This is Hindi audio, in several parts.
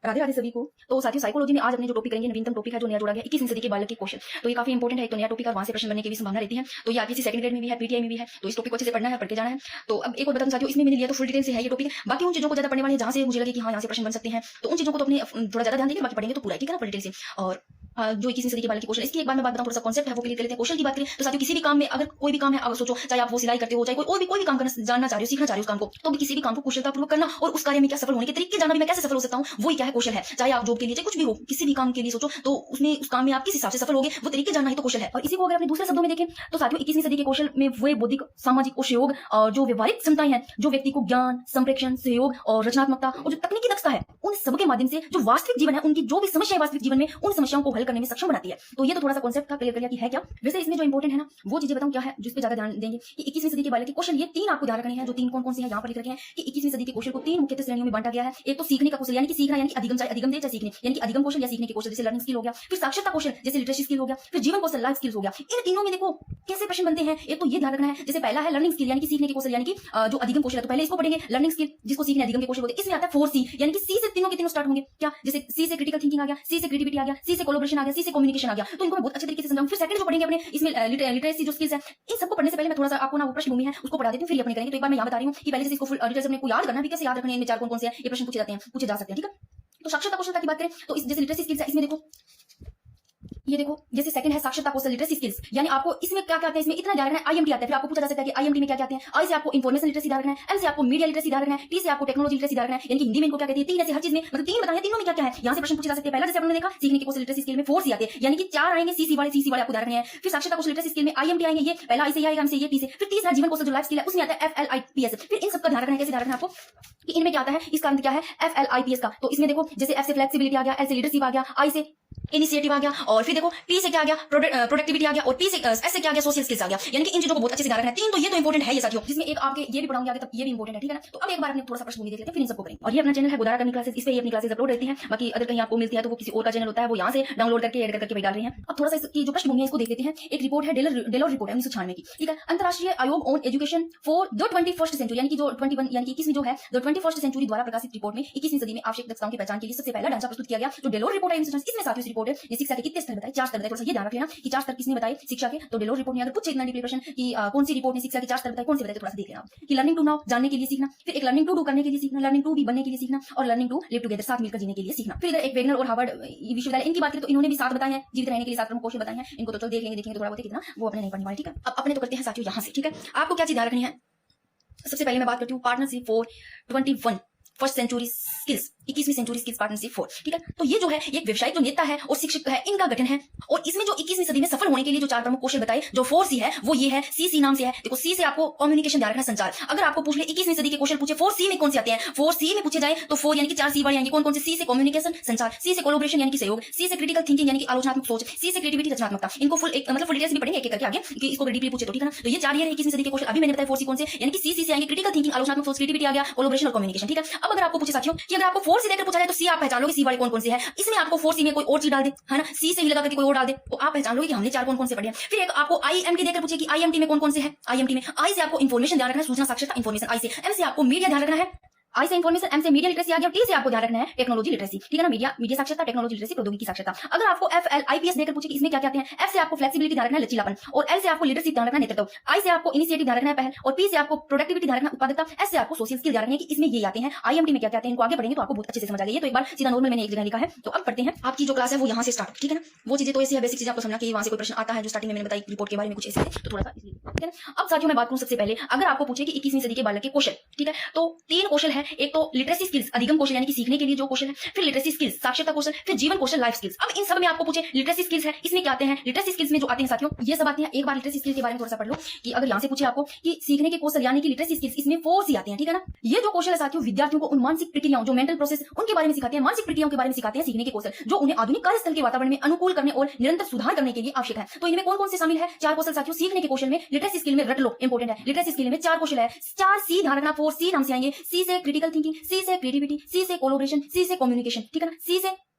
राधे राधे सभी को। तो साथियों, साइकोलॉजी में आज अपने जो टॉपिक करेंगे, नवीनतम टॉपिक है जो नया जोड़ा गया 21वीं सदी के बालक के क्वेश्चन। तो ये काफी इंपॉर्टेंट है, तो नया टॉपिक है, वहां से प्रश्न बनने की भी संभावना रहती है। तो ये आईपीसी सेकंड ग्रेड में भी है, पीटीआई में भी है, तो इस टॉपिक को अच्छे से पढ़ना है, पढ़ के जाना है। तो अब एक और बता दूं साथियों, इसमें मैंने लिया तो फुल डिटेल से है ये टॉपिक। बाकी उन चीजों को ज्यादा पढ़ने वाले जहां से मुझे लगे कि हाँ यहाँ से प्रश्न बन सकते हैं, तो उन चीजों को तो अपने थोड़ा ज्यादा ध्यान देंगे, बाकी पढ़ेंगे तो पूरा, ठीक है ना, फुल डिटेल से। और जो 21वीं सदी के बालक के क्वेश्चन, इसकी एक बार मैं बात बताऊं, थोड़ा सा कॉन्सेप्ट है वो क्लियर कर लेते हैं। क्वेश्चन की बात करें तो साथियों, किसी भी काम में अगर कोई भी काम है, अगर सोचो चाहे आप वो सिलाई करते हो, चाहे कोई भी काम करना जानना चाह रहे हो, सीखना चाह रहे हो उस काम को, तो भी किसी भी काम को कुशलतापूर्वक करना और उस कार्य में क्या सफल होने के तरीके जानना भी मैं कैसे सफल हो सकता हूँ, वही क्या है कौशल है। चाहे आप जॉब के लिए, चाहे कुछ भी हो, किसी भी काम के लिए सोचो तो उसमें उस काम में आप किस हिसाब से सफल होगे, वो तरीके जानना ही तो कौशल है। और इसी को अगर अपने दूसरे शब्दों में देखें तो साथियों, 21वीं सदी के कौशल में वे बौद्धिक, सामाजिक और सहयोग और जो व्यवहारिक क्षमताएं हैं, जो व्यक्ति को ज्ञान, संप्रेषण, सहयोग और रचनात्मकता और जो तकनीकी दक्षता है, उन सब के माध्यम से जो वास्तविक जीवन है, उनकी जो भी समस्या है वास्तविक जीवन में, उन समस्याओं को हल करने में सक्षम बनाती है। तो ये तो थोड़ा सा कॉन्सेप्ट का क्लियर कर लिया कि है क्या। वैसे इसमें जो इंपॉर्टेंट है ना, वो चीजें बताऊं क्या है, जिस पे ज्यादा ध्यान देंगे कि 21वीं सदी के बालक के कौशल, ये तीन आपको ध्यान रखने हैं। जो तीन कौन कौन से हैं यहाँ पर लिख रखे हैं कि 21वीं सदी के कौशल को तीन मुख्य श्रेणियों में बांटा गया है। एक तो सीखने का कौशल, यानी कि सीखना, यानी कि अधिगम, चाहे अधिगम दे चाहे सीखने, यानी कि अधिगम कौशल या सीखने के कौशल, जैसे लर्निंग स्किल हो गया। फिर साक्षरता कौशल जैसे लिटरेसी स्किल हो गया। फिर जीवन कौशल, लाइफ स्किल्स हो गया। इन तीनों में देखो कैसे प्रश्न बनते हैं। एक तो ये ध्यान रखना है, जैसे पहला है लर्निंग स्किल, यानी कि सीखने के कौशल, यानी कि जो अधिगम कौशल है, तो पहले इसको पढ़ेंगे लर्निंग स्किल, जिसको सीखने अधिगम के कौशल बोलते हैं। इसमें आता है 4C, यानी कि सी से तीनों के तीनों स्टार्ट होंगे। क्या, जैसे सी से क्रिटिकल थिंकिंग आ गया, सी से क्रिएटिविटी आ गया, सी से कोलैबोरेशन आ गया, सी से कम्युनिकेशन आ गया। तो इनको मैं बहुत अच्छे तरीके से समझाऊंगा। फिर सेकंड जो पढ़ेंगे अपने, इसमें लिटरेसी जो स्किल्स है, इन सबको पढ़ने से पहले मैं थोड़ा सा आपको ना वो पृष्ठभूमि है उसको पढ़ा देती हूँ, फिर अपने करेंगे। तो एक बार मैं यहाँ बता रही हूँ कि पहले से इसको फुल डिटेल से अपने को याद करना भी, कैसे याद रखने, इनमें चार कौन कौन से हैं, ये प्रश्न पूछे जाते हैं, पूछे जा सकते हैं, ठीक है। तो साक्षरता कौशलता की बात करें तो इस जैसे लिटरेसी स्किल्स है, इसमें देखो ये देखो, जैसे सेकंड है साक्षरता कौशल, लिटरेसी स्किल्स, यानी आपको इसमें क्या क्या आते हैं, इसमें इतना ध्यान रखना है। आईएमटी आता है, फिर आपको पूछा जा सकता है कि आईएमटी में क्या क्या आते हैं। आई से आपको इन्फॉर्मेशन लिटरेसी ध्यान रखना है, एम से आपको मीडिया लिटरेसी ध्यान रखना है, टी से आपको टेक्नोलॉजी लिटरेसी ध्यान रखना है, यानी कि हिंदी में इनको क्या कहते हैं, तीन ऐसे हर चीज में, मतलब तीन बताए, तीनों में क्या क्या है, यहाँ से प्रश्न पूछे जा सकते हैं। पहला जैसे आपने देखा सीखने के कौशल लिटरेसी स्किल में 4C आते हैं, यानी कि चार आएंगे, सीसी वाले आपको ध्यान रखने हैं। फिर साक्षरता कौशल लिटरेसी स्किल में आईएमटी आएंगे, ये पहला आई से आएगा, एम से ये, टी से। फिर तीसरा जीवन कौशल जो लाइफ स्किल है, उसमें आता है FLIPS। फिर इन सबका ध्यान रखना है, कैसे ध्यान रखना है आपको कि इनमें क्या आता है, इसका अंत क्या है, FLIPS का। तो इसमें देखो जैसे F से फ्लेक्सिबिलिटी आ गया, L से लीडरशिप आ गया, I से इनिशिएटिव आ गया, और फिर देखो P से क्या आ गया, प्रोडक्टिविटी आ गया, और P से S से क्या आ गया, सोशल स्किल्स आ गया। यानी कि इन चीजों को बहुत अच्छे से ध्यान रखना है। तीन तो ये तो इंपॉर्टेंट है ये साथियों, जिसमें एक आपके ये भी पढ़ाऊंगी आगे, तब ये भी इंपॉर्टेंट है, ठीक है ना। तो अब एक बार अपने थोड़ा सा पृष्ठभूमि देख लेते हैं, फिर इन सबको करेंगे। और ये अपना चैनल है गोदारा करनी क्लासेस, इस पे ये अपनी क्लासेस अपलोड रहती है। बाकी अगर कहीं आपको मिलती है तो वो किसी और का चैनल होता है, वो यहाँ से डाउनलोड करके एड करके भाई डाल रहे हैं। अब थोड़ा सा इसकी जो पृष्ठभूमि है इसको देख लेते हैं। एक रिपोर्ट है डेलोर रिपोर्ट है 1996 की, ठीक है, अंतरराष्ट्रीय आयोग on education for the 21st century, यानी कि जो 21 यानी कि 21वीं जो है द 21st सेंचुरी द्वारा प्रकाशित रिपोर्ट में 21वीं सदी में आवश्यक दक्षताओं की पहचान के लिए सबसे पहला ढांचा प्रस्तुत किया गया, जो डेलोर रिपोर्ट है 1996। इसमें साथियों इस रिपोर्ट है ये शिक्षा के कितने स्तर बताए, 4 स्तर बताए। थोड़ा सा ये ध्यान रख लेना कि 4 स्तर किसने बताए शिक्षा के। तो डेलोर रिपोर्ट ने अगर पूछे इतना डीपली प्रश्न कि कौन सी रिपोर्ट ने शिक्षा के 4 स्तर बताए, कौन से बताए, तो थोड़ा सा देख लेना कि लर्निंग टू नाउ, जानने के लिए सीखना, फिर एक लर्निंग टू डू, करने के लिए सीखना, लर्निंग टू बी, बनने के लिए सीखना, और लर्निंग टू लिव टुगेदर, साथ मिलकर जीने के लिए सीखना। फिर इधर एक वेगनर और हार्वर्ड विश्वविद्यालय, इनकी बात करें तो इन्होंने भी 7 बताए हैं, जीवित रहने के लिए 7 प्रमुख कौशल बताए हैं। इनको तो देख लेंगे, देखेंगे थोड़ा बहुत कितना, वो अपने नहीं पढ़ने वाले, ठीक है। अब अपने तो करते हैं साथियों यहाँ से, ठीक है। आपको क्या चीज ध्यान रखनी है, सबसे पहले मैं बात करती हूँ partnership for 21st century skills, 21वीं सेंचुरी स्किल्स पार्टनरशिप फॉर, ठीक है। तो ये जो है एक व्यवसायिक जो नेता है और शिक्षक है, इनका गठन है। और इसमें जो 21वीं सदी में सफल होने के लिए जो 4 प्रमुख कौशल बताए, जो 4C है, वो ये है, C नाम से है। देखो C से आपको कम्युनिकेशन ध्यान रखना, संचार। अगर आपको पूछ ले 21वीं सदी के कौशल पूछे 4C में कौन से आते हैं, 4C में पूछे जाए तो 4 यानी कि 4 C वाले आएंगे, कौन कौन से, C से कम्युनिकेशन संचार, C से कोलैबोरेशन यानी कि सहयोग, C से क्रिटिकल थिंकिंग यानी कि आलोचनात्मक सोच, C से क्रिएटिविटी रचनात्मकता। इनको फुल एक मतलब फुल डिटेल्स भी पढ़ेंगे एक एक करके आगे कि इसको डीपली पूछे तो, ठीक है ना। तो ये 4 ये है 21वीं सदी के कौशल। अभी मैंने बताया 4C कौन से, यानी कि C से आएंगे क्रिटिकल थिंकिंग, आलोचनात्मक सोच, क्रिएटिविटी आ गया, कोलैबोरेशन और कम्युनिकेशन, ठीक है। अब अगर आपको पूछे साथियों कि अगर आपको 4C देकर पूछा जाए तो C आप पहचान लोगे C वाले कौन कौन से हैं। इसमें आपको 4C में कोई और चीज डाल दे, है ना, C से ही लगा करके कोई और डाल दे, तो आप पहचान लोगे कि हमने 4 कौन कौन से पढ़े हैं। फिर एक आपको IMT देकर पूछे कि IMT में कौन कौन से हैं। IMT में I से आपको इन्फॉर्मेशन ध्यान रखना है, सूचना साक्षरता इन्फॉर्मेशन, I से। M से आपको मीडिया ध्यान रखना है, आई से इन्फॉर्मेशन, एम से मीडिया लिटरेसी आ गया, टी से आपको ध्यान रखना है टेक्नोलॉजी लिटरेसी, ठीक है ना, मीडिया साक्षरता, टेक्नोलॉजी लिटरेसी, प्रौद्योगिकी साक्षरता। अगर आपको FLIPS देकर पूछे कि इसमें क्या क्या आते हैं, एफ से आपको फ्लेक्सिबिलिटी ध्यान रखना है, लचीलापन, और एल से आपको लीडरशिप ध्यान रखना है, नेतृत्व, आई से आपको इनिशिएटिव ध्यान रखना है, पहल, और पी से आपको प्रोडक्टिविटी ध्यान रखना, उत्पादकता, एस से आपको सोशल स्किल ध्यान रखना है कि इसमें ये आते हैं। IMT में क्या क्या आते हैं, इनको आगे पढ़ेंगे तो आपको बहुत अच्छे से समझ आ जाएगा। तो एक बार सीधा नॉर्मल मैंने एक जगह लिखा है। तो अब पढ़ते हैं, आपकी जो क्लास है वो यहाँ से स्टार्ट, ठीक है ना। वो चीजें तो ऐसी है, बेसिक चीजें आपको समझना कि वहां से कोई प्रश्न आता है, जो स्टार्टिंग में मैंने बताई रिपोर्ट के बारे में कुछ ऐसे, तो थोड़ा सा इसलिए, ठीक है ना। अब साथियों मैं बात करूं सबसे पहले, अगर आपको पूछे कि 21वीं सदी के बालक के कौशल, ठीक है, तो 3 कौशल है। एक तो लिटरेसी स्किल्स, अधिगम कौशल यानी कि सीखने के लिए जो कौशल है, फिर लिटरेसी स्किल्स साक्षरता कौशल, फिर जीवन कौशल लाइफ स्किल्स। अब इन सब में आपको पूछे लिटरेसी स्किल्स है, इसमें क्या आते हैं, लिटरेसी स्किल्स में जो आते हैं साथियों ये सब आते हैं। एक बार लिटरेसी स्किल्स के बारे में थोड़ा सा पढ़ लो कि अगर यहां से पूछे आपको कि सीखने के कौशल यानी कि लिटरेसी स्किल्स, इसमें 4C आते हैं, ठीक है ना। ये जो कौशल है साथियों विद्यार्थियों को उन मानसिक प्रक्रियाओं, जो मेंटल प्रोसेस, उनके बारे में सिखाते हैं, मानसिक प्रक्रियाओं के बारे में सिखाते हैं, सीखने के कौशल जो उन्हें आधुनिक कार्यस्थल के वातावरण में अनुकूल करने और निरंतर सुधार करने के लिए आवश्यक है। तो इनमें कौन कौन से शामिल है, 4 कौशल साथियों। सीखने के कौशल में लिटरेसी स्किल में रट लो, इंपॉर्टेंट है, लिटरेसी स्किल में 4 कौशल है, 4C ध्यान रखना, 4C नाम से आएंगे। C से क्रिटिकल थिंकिंग, C से क्रिएटिविटी, C से कोलैबोरेशन, C से कम्युनिकेशन, ठीक है ना, C से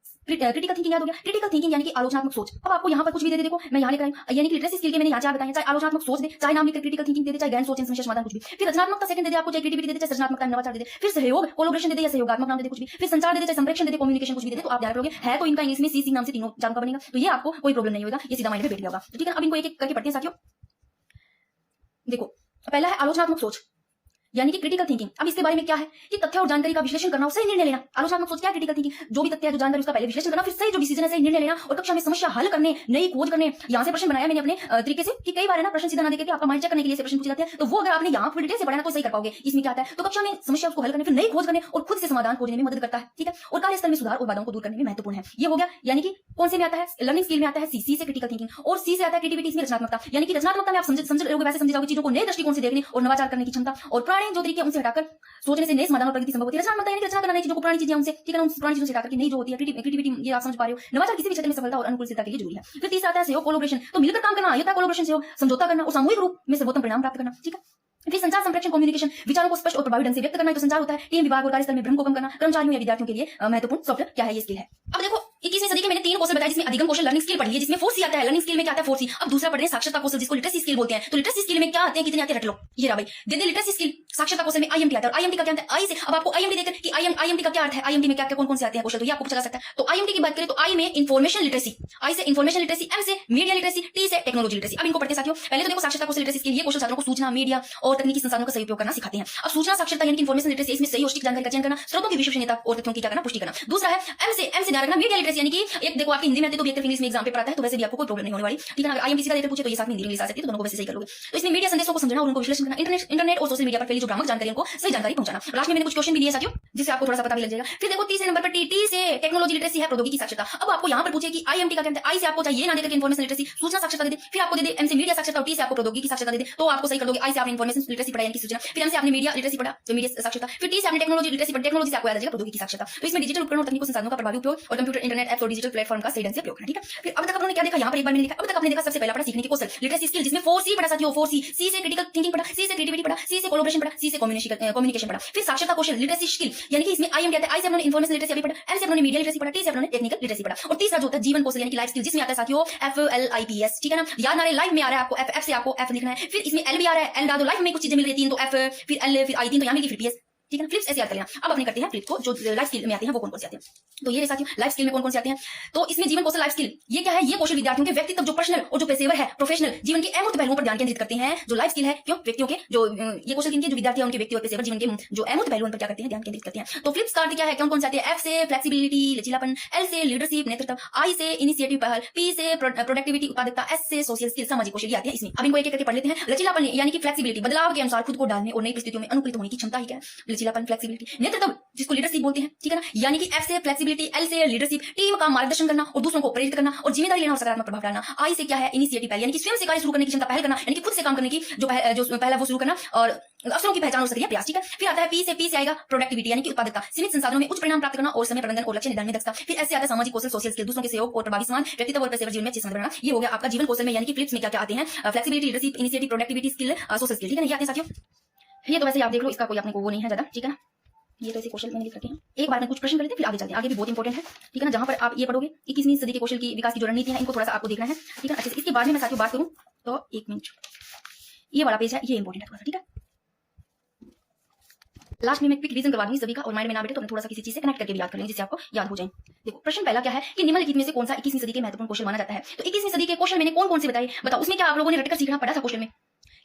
क्रिटिकल थिंकिंग याद हो गया। क्रिटिकल थिंकिंग यानी कि आलोचनात्मक सोच। अब आपको यहाँ पर कुछ भी दे देखो, मैं यहाँ लिख रहा हूँ, यानी कि लिटरेसी स्किल के मैंने यहाँ 4 बताए, चाहे आलोचनात्मक सोच दे, चाहे नाम लिखकर क्रिटिकल थिंकिंग दे दे, चाहे गहन सोच समस्या समाधान कुछ भी, फिर रचनात्मकता सेकंड दे दे आपको, चाहे क्रिएटिविटी दे दे, चाहे सृजनात्मकता नवाचार दे दे, फिर सहयोग कोलैबोरेशन दे दे या सहयोगात्मक नाम दे दे कुछ भी, फिर संचार दे दे, चाहे संप्रेषण दे दे, कम्युनिकेशन कुछ भी दे दे, तो आप ध्यान रखोगे है तो इनका इंग्लिश में सी नाम से तीनों चारों का बनेगा, तो ये आपको कोई प्रॉब्लम नहीं होगा, ये सीधा माइंड में बैठ गया होगा। तो ठीक है, अब इनको एक एक करके पढ़ते हैं साथियों। देखो पहला है आलोचनात्मक सोच यानी कि क्रिटिकल थिंकिंग। अब इसके बारे में क्या है कि तथ्य और जानकारी का विश्लेषण करना और सही निर्णय लेना। आलोचनात्मक सोच क्या है? क्रिटिकल थिंकिंग, जो भी तथ्य है जो जानकारी उसका पहले विश्लेषण करना, फिर सही जो डिसीजन है सही निर्णय लेना और कक्षा में समस्या हल करने, नई खोज करने। यहाँ से प्रश्न बनाया मैंने अपने तरीके से कि कई बार है ना प्रश्न सीधा ना देकर आपका माइंड चेक करने के लिए प्रश्न पूछे जाते हैं, तो वो अगर आपने यहाँ पर डिटेल से पढ़ा ना तो सही कर पाओगे। इसमें क्या आता है? तो कक्षा में समस्या को हल करने, फिर नई खोज करने और खुद से समाधान खोजने में मदद करता है। ठीक है, और कार्यस्थल में सुधार और बाधाओं को दूर करने में महत्वपूर्ण है। ये हो गया, यानी कि कौन से में आता है? लर्निंग स्किल में आता है सी से क्रिटिकल थिंकिंग, और सी से आता है क्रिएटिविटी, इसमें रचनात्मकता। यानी कि रचनात्मकता में आप समझ रहोगे, वैसे समझ जाओगे चीजों को नए दृष्टिकोण से देखने और नवाचार करने की क्षमता, और पुराने जो तरीके उनसे हटाकर सोचने से नए समाधान और प्रगति संभव होती है। रचनात्मकता यानी कि रचना करना नई चीजों को, पुरानी चीजें उनसे, ठीक है ना, पुरानी चीजों से हटाकर नई जो होती है क्रिएटिविटी, ये आप समझ पा रहे हो। नवाचार किसी भी क्षेत्र में सफलता और अनुकूलता के लिए जरूरी है। फिर तीसरा आता है सहयोग कोलैबोरेशन, तो मिलकर काम करना, होता है कोलैबोरेशन, सहयोग, समझौता करना और सामूहिक रूप में सर्वोत्तम परिणाम प्राप्त करना। ठीक है, फिर संचार, संप्रेषण, कम्युनिकेशन, विचारों को स्पष्ट और प्रभावी ढंग से व्यक्त करना, तो संचार होता है। टीम, विभाग और कार्यस्थल में भ्रम को कम करना, कर्मचारियों या विद्यार्थियों के लिए महत्वपूर्ण सॉफ्टवेयर क्या है? ये स्किल है। अब देखो 21वीं सदी के मैंने 3 कौशल बताए, जिसमें अधिगम कौशल लर्निंग स्किल पढ़ लिया, जिसमें 4C आता है। लर्निंग स्किल में क्या आता है? 4C। अब दूसरा पढ़ रहे हैं साक्षरता कौशल, जिसको लिटरेसी स्किल बोलते हैं। तो लिटरेसी स्किल में क्या आते हैं, कितने आते हैं, रट लो। ये रहा भाई, दे दे लिटरेसी स्किल। साक्षरता कौशल में IMT आता है, और IMT का क्या आता है? आई से। अब आपको IMT देखकर कि IMT का क्या अर्थ है, IMT में क्या क्या कौन से आते हैं कौशल, तो ये आपको पूछा जा सकता है। तो IMT की बात करें तो I में इन्फॉर्मेशन लिटरेसी, I से इन्फॉर्मेशन लिटरेसी, M से मीडिया लिटरेसी, T से टेक्नोलॉजी लिटरेसी। अब इनको पढ़ते हैं साथियों। पहले तो देखो साक्षरता कौशल लिटरेसी स्किल, ये कौशल छात्रों को सूचना, मीडिया और तकनीकी संसाधनों का सही उपयोग करना सिखाते हैं। अब सूचना साक्षरता यानी कि इन्फॉर्मेशन लिटरेसी, इसमें सही और सटीक जानकारी का चयन करना, स्रोतों की विश्वसनीयता और तथ्यों की क्या करना, पुष्टि करना। दूसरा है M से ध्यान रखना मीडिया लिटरेसी, यानी कि एक देखो आपकी हिंदी में आती है तो भी एक इंग्लिश में एग्जाम पेपर आता है, तो वैसे भी आपको कोई प्रॉब्लम नहीं होने वाली। ठीक है ना, अगर IMT का लेटर पूछे तो ये साथ में हिंदी इंग्लिश आ सकती है, तो दोनों को वैसे सही कर लोगे। तो इसमें मीडिया संदेशों को समझना और उनको विश्लेषण करना, इंटरनेट और सोशल मीडिया पर फैली जो भ्रामक जानकारी को सही जानकारी पहुंचाना। लास्ट में मैंने कुछ क्वेश्चन भी दिए साथियों, जिससे आपको थोड़ा सा पता भी लग जाएगा। फिर देखो तीसरे नंबर पर T से टेक्नोलॉजी लिटरेसी है, प्रौद्योगिकी साक्षरता। अब आपको यहाँ पर पूछे कि IMT का क्या है, I से आपको चाहिए ना देकर इन्फॉर्मेशन लिटरेसी, सूचना साक्षरता दे दे, फिर आपको दे दे M से मीडिया साक्षरता, और T से आपको प्रौद्योगिकी साक्षरता दे दे, तो आपको सही कर दोगे। I से आपने इन्फॉर्मेशन लिटरेसी पढ़ा यानी कि सूचना, फिर M से आपने मीडिया लिटरेसी पढ़ा तो मीडिया साक्षरता, फिर T से आपने टेक्नोलॉजी लिटरेसी पढ़ा, टेक्नोलॉजी से आपको याद आ जाएगा प्रौद्योगिकी साक्षरता। तो इसमें डिजिटल उपकरणों और तकनीकों संसाधनों का प्रभावी उपयोग और कंप्यूटर, इंटरनेट, ऐप्स और डिजिटल प्लेटफॉर्म का सही ढंग से प्रयोग करना। ठीक है, फिर अब तक आपने क्या देखा, यहाँ पर एक बार मैंने देखा, अब तक आपने देखा सबसे पहला पढ़ा सीखने के कौशल लिटरेसी स्किल, जिसमें 4C पढ़ा साथियों, 4C। C से क्रिटिकल थिंकिंग पढ़ा, C से क्रिएटिविटी पढ़ा, C से कोलैबोरेशन पढ़ा, C से कम्युनिकेशन पढ़ा। फिर साक्षरता कौशल लिटरेसी स्किल, यानी कि इसमें IMT आता है, I से आपने इन्फॉर्मेशन लिटरेसी अभी पढ़ा, M से आपने मीडिया लिटरेसी पढ़ा, T से आपने टेक्निकल लिटरेसी पढ़ा, और तीसरा जो होता है जीवन कौशल यानी कि लाइफ स्किल, जिसमें आता है साथियों FLIPS। ठीक है ना, याद ना रहे, लाइफ में आ रहा है आपको F से आपको F लिखना है, फिर इसमें L भी आ रहा है, L डाल दो, लाइफ में कुछ चीजें मिल रही है 3 तो F, फिर L, फिर I 3 तो यहाँ मिल गई, फिर PS। ठीक है ना, फ्लिप्स ऐसे याद कर लेना। अब अपने करते हैं फ्लिप को, जो लाइफ स्किल में आते हैं वो कौन से आते हैं। तो ये साथियों लाइफ स्किल में कौन से आते हैं, तो इसमें जीवन कौशल लाइफ स्किल, ये क्या है, ये कौशल विद्यार्थियों के व्यक्तित्व जो पर्सनल और जो पेशेवर है प्रोफेशनल जीवन के अमूर्त पहलुओं पर ध्यान केंद्रित करते हैं। जो लाइफ स्किल है क्यों, व्यक्तियों के जो ये कौशल किनके, जो विद्यार्थी है उनके व्यक्ति और पेशेवर जीवन के जो अमूर्त पहलुओं पर क्या करते हैं, ध्यान केंद्रित करते हैं। तो फ्लिप्स का अर्थ क्या है, कौन से आते हैं? F से फ्लेक्सिबिलिटी, लचीलापन, L से लीडरशिप, नेतृत्व, I से इनिशिएटिव, पहल, P से प्रोडक्टिविटी, उत्पादकता, S से सोशल स्किल, सामाजिक कौशल आती है इसमें। अब इनको एक एक करके पढ़ लेते हैं। लचीलापन यानी कि फ्लेक्सिबिलिटी, बदलाव के अनुसार खुद को डालने और नई परिस्थितियों में अनुकूलित होने की क्षमता ही क्या है, लचीलापन, फ्लेक्सिबिलिटी। नेतृत्व जिसको लीडरशिप बोलते हैं, ठीक है ना, यानी कि F से फ्लेक्सिबिलिटी, L से लीडरशिप, टीम का मार्गदर्शन करना और दूसरों को प्रेरित करना और जिम्मेदारी लेना और सकारात्मक प्रभाव डालना। I से क्या है, इनिशिएटिव, यानी कि स्वयं से कार्य शुरू करने की क्षमता, पहल करना, यानी कि खुद से काम करने की जो पहला वो शुरू करना और अवसरों की पहचान और सक्रिय प्रयास। ठीक है, फिर आता है P से आएगा प्रोडक्टिविटी, यानी कि उत्पादकता, सीमित संसाधनों में उच्च परिणाम प्राप्त करना और समय प्रबंधन और लक्ष्य निर्धारण में दक्षता। फिर ऐसे आता है सामाजिक कौशल, सोशल स्किल, दूसरों के सहयोग और प्रभावी समाज, व्यक्तित्व और पेशेवर जीवन में अच्छे संबंध बनाना। ये हो गया आपका जीवन कौशल में, यानी कि फ्लिप्स में क्या क्या आते हैं, flexibility, leadership, initiative, productivity, skill, social skill. ठीक है ना, ये आते हैं साथियों। ये तो वैसे आप देख लो, इसका कोई अपने को वो नहीं है ज्यादा। ठीक है ना, ये तो ऐसे क्वेश्चन मैंने लिख रखे हैं। एक बार में कुछ प्रश्न कर लेते हैं, फिर आगे चलते हैं। आगे भी बहुत इंपॉर्टेंट है, ठीक है ना, जहां पर आप ये पढ़ोगे 21वीं सदी के कौशल की विकास की जो रणनीति है, इनको थोड़ा सा आपको देखना है। ठीक है, अच्छे से। इसके बाद में मैं साथियों बात करूं तो 1 मिनट, ये वाला पेज है, ये इंपॉर्टेंट है थोड़ा सा। ठीक है, लास्ट में मैं क्विक रिवीजन करवा दूंगी सभी का, और माइंड में ना बैठे तो मैं थोड़ा सा किसी चीज से कनेक्ट करके भी याद कर लेंगे, जिससे आपको याद हो जाए। देखो प्रश्न पहला क्या है कि निम्नलिखित में से कौन सा 21वीं सदी के महत्वपूर्ण कौशल माना जाता है। तो 21वीं सदी के कौशल मैंने कौन कौन से बताए, बताओ। उसमें क्या आप लोगों ने रटकर सीखना पड़ा था कौशल में,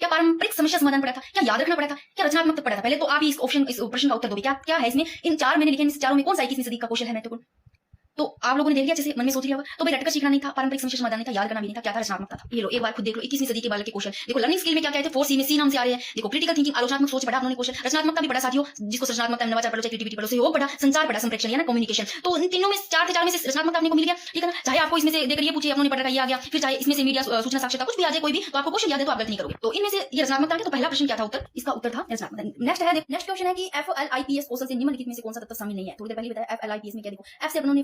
क्या पारंपरिक समस्या समाधान पड़ा था, क्या याद रखना पड़ा था, क्या रचनात्मक पड़ा था। पहले तो आप इस प्रश्न का उत्तर दोगे, क्या क्या है इसमें, इन 4 मैंने लिखे, इन चारों में कौन सा 21वीं सदी का कौशल है महत्वपूर्ण। तो आप लोगों ने देख लिया, जैसे मन में सोच लिया होगा, तो भाई रटकर सीखना नहीं था, पारंपरिक समस्या समाधान नहीं था, याद करना भी नहीं था, क्या था, रचनात्मकता था। ये लो एक बार खुद देख लो 21वीं सदी के बालक के कौशल। देखो लर्निंग स्किल में क्या क्या थे, 4C में C नाम से आ रहे हैं। देखो क्रिटिकल थिंकिंग, आलोचनात्मक सोच पढ़ा आपने कौशल, रचनात्मकता भी पढ़ा साथियों, जिसको रचनात्मकता, नवाचार पढ़ो, क्रिएटिविटी पढ़ो, सहयोग पढ़ा, संचार पढ़ा, संप्रेषण यानी कम्युनिकेशन। तो इन तीनों में 4 के 4 में से रचनात्मकता आपने को मिल गया। ठीक है ना, चाहे आपको इसमें से देकर ये पूछे आपने पढ़ रखा, ये आ गया, फिर चाहे इसमें से मीडिया, सूचना, साक्षरता कुछ भी आ जाए कोई भी, तो आपको क्वेश्चन याद है तो आप गलत नहीं करोगे। तो इनमें से ये रचनात्मकता है, तो पहला प्रश्न क्या था उत्तर, इसका उत्तर था रचनात्मकता। नेक्स्ट क्वेश्चन है कि FLIPS कौशल से निम्नलिखित में से कौन सा तत्व शामिल नहीं है। थोड़ी देर पहले बताया FLIPS में क्या, देखो F से अपनों ने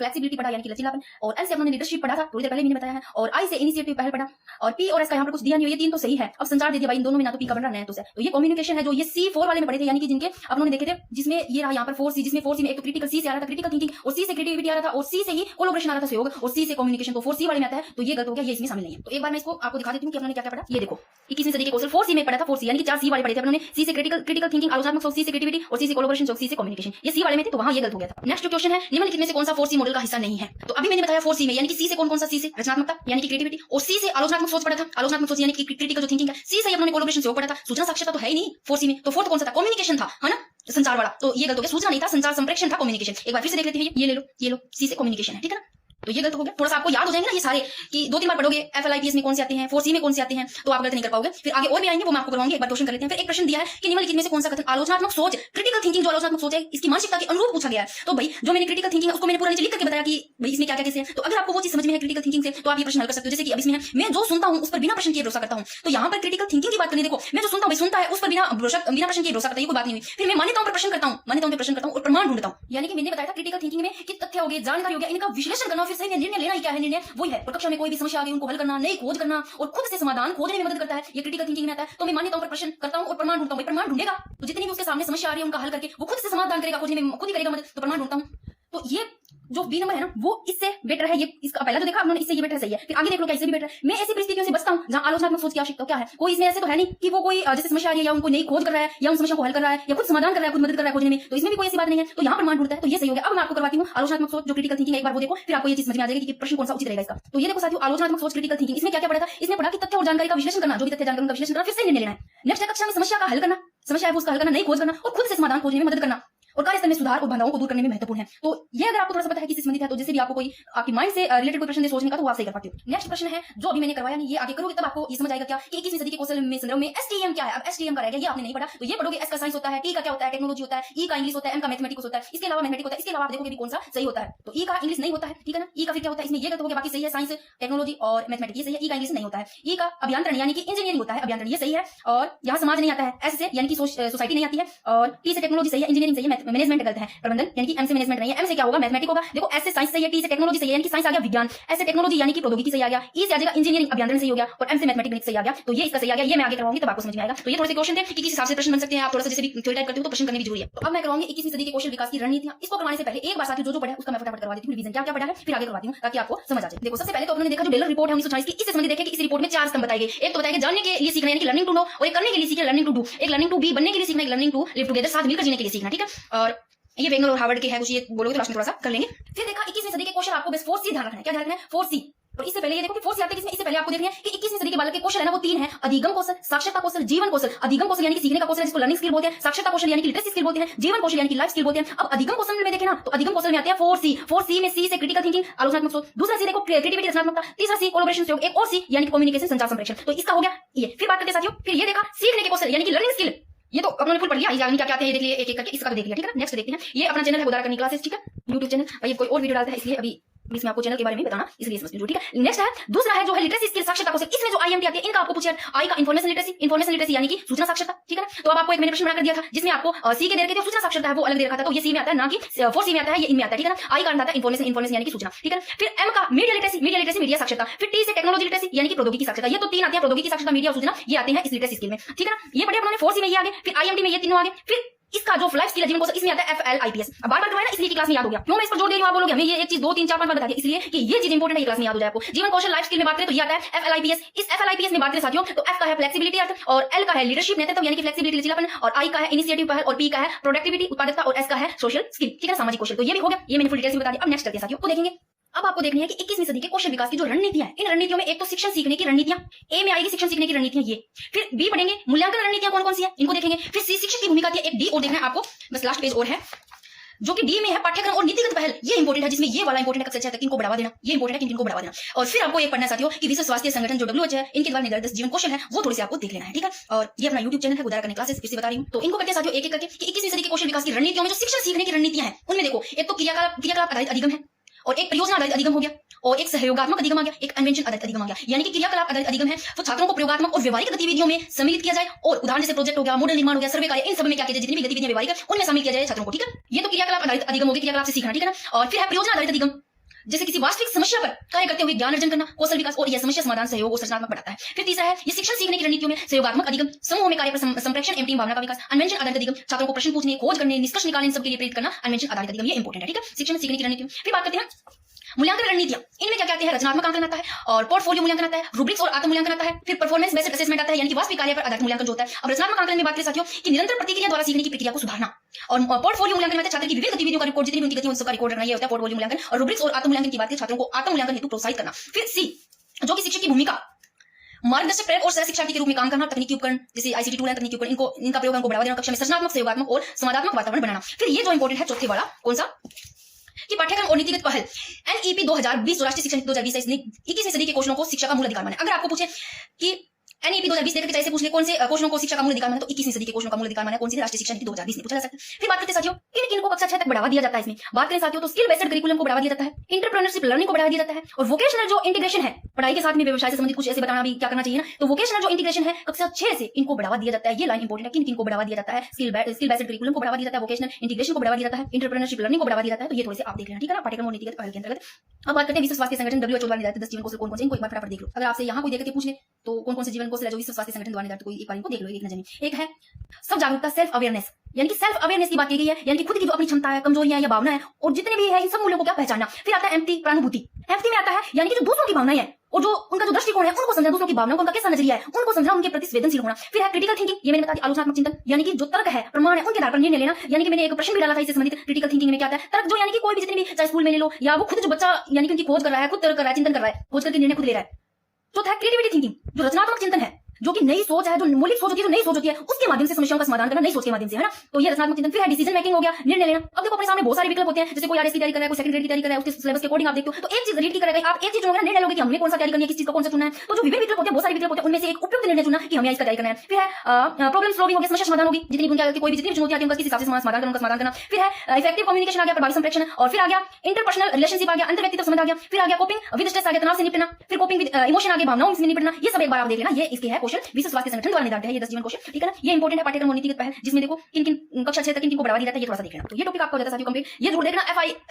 फ्लेक्सिबिलिटी पढ़ा यानी कि लचीलापन, और एल से अपने लीडरशिप पढ़ा था, थोड़ी देर पहले मैंने बताया है, और आई से इनिशिएटिव पहल पढ़ा, और पी और एस का यहाँ पर कुछ दिया नहीं, ये तीन तो सही है। अब संचार दे दिया भाई, इन दोनों में ना तो पी का बन रहा है तो ये कम्युनिकेशन है जो ये C4 वाले में पढ़े थे, यानी कि जिनके अपनों ने देखे थे, जिसमें ये रहा यहाँ पर 4C, जिसमें 4C में एक तो क्रिटिकल, C से आ रहा था क्रिटिकल थिंकिंग, और C से क्रिएटिविटी आ रहा था, और C से ही कोलैबोरेशन आ रहा था, सहयोग, और C से कम्युनिकेशन, तो 4C वाले में आता है, तो ये गलत हो गया, ये इसमें शामिल नहीं है। तो एक बार मैं इसको आपको दिखा देती हूँ कि अपनों ने क्या क्या पढ़ा। ये देखो 21वीं सदी के कौशल 4C में पढ़ा था, 4C यानी कि 4C वाले पढ़े थे अपनों ने, C से क्रिटिकल थिंकिंग आलोचनात्मक सोच, C से क्रिएटिविटी, और C से कोलैबोरेशन, C से कम्युनिकेशन, ये C वाले में थे, तो वहां ये गलत हो गया था। नेक्स्ट जो क्वेश्चन है, निम्नलिखित में से कौन सा 4C मॉडल का हिस्सा नहीं है? तो अभी मैंने बताया 4C में, यानी कि C से कौन सा, C से रचनात्मकता यानी कि क्रिएटिविटी, और C से आलोचनात्मक सोच पढ़ा था, आलोचनात्मक सोच यानी कि क्रिटिकल जो थिंकिंग है, C से अपनों ने कोलैबोरेशन सहयोग पढ़ा था, सूचना साक्षरता तो है ही नहीं 4C में, तो फोर्थ कौन सा था? कम्युनिकेशन था, है ना, संचार वाला, तो ये गलत हो गया, सूचना नहीं था, संचार संप्रेषण था, कम्युनिकेशन। एक बार फिर से देख लेते हैं, ये ले लो C से कम्युनिकेशन है, ठीक है ना, तो ये गलत हो गया। थोड़ा सा आपको याद हो जाएंगे ना ये सारे, कि 2-3 बार पढ़ोगे FLIPS में कौन से आते हैं, 4C में कौन से आते हैं, तो आप गलत नहीं कर पाओगे। फिर आगे और भी आएंगे, वो मैं आपको करवाऊंगी। एक बार क्वेश्चन कर लेते हैं। फिर एक प्रश्न दिया है कि निम्नलिखित में से कौन सा कथन आलोचनात्मक सोच, क्रिटिकल थिंकिंग जो आलोचनात्मक सोच है, इसकी मानसिकता के अनुरूप पूछा गया है। तो भाई जो मैंने क्रिटिकल थिंकिंग है उसको मैंने पूरा नीचे लिख करके बताया कि भाई इसमें क्या क्या कैसे है। तो अगर आपको वो चीज समझ में है क्रिटिकल थिंकिंग से, तो आप ये प्रश्न हल कर सकते हो। जैसे कि अब इसमें है, मैं जो सुनता हूं उस पर बिना प्रश्न किए भरोसा करता हूं। तो यहाँ पर क्रिटिकल थिंकिंग की बात करनी, देखो मैं जो सुनता हूं भाई सुनता है, उस पर बिना प्रश्न किए भरोसा करता है, ये कोई बात नहीं हुई। फिर मैं मान्यताओं पर प्रश्न करता हूं, मान्यताओं पर प्रश्न करता हूं और प्रमाण ढूंढता हूं। यानी कि मैंने बताया था क्रिटिकल थिंकिंग में कि तथ्य हो गए, जानकारी हो गया, इनका विश्लेषण करना, फिर सही निर्णय लेना ही क्या है, निर्णय वही है। और कक्षा में कोई भी समस्या आ गई उनको हल करना, नई खोज करना और खुद से समाधान खोजने में मदद करता है, ये क्रिटिकल थिंकिंग में आता है। तो मैं मान्यताओं पर प्रश्न करता हूं और प्रमाण ढूंढता हूं। प्रमाण ढूंढेगा तो जितनी भी उसके सामने समस्या आ रही है उनका हल करके वो खुद से समाधान करेगा, खोजने में खुद ही करेगा मदद, तो प्रमाण ढूंढता हूं। तो ये जो बी नंबर है ना, वो इससे बेटर है। ये इसका पहला जो देखा उन्होंने, इससे ये बेटर सही है। फिर आगे देख लो क्या इससे भी बेटर है। मैं ऐसी परिस्थितियों से बचता हूं जहां आलोचनात्मक सोच की आवश्यकता क्या है। कोई इसमें ऐसे तो है नहीं कि वो कोई जैसे समस्या आ रही है या उनको नई खोज कर रहा है या उन समस्या को हल कर रहा है या खुद समाधान कर रहा है, खुद मदद कर रहा है खोजने में, तो इसमें भी कोई ऐसी बात नहीं है। तो यहाँ प्रमाण ढूंढता है, तो ये सही हो गया। अब मैं आपको करवाती हूँ आलोचनात्मक सोच जो क्रिटिकल थिंकिंग है। एक बार वो देखो, फिर आपको ये चीज समझ में आ जाएगी कि प्रश्न कौन सा उचित रहेगा इसका। तो ये देखो साथियों, आलोचनात्मक सोच क्रिटिकल थिंकिंग, इसमें क्या क्या पढ़ा था? इसमें पढ़ा कि तथ्य और जानकारी का विश्लेषण करना, जो भी तथ्य जानकारी का विश्लेषण करना, फिर से निर्णय लेना है। नेक्स्ट है कक्षा में समस्या का हल करना, समस्या है उसका हल करना, नई खोज करना और खुद से समाधान खोजने में मदद करना और कार्यस्थल में सुधार और बाधाओं को दूर करने में महत्वपूर्ण है। तो ये अगर आपको थोड़ा सा पता है किससे संबंधित है, तो जैसे भी आपको कोई आपकी माइंड से रिलेटेड कोई प्रश्न दे सोचने का, तो वो आप सही कर पाते हो। नेक्स्ट प्रश्न है जो अभी मैंने करवाया नहीं, ये आगे करोगे तब आपको ये समझ आएगा क्या कि 21वीं सदी के कौशल में संदर्भ में STEM क्या है। अब STEM का रहेगा, ये आपने नहीं पढ़ा, तो ये पढ़ोगे। S का साइंस होता है, T का क्या होता है, टेक्नोलॉजी होता है, E का इंग्लिश होता है, M का मैथमेटिक्स होता है, इसके अलावा मैथमेटिक्स होता है। इसके अलावा आप देखोगे भी कौन सा सही होता है, तो E का इंग्लिश नहीं होता है, ठीक है ना। E का फिर क्या होता है, इसमें ये गलत हो गया, बाकी सही है, साइंस टेक्नोलॉजी और मैथमेटिक्स ये सही है। E का इंग्लिश नहीं होता है। E का अभियांत्रण यानी कि इंजीनियरिंग होता है, अभियांत्रण ये सही है, और यहाँ समाज नहीं आता है। S से यानी कि सोसाइटी नहीं आती है, और T से टेक्नोलॉजी सही है, इंजीनियरिंग सही है, मैनेजमेंट गलत है, प्रबंधन यानी कि M से मैनेजमेंट नहीं है। M से क्या होगा, मैथमेटिक्स होगा। देखो S से साइंस सही है, T से टेक्नोलॉजी सही है यानी कि साइंस आ गया, विज्ञान। S से टेक्नोलॉजी यानी कि प्रौद्योगिकी सही आ गया। E से आ जाएगा इंजीनियरिंग, अभियांत्रण सही हो गया, और M से मैथमेटिक्स सही आ गया, तो ये इसका सही आ गया। ये मैं आगे करवाऊंगी तब आपको समझ में आएगा। तो ये थोड़े से क्वेश्चन थे कि किस हिसाब से प्रश्न बन सकते हैं, आप थोड़ा सा जैसे भी थ्योरी टाइप करते हो तो प्रश्न करने भी जरूरी है। तो अब मैं करवाऊंगी 21वीं सदी के कौशल विकास की रणनीतियां। इसको करवाने से पहले एक बार साथियों जो पढ़ा है उसका मैं फटाफट करवा देती हूं, रिवीजन क्या क्या पढ़ा है, फिर आगे करवाती हूं ताकि आपको समझ आ जाए। देखो सबसे पहले तो उन्होंने देखा जो डेलर रिपोर्ट है 1928 की, इससे संबंधित देखे कि इस रिपोर्ट में 4 स्तंभ बताए गए। एक तो बताया कि जानने के लिए सीखना यानी कि लर्निंग टू नो, और एक करने के लिए सीखना लर्निंग टू डू, एक लर्निंग टू बी बनने के लिए सीखना, एक लर्निंग टू लिव टुगेदर साथ मिलकर जीने के लिए सीखना, ठीक है। और ये वेंगल और हार्वर्ड के है कुछ, ये बोलोगे तो लास्ट में थोड़ा सा कर लेंगे। फिर देखा 21वीं सदी के क्वेश्चन आपको बस 4C ध्यान रखना है। क्या ध्यान रखना है? 4C। और इससे पहले ये देखो कि 4C आते हैं किसमें, इससे पहले आपको देखना है कि 21वीं सदी के बालक के कौशल है ना वो 3 है। अधिगम कौशल, साक्षरता कौशल, जीवन कौशल। अधिगम कौशल यानी कि सीखने का कौशल है जिसको लर्निंग स्किल बोलते हैं, साक्षरता कौशल यानी कि लिटरेसी स्किल बोलते हैं, जीवन कौशल यानी कि लाइफ स्किल बोलते हैं। अब अधिगम कौशल में देखें ना, तो अधिगम कौशल में आते हैं 4C। 4C में C से क्रिटिकल थिंकिंग आलोचनात्मक सोच, दूसरा C देखो क्रिएटिविटी रचनात्मकता, तीसरा C कोलैबोरेशन सहयोग, एक और C यानी कि कम्युनिकेशन संचार संप्रेषण। तो इसका हो गया ये। फिर बात करते हैं साथियों, फिर ये देखा सीखने के कौशल यानी कि लर्निंग स्किल, ये तो अपने फुल पढ़ लिया, क्या क्या आते हैं ये देख लिए एक एक करके, इसका तो देख लिया, ठीक है ना। नेक्स्ट देखते हैं, ये अपना चैनल है उदारा करनी क्लासेस, ठीक है, YouTube चैनल। भाई कोई और वीडियो डालता है इसलिए अभी इसमें आपको चैनल के बारे में बताना, इसलिए समझ लो, ठीक है। नेक्स्ट है दूसरा है जो है लिटरेसी स्किल, साक्षरता कौशल। इसमें जो IMT आती है इनका आपको पूछा है। आई का इन्फॉर्मेशन लिटरेसी यानी कि सूचना साक्षरता, ठीक है ना। तो अब आपको एक मैंने प्रश्न बनाकर दिया था जिसमें आपको C के दे रखे थे, सूचना साक्षरता है वो अलग दे रखा था, तो ये C में आता है ना कि 4C में आता है, ये इनमें आता है, ठीक है ना। I का आता है इन्फॉर्मेशन यानी कि सूचना, ठीक है ना। फिर M का मीडिया लिटरेसी मीडिया साक्षरता, फिर T से टेक्नोलॉजी लिटरेसी यानी कि प्रौद्योगिकी साक्षरता। ये तो 3 आते हैं, प्रौद्योगिकी साक्षरता, मीडिया और सूचना, ये आते हैं इस लिटरेसी स्किल में, ठीक है ना। ये पढ़े अपने 4C में ये आगे, फिर IMT में ये तीनों आगे। फिर इसका जो लाइफ स्किल है जीवन कौशल, इसमें आता है FLIPS। अब बार-बार करवाया ना इसलिए कि क्लास में याद हो गया। क्यों मैं इस पर जोर दे रही हूं, आप बोलोगे हमें ये एक चीज 2 3 4 5 बार बता दिया, इसलिए कि ये चीज इंपॉर्टेंट है, ये क्लास में याद हो जाए आपको। जीवन कौशल लाइफ स्किल में बात करें तो ये आता है FLIPS। इस FLIPS में बात करें साथियों तो F का है फ्लेक्सिबिलिटी अर्थ, और L का है लीडरशिप नेतृत्व यानी कि फ्लेक्सिबिलिटी लचीलापन, और I का है इनिशिएटिव पहल, और P का है प्रोडक्टिविटी उत्पादकता, और S का है सोशल स्किल, ठीक है, सामाजिक कौशल। तो ये भी हो गया, ये मैंने फुल डिटेल्स में बता दिया। अब नेक्स्ट करते हैं साथियों, को देखेंगे। अब आपको देखनी है कि 21वीं सदी के कौशल विकास की जो रणनीतियां हैं, इन रणनीतियों में एक तो शिक्षण सीखने की रणनीतियां, ए में आएगी शिक्षण सीखने की रणनीतियां ये। फिर बी पढ़ेंगे मूल्यांकन रणनीतियां कौन कौन सी है, इनको देखेंगे। फिर सी शिक्षक की भूमिका आती है, एक डी और देखना है आपको, बस लास्ट पेज और है जो कि डी में है पाठ्यक्रम और नीतिगत पहल, ये इंपॉर्टेंट है, जिसमें ये वाला इंपॉर्टेंट है कक्षा 6 तक इनको बढ़ावा देना, ये इंपॉर्टेंट है कि इनको बढ़ावा देना। और फिर आपको एक पढ़ना है साथियों कि विश्व स्वास्थ्य संगठन जो WHO है इनके द्वारा निर्धारित जीवन कौशल है वो थोड़े से आपको देख लेना है, ठीक है। और ये अपना YouTube चैनल है उदारा करनी क्लासेस, फिर से बता रही हूं। तो इनको करते हैं साथियों एक एक करके कि 21वीं सदी के कौशल विकास की रणनीतियों में जो शिक्षण सीखने की रणनीतियां हैं उनमें देखो एक तो क्रियाकलाप आधारित अधिगम है, और एक परियोजना आधारित अधिगम हो गया, और एक सहयोगात्मक अधिगम आ गया, एक अन्वेषण आधारित अधिगम आ गया। यानी कि क्रियाकलाप आधारित अधिगम है वो छात्रों को प्रयोगात्मक और व्यवहारिक गतिविधियों में सम्मिलित किया जाए, और उदाहरण जैसे प्रोजेक्ट हो गया, मॉडल निर्माण हो गया, सर्वे कार्य, इन सब में क्या किया जाए, जितनी भी गतिविधियां व्यवहारिक है उनमें शामिल किया जाए छात्रों को, ठीक है। ये तो क्रियाकलाप आधारित अधिगम हो गया, क्रियाकलाप से सीखना, ठीक है ना। और फिर है परियोजना आधारित अधिगम, जैसे किसी वास्तविक समस्या पर कार्य करते हुए ज्ञान अर्जन करना, कौशल विकास और यह समस्या समाधान सहयोग और सृजनात्मक बढ़ाता है। फिर तीसरा है ये शिक्षण सीखने की रणनीतियों में सहयोगात्मक अधिगम, समूह में कार्य पर संप्रेषण एवं टीम भावना का विकास, अन्वेषण आधारित अधिगम, छात्रों को प्रश्न पूछने, खोज करने, निष्कर्ष निकालने सबके लिए प्रेरित करना, अन्वेषण आधारित अधिगम, ये इंपॉर्टेंट है। ठीक है, शिक्षण सीखने की रणनीतियों। फिर बात करते हैं मूल्यांकन रणनीतियां। इनमें क्या क्या आते हैं? रचनात्मक आंकलन आता है और पोर्टफोलियो मूल्यांकन आता है, रूब्रिक्स और आत्म मूल्यांकन आता है, फिर परफॉर्मेंस बेस्ड असेसमेंट आता है यानी कि वास्तविक कार्य पर आधारित मूल्यांकन जो होता है। अब रचनात्मक आंकलन में बात करें साथियों कि निरंतर प्रतिक्रिया द्वारा सीखने की प्रक्रिया को सुधारना, और पोर्टफोलियो मूल्यांकन में छात्र की विभिन्न गतिविधियों का रिकॉर्ड, जितनी भी उनकी गतिविधियों सबका रिकॉर्ड रखना, ये होता है पोर्टफोलियो मूल्यांकन। और रूब्रिक्स और आत्म मूल्यांकन की बात करें छात्रों को आत्म मूल्यांकन हेतु प्रोत्साहित करना। फिर सी जो कि शिक्षक की भूमिका, मार्गदर्शक प्रेरक और सह शिक्षार्थी के रूप में काम करना, तकनीकी उपकरण जैसे आईसीटी टूल है, तकनीकी उपकरण इनका प्रयोग हमको बढ़ावा देना, कक्षा में सृजनात्मक, सहयोगात्मक और संवादात्मक वातावरण बनाना। फिर ये जो इंपॉर्टेंट है चौथे वाला, कौन सा, कि पाठ्यक्रम और नीतिगत पहल। एनईपी 2020 राष्ट्रीय शिक्षा नीति 2020 ने 21वीं सदी के क्वेश्चनों को शिक्षा का मूल अधिकार माना। अगर आपको पूछे कि एनईपी 2020 देकर के चाहिए पूछ ले कौन से क्वेश्चनों को शिक्षा का मूल अधिकार माना, तो 21वीं सदी के क्वेश्चनों का मूल अधिकार माना कौन सी? राष्ट्रीय शिक्षा नीति 2020 ने पूछा जा सकता है। फिर बात करते हैं साथियों किन किन को कक्षा 6 तक बढ़ावा दिया जाता है। इसमें बात करें साथियों तो स्किल बेस्ड करिकुलम को बढ़ावा दिया जाता है, इंटरप्रेन्योरशिप लर्निंग को बढ़ावा दिया जाता है, और वोकेशनल जो इंटीग्रेशन है, पढ़ाई के साथ में व्यवसाय से संबंधित कुछ ऐसे बताना भी क्या करना चाहिए ना, तो वोकेशनल जो इंटीग्रेशन है कक्षा 6 से इनको बढ़ावा दिया जाता है। ये लाइन इंपॉर्टेंट है, किन किन को बढ़ावा दिया जाता है? स्किल बेस्ड करिकुलम को बढ़ावा दिया जाता है, वोकेशनल इंटीग्रेशन को बढ़ावा दिया जाता है, इंटरप्रेन्योरशिप लर्निंग को बढ़ावा दिया जाता है। तो ये थोड़े से आप देख लेना, ठीक है ना, पाठ्यक्रम और नीतिगत पहल के अंतर्गत। अब बात करते हैं विश्व स्वास्थ्य संगठन WHO द्वारा निर्धारित 10 जीवन कौशल कौन-कौन से, इनको एक बार फटाफट देख लो। अगर आपसे यहाँ कोई देख के पूछ ले तो कौन कौन से जीवन कौशल है जो विश्व स्वास्थ्य संगठन द्वारा निर्धारित, कोई एक बार इनको देख लो, एक नजर में। एक है सब जागरूकता, सेल्फ अवेयरनेस, यानी कि सेल्फ अवेयरनेस की बात की गई है, यानी कि खुद की जो अपनी क्षमता है, कमजोरियां या भावना है और जितने भी है इन सब मूल्यों को क्या पहचानना। फिर आता है एम्पैथी, प्रानुभूति। एम्पैथी में आता है यानी कि जो दूसरों की भावनाएं हैं और जो उनका जो दृष्टिकोण है उनको समझना, दूसरों की भावनाओं को उनका कैसा नजरिया है उनको समझना, उनके प्रति संवेदनशील होना। फिर है क्रिटिकल थिंकिंग, ये मैंने बता दी, आलोचनात्मक चिंतन, यानी कि जो तर्क है, प्रमाण है, उनके आधार पर निर्णय लेना। यानी कि मैंने एक प्रश्न भी डाला था इससे संबंधित, क्रिटिकल थिंकिंग में क्या आता है? तर्क जो यानी कि कोई भी जितनी भी, चाहे स्कूल में ले लो या वो खुद जो बच्चा यानी कि उनकी खोज कर रहा है, खुद तर्क कर रहा है, चिंतन कर रहा है, खोज करके निर्णय खुद ले रहा है। चौथा है क्रिएटिविटी थिंकिंग, जो रचनात्मक चिंतन है, जो कि नई सोच है, जो मौलिक सोच होती है, जो नई सोच होती है उसके माध्यम से समस्याओं का समाधान करना, नई सोच के माध्यम से, है ना, तो ये रचनात्मक चिंतन। फिर है डिसीजन मेकिंग, हो गया निर्णय लेना। अब देखो अपने सामने बहुत सारे विकल्प होते हैं, जैसे कोई आरएस की तैयारी कर रहा है, कोई सेकंड ग्रेड की तैयारी कर रहा है, उसके सिलेबस के अकॉर्डिंग आप देखते हो तो एक चीज रीड की करेगा, आप एक चीज चुनोगे, निर्णय लोगे कि हमें कौन सा तैयारी करनी है, किस चीज का कौन सा चुनना है। तो जो विभिन्न विकल्प होते हैं, बहुत सारे विकल्प होते हैं, उनमें से एक उपयुक्त निर्णय चुनना कि हमें इसका तैयारी करना है। फिर है प्रॉब्लम सॉल्विंग, हो गया समस्या समाधान होगी, जितनी उनकी कोई भी जितनी चुनौती आती है उनका किस हिसाब से समाधान करना, उनका समाधान करना। फिर है इफेक्टिव कम्युनिकेशन आ गया, प्रभावी संप्रेषण, और फिर आ गया इंटरपर्सनल रिलेशनशिप आ गया, अंतर्व्यक्तित्व संबंध आ गया। फिर आ गया कोपिंग विद स्ट्रेस आ गया, तनाव से निपटना। फिर कोपिंग विद इमोशन आ गया, भावनाओं से निपटना। ये सब एक बार आप देख लेना, ये इसके है क्वेश्चन विश्व स्वास्थ्य संगठन द्वारा निर्धारित है, ये 10 जीवन क्वेश्चन, ठीक है ना। ये इंपॉर्टेंट है पाठ्यक्रम और नीतिगत पहल, जिसमें देखो किन किन कक्षा 6 तक किन किन को बढ़ावा दिया जाता है, ये थोड़ा सा देख लेना। तो ये टॉपिक आपका हो जाता है साथियों कंप्लीट। ये जरूर देखना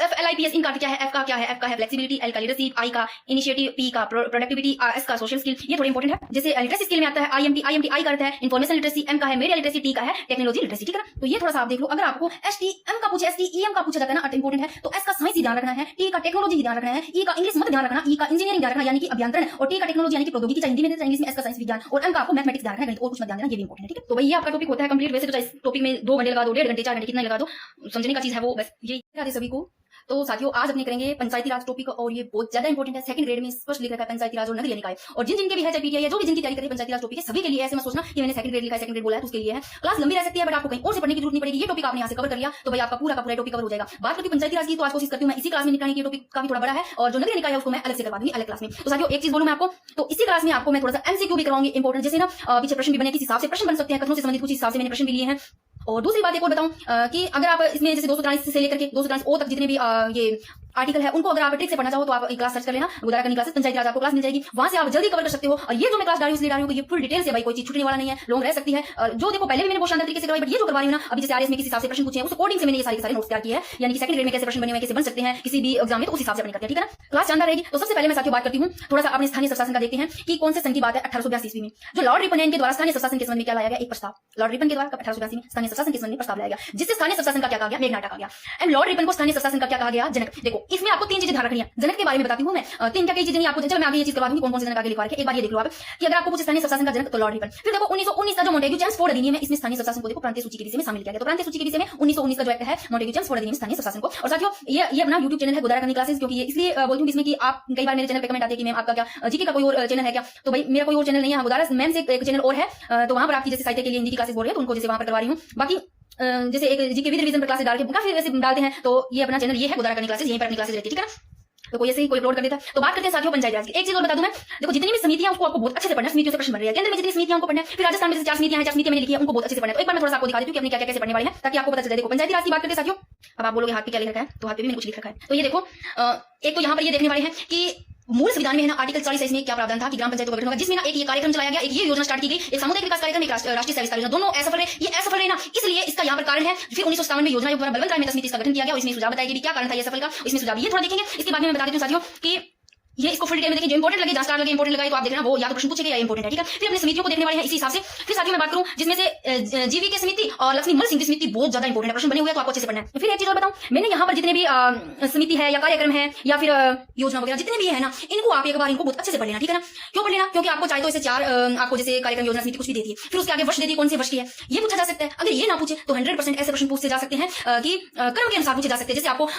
FLIPS इनका क्या है, F का क्या है, F का है फ्लेक्सिबिलिटी, L का लीडरशिप, I का इनिशिएटिव, P का प्रोडक्टिविटी, S का सोशल स्किल, ये थोड़े इंपॉर्टेंट है। जैसे लिटरेसी स्किल में आता है IMT I का अर्थ है इन्फॉर्मेशन लिटरेसी, M का है मीडिया लिटरेसी, T का है टेक्नोलॉजी लिटरेसी, ठीक है ना। तो ये थोड़ा सा आप देख लो। अगर आपको STM का पूछे, STEM का पूछा जाता है ना, इंपॉर्टेंट है, तो S का साइंस ही ध्यान रखना है, T का टेक्नोलॉजी ध्यान रखना है, E का इंग्लिश मत ध्यान रखना, E का इंजीनियरिंग ध्यान रखना यानी कि अभियंत्रण, और T का टेक्नोलॉजी यानी कि प्रौद्योगिकी, चाहे हिंदी में चाहे इंग्लिश में, S का साइंस विज्ञान, और M का आपको मैथमेटिक्स ध्यान रखना है, और कुछ मत ध्यान देना, ये भी इंपॉर्टेंट है, ठीक है। तो भाई ये आपका टॉपिक होता है कंप्लीट। वैसे तो इस टॉपिक में 2 घंटे लगा दो, 1.5 घंटे 4 घंटे कितना लगा दो, समझने का चीज है वो, बस ये याद है सभी को। तो साथियों आज अपने करेंगे पंचायती राज टॉपिक, और ये बहुत ज्यादा इंपॉर्टेंट है, सेकंड ग्रेड में स्पष्ट लिखा है पंचायती राज और नगरीय निकाय। और जिन जिनके भी है चाहे पीटीआई, जो भी जिनकी तैयारी करे पंचायती राज टॉपिक है, सभी के लिए ऐसे मत सोचना कि मैंने सेकंड ग्रेड लिखा है, सेकंड ग्रेड बोला है तो उसके लिए है। क्लास लंबी रह सकती है बट आपको कहीं और से पढ़ने की जरूरत नहीं पड़ेगी। ये टॉपिक आपने यहाँ से कवर कर लिया तो भाई आपका पूरा का पूरा टॉपिक कवर हो जाएगा। बात करती पंचायती राज की, तो आज कोशिश करती हूँ मैं इसी क्लास में निकालने की, टॉपिक काफी थोड़ा बड़ा है, और जो नगरीय निकाय है उसको मैं अलग से करवा दूंगी अलग क्लास में। तो साथियों एक चीज बोलूं मैं आपको, तो इसी क्लास में आपको मैं थोड़ा सा एमसीक्यू भी करवाऊंगी इंपॉर्टेंट, जैसे ना पीछे प्रश्न भी बने, किस हिसाब से प्रश्न बन सकते हैं, कथनों से संबंधित कुछ हिसाब से मैंने प्रश्न भी लिए हैं। और दूसरी बात एक और बताऊं कि अगर आप इसमें जैसे 243 से लेकर के 243 ओ तक जितने भी ये आर्टिकल है उनको अगर आप ट्रिक से पढ़ना चाहो तो आप एक क्लास सर्च कर लेना, गुजारा करनी क्लासेस, पंचायती राज आपको क्लास मिल जाएगी, वहां से आप जल्दी कवर कर सकते हो। और ये जो मैं क्लास डाली हूं इसलिए डाली हूं कि ये फुल डिटेल से भाई कोई चीज छूटने वाला नहीं है, लॉन्ग रह सकती है। जो देखो पहले भी मैंने बहुत शानदार तरीके से करवाई, बट ये जो करवा रही हूं ना अभी, जैसे आरएस में किस हिसाब से प्रश्न पूछे हैं उस अकॉर्डिंग से मैंने ये सारे नोट्स तैयार किए हैं, यानी कि सेकंड ग्रेड में कैसे प्रश्न बने हुए, कैसे बन सकते हैं किसी भी एग्जाम में, तो उस हिसाब से अपने करते हैं, ठीक है ना। क्लास शानदार रहेगी। तो सबसे पहले मैं साथियों बात करती हूँ थोड़ा सा अपने स्थानीय स्वशासन का, देखते हैं कि कौन से सन की बात है। 1882 ईस्वी में जो लॉर्ड रिपन है इनके द्वारा स्थानीय स्वशासन के संबंध में क्या लाया गया, एक प्रस्ताव लॉर्ड रिपन के द्वारा 1882 में स्थानीय स्वशासन के संबंध में प्रस्ताव लाया गया, जिससे स्थानीय स्वशासन का क्या कहा गया, मेघनाटा कहा गया। एंड लॉर्ड रिपन को स्थानीय स्वशासन का क्या कहा गया, जनक। देखो इसमें आपको 3 चीजें ध्यान रखनी है, जनक के बारे में बताती हूँ मैं, 3 क्या कई चीजें नहीं आपको, चलो मैं आगे ये चीज करवा दूंगी कौन कौन से जनक आगे लिखवा के, एक बार ये देख लो आप कि अगर आपको पूछे स्थानीय स्वशासन का जनक तो लॉर्ड रिपन। फिर देखो 1919 का जो मोंटेग्यू चेम्सफोर्ड अधिनियम है इसमें स्थानीय स्वशासन को देखो प्रांतीय सूची के विषय में शामिल किया गया। तो प्रांतीय सूची के विषय में 1919 का जो एक्ट है मोंटेग्यू चेम्सफोर्ड अधिनियम स्थानीय स्वशासन को। और साथियों ये अपना YouTube चैनल है गुजारा करनी क्लासेस, क्योंकि ये इसलिए बोलती हूँ इसमें कि आप कई बार मेरे चैनल पे कमेंट आते हैं कि मैम आपका क्या जीके का कोई और चैनल है क्या, तो भाई मेरा कोई और चैनल नहीं है, गुजारा मैम से एक चैनल और है, तो वहां पर आपकी जैसे साहित्य के लिए हिंदी की क्लासेस बोल रहे हैं तो उनको जैसे वहां पर करवा रही हूँ। बाकी जैसे एक जीके विद रिवीजन पर क्लासेस डाल के काफी वैसे डालते हैं, तो ये अपना चैनल ये है गुजारा करनी क्लासेस, यहीं पर अपनी क्लासेस रहती है, ठीक है ना। तो कोई ऐसे ही कोई अपलोड कर देता है। तो बात करते हैं साथियों पंचायती राज की। एक चीज और बता दूं मैं, देखो जितनी भी समितियां उसको आपको बहुत अच्छे से पढ़ना है, समितियों से प्रश्न बन रहे हैं, केंद्र में जितनी समितियां को पढ़ना है, फिर राजस्थान में जैसे 4 समितियां हैं, 4 समितियां मैंने लिखी है उनको बहुत अच्छे से पढ़ना है। तो एक बार मैं थोड़ा सा आपको दिखा देती हूं कि अपने क्या क्या कैसे पढ़ने वाले हैं, ताकि आपको पता चल जाए। देखो पंचायती राज की बात करते हैं साथियों, अब आप बोलोगे हाथ पे क्या लिख रखा है, तो हाथ पे भी मैंने कुछ लिख रखा है। तो ये देखो एक तो यहाँ पर ये देखने वाले हैं कि मूल संविधान में है ना आर्टिकल 40 में क्या प्रावधान था कि ग्राम पंचायतों का गठन होगा, जिसमें ना एक ये कार्यक्रम चलाया गया, एक ये योजना स्टार्ट की गई, एक सामुदायिक विकास कार्यक्रम, एक राष्ट्रीय सेवा विस्तार योजना, दोनों असफल रहे। ये असफल रहे ना, इसलिए इसका यहाँ पर कारण है। फिर 1957 में योजना आयोग द्वारा बलवंत राय मेहता समिति का गठन किया गया और इसमें सुझाव बताया कि क्या कारण था ये असफल का, इसमें सुझाव ये थोड़ा देखेंगे। इसके बाद में मैं बता देती हूँ साथियों कि ये इसको फुल डिटेल में देखिए, जो इंपोर्टेंट लगे, जहां स्टार लगे इंपोर्टेंट लगा तो आप देखना वो या तो प्रश्न पूछेगा या इंपोर्टेंट है, ठीक है। फिर अपने समितियों को देखने वाले हैं इसी हिसाब से। फिर साथियों मैं बात करूं जिसमें से जीवी की समिति और लक्ष्मी मल सिंह की समिति बहुत ज्यादा इंपोर्टेंट है, प्रश्न बने हुए तो आपको अच्छे से पढ़ना है। फिर एक चीज और बताऊं, मैंने यहाँ पर जितने भी समिति है या कार्यक्रम है या फिर योजना वगैरह जितने भी है ना, इनको आप एक बार इनको बहुत अच्छे से पढ़ लेना, ठीक है ना। क्यों पढ़ लेना, क्योंकि आपको चाहे तो इसे चार आपको जैसे कार्यक्रम योजना समिति कुछ भी देती है, फिर उसके आगे वर्ष देती है, कौन से वर्ष की है ये पूछा जा सकता है। अगर ये ना पूछे तो 100% ऐसे प्रश्न पूछे जा सकते हैं कि क्रम के अनुसार पूछे जा सकते हैं। जैसे आपको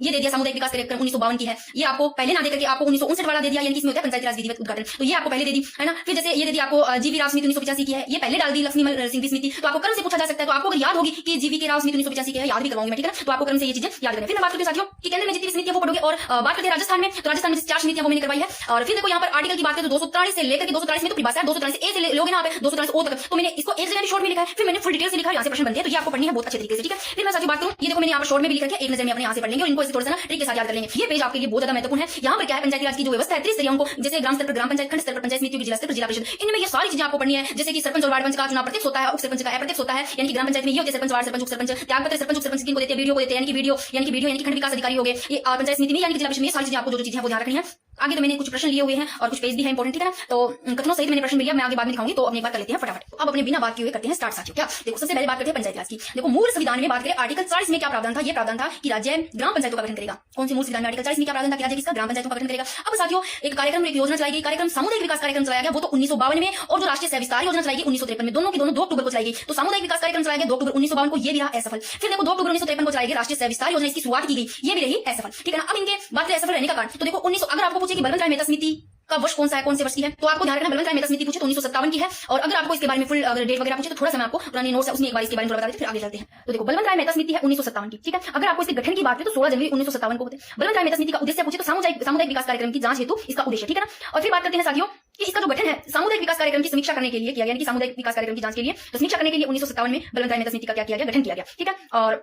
ये दे दिया सामुदायिक विकास कार्यक्रम 1952 की है, ये आपको पहले ना देकर के आपको 1959 वाला दे दिया, यानी इसमें होता है पंचायती राज विधिवत उद्घाटन, तो ये आपको पहले दे दी है ना। फिर जैसे ये दे दी आपको जीवी राव समिति 1985 की है, ये पहले डाल दी लक्ष्मी मल सिंह समिति, तो आपको क्रम से पूछा जा सकता है। तो आपको अगर याद होगी कि जीवी के राव समिति 1985 की है, याद भी करवाऊंगी मैं, ठीक है। तो आपको क्रम से ये चीजें याद करनी। फिर मैं बात करती हूं साथियों कि केंद्र में जितनी समितियां वो पढ़ोगे, और बात करते हैं राजस्थान में, तो राजस्थान में 4 समितियां वो मैंने करवाई है। और फिर देखो यहाँ पर आर्टिकल की बात करें तो 243 से लेकर के 243 में तो परिभाषा है, 243 ए से लोगे ना आप 243 ओ तक, तो मैंने इसको एक जगह शॉर्ट में लिखा है, फिर मैंने फुल डिटेल से लिखा है, यहाँ से प्रश्न बनते हैं, तो ये आपको पढ़नी है बहुत अच्छे तरीके से, ठीक है। फिर मैं साथियों बात करूं, ये देखो मैंने यहाँ पर शॉर्ट में भी लिखा है, एक नजर में अपने यहाँ से पढ़ लेंगे और इनको थोड़ा सा ना ट्रिक के साथ याद कर लेंगे। ये पेज आपके लिए बहुत ज्यादा महत्वपूर्ण है। यहाँ पर क्या है, पंचायती राज की जो व्यवस्था है त्रिस्तरीय, उनको जैसे ग्राम स्तर पर ग्राम पंचायत, खंड स्तर पर पंचायत समिति, जिला स्तर पर जिला परिषद, इनमें ये सारी चीजें आपको पढ़नी है। जैसे कि सरपंच और वार्ड पंच का चुनाव प्रत्यक्ष होता है, उप सरपंच का अप्रत्यक्ष होता है, यानी कि ग्राम पंचायत में ये होते हैं सरपंच, वार्ड सरपंच, उप सरपंच, त्यागपत्र सरपंच, उप सरपंच किनको देते हैं, वीडियो को देते हैं, यानी कि वीडियो यानी कि खंड विकास अधिकारी हो गए, ये पंचायत समिति में यानी कि जिला परिषद में, ये सारी चीजें आपको जो चीजें हैं वो ध्यान रखनी है। आगे तो मैंने कुछ प्रश्न लिए हुए हैं और कुछ पेज भी है इंपोर्टेंट, ठीक है ना। तो कथनों सहित मैंने प्रश्न लिया, मैं आगे बाद में दिखाऊंगी, तो अपनी एक बार कर लेते हैं फटाफट। अब अपने बिना बात किए हुए करते हैं स्टार्ट साथियों। क्या देखो, सबसे पहले बात करते हैं पंचायती राज की। देखो मूल संविधान में बात करें आर्टिकल 40 में क्या प्रावधान था, ये प्रावधान था कि राज्य ग्राम पंचायतों का गठन करेगा। कौन सी मूल संविधान में आर्टिकल 40 में क्या प्रावधान था कि राज्य किसका, ग्राम पंचायतों का गठन करेगा। अब साथियों एक कार्यक्रम, एक योजना चलाई गई, कार्यक्रम सामुदायिक विकास कार्यक्रम चलाया गया, वो तो 1952 में, और जो राष्ट्रीय सेवा विस्तार योजना चलाई गई 1953 में, दोनों की दोनों 2 अक्टूबर को चलाई गई। तो सामुदायिक विकास कार्यक्रम चलाया गया 2 अक्टूबर 1952 को, ये भी रहा असफल। फिर देखो 2 अक्टूबर 1953 को चलाई गई राष्ट्रीय सेवा विस्तार योजना, इसकी शुरुआत की गई, ये भी रही असफल, ठीक है ना। अब इनके बात करें असफल रहने का कारण, तो देखो 1900, अगर आपको पूछे कि बलवंत राय मेहता समिति का वर्ष कौन सा है, कौन से वर्ष की है, तो आपको ध्यान रखना बलवंत राय मेहता समिति पूछे तो 1957 की है। और अगर आपको इसके बारे में फुल अगर डेट वगैरह पूछे तो थोड़ा सा मैं आपको पुरानी नोट्स है उसमें एक बार इसके बारे में थोड़ा बता देते, फिर आगे चलते हैं। तो देखो बलवंत राय मेहता समिति है 1957 की, ठीक है। अगर आपको इसके गठन की बात करें तो 16 जनवरी 1957 को होते हैं। बलवंत राय मेहता समिति का उद्देश्य पूछे तो सामुदायिक विकास कार्यक्रम की जांच हेतु इसका उद्देश्य, ठीक है ना। और फिर बात करते हैं साथियों कि इसका जो गठन है सामुदायिक विकास कार्यक्रम की समीक्षा करने के लिए किया गया, यानी कि सामुदायिक विकास कार्यक्रम की जांच के लिए, तो समीक्षा करने के लिए 1957 में बलवंत राय मेहता समिति का क्या किया गया, गठन किया गया, ठीक है। और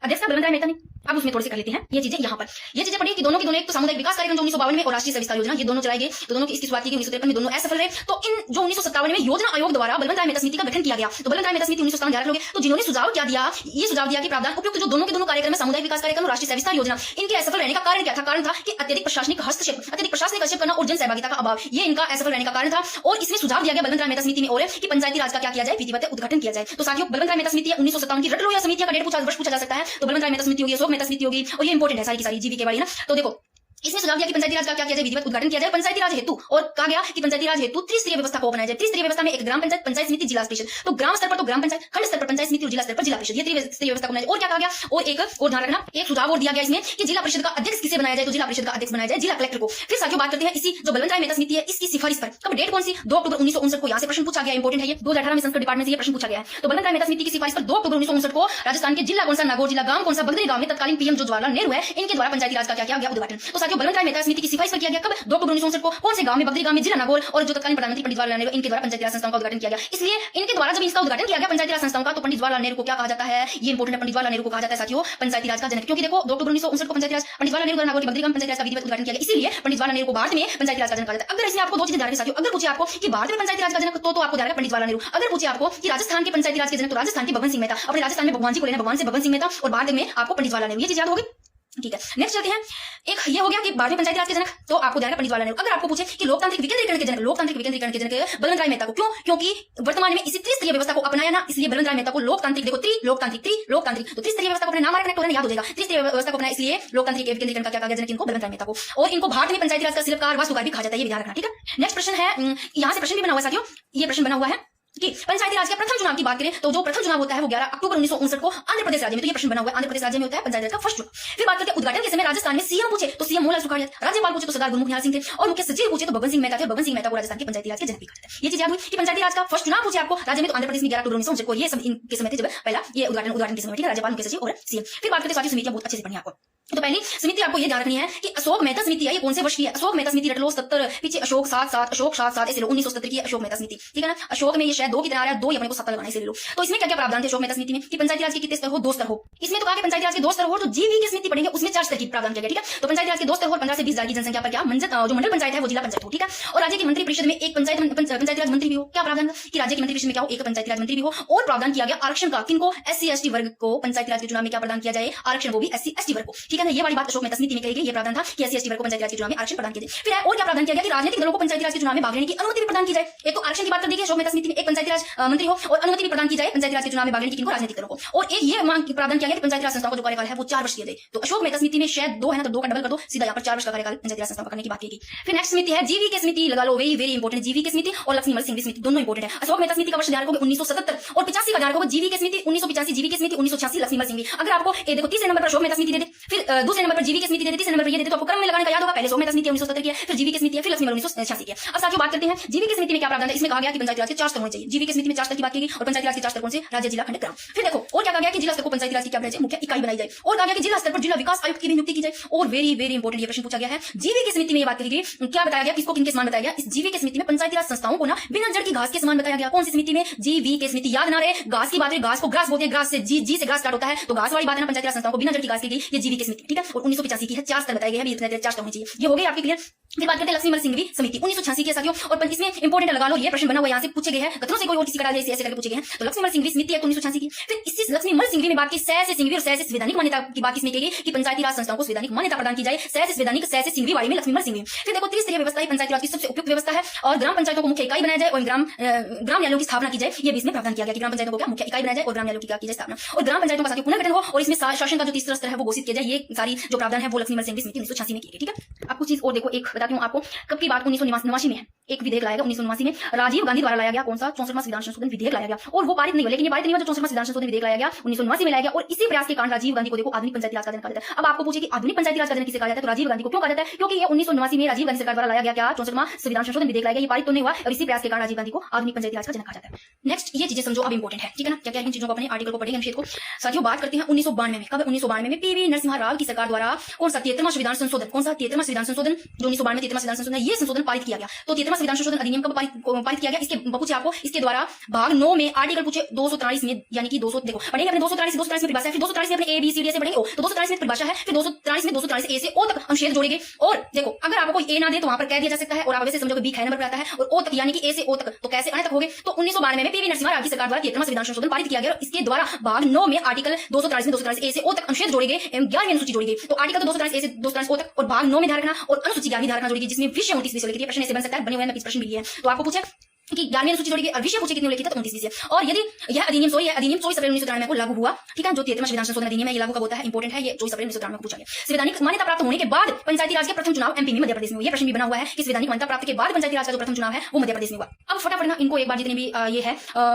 अध्यक्ष बलवंत राय मेहता ने, अब उसमें थोड़े से कर लेते हैं ये चीजें। यहाँ पर ये चीजें पढ़ी कि दोनों की दोनों, एक तो सामुदायिक विकास कार्यक्रम जो 1952 में और राष्ट्रीय सेवा विस्तार योजना, ये दोनों चलाई गई, तो दोनों की इसकी शुरुआत की गई 1953 में, दोनों असफल रहे। तो इन जो 1957 में योजना आयोग द्वारा बलवंत राय मेहता समिति का गठन किया गया, तो बलवंत राय मेहता समिति 1957 ध्यान रखोगे, तो जिन्होंने सुझाव क्या दिया, ये सुझाव दिया कि प्रावधान उपयुक्त जो दोनों के दोनों कार्यक्रम है, सामुदायिक विकास कार्यक्रम और राष्ट्रीय सेवा विस्तार योजना, इनके असफल रहने का कारण क्या था, कारण था कि अत्यधिक प्रशासनिक हस्तक्षेप, अत्यधिक प्रशासनिक हस्तक्षेप करना और जन सहभागिता का अभाव, ये इनका असफल रहने का कारण था। और इसमें सुझाव दिया गया बलवंत राय मेहता समिति में और कि पंचायती राज का क्या किया जाए, विधिवत उद्घाटन किया जाए। तो साथियों बलवंत राय मेहता समिति 1957 की, रट लो या समितियां का डेट पूछा, वर्ष पूछा जा सकता है, तो बलवंत राय मेहता समिति होगी, अशोक मेहता समिति होगी, और ये इंपोर्टेंट है सारी की सारी जीवी के बारे ना। तो देखो इसमें सुझाव दिया कि पंचायती राज का क्या किया जाए, विधिवत उद्घाटन किया जाए पंचायती राज हेतु, और कहा गया कि पंचायती राज हेतु त्रिस्तरीय व्यवस्था को अपनाया जाए। त्रिस्तरीय व्यवस्था में एक ग्राम पंचायत, पंचायत समिति, जिला परिषद, तो ग्राम स्तर पर तो ग्राम पंचायत, खंड स्तर पर पंचायत समिति और जिला स्तर पर जिला परिषद, ये त्रिस्तरीय व्यवस्था को अपनाया जाए। और क्या कहा गया, और एक और ध्यान रखना, एक सुझाव और दिया गया इसमें कि जिला परिषद का अध्यक्ष किसे बनाया जाए, तो जिला परिषद का अध्यक्ष बनाया जाए जिला कलेक्टर को। फिर साथियों बात करते हैं इसी जो बलवंत राय मेहता समिति है इसकी सिफारिश पर, कब डेट कौन सी, 2 अक्टूबर 1959 को, यहाँ से प्रश्न पूछा गया, इंपोर्टेंट है ये, 2018 में संस्कृत डिपार्टमेंट से ये प्रश्न पूछा गया है। तो बलवंत राय मेहता समिति की सिफारिश पर 2 अक्टूबर 1959 को राजस्थान के जिला कौन सा, नागौर जिला, गांव कौन सा, बगदरी गांव में तत्कालीन पीएम जो जवाहरलाल नेहरू है, इनके द्वारा पंचायती राज का क्या किया गया, उद्घाटन। तो साथियों बलवंत राय मेहता समिति की सिफारिश पर किया गया कब, 2 अक्टूबर 1959 को, कौन से गांव में, बगदरी गांव में, जिला नागौर, और जो तत्कालीन प्रधानमंत्री पंडित जवाहरलाल नेहरू, इनके द्वारा पंचायती राज संस्थाओं का उद्घाटन किया गया। इसलिए इनके द्वारा जब इसका उद्घाटन किया गया पंचायती राज संस्थाओं का, तो पंडित जवाहरलाल नेहरू को क्या कहा जाता है, ये इंपोर्टेंट है, पंडित जवाहरलाल नेहरू को कहा जाता है साथियों पंचायती राज का जनक। क्योंकि देखो 2 अक्टूबर 1959 को पंचायती राज पंडित जवाहरलाल नेहरू द्वारा नागौर की बगदरी गांव पंचायती राज का विधिवत उद्घाटन किया गया, इसीलिए पंडित जवाहरलाल नेहरू को भारत में पंचायती राज का जनक कहा जाता है। अगर इसमें आपको 2 चीजें ध्यान रखनी साथियों, अगर पूछे आपको कि भारत में पंचायती राज का जनक, तो आपको ध्यान रखना पंडित जवाहरलाल नेहरू। अगर पूछे आपको कि राजस्थान के पंचायती राज के जनक, तो राजस्थान के भगवंत सिंह मेहता, अपने राजस्थान में भगवान जी को लेना, भगवान से भगवंत सिंह मेहता, और भारत में आपको पंडित जवाहरलाल नेहरू, ये चीज याद होगी, ठीक है। नेक्स्ट चलते हैं, एक ये हो गया कि भारत में पंचायती राज के जनक, तो आपको ध्यान रखना पंडित जवाहरलाल नेहरू। अगर आपको पूछे कि लोकतांत्रिक विकेंद्रीकरण के जनक, लोकतांत्रिक विकेंद्रीकरण के जनक बलवंत राय मेहता को, क्यों, क्योंकि वर्तमान में इसी त्रिस्तरीय व्यवस्था को अपनाया ना, इसलिए बलवंत राय मेहता को लोकतांत्रिक, देखो लोकतांत्रिक, तो त्रिस्तरीय व्यवस्था को अपने नाम रखना, तो याद हो जाएगा, त्रिस्तरीय व्यवस्था को अपनाया, इसलिए लोकतांत्रिक विकेंद्रीकरण का क्या कहा गया जनक, इनको बलवंत राय मेहता को। और इनको भारत में पंचायती राज का शिल्पकार, वास्तुकार भी कहा जाता है, ये ध्यान रखना, ठीक है। नेक्स्ट प्रश्न है, यहाँ से प्रश्न भी बना हुआ है साथियों, ये प्रश्न बना हुआ है कि पंचायती राज के प्रथम चुनाव की बात करें तो जो प्रथम चुनाव होता है वो 11 अक्टूबर 1959 को आंध्र प्रदेश राज्य में, तो ये प्रश्न बना हुआ है, आंध्र प्रदेश राज्य में होता है पंचायत राज का फर्स्ट चुनाव। फिर बात करते हैं उद्घाटन के समय राजस्थान में सीएम पूछे तो सीएम मोहनलाल सुखाड़िया, राज्यपाल पूछे तो सरदार गुरमुख निहाल सिंह थे, और मुख्य सचिव पूछे तो भगवंत सिंह मेहता थे। भगवंत सिंह मेहता को राजस्थान के पंचायती राज के जनक भी कहा जाता है। ये चीज याद हुई कि पंचायती राज का फर्स्ट चुनाव पूछे आपको राज्य में, तो आंध्र प्रदेश में 11 अक्टूबर 1959 को, ये सब इनके समय थे जब पहला ये उद्घाटन के समय, ठीक है, राज्यपाल, मुख्य सचिव और सीएम। फिर बात करते हैं साथियों समितियां, बहुत अच्छे से पढ़नी आपको। तो पहली समिति आपको ये ध्यान रखनी है कि अशोक मेहता समिति है, ये कौन से वर्ष की है? अशोक मेहता समिति रट लो 70, पीछे अशोक 7 अशोक 7 ऐसे लो, 1970 की अशोक मेहता समिति, ठीक है ना। अशोक में ये शायद 2 की तरह आ रहा है, 2 ही अपने को 7 लगाना, इसे ले लो। तो इसमें क्या क्या प्रावधान थे अशोक मेहता समिति में कि पंचायती राज के कितने स्तर हो? 2 स्तर हो। इसमें तो कहा कि पंचायती राज के 2 स्तर हो, तो जीवी की समिति पढ़ेंगे उसमें 4 स्तर की प्रावधान किया गया, ठीक है। तो पंचायती राज के 2 स्तर हो, 15 से 20 हजार की जनसंख्या पर क्या जो मंडल पंचायत है वो जिला पंचायत हो, ठीक है। और राज्य की मंत्री परिषद में एक पंचायती राज मंत्री भी हो। क्या प्रावधान कि राज्य की मंत्री परिषद में क्या हो? एक पंचायती राज मंत्री भी हो। और प्रावधान किया गया आरक्षण का, किनको? SC ST वर्ग को पंचायती राज के चुनाव में क्या प्रदान किया जाए? आरक्षण, वो भी SC ST वर्ग को, ठीक है ना। ये वाली बात अशोक मेहता समिति में कही गई, ये प्रावधान था कि SC ST वर्ग को पंचायती राज के चुनाव में आरक्षण प्रदान किया जाए। फिर और क्या प्रावधान किया गया कि राजनीतिक दलों को पंचायती राज के चुनाव में भाग लेने की अनुमति भी प्रदान की जाए। एक तो आरक्षण की बात कर दी गई अशोक मेहता समिति में, एक पंचायती राज मंत्री हो, और अनुमति भी प्रदान की जाए पंचायती राज के चुनाव में भाग लेने की किनको? राजनीतिक दलों को। और एक ये मांग प्रावधान किया गया कि पंचायती राज संस्थाओं का जो कार्यकाल है वो 4 वर्ष किया जाए। तो अशोक मेहता समिति में शायद 2 है ना, तो 2 का डबल कर दो, सीधा यहाँ पर 4 वर्ष का कार्यकाल पंचायती राज संस्थाओं का करने की बात की गई। फिर नेक्स्ट समिति है जीवी की समिति, लगा लो, वेरी वेरी इंपॉर्टेंट, जीवी की समिति और लक्ष्मीमल सिंह समिति दोनों इंपॉर्टेंट है। अशोक मेहता समिति का वर्ष ध्यान रखोगे 1977 और 85 का ध्यान रखोगे जीवी की समिति 1985, जीवी की समिति 1986, लक्ष्मीमल सिंह। अगर आपको ये देखो तीसरे नंबर पर अशोक मेहता समिति दे दे, फिर दूसरे नंबर पर जीवी की समिति दे दे, तीसरे नंबर पर ये दे दे, तो आपको क्रम में लगाने का याद होगा। पहले अशोक मेहता समिति 1970 की है, फिर जीवी की समिति है, फिर लक्ष्मीमल 1986 की है। अब साथियों बात करते हैं जीवी की समिति में क्या प्रावधान है। इसमें कहा गया कि पंचायती राज के 4 स्तर होने चाहिए। जीवी की समिति में 4 स्तर की बात की गई और पंचायती राज के 4 स्तर कौन से? राज्य, जिला, खंड, ग्राम। फिर देखो और क्या कहा गया कि जिला स्तर को पंचायती राज की क्या बनाई जाए? मुख्य इकाई बनाई जाए। और कहा गया कि जिला स्तर पर जिला विकास आयुक्त की भी नियुक्ति की जाए। और वेरी वेरी इंपॉर्टेंट ये प्रश्न पूछा गया है, जीवी की समिति में ये बात कही गई, क्या बताया गया, किसको किनके समान बताया गया? इस जीवी की समिति में पंचायती राज संस्थाओं को ना बिना जड़ की घास के समान बताया गया। कौन सी समिति में? जीवी की समिति। याद ना रहे घास की बात है, घास को ग्रास बोलते हैं, ग्रास से जी से ग्रास स्टार्ट होता है, तो घास वाली बात है ना, पंचायती राज संस्थाओं को बिना जड़ की घास की गई, ये जीवी की समिति, ठीक है। और 1985 की है, 4 स्तर बताए गए हैं, 4 स्तर होने चाहिए। ये हो गई आपकी क्लियर। फिर बात करते हैं लक्ष्मीमल सिंघवी समिति 1986 की साथियों, और इसमें इंपॉर्टेंट लगा लो, ये प्रश्न बना हुआ यहाँ से पूछे गए हैं, कतरों से कोई और किसी का ऐसे करके पूछे गए हैं। तो लक्ष्मीमल सिंघवी समिति है 1986 की। फिर इसी लक्ष्मीमल सिंघवी में बात की सह से सिंघवी और सह से संवैधानिक मान्यता की बात इसमें की गई कि पंचायती राज संस्थाओं को संवैधानिक मान्यता प्रदान की जाए, सह से संवैधानिक, सह से सिंघवी वाली में लक्ष्मीमल सिंघवी। फिर देखो त्रिस्तरीय व्यवस्था ही पंचायती राज की सबसे उपयुक्त व्यवस्था है, और ग्राम पंचायतों को मुख्य इकाई बनाया जाए और ग्राम न्यायालयों की स्थापना की जाए। ये भी इसमें प्रावधान किया गया कि ग्राम पंचायतों को क्या मुख्य इकाई बनाया जाए और ग्राम न्यायालयों की क्या की जाए स्थापना, और ग्राम पंचायतों का पुनर्गठन हो, और इसमें शासन का जो तीसरा स्तर है वो घोषित किया जाए। ये सारी जो प्रावधान है वो लक्ष्मीमल सिंघवी समिति 1986 में की गई, ठीक है। आप कुछ चीज और देखो, एक बताती हूँ आपको, कब की बात? 1989 में है। एक विधेयक लाया गया 1989 में, राजीव गांधी द्वारा लाया गया। कौन सा? 64वां संविधान संशोधन विधेयक लाया गया, और वो पारित नहीं हुआ, लेकिन ये पारित नहीं हुआ जो 64वां संविधान संशोधन विधेयक लाया गया 1989 में लाया गया। और इसी प्रयास के कारण राजीव गांधी को देखो आधुनिक पंचायती राज का जनक कहा जाता है। अब आपको पूछे कि आधुनिक पंचायती राज का जनक किसे कहा जाता है, तो राजीव गांधी को क्यों कहा जाता है? क्योंकि ये 1989 में राजीव गांधी सरकार द्वारा लाया गया क्या? 64वां संविधान संशोधन विधेयक लाया गया, ये पारित तो नहीं हुआ, और इसी प्रयास के कारण राजीव गांधी को आधुनिक पंचायती राज का जनक कहा जाता है। नेक्स्ट ये चीजें समझो, अब इंपॉर्टेंट है, ठीक है ना। क्या क्या इन चीजों को अपने आर्टिकल को पढ़ेंगे अनुच्छेद को। साथियों बात करते हैं 1992 में, कब? 1992 में पीवी नरसिम्हा राव की सरकार द्वारा कौन सा? 73वां संविधान संशोधन। कौन सा? 73वां संविधान संशोधन, जो 1992 में 73वां संविधान संशोधन है, ये संशोधन पारित किया गया। तो 73वां संविधान संशोधन अधिनियम कब पारित किया गया? इसके पूछे आपको, इसके द्वारा भाग 9 में आर्टिकल पूछे 243 में, यानी कि 200 देखो पढ़ेंगे अपने 243 में परिभाषा है, फिर 243 में अपने ए बी सी डी से पढ़ेंगे। तो 243 में परिभाषा है, फिर 243 में 243 ए से ओ तक अनुच्छेद जोड़ेंगे। और देखो अगर आपको कोई ए ना दे तो वहां पर कह दिया जा सकता है, और आप वैसे समझोगे बी ख नंबर पर आता है, और ओ तक यानी कि ए से ओ तक, तो कैसे अन तक हो गए? तो 1992 में पीवी नरसिम्हा राव की सरकार द्वारा 73वां संविधान संशोधन पारित किया गया, और इसके द्वारा भाग 9 में आर्टिकल 243 में 243 ए से ओ तक अनुच्छेद जोड़े गए एवं 11वीं अनुसूची जोड़ी गई। तो आर्टिकल तो 243 ए से 243 ओ तक, और भाग 9 में ध्यान रखना, और अनुसूची 11वीं ध्यान रखना जोड़ी गई, जिसमें विषय 29 विषय लिखे। प्रश्न ऐसे बन सकता है, बने हुए में प्रश्न भी है। तो आपको पूछे कि 11वीं अनुसूची जोड़ी गई और विषय पूछे कितने उल्लेखित है, तो 29 विषय। और यदि यह अधिनियम 24 अप्रैल 1993 को लागू हुआ, ठीक है, जो 73वां संविधान संशोधन अधिनियम है, ये लागू कब होता है? इंपॉर्टेंट है, ये 24 अप्रैल 1993 को पूछा गया। संवैधानिक मान्यता प्राप्त होने के बाद पंचायती राज के प्रथम चुनाव एमपी में, मध्य प्रदेश में। ये प्रश्न भी बना हुआ है कि संवैधानिक मान्यता प्राप्त के बाद पंचायती राज का जो प्रथम चुनाव है वो मध्य प्रदेश में हुआ। अब फटाफट ना इनको एक बार, जितने भी ये है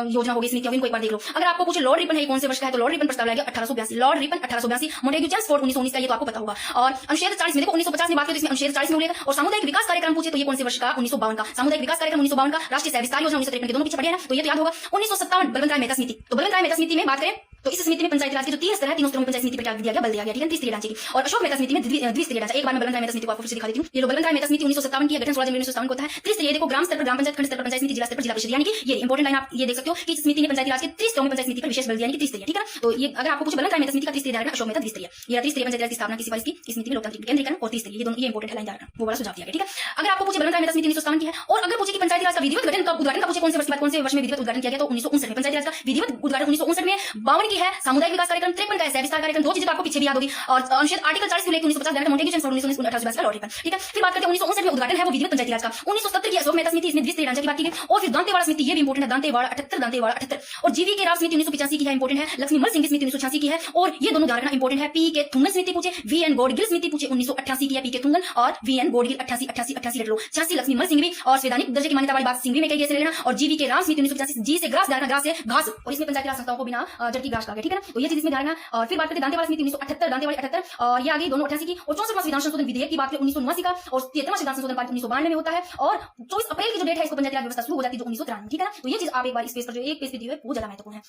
योजना होगी, समिति होगी, इनको एक बार देख लो। अगर आपको पूछे लॉर्ड रिपन है कौन से वर्ष का है, तो लॉर्ड रिपन प्रस्ताव लाया गया 1882, लॉर्ड रिपन 1882, मोंटेग्यू चेम्सफोर्ड 1919 का, ये तो आपको पता होगा। और अनुच्छेद 40 में देखो 1950 में बात करें तो इसमें अनुच्छेद 40 में उल्लेख, और सामुदायिक विकास कार्यक्रम पूछे तो ये कौन से वर्ष का? 1952 का। सामुदायिक विकास कार्यक्रम 1952 का, राष्ट्रीय सह विस्तार योजना 1953 के, दोनों पीछे पढ़े हैं, तो ये तो याद होगा। 1957 बलवंत राय मेहता समिति, तो बलवंत राय मेहता समिति में बात करें तो इस समिति में पंचायती राज के जो 3 स्तर है, तीनों स्तरों में पंचायत समिति पर क्या दिया गया? बल दिया गया, ठीक है, त्रिस्तरीय ढांचे की। और अशोक मेहता समिति में द्विस्तरीय ढांचा। एक बार मैं बलवंत राय मेहता समिति को आपको फिर से दिखा देती हूँ। ये लो बलवंत राय मेहता समिति 1957 की, गठन 16 जनवरी 1957 को होता है। त्रिस्तरीय देखो, ग्राम स्तर पर ग्राम पंचायत, खंड स्तर पर पंचायत समिति, जिला स्तर पर जिला परिषद, यानी कि ये इंपॉर्टेंट लाइन आप ये देख सकते हो कि इस समिति ने पंचायती राज के 30 स्तरों में पंचायत समिति पर विशेष बल दिया, यानी कि त्रिस्तरीय, ठीक है। तो ये अगर आपको कुछ बलवंत राय मेहता समिति का त्रिस्तरीय ढांचा, अशोक मेहता द्विस्तरीय, ये त्रिस्तरीय पंचायती राज की स्थापना की सिफारिश की इस समिति में लोकतांत्रिक विकेंद्रीकरण और त्रिस्तरीय, ये दोनों ये इंपॉर्टेंट लाइन रखना, वो वाला सुझाव दिया गया, ठीक है। अगर आपको पूछे बलवंत राय मेहता समिति 1957 की है, और अगर पूछे कि पंचायती राज का विधिवत गठन का उद्घाटन का पूछे कौन से वर्ष के बाद, कौन से वर्ष में विधिवत उद्घाटन किया गया, तो 1959 में। पंचायती राज का विधिवत उद्घाटन 1959 में। 52 की है सामुदायिक विकास कार्यक्रम, 53 का है सह विस्तार कार्यक्रम, दो चीजें तो आपको पीछे भी याद होगी। और अनुच्छेद आर्टिकल 40 से लेकर 1950 मोंटेग्यू चेम्सफोर्ड 1919 1882 का लॉर्ड रिपन, ठीक है। फिर बात करते हैं 1959 में उद्घाटन है वो विधिवत पंचायती राज का। 1970 की अशोक मेहता समिति, इसमें द्विस्तरीय ढांचा की बात की गई। और फिर दांतेवाड़ा समिति, ये भी इंपॉर्टेंट है, दांतेवाड़ा 78 और जीवी के राव समिति 1985 की है, इंपॉर्टेंट है। लक्ष्मीमल सिंह समिति 1986 की है, और ये दोनों ध्यान रखना इंपॉर्टेंट है। पी के थुंगन समिति पूछे, वी एन गौडगिल समिति पूछे 1988 की है, पी के थुंगन और वी एन गौडगिल 88 रट लो। 86 लक्ष्मीमल सिंघवी, और संवैधानिक दर्जे की मान्यता वाली बात सिंघवी में कही, ऐसे लेना। और जीवी के राव समिति 1985, जी से ग्रास ध्यान, ग्रास से घास, और इसमें पंचायती राज संस्थाओं को बिना जड़ की घास का, ठीक है ना। तो ये चीज इसमें ध्यान रखना। और फिर बात करते हैं दांतेवाड़ा समिति 1978, दांतेवाड़ी 78, और ये आ गई दोनों 88 की। और 64वां संविधान संशोधन विधेयक की बात करें 1979 का, और 73वां संविधान संशोधन पारित 1992 में होता है। और 24 अप्रैल की जो डेट है इसको पंचायती राज व्यवस्था शुरू हो जाती है, जो 1993, ठीक है ना। तो ये चीज आप एक बार इस पेज पर जो एक पेज पे दी हुई है वो ज्यादा महत्वपूर्ण है।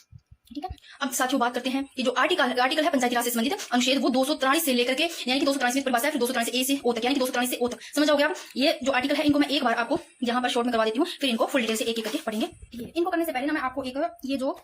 ठीक है। अब साथियों बात करते हैं कि जो आर्टिकल है पंचायती राज से संबंधित अनुच्छेद वो 243 से लेकर के यानी कि 243 में परिभाषा है, फिर 243 ए से ओ तक यानी कि 243 से ओ तक समझ जाओगे आप। ये जो आर्टिकल है इनको मैं एक बार आपको यहाँ पर शॉर्ट में करवा देती हूँ, फिर इनको फुल डिटेल से एक एक करके पढ़ेंगे। इनको करने से पहले ना मैं आपको एक ये जो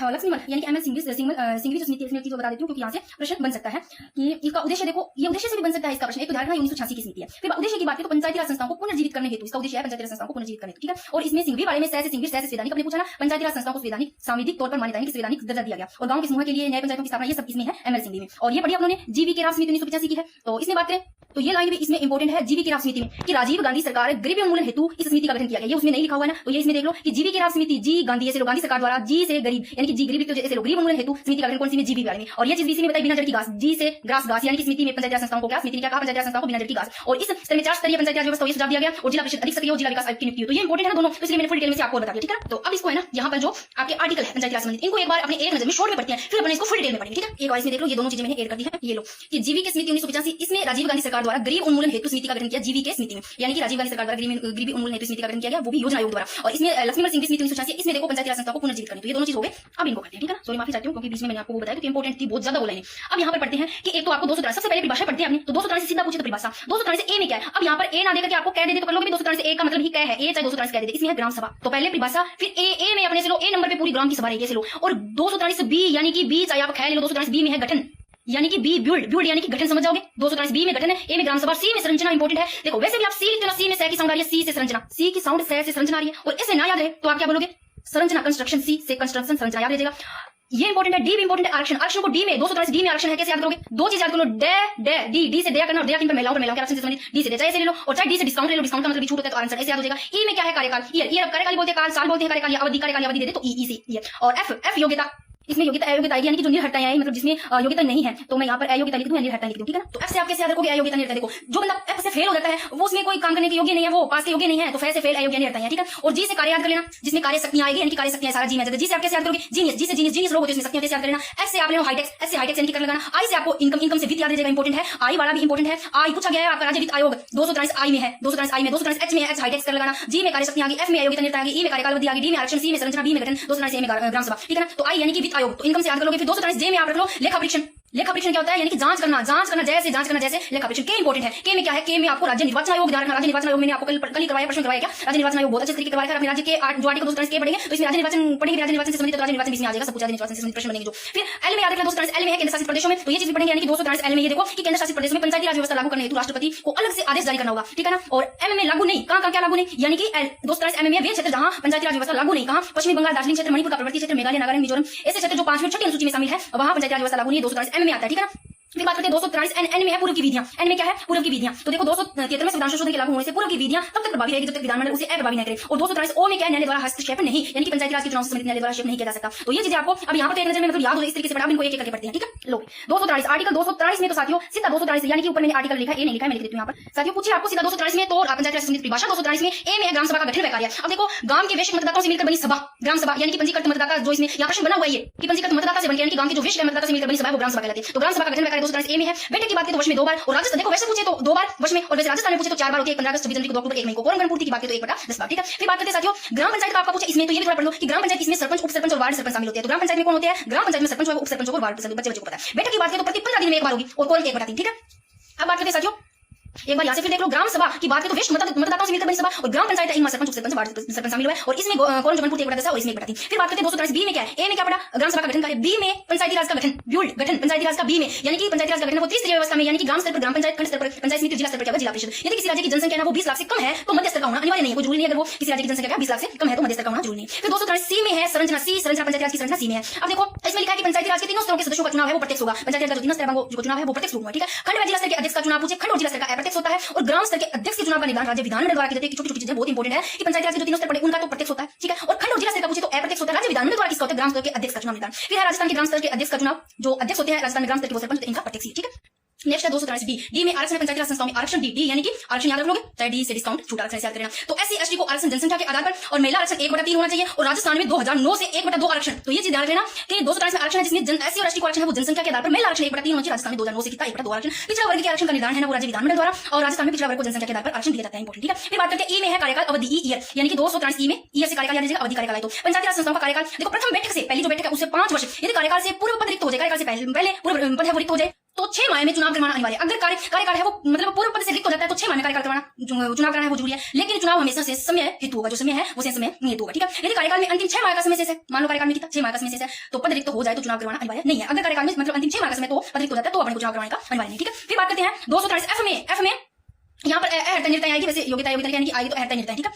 लक्ष्मीमल यानी कि एमएल सिंघवी जो समिति की जो बता देती हूँ, क्योंकि यहाँ से प्रश्न बन सकता है कि इसका उद्देश्य देखो, ये उद्देश्य से भी बन सकता है इसका प्रश्न। एक तो ध्यान रखना 1986 की समिति है। फिर उद्देश्य की बात करें तो पंचायती राज संस्थाओं को पुनर्जीवित करने हेतु इसका उद्देश्य है पंचायती राज संस्थाओं को पुनर्जीवित करने, ठीक है। और इसमें सिंघवी वाले में संवैधानिक अपने पूछा ना, पंचायती राज संस्थाओं को संवैधानिक सांविधिक तौर पर मान्यता यानी कि संवैधानिक दर्जा दिया गया और गांव के समूह के लिए नए पंचायतों की स्थापना, ये सब इसमें है एमएल सिंघवी में। और ये बढ़िया उन्होंने जीवी के राव समिति 1985 की है। तो इसमें बात करें तो ये लाइन भी इसमें इंपॉर्टेंट है जीवी के राव समिति में कि राजीव गांधी सरकार गरीबी उन्मूलन हेतु इस समिति का गठन किया गया। ये उसमें नहीं लिखा हुआ है ना, तो ये इसमें देख लो कि जीवी के राव समिति जी गांधी से गांधी सरकार द्वारा जी से गरीब यानी कि जी गरीब जैसे गरीब उन्मूलन हेतु समिति का गठन कौन सी में जीवी वाले में। और ये चीज इसी में बताई बिना जड़ की घास, जी से ग्रास घास यानी कि समिति में पंचायती राज संस्थाओं को क्या समिति ने क्या कहा, पंचायती राज संस्थाओं को बिना जड़ की घास। और इस स्तर में 4 स्तरीय पंचायती राज व्यवस्था सुझाव दिया गया और जिला परिषद अधिक सक्रिय और जिला विकास आयुक्त की नियुक्ति। तो ये इंपॉर्टेंट है दोनों, तो इसलिए मैंने फुल डिटेल में से आपको बता दिया, ठीक है। तो अब इसको है ना यहाँ पर जो आपके आर्टिकल है पंचायती राज संबंधित, इनको एक बार अपने एक नजर में शॉर्ट में पढ़ते हैं, फिर अपने इसको फुल डिटेल में पढ़ेंगे, ठीक है। एक बार इसमें देख लो, ये दोनों चीजें मैंने ऐड कर दी है। ये लो कि जीवी की समिति 1985, इसमें राजीव गांधी सरकार द्वारा गरीब उन्मूलन हेतु समिति का गठन किया जीवी के समिति में, यानी कि राजीव गांधी सरकार द्वारा गरीबी उन्मूलन हेतु समिति का गठन किया गया, वो भी योजना आयोग द्वारा। और इसमें लक्ष्मीमल सिंघवी समिति 1986, इसमें देखो पंचायती राज संस्थाओं को पुनर्जीवित करने। तो ये दोनों चीज हो गए। अब इनको करते हैं, ठीक है। सॉरी माफी चाहती हूँ क्योंकि बीच में मैंने आपको वो बताया कि इंपॉर्टेंट थी, बहुत ज्यादा बोला नहीं। अब यहाँ पर पढ़ते हैं कि एक तो आपको 243 सबसे पहले परिभाषा पढ़ते हैं आपने, तो 243 से सीधा पूछे तो परिभाषा 243 से ए में क्या है। अब यहाँ पर ए ना देकर के आपको कह देते तो कर लोगे 243 से ए का मतलब ही क्या है, ए चाहे 243 कह देते, इसमें है ग्राम सभा। तो पहले परिभाषा, फिर ए में अपने से लो, ए नंबर पे पूरी ग्राम की सभा रहेगी, से लो। और 243 बी यानी कि बी चाहे आप ख्याल लो, 243 बी में है गठन यानी कि बी ब्यूल्ड यानी कि गठन समझ जाओगे। 243 बी में गठन है, ए में ग्राम सभा, सी में संरचना इंपॉर्टेंट है। देखो वैसे भी आप सी लिखते हो ना, सी में सह की साउंड आ रही है, सी से संरचना, सी की साउंड सह से संरचना आ रही है। और ऐसे ना याद रहे तो आप क्या बोलोगे, संरचना कंस्ट्रक्शन, सी से कंस्ट्रक्शन संरचना याद रह ये इंपॉर्टेंट है। डी भी इंपॉर्टेंट है, आरक्षण, आरक्षण को डी में 243 डी में आरक्षण है, कैसे याद करोगे, दो चीज याद करो, डी से दया करना और दया किन पर महिलाओं के आरक्षण से संबंधित, डी से दया ऐसे ले लो, और चाहे डी से डिस्काउंट ले लो, डिस्काउंट का मतलब छूट होता है तो आंसर ऐसे याद हो जाएगा। ई में क्या है, कार्यकाल, ईयर अब कार्यकाल बोलते हैं, काल साल बोलते हैं, कार्यकाल अवधि, कार्यकाल अवधि दे दे तो ई से ईयर। और एफ योग्यता, इसमें योग्यता अयोग्यता आएगी यानी कि जो निर्हरताएं आई मतलब जिसमें योग्यता नहीं है, तो मैं यहाँ पर अयोग्यता लिख दूं या निर्हरता लिख दूं, ठीक है ना। तो एफ से आप कैसे याद रखोगे, अयोग्यता निर्हरता। देखो जो बंदा एफ से फेल हो जाता है वो उसमें कोई काम करने के योग्य नहीं है, वो पास के योग्य नहीं है, तो फे से फेल अयोग्य निर्हरता है, ठीक है। और जी से कार्य याद कर लेना, जिसमें कार्य शक्तियां आएगी यानी कि कार्य शक्तियां सारा जी में आ जाता है। जी से आप कैसे याद करोगे, जीनियस, जी से जीनियस लोग होते हैं उसमें शक्तियां कैसे याद कर लेना। एस से आप ले लो हाईटेक्स, एस से हाईटेक्स यानी कि कर लगाना। आई से आपको इनकम, इनकम से वित्त याद रहेगा, इंपॉर्टेंट है। आई वाला भी इंपॉर्टेंट है, आई पूछा गया है आपका राज्य वित्त आयोग 243 आई में है, 243 आई में, 243 एच में है, एच हाईटेक्स कर लगाना। जी में कार्य शक्तियां आ गई, एफ में अयोग्यता निर्हरता आ गई, ई में कार्यकाल अवधि आ गई, डी में आरक्षण, सी में संरचना, बी में गठन, 243 ए में ग्राम सभा, ठीक है ना। तो आई यानी कि वित्त आयोग, तो इनकम से याद कर लोगे। फिर 243 जे में आप रख लो लेखा परीक्षण। लेखा परीक्षण क्या होता है, यानी कि जांच करना जैसे लेखा परीक्षण। के इंपॉर्टेंट है, के में क्या है, के में आपको राज्य निर्वाचन आयोग ध्यान रखना। राज्य निर्वाचन आयोग मैंने आपको कल ही करवाया, प्रश्न करवाया क्या, राज्य निर्वाचन आयोग बहुत अच्छे तरीके करवाया था। अपने राज्य के जो आर्टिकल 243 के पढ़ेंगे तो इसमें राज्य निर्वाचन पढ़ेंगे, राज्य निर्वाचन से संबंधित, तो राज्य निर्वाचन इसमें आ जाएगा, सब कुछ राज्य निर्वाचन से संबंधित प्रश्न बनेंगे जो। फिर एल में याद रखना 243 एल में है केंद्र शासित प्रदेशों में, तो ये चीज पढ़ेंगे यानी कि 243 एल में ये देखो कि केंद्र शासित प्रदेश में पंचायती राज व्यवस्था लागू करने हेतु राष्ट्रपति को अलग से आदेश जारी करना होगा, ठीक है ना। और एम में लागू नहीं, कहां क्या लागू नहीं, यानी कि 243 एम में वे क्षेत्र जहां पंचायती राज व्यवस्था लागू नहीं, कहां पश्चिमी बंगाल, दार्जिलिंग क्षेत्र, मणिपुर का पर्वतीय क्षेत्र, मेघालय, नागालैंड, मिजोरम, ऐसे क्षेत्र जो 5वीं 6वीं अनुसूची में शामिल है वहां पंचायती राज व्यवस्था लागू नहीं, 243 एम में आता है, ठीक है ना। फिर बात करते हैं 243 एन में है पूर्व की विधियां। एन में क्या है, पूर्व की विधियां। तो देखो 273 में संविधान संशोधन के लागू होने से पूर्व की विधियां तब तक प्रभावी रहेगी जब तक विधानमंडल उसे अप्रभावी न करे। और 243 ओ में क्या है, न्यायालय द्वारा हस्तक्षेप नहीं, यानी कि पंचायती राज के चुनाव से संबंधित न्यायालय द्वारा हस्तक्षेप नहीं किया जा सकता। तो ये चीजें आपको अब यहाँ पर एक नजर में मतलब याद हो जाए, इस तरीके से बड़ा इनको एक एक करके पढ़ते हैं, ठीक है। लो 243 आर्टिकल 243 में तो साथियों सीधा 243 यानी कि ऊपर मैंने आर्टिकल लिखा, ए नहीं लिखा है, मैं लिख देती हूं यहाँ पर। साथियों पूछिए आपको सीधा 243 में तो पंचायती राज से संबंधित परिभाषा 243 में ए में ग्राम सभा का गठन व कार्य। अब देखो गांव के वैश्विक मतदाताओं से मिलकर बनी सभा, ग्राम सभा यानी कि पंजीकृत मतदाता, जो इसमें यहाँ प्रश्न बना हुआ है कि पंजीकृत मतदाता से बनकर यानी कि गांव के जो वैश्विक मतदाता से मिलकर बनी सभा वो ग्राम सभा कहलाती है। तो ग्राम सभा का गठन व कार्य 243 ए में है। बैठक की बात करें तो वर्ष में 2 बार, और राजस्थान देखो वैसे पूछे तो 2 बार वर्ष में, और वैसे राजस्थान में पूछे तो 4 बार होती है, 15 अगस्त, 26 जनवरी को, 2 अक्टूबर, 1 मई को। कोरम गणपूर्ति की बात करें तो 1/10 बार, ठीक है। फिर बात करते हैं साथियों ग्राम पंचायत का आपका पूछे इसमें, तो ये भी थोड़ा पढ़ लो कि ग्राम पंचायत इसमें सरपंच, उप सरपंच और वार्ड सरपंच शामिल होते हैं। तो ग्राम पंचायत में कौन होते हैं, ग्राम पंचायत में सरपंच, उप सरपंच और वार्ड सरपंच, बच्चे को पता है। बैठक की बात करें तो प्रति 15 दिन में एक बार होगी और कोरम 1/3, ठीक है। अब बात करते हैं साथियों एक बार यहाँ से फिर देख लो ग्राम सभा की बात करें तो वैश्विक मतदाताओं से मिलकर बनी सभा, और ग्राम पंचायत इनमें सरपंच, उप सरपंच, वार्ड सरपंच शामिल हुआ है, और इसमें कोरम जमनपुर 1/10 और इसमें 1/3। फिर बात करते हैं 243 बी में क्या है, ए में क्या पड़ा, ग्राम सभा का गठन कार्य, बी में पंचायती राज का गठन, ब्यूल्ड गठन पंचायती राज का, बी में यानी कि पंचायती राज का गठन वो त्रिस्तरीय व्यवस्था में, यानी कि ग्राम स्तर पर ग्राम पंचायत, खंड स्तर पर पंचायत समिति, जिला स्तर पर क्या होगा जिला परिषद। यदि किसी राज्य की जनसंख्या वो 20 लाख से कम है तो मध्य स्तर का होना अनिवार्य नहीं है, कोई जरूरी नहीं है। अगर वो किसी राज्य की जनसंख्या 20 लाख से कम है तो मध्य स्तर का होना जरूरी नहीं है। फिर 243 सी में है संरचना, सी संरचना पंचायती राज की संरचना सी में है। अब देखो इसमें लिखा है कि पंचायती राज के तीनों स्तरों के सदस्यों का चुनाव है वो प्रत्यक्ष होगा। पंचायती राज का जो 3 स्तर का जो चुनाव है वो प्रत्यक्ष होगा, ठीक है। खंड व जिला स्तर के अध्यक्ष का चुनाव पूछे, खंड और जिला स्तर का अप्रत्यक्ष होता है, और ग्राम स्तर के अध्यक्ष के चुनाव का निदान राज्य विधानमंडल द्वारा की जाती है। छोटी छोटी चीजें बहुत इंपॉर्टेंट है कि पंचायती राज के जो 3 स्तर पड़े उनका तो प्रत्यक्ष होता है, ठीक है। और खंड और जिला स्तर का पूछे तो अप्रत्यक्ष होता है, राज्य विधानमंडल द्वारा किसका होता है, ग्राम स्तर के अध्यक्ष का चुनाव निदान। फिर है राजस्थान के ग्राम स्तर के अध्यक्ष का चुनाव, जो अध्यक्ष होते हैं राजस्थान में ग्राम स्तर के वो सरपंच, इनका प्रत्यक्ष, ठीक है। नेक्स्ट है 243 डी। डी में आरक्षण पंचायती राज संस्थाओं में आरक्षण। डी यानी कि आरक्षण याद रख लोगे, चाहे डी से डिस्काउंट छूट आरक्षण से याद करना। तो एससी एसटी को आरक्षण जनसंख्या के आधार पर और महिला आरक्षण 1/3 होना चाहिए। और राजस्थान में 2009 से 1/2 आरक्षण। तो ये चीज ध्यान रखना कि 243 में आरक्षण है जिसमें एससी और एसटी को आरक्षण है वो जनसंख्या के आधार पर, महिला आरक्षण 1/3 होना चाहिए। राजस्थान में 2009 से कितना 1/2 आरक्षण। पिछड़ा वर्ग के आरक्षण का निर्धारण है ना वो राज्य विधानमंडल द्वारा, और राजस्थान में पिछड़ा वर्ग को जनसंख्या के आधार पर आरक्षण दिया जाता है। इंपॉर्टेंट, ठीक है। फिर बात करते हैं ई में है कार्यकाल अवधि, ई ईयर यानी कि 243 ई में ईयर से कार्यकाल याद रखिएगा, अवधि कार्यकाल है। तो पंचायती राज संस्थाओं का कार्यकाल देखो, प्रथम बैठक से पहली जो बैठक है उससे 5 वर्ष, यदि कार्यकाल से पूर्व पद रिक्त हो जाए, कार्यकाल से पहले पूर्व पद रिक्त हो जाए तो 6 माह में चुनाव करवाना अनिवार्य। अगर कार्यकाल है वो मतलब पूर्व पद से रिक्त हो जाता है तो 6 माह में कार्यकाल करवाना चुनाव कराना है वो जरूरी है। लेकिन चुनाव हमेशा से समय हेतु होगा, जो समय है वो से समय हेतु होगा, ठीक है। यदि कार्यकाल में अंतिम 6 माह का समय शेष है, मान लो कार्यकाल में कितना 6 माह का समय शेष है, तो पद रिक्त हो जाए तो चुनाव करवाना अनिवार्य नहीं है। अगर कार्यकाल में मतलब अंतिम 6 माह का समय तो पद रिक्त हो जाता है तो अपने को चुनाव करवाने का अनिवार्य नहीं, ठीक है। फिर बात करते हैं 243 एफ में यहाँ पर अर्हता निर्णय आएगी, वैसे योग्यता यानी कि आएगी तो अर्हता निर्णय, ठीक है।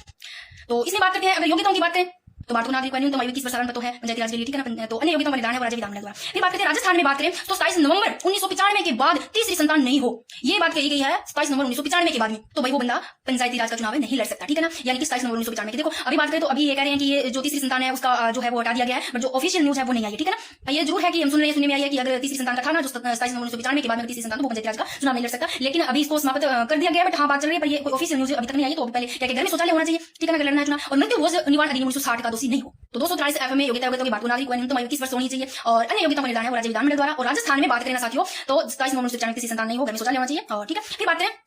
तो इसमें बात करते हैं अगर योग्यताओं की बात करें तो भारतीय नागरिक न्यूनतम आयु 21 वर्ष साधारण तो है पंचायती राज के लिए, ठीक है ना। तो अन्य योग्यताओं का निर्धारण है राज्य विधानमंडल द्वारा। फिर बात करते हैं राजस्थान में बात करें तो 27 नवंबर 1995 के बाद तीसरी संतान नहीं हो, ये बात कही गई है 27 नवंबर 1995 के बाद में, तो भाई वो बंदा पंचायती राज का चुनाव नहीं लड़ सकता, ठीक है ना। यानी कि 27 नवंबर 1995 के देखो अभी बात करें तो अभी ये कह रहे हैं कि ये जो तीसरी संतान है उसका जो है वो हटा दिया गया है, बट जो ऑफिशियल न्यूज है वो नहीं आई है, ठीक है ना। ये जरूर है कि हम सुनने में आई है कि अगर तीसरी संतान का था ना जो 27 नवंबर 1995 के बाद में तीसरी संतान वो पंचायती राज का चुनाव नहीं लड़ सकता, लेकिन अभी इसको समाप्त कर दिया गया है। बट हाँ बात चल रही है, पर ये कोई ऑफिशियल न्यूज अभी तक नहीं आई, तो पहले क्या घर में शौचालय होना चाहिए, ठीक है ना, लड़ना है चुनाव। और मृत्यु भोज निवारण अधिनियम 1960 का दोषी नहीं हो। तो 243 एफ में योग्यता की बात, नागरिक न्यूनतम आयु 21 वर्ष होनी चाहिए और अन्य योग्यता का निर्धारण है वो राज्य विधानमंडल द्वारा। और राजस्थान में बात करें ना साथियों तो 27 नवंबर 1995 किसी संतान नहीं हो, घर में शौचालय होना चाहिए, और ठीक है। फिर बात करें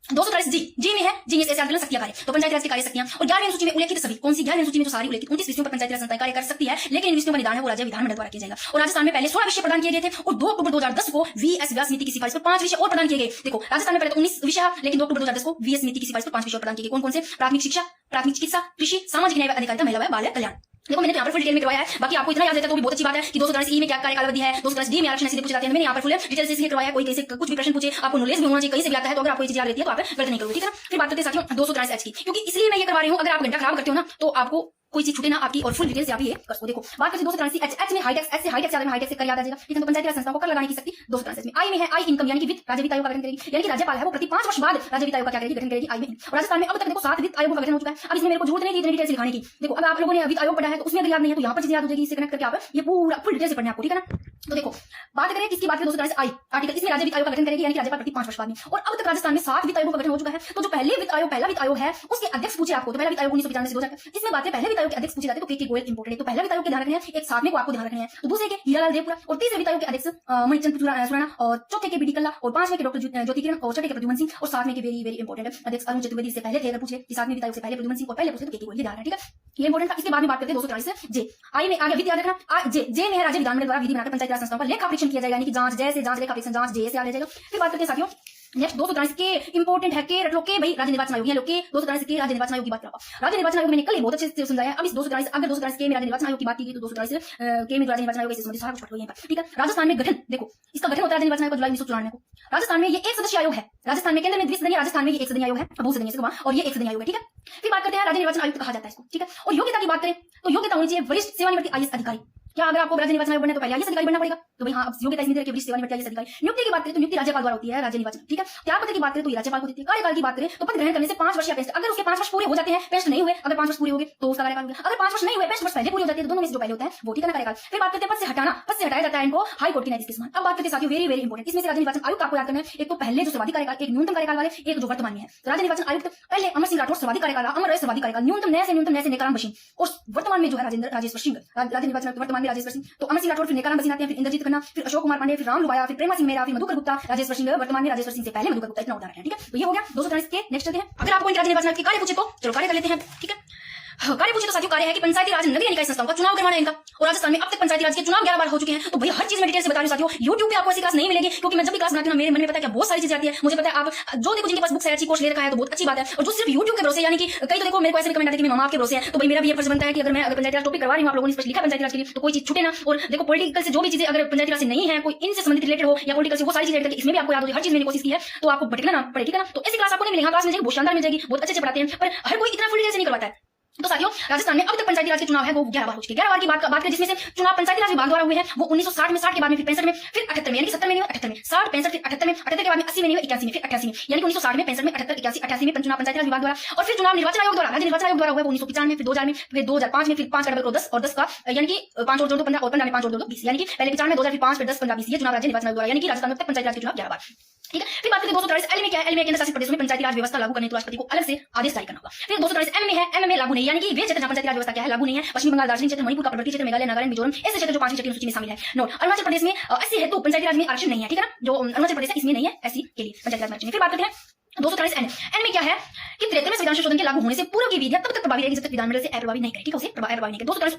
243 जी में है जी में ऐसे आंदोलन शक्तियां कार्य, तो पंचायती राज की कार्य शक्तियां। और 11वीं सूची में उल्लेखित सभी कौन सी 11वीं सूची में जो सारी उल्लेखित 29 विषयों पर पंचायती राज संस्थाएं कार्य कर सकती है, लेकिन इन विषयों का निदान है वो राज्य विधानमंडल द्वारा किया जाएगा। और राजस्थान में पहले 16 विषय प्रदान किए गए थे और 2 अक्टूबर 2010 को वीएस व्यास नीति की सिफारिश पर 5 विषय और प्रदान किए गए। देखो राजस्थान में पहले तो 19 विषय, लेकिन 2 अक्टूबर 2010 को वीएस नीति की सिफारिश पर 5 विषय प्रदान किए गए। कौन कौन से? प्राथमिक शिक्षा, प्राथमिक चिकित्सा, कृषि, सामाजिक न्याय, अधिकारिता, महिला व बाल कल्याण। देखो मैंने यहाँ पर फुल डिटेल में करवाया है, बाकी आपको इतना याद रहता है तो भी बहुत अच्छी बात है कि 243 ई में क्या कार्यकाल अवधि है, 243 डी में आरक्षण सीधे पूछे जाते हैं। मैंने यहाँ पर फुल डिटेल से इसलिए करवाया, कोई कहीं से कुछ भी प्रश्न पूछे आपको नॉलेज भी होना चाहिए, कहीं से भी आता है तो अगर आपको ये चीज याद रहती है तो आप गलत नहीं करोगे, ठीक है ना। फिर बात करते हैं साथियों 243 एच की, क्योंकि इसलिए मैं ये करवा रही हूँ, अगर आप घंटा खराब करते हो ना तो आपको कोई चीज छूटे ना आपकी, और फुल डिटेल से आप ये कर सकते हो। देखो बात करते हैं 243 एच में हाईटेक्स, एच से हाईटेक्स याद में हाईटेक्स से कर याद आ जाएगा, ठीक है। तो पंचायती राज संस्थाओं को कर लगाने की शक्ति 243 में। आई में है आई इनकम यानी कि वित्त, राज्य वित्त आयोग का गठन करेगी, यानी कि राज्यपाल है वो प्रति 5 वर्ष बाद राज्य वित्त आयोग का क्या करेगी, गठन करेगी आई में। और राजस्थान में अब तक देखो 7 वित्त आयोगों का गठन हो चुका है। अब इसमें मेरे को जरूरत नहीं इतनी डिटेल से दिखाने की। देखो अब आप लोगों ने वित्त आयोग पढ़ा है तो उसमें अगर याद नहीं है तो यहाँ पर चीज याद हो जाएगी, इससे कनेक्ट करके आप ये पूरा फुल डिटेल से पढ़ना है आपको, ठीक है ना। तो देखो बात करें किसकी बात करें 243 आई आर्टिकल, इसमें राज्य वित्त आयोग का गठन करेगी यानी कि राज्यपाल प्रति 5 वर्ष बाद में। और अब तक राजस्थान में 7 वित्त आयोगों का गठन हो चुका है। तो जो पहला वित्त आयोग है उसके अध्यक्ष पूछे आपको, तो पहला वित्त आयोग 1995 से 2000, इसमें बात है पहले वित्त आयोग के अध्यक्ष पूछे जाते हैं तो के गोयल इंपोर्टेंट है। तो पहला वित्त आयोग के ध्यान रखने हैं, एक 7वें को आपको ध्यान रखने हैं, तो दूसरे के हीरालाल देवपुरा, और तीसरे वित्त आयोग के अध्यक्ष मणिचंद सुराना, और चौथे के बीडी कल्ला, और 5वें के डॉक्टर ज्योति किरण, और छठे के प्रद्युमन सिंह, और 7वें के वेरी वेरी इंपोर्टेंट है अध्यक्ष अरुण चतुर्वेदी। से पहले थे अगर पूछे कि 7वें वित्त आयोग से पहले प्रद्युमन सिंह और पहले पूछे तो के गोयल, ये ध्यान है, ठीक है, ये इंपोर्टेंट था। इसके बाद में बात करते हैं 243 जे। आई में आगे वित्त याद रखना, जे में है राज्य विधानमंडल द्वारा विधि बनाकर पंचायती राज संस्थाओं का लेखा परीक्षण किया जाएगा, यानी कि जांच, जैसे जांच लेखा परीक्षण जांच जे से आ जाएगा। फिर बात करते हैं साथियों नेक्स्ट 243 के इंपोर्टेंट है के रख लो के भाई राज्य निर्वाचन आयोग, लोग के 243 के राज्य निर्वाचन आयोग की बात करा। राज्य निर्वाचन आयोग मैंने कल बहुत अच्छे से समझाया। अब इस 243 अगर 243 के में राज्य निर्वाचन आयोग की बात की गई तो 243 के में राज्य निर्वाचन आयोग से संबंधित सारा कुछ पढ़ लो यहीं पर, ठीक है। राजस्थान में गठन, देखो इसका गठन होता है राज्य निर्वाचन आयोग जुलाई 1994 को। राजस्थान में ये एक सदस्यीय आयोग है, राजस्थान में केंद्र में द्विसदनीय, राजस्थान में ये एक सदनीय आयोग है, बहुसदनीय से और ये एक सदनीय आयोग है, ठीक है। फिर बात करते हैं राज्य निर्वाचन आयुक्त कहा जाता है इसको, ठीक है। और योग्यता की बात करें तो योग्यता होनी चाहिए वरिष्ठ सेवानिवृत्त आईएएस अधिकारी। क्या अगर आपको राज्य निर्वाचन आयोग बनना है तो पहले आईएएस अधिकारी बनना पड़ेगा, तो भाई हाँ योग्यता इसमें के वरिष्ठ सेवानिवृत्त आईएएस अधिकारी। नियुक्ति की बात करें तो नियुक्ति राज्यपाल द्वारा होती है राज्य निर्वाचन, ठीक है। त्यागपत्र की बात करें तो राज्यपाल को देती है। कार्यकाल की बात करें तो पद ग्रहण करने से 5 वर्ष या पेस्ट, अगर उसके 5 वर्ष पूरे हो जाते हैं, पेस्ट नहीं हुए, अगर 5 वर्ष पूरे हो गए तो उसका कार्यकाल हो गया। अगर 5 वर्ष नहीं हुए, पेस्ट वर्ष पहले पूरे हो जाते हैं, तो दोनों में से जो पहले होता है वो, ठीक है ना, कार्यकाल। फिर बात करते हैं पद से हटाना, पद से हटाया जाता है इनको हाई कोर्ट की न्यायाधीश के समान। अब बात करते हैं साथियों वेरी वेरी इंपोर्टेंट, इसमें से राज्य निर्वाचन आयुक्त आपको याद करना है, एक तो पहले जो सर्वाधिक कार्यकाल, एक न्यूनतम कार्यकाल वाले, एक जो वर्तमान में है। राज्य निर्वाचन आयुक्त पहले अमर सिंह राठौर सर्वाधिक कार्यकाल, अमर रहे सर्वाधिक कार्यकाल, न्यूनतम नए से नेकाराम बशीन, और वर्तमान में जो है राजेश्वर सिंह राज्य निर्वाचन आयुक्त वर्तमान में राजेश्वर सिंह। तो अमर सिंह राठौर फिर नेकाराम बशीन आते हैं, फिर इंद्रजीत खन्ना, फिर अशोक कुमार पांडे, फिर राम लुबाया, फिर प्रेमा सिंह मेहरा, फिर मधुकर गुप्ता, राजेश्वर सिंह वर्तमान में राजेश्वर सिंह से पहले मधुकर गुप्ता, इतना उदाहरण है, ठीक है। तो ये हो गया 243 के। नेक्स्ट चलते हैं, अगर आपको राज्य निर्वाचन आयुक्त की कार्य पूछे तो चलो कार्य कर लेते हैं, ठीक है। कार्य पूछे तो साथियों कार्य है कि पंचायती राज नगरीय निकाय संस्थाओं का चुनाव करवाना है इनका। और राजस्थान में अब तक पंचायती राज के चुनाव 11 बार हो चुके हैं। तो भैया हर चीज में डिटेल से बता रही हूं साथियों, YouTube पे आपको ऐसी क्लास नहीं मिलेगी, क्योंकि मैं जब भी क्लास बनाती हूं मेरे मन में पता है क्या बहुत सारी चीजें आती है। मुझे पता है आप जो देखो जिनके पास बुक्स है, अच्छी कोर्स ले रखा है तो बहुत अच्छी बात है, और जो सिर्फ YouTube के भरोसे, यानी कि कई तो देखो मेरे को ऐसे भी कमेंट आते हैं कि मामा आपके भरोसे है, तो भाई मेरा भी ये फर्ज बनता है कि अगर मैं पंचायती राज टॉपिक करवा रही हूं, आप लोगों ने स्पेशली लिखा पंचायती राज के लिए, तो कोई चीज छूटे ना। और देखो पॉलिटिकल से जो भी चीजें अगर पंचायती राज से नहीं है, कोई इनसे संबंधित रिलेटेड हो या पॉलिटिकल से, वो सारी चीजें इसमें भी आपको याद हो, हर चीज मैंने कोशिश की है, तो आपको भटकना ना पड़े, ठीक है ना। तो ऐसी क्लास आपको नहीं मिलेगी, क्लास मिल जाएगी, बहुत शानदार मिल जाएगी, बहुत अच्छे से पढ़ाते हैं, पर हर कोई इतना फुल डिटेल से नहीं करवाता है। तो साथियों राजस्थान में अब तक पंचायती राज के चुनाव है वो 11 बार हो चुके हैं। 11 बार की बात करें जिसमें से चुनाव पंचायती राज विभाग द्वारा हुए हैं वो 1960 में, 60 के बाद में, फिर 65 में, फिर 78 में, यानी कि 70 में नहीं, 78 में, 60, 65, फिर 78 में, 78 के बाद में 80 में नहीं, 81 में, फिर 88 में, यानी कि 1960 में, 65 में, 78, 81, 88 में चुनाव पंचायती राज विभाग द्वारा। और फिर चुनाव निर्वाचन आयोग द्वारा, राज्य निर्वाचन आयोग द्वारा हुआ 1995 में, फिर 2000 में, फिर 2005 में, फिर 5 का डबल 10 और 10 का यानी कि 5 और जोड़ दो 15 और 15 में 5 और जोड़ दो 20, यानी कि पहले 95 में, 2000 फिर 5 फिर 10 15 20, ये चुनाव राज्य निर्वाचन आयोग द्वारा, यानी कि राजस्थान में तक पंचायती राज के चुनाव 11 बार। ठीक है, फिर बात करते हैं 243 एल में क्या है। एल में केंद्र शासित प्रदेशों में पंचायती राज व्यवस्था लागू करने हेतु राष्ट्रपति को अलग से आदेश जारी करना होगा। फिर 243 एम में है, एम में लागू नहीं, यानी कि वे क्षेत्र जहां पंचायती राज व्यवस्था क्या है लागू नहीं है। पश्चिम बंगाल, दार्जिलिंग क्षेत्र, मणिपुर का पर्वतीय क्षेत्र, मेघालय, नागालैंड, मिजोरम ऐसे क्षेत्र जो 5वीं छठी सूची में शामिल है। नोट, अरुणाचल प्रदेश में ऐसी हेतु पंचायती राज में आरक्षण नहीं है। ठीक है ना, जो अरुणाचल प्रदेश है इसमें नहीं है ऐसी के लिए पंचायती राज में आरक्षण। फिर बात करते हैं 243 एन में क्या है कि 73वें संविधान संशोधन के लागू होने से पूर्व की विधियां तब तक प्रभावी रहेगी जब तक विधानमंडल से अप्रभावी नहीं करे। ठीक है, उसे अप्रभावी नहीं करे। 243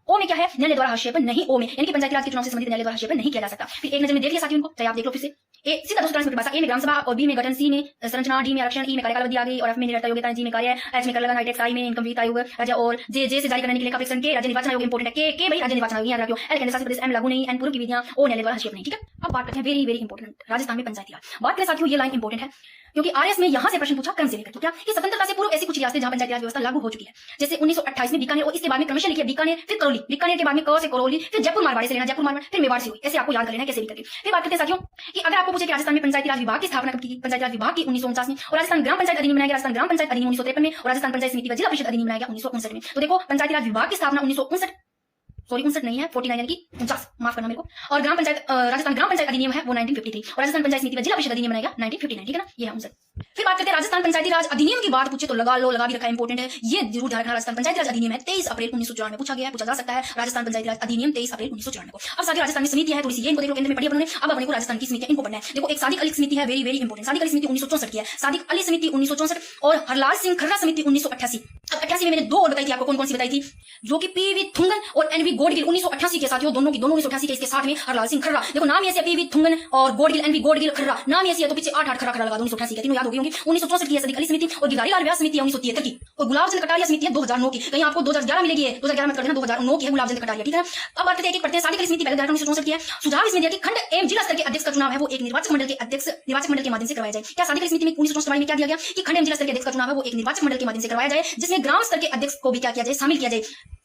ओ में क्या है, न्यायालय द्वारा हस्तक्षेप नहीं, ओ में यानी कि पंचायती राज के चुनाव से संबंधित न्यायालय द्वारा हस्तक्षेप नहीं किया जा सकता। फिर एक नजर में देख लिया साथियों इनको, चाहे आप देख लो फिर से। ए सीधा 243 में भाषा, ए में ग्राम सभा और बी में गठन, सी में संरचना, डी में आरक्षण, ई में कार्यकाल अवधि आ गई और एफ में निरंतर योग्यता, जी में कार्य, एच में कर लगाना, हाईटेक्स, आई में इनकम वित्त आयोग राज्य और जे से जारी करने के लिए परीक्षण के राज्य निर्वाचन आयोग इंपोर्टेंट है। के भाई राज्य निर्वाचन आयोग याद रखियो। एल केंद्र शासित प्रदेश, एम लागू नहीं, एन पूर्व की विधियां, ओ न्यायालय द्वारा हस्तक्षेप नहीं। ठीक है, अब बात करते हैं वेरी वेरी इंपोर्टेंट राजस्थान में पंचायती राज। बात करें साथियों, ये लाइन इंपोर्टेंट है क्योंकि आरएस में यहां से प्रश्न पूछा क्रम से लेकर, तो क्या कि स्वतंत्रता से पूर्व ऐसी कुछ रियासतें जहां पंचायती राज व्यवस्था लागू हो चुकी है, जैसे 1928 में बीकानेर और इसके बाद में क्रमशः लिखिए बीकानेर, फिर करौली, बीकानेर के बाद में क से करौली, फिर जयपुर मारवाड़ी से लेना, जयपुर मारवाड़, फिर मेवाड़ से हुई, ऐसे आपको याद कर लेना कैसे भी करके। फिर बात करते हैं साथियों कि अगर आपको पूछे कि राजस्थान में पंचायती राज विभाग की स्थापना कब की, पंचायती राज विभाग की 1949 में, और राजस्थान ग्राम पंचायत अधिनियम बनाया गया राजस्थान ग्राम पंचायत अधिनियम 1953 में, और राजस्थान पंचायत समिति व जिला परिषद अधिनियम बनाया गया 1959 में। तो देखो पंचायती राज विभाग की स्थापना 1959 नहीं है 49 यानी कि 49, माफ करना मेरे को। और ग्राम पंचायत राजस्थान ग्राम पंचायत अधिनियम है वो 1953, और राजस्थान पंचायत समिति व जिला परिषद अधिनियम बनाया गया 1959। ठीक है ना, ये है 59। फिर बात करते हैं राजस्थान पंचायती राज अधिनियम की बात पूछे तो लगा लो, लगा भी रखा है, इंपोर्टेंट है ये जरूर ध्यान रखना। राजस्थान पंचायती राज अधिनियम है 23 अप्रैल 1994 में पूछा गया है, पूछा जा सकता है राजस्थान पंचायती राज अधिनियम 23 अप्रैल 1994 को। अब साथियों राजस्थान में समिति है थोड़ी सी, ये इनको देख लो, केंद्र में पढ़ी अपने। अब अपने को राजस्थान की समिति इनको पढ़ना है। देखो एक सादिक अली समिति है, very very important. Sadiq Ali समिति 1964 की है, सादिक अली समिति 1964, और हरलाल सिंह खर्रा समिति 1988। अब 88 में मैंने दो और बताई थी आपको, कौन कौन सी बताई थी, जो कि पीवी थुंगन और एनवी गोडगिल 1988 के साथियों, दोनों 1988 के, इसके साथ में हरलाल सिंह खर्रा। देखो नाम ऐसे पीवी थुंगन और गोडगिल, एनवी गोडगिल, खर्रा नाम ऐसी है तो पीछे 8 खर्रा खर्रा लगा दो, 1988 के तीनों याद हो गई होंगी। 1964 की है सादिक अली समिति, और गिरधारी लाल व्यास समिति है 1973 की, और गुलाब चंद कटारिया समिति है 2009 की। कहीं आपको 2011 मिलेगी, 2011 मत कर देना, 2009 की है गुलाब चंद कटारिया। ठीक है, अब बात करते हैं एक पढ़ते हैं। सादिक अली समिति पहले 1964 की है। सुझाव इसमें दिया कि खंड एवं जिला स्तर के अध्यक्ष का चुनाव है वो एक निर्वाचक मंडल के अध्यक्ष, निर्वाचक मंडल के माध्यम से करवाया जाए। क्या सादिक अली समिति में 1964 में क्या दिया गया कि खंड एवं जिला स्तर के अध्यक्ष का चुनाव है वो एक निर्वाचक मंडल के माध्यम से करवाया जाए, जिसमें ग्राम स्तर के अध्यक्ष को भी क्या किया जाए, शामिल किया जाए,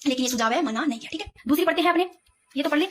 लेकिन ये सुझाव है, मना नहीं है। ठीक है, दूसरी पढ़ते हैं अपने, ये तो पढ़ ले।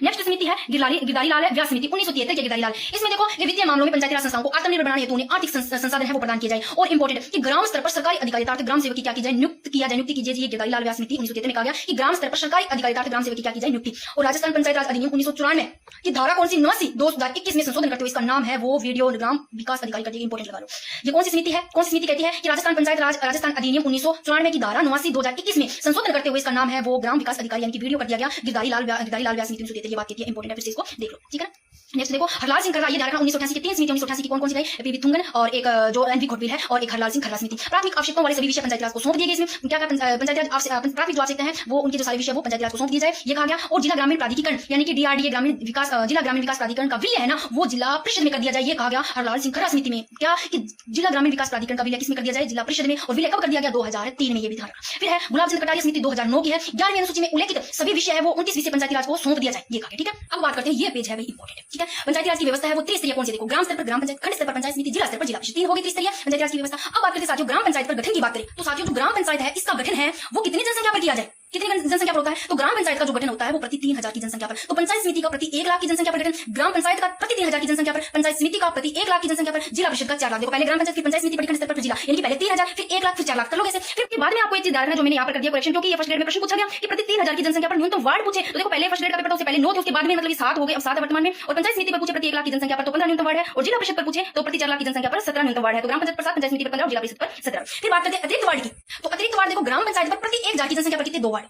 नेक्स्ट समिति है गिरधारी लाल व्यास समिति 1973 के गिरधारी लाल। इसमें देखो वित्तीय मामलों में पंचायती राज संस्थाओं को आत्मनिर्भर बनाने हेतु उन्हें आर्थिक संसाधन है वो प्रदान किए जाए, और इंपोर्टेंट कि ग्राम स्तर पर सरकारी अधिकारी अर्थात ग्राम सेवक की क्या की जाए, नियुक्त किया जाए, नियुक्ति कीजिए। ये गिरधारी लाल व्यास समिति 1973 में कहा गया कि ग्राम स्तर पर सरकारी अधिकारी अर्थात ग्राम सेवक की क्या की जाए, नियुक्ति। और राजस्थान पंचायत राज अधिनियम 1994 की धारा कौन सी 89/2021 में संशोधन करते हुए इसका नाम है वो वीडियो ग्राम विकास अधिकारी कर दिया, इंपोर्टेंट लगा लो। ये कौन सी समिति है, कौन सी समिति कहती है कि राजस्थान पंचायत राज राजस्थान अधिनियम 1994 की धारा 89/2021 में संशोधन करते हुए इसका नाम है वो ग्राम विकास अधिकारी, यानी कि वीडियो कर दिया गया गिरधारी लाल व्यास समिति 1973। ये बात कहती है, इंपोर्टेंट है, फिर से इसको देख लो। ठीक है, नेक्स्ट देखो हरलाल सिंह खर्रा, ये ध्यान रखना 1988 की तीन समिति 1988 की कौन सी गई, पीवी थुंगन और एक जो एनवी घोटविल है और एक हरलाल सिंह खर्रा समिति। प्राथमिक आवश्यकताओं वाले सभी विषय पंचायत राज को सौंप दिए गए। इसमें क्या क्या पंचायत राज प्राथमिक जो आवश्यकता है वो उनके जो सारे विषय वो पंचायत राज को सौंप दिए जाए, ये कहा गया। और जिला ग्रामीण प्राधिकरण यानी कि डीआरडीए ग्रामीण विकास, जिला ग्रामीण विकास प्राधिकरण का विलय है ना वो जिला परिषद में कर दिया जाए, ये कहा गया हरलाल सिंह खर्रा समिति में। क्या कि जिला ग्रामीण विकास प्राधिकरण का विलय किसमें कर दिया जाए, जिला परिषद में, और विलय कब कर दिया गया, 2003 में, ये भी ध्यान रखना। फिर है गुलाब चंद कटारिया समिति 2009 की है, 11वीं अनुसूची में उल्लेखित सभी विषय है वो 29 विषय पंचायती राज को सौंप दिया जाए, ये कहा गया। ठीक है, अब बात करते हैं, ये पेज है भाई इंपोर्टेंट है। ठीक है, पंचायती राज की व्यवस्था है वो त्रिस्तरीय कौन सी, देखो ग्राम स्तर पर ग्राम पंचायत, खंड स्तर पर पंचायत समिति, जिला स्तर पर जिला परिषद, तीन हो गई त्रिस्तरीय पंचायती राज की व्यवस्था। अब बात करते हैं साथियों ग्राम पंचायत पर गठन की बात करें तो साथियों जो ग्राम पंचायत है इसका गठन है वो कितनी जनसंख्या पर किया जाए, कितनी जनसंख्या पर होता है, तो ग्राम पंचायत का जो गठन होता है वो प्रति 3000 की जनसंख्या पर। तो पंचायत समिति का प्रति 1 लाख की जनसंख्या पर गठन, ग्राम पंचायत का प्रति 3000 की जनसंख्या पर, पंचायत समिति का प्रति 1 लाख की जनसंख्या पर, जिला परिषद का 4 लाख। देखो पहले ग्राम पंचायत की पंचायत समिति पर खंड स्तर पर जिला, यानी कि पहले 3000 फिर 1 लाख फिर 4 लाख कर लोगे ऐसे। फिर बाद में आपको एक चीज ध्यान रखना जो मैंने यहाँ पर कर दिया करेक्शन, क्योंकि ये फर्स्ट ग्रेड में प्रश्न पूछा गया कि प्रति 3000 की जनसंख्या पर न्यूनतम वार्ड पूछे। तो देखो पहले फर्स्ट ग्रेड का पेपर था उससे पहले 9 थे, उसके बाद में मतलब 7 हो गए, अब 7 वर्तमान में। और पंचायत समिति पर पूछे प्रति 1 लाख की जनसंख्या पर तो 15 न्यूनतम वार्ड है, और जिला परिषद पर पूछे तो प्रति 4 लाख की जनसंख्या पर 17 न्यूनतम वार्ड है। तो ग्राम पंचायत पर 7, पंचायत समिति पर 15 और जिला परिषद पर 17। फिर बात करते हैं अतिरिक्त वार्ड की, तो अतिरिक्त वार्ड देखो ग्राम पंचायत पर प्रति 1000 की जनसंख्या पर कितने 2 वार्ड,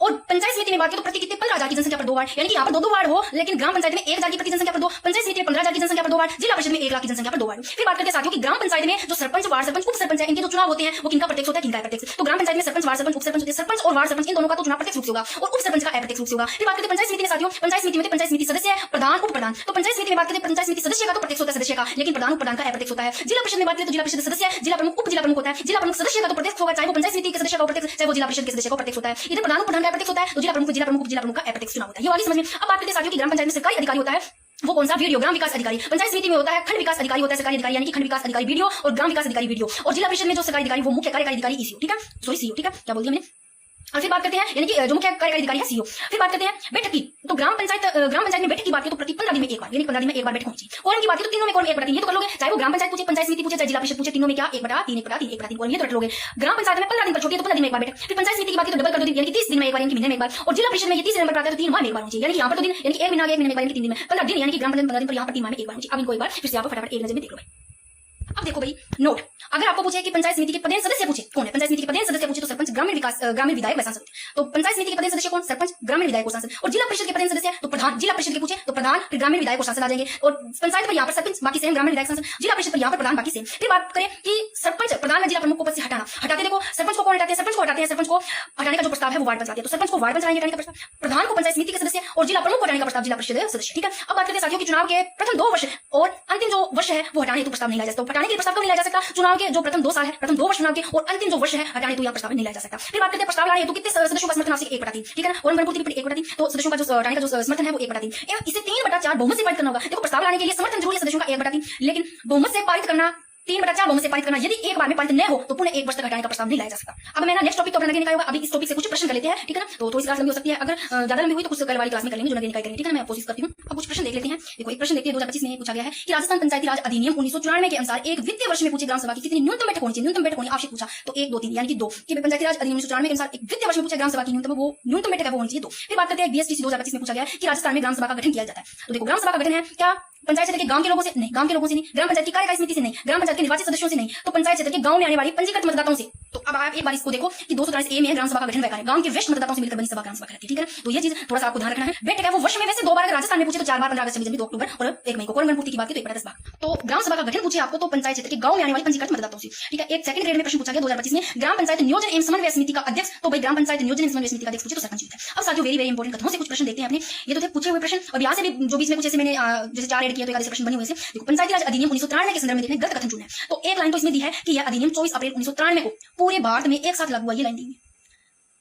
और पंचायत समिति में बात करें तो प्रति कितने 15000 की जनसंख्या पर 2 वार्ड, यानी कि यहाँ पर 2 वार्ड हो, लेकिन ग्राम पंचायत में 1000 की प्रति जनसंख्या पर 2, पंचायत समिति में 15000 की जनसंख्या पर 2 वार्ड, जिला परिषद में 1 लाख की जनसंख्या पर 2 वार्ड। फिर बात करते हैं साथियों कि ग्राम पंचायत में जो सरपंच, वार्ड सरपंच, उप सरपंच है, इनके जो चुनाव होते हैं वो किनका प्रत्यक्ष होता है, किनका अप्रत्यक्ष। तो ग्राम पंचायत में सरपंच, वार्ड सरपंच, उप सरपंच होते हैं, सरपंच और वार्ड सरपंच इन दोनों का तो चुनाव प्रत्यक्ष रूप से होगा और उप सरपंच का अप्रत्यक्ष रूप से होगा। फिर बात करते हैं पंचायत समिति में साथियों, पंचायत समिति में पंचायत समिति सदस्य, प्रधान, उप प्रधान। तो पंचायत समिति में बात करते हैं पंचायत समिति सदस्य का तो प्रत्यक्ष होता है सदस्य का, लेकिन प्रधान, उप प्रधान का अप्रत्यक्ष होता है। जिला परिषद में बात करें तो जिला परिषद सदस्य, जिला प्रमुख, उप जिला प्रमुख होता है। जिला प्रमुख सदस्य का तो प्रत्यक्ष होगा, चाहे वो पंचायत समिति के सदस्य का प्रत्यक्ष, चाहे वो जिला परिषद के सदस्य का प्रत्यक्ष होता है। इधर प्रधान, उप प्रधान का अप्रत्यक्ष होता है, तो जिला प्रमुख, उप जिला प्रमुख का अप्रत्यक्ष चुनाव होता है। ये वाली समझ में। अब बात करते हैं साथियों कि ग्राम पंचायत में सरकारी अधिकारी होता है वो कौन सा वीडियो। ग्राम विकास अधिकारी, पंचायत समिति में होता है खंड विकास अधिकारी, होता है सरकारी अधिकारी यानी कि खंड विकास अधिकारी वीडियो, और ग्राम विकास अधिकारी वीडियो, और जिला परिषद में जो सरकारी अधिकारी वो मुख्य कार्यकारी अधिकारी ईसीओ, ठीक है, सॉरी सीओ, ठीक है, क्या बोल दिया मैंने। और फिर बात करते हैं यानी कि जो मुख्य कार्यकारी अधिकारी है सीओ। फिर बात करते हैं बैठक की, तो ग्राम पंचायत में बैठक की बात की तो प्रति 15 दिन में एक बार, यानी 15 दिन में एक बार बैठक होनी चाहिए। कोरम की बात की तो तीनों में कोरम 1/3, ये तो कर लोगे, चाहे वो ग्राम पंचायत पूछे, पंचायत समिति पूछे, चाहे जिला परिषद पूछे, तीनों में क्या 1/3 1/3 1/3 कोरम, ये तो रट लोगे। ग्राम पंचायत में 15 दिन पर छोटी है तो 15 दिन में एक बार बैठक। फिर पंचायत समिति की बात की तो डबल कर दो दिन, यानी कि 30 दिन में एक बार, यानी कि महीने में एक बार। और जिला परिषद में ये 30 दिन पर आता है तो 3 माह में एक बार होनी चाहिए, यानी कि यहाँ पर तो दिन, यानी कि 1 महीना 1 महीने में एक बार, यानी कि 3 दिन में 15 दिन, यानी कि ग्राम पंचायत 15 दिन पर, यहाँ पर 3 माह में एक बार होनी चाहिए। अब इनको एक बार फिर से आप फटाफट एक नजर में देख लो भाई। अब देखो भाई नोट, अगर आपको पूछे कि पंचायत समिति के पदेन सदस्य पूछे कौन है, पंचायत समिति के पदेन सदस्य पूछे तो सरपंच, ग्रामीण विकास, ग्रामीण विधायक व सांसद। तो पंचायत समिति के पदेन सदस्य कौन, सरपंच, ग्रामीण विधायक और सांसद। और जिला परिषद के पदेन सदस्य तो प्रधान, जिला परिषद के पूछे तो प्रधान, फिर ग्रामीण विधायक और सांसद आ जाएंगे। और पंचायत पर यहाँ पर सरपंच बाकी सेम, ग्रामीण विधायक सांसद, जिला परिषद पर यहाँ पर प्रधान बाकी सेम। फिर बात करें कि सरपंच प्रधान व जिला प्रमुख को पद से हटाते, देखो सरपंच को कौन हटाते हैं, सरपंच को हटाते हैं, सरपंच को हटाने का जो प्रस्ताव है वो वार्ड पंच लाते हैं, तो सरपंच को वार्ड पंच हटाने का प्रस्ताव, प्रधान को पंचायत समिति के सदस्य, और जिला प्रमुख को हटाने का प्रस्ताव जिला परिषद सदस्य, ठीक है। अब बात करते हैं साथियों कि चुनाव के प्रथम 2 वर्ष और अंतिम जो वर्ष है वो हटाने हेतु प्रस्ताव नहीं लाया जा सकता। हटाने के प्रस्ताव कब नहीं लाया जा सकता, चुनाव के जो प्रथम 2 साल है, प्रथम 2 वर्ष चुनाव के, और अंतिम जो वर्ष है हटाने तो यह प्रस्ताव नहीं लाया जा सकता। फिर बात करते हैं प्रस्ताव लाने हेतु कितने सदस्यों का समर्थन आवश्यक, 1/3, ठीक है ना, और गणपूर्ति 1/3, तो सदस्यों का जो हटाने का जो समर्थन है वो 1/3, इसे 3/4 बहुमत से पारित करना होगा। देखो प्रस्ताव लाने के लिए समर्थन जरूरी है सदस्यों का 1/3, लेकिन बहुमत से पारित करना 3/4 बहुमत से पारित करना, यदि एक बार में पारित न हो तो पुनः 1 वर्ष तक हटाने का प्रस्ताव नहीं लाया जा सकता। अब मैं ना नेक्स्ट टॉपिक तो अपना नगरीय निकाय होगा, अभी इस टॉपिक से कुछ प्रश्न कर लेते हैं, ठीक है ना, तो थोड़ी सी क्लास लंबी हो सकती है, अगर ज्यादा लंबी हुई तो कुछ कल वाली क्लास में कर लेंगे जो नगरीय निकाय करेंगे, ठीक है ना, मैं कोशिश करती हूँ। अब कुछ प्रश्न देख लेते हैं। देखो एक प्रश्न देखते हैं 2025 में पूछा गया है कि राजस्थान पंचायती राज अधिनियम 1994 के अनुसार एक वित्तीय वर्ष में पूछे ग्राम सभा की कितनी न्यूनतम बैठक होनी चाहिए, न्यूनतम बैठक होनी आवश्यक पूछा तो 1 2 3 यानी कि 2, कि पंचायती राज अधिनियम 1994 के अनुसार एक वित्तीय वर्ष में पूछे ग्राम सभा की न्यूनतम वो न्यूनतम बैठक है वो होनी चाहिए 2। फिर बात करते हैं बीएसटीसी 2025 में पूछा गया है कि राजस्थान में ग्राम सभा का गठन किया जाता है, तो देखो ग्राम सभा का गठन है क्या पंचायत क्षेत्र के गांव के लोगों से नहीं, गांव के लोगों से नहीं, ग्राम पंचायत की कार्यकारी समिति से नहीं, ग्राम पंचायत के निर्वाचित सदस्यों से नहीं, तो पंचायत क्षेत्र के गांव में आने वाली पंजीकृत मतदाताओं से। तो अब आप एक बार इसको देखो कि 243 ए में है ग्राम सभा का गठन वह गांव के वरिष्ठ मतदाताओं से मिलकर बनी सभा ग्राम सभा कहलाती है, ठीक है। तो ये चीज थोड़ा सा आपको ध्यान रखना है। बैठक है वो वर्ष में वैसे 2 बार, अगर राजस्थान में पूछे तो 4 बार, 15 अगस्त, 26 जनवरी, 2 अक्टूबर और 1 मई को। कोरम गणपूर्ति की बात की तो 1/10 भाग। तो ग्राम सभा का गठन पूछे आपको तो पंचायत क्षेत्र के गांव में आने वाली पंजीकृत मतदाताओं से, ठीक है। एक सेकंड ग्रेड में प्रश्न पूछा गया 2025 में ग्राम पंचायत नियोजन एवं समन्वय समिति का अध्यक्ष, तो भाई ग्राम पंचायत नियोजन एवं समन्वय समिति का अध्यक्ष पूछे तो सरपंच होता है। अब साथियों वेरी वेरी इंपॉर्टेंट कथनों से कुछ प्रश्न देखते हैं अपने, ये तो थे पूछे हुए प्रश्न, और यहाँ से भी जो बीच में कुछ ऐसे मैंने जैसे 4 ऐड किए तो 1 प्रश्न बने हुए से। देखो पंचायती राज अधिनियम 1993 के संदर्भ में देखने गलत कथन चुना है, तो एक लाइन तो इसमें दी है कि यह अधिनियम 24 अप्रैल 1993 को पूरे भारत में एक साथ लागू हुआ, ये लाइन दी है।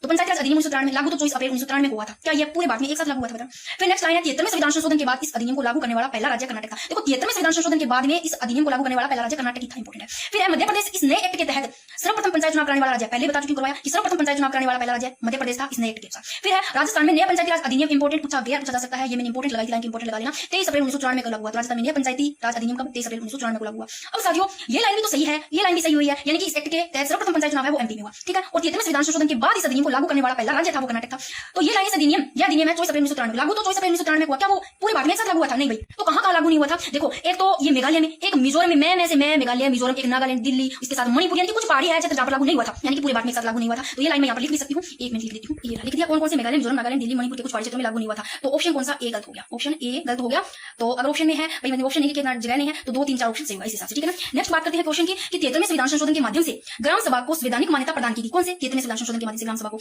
तो पंचायती राज अधिनियम 1993 में लागू तो 24 अप्रैल 1993 में हुआ था, क्या यह पूरे भारत में एक साथ लागू हुआ था बता। फिर नेक्स्ट लाइन है 73वें संविधान संशोधन के बाद इस अधिनियम को लागू करने वाला पहला राज्य कर्नाटक था। देखो 73वें संविधान संशोधन के बाद में इस अधिनियम को लागू करने वाला पहला राज्य कर्नाटक ही था, इंपॉर्टेंट है। फिर है मध्य प्रदेश इस नए एक्ट के तहत सर्वप्रथम पंचायत चुनाव कराने वाला राज्य, पहले बता चुकी करवाया कि सर्वप्रथम पंचायत चुनाव कराने वाला पहला राज्य मध्य प्रदेश था इस नए एक्ट के अनुसार। फिर है राजस्थान में नया पंचायती राज अधिनियम, इंपॉर्टेंट पूछा जा सकता है, ये मैंने इंपॉर्टेंट लगाई, लाइन इंपॉर्टेंट लगा लेना। 23 अप्रैल 1994 को लागू हुआ, राजस्थान में नया पंचायती राज अधिनियम कब 23 अप्रैल 1994 को लागू हुआ। अब साथियों ये लाइन भी तो सही है, ये लाइन भी सही हुई है, यानी कि इस एक्ट के तहत सर्वप्रथम पंचायत चुनाव है वो एमपी में हुआ, ठीक है। और 73वें संविधान संशोधन के बाद इस अधिनियम को लागू करने वाला पहला राज्य था वो कर्नाटक था। तो ये लाइन इस अधिनियम, यह अधिनियम है 24 अप्रैल 1993 लागू तो 24 अप्रैल 1993 हुआ, क्या वो पूरे भारत में एक साथ लागू हुआ था? नहीं भाई, तो कहां लागू नहीं हुआ था? देखो एक तो ये मेघालय में, एक मिजोरम में से मैं मेघालय, मिजोरम, एक नागालैंड, दिल्ली, इसके साथ मणिपुर, यानी कि कुछ पहाड़ी है जहां पर लागू नहीं हुआ था, यानी कि पूरे भारत में एक साथ लागू नहीं हुआ था। तो ये लाइन मैं यहाँ पर लिख भी सकती हूँ, 1 मिनट लिख देती हूँ, ये लिख दिया। कौन कौन से मेघालय, मिजोरम, नागालैंड, दिल्ली, मणिपुर के कुछ पहाड़ी क्षेत्रों में लागू नहीं हुआ था। तो ऑप्शन कौन सा? ए गलत हो गया, ऑप्शन ए गलत हो गया। तो अगर ऑप्शन में है भाई, मैंने ऑप्शन ए की जगह नहीं है तो 2 3 4 ऑप्शन सही होगा इस हिसाब से, ठीक है ना। नेक्स्ट बात करते हैं क्वेश्चन की कि 73वें संविधान संशोधन के माध्यम से ग्राम सभा को संवैधानिक मान्यता प्रदान की गई, कौन से? 73वें संविधान संशोधन के माध्यम से ग्राम सभा को,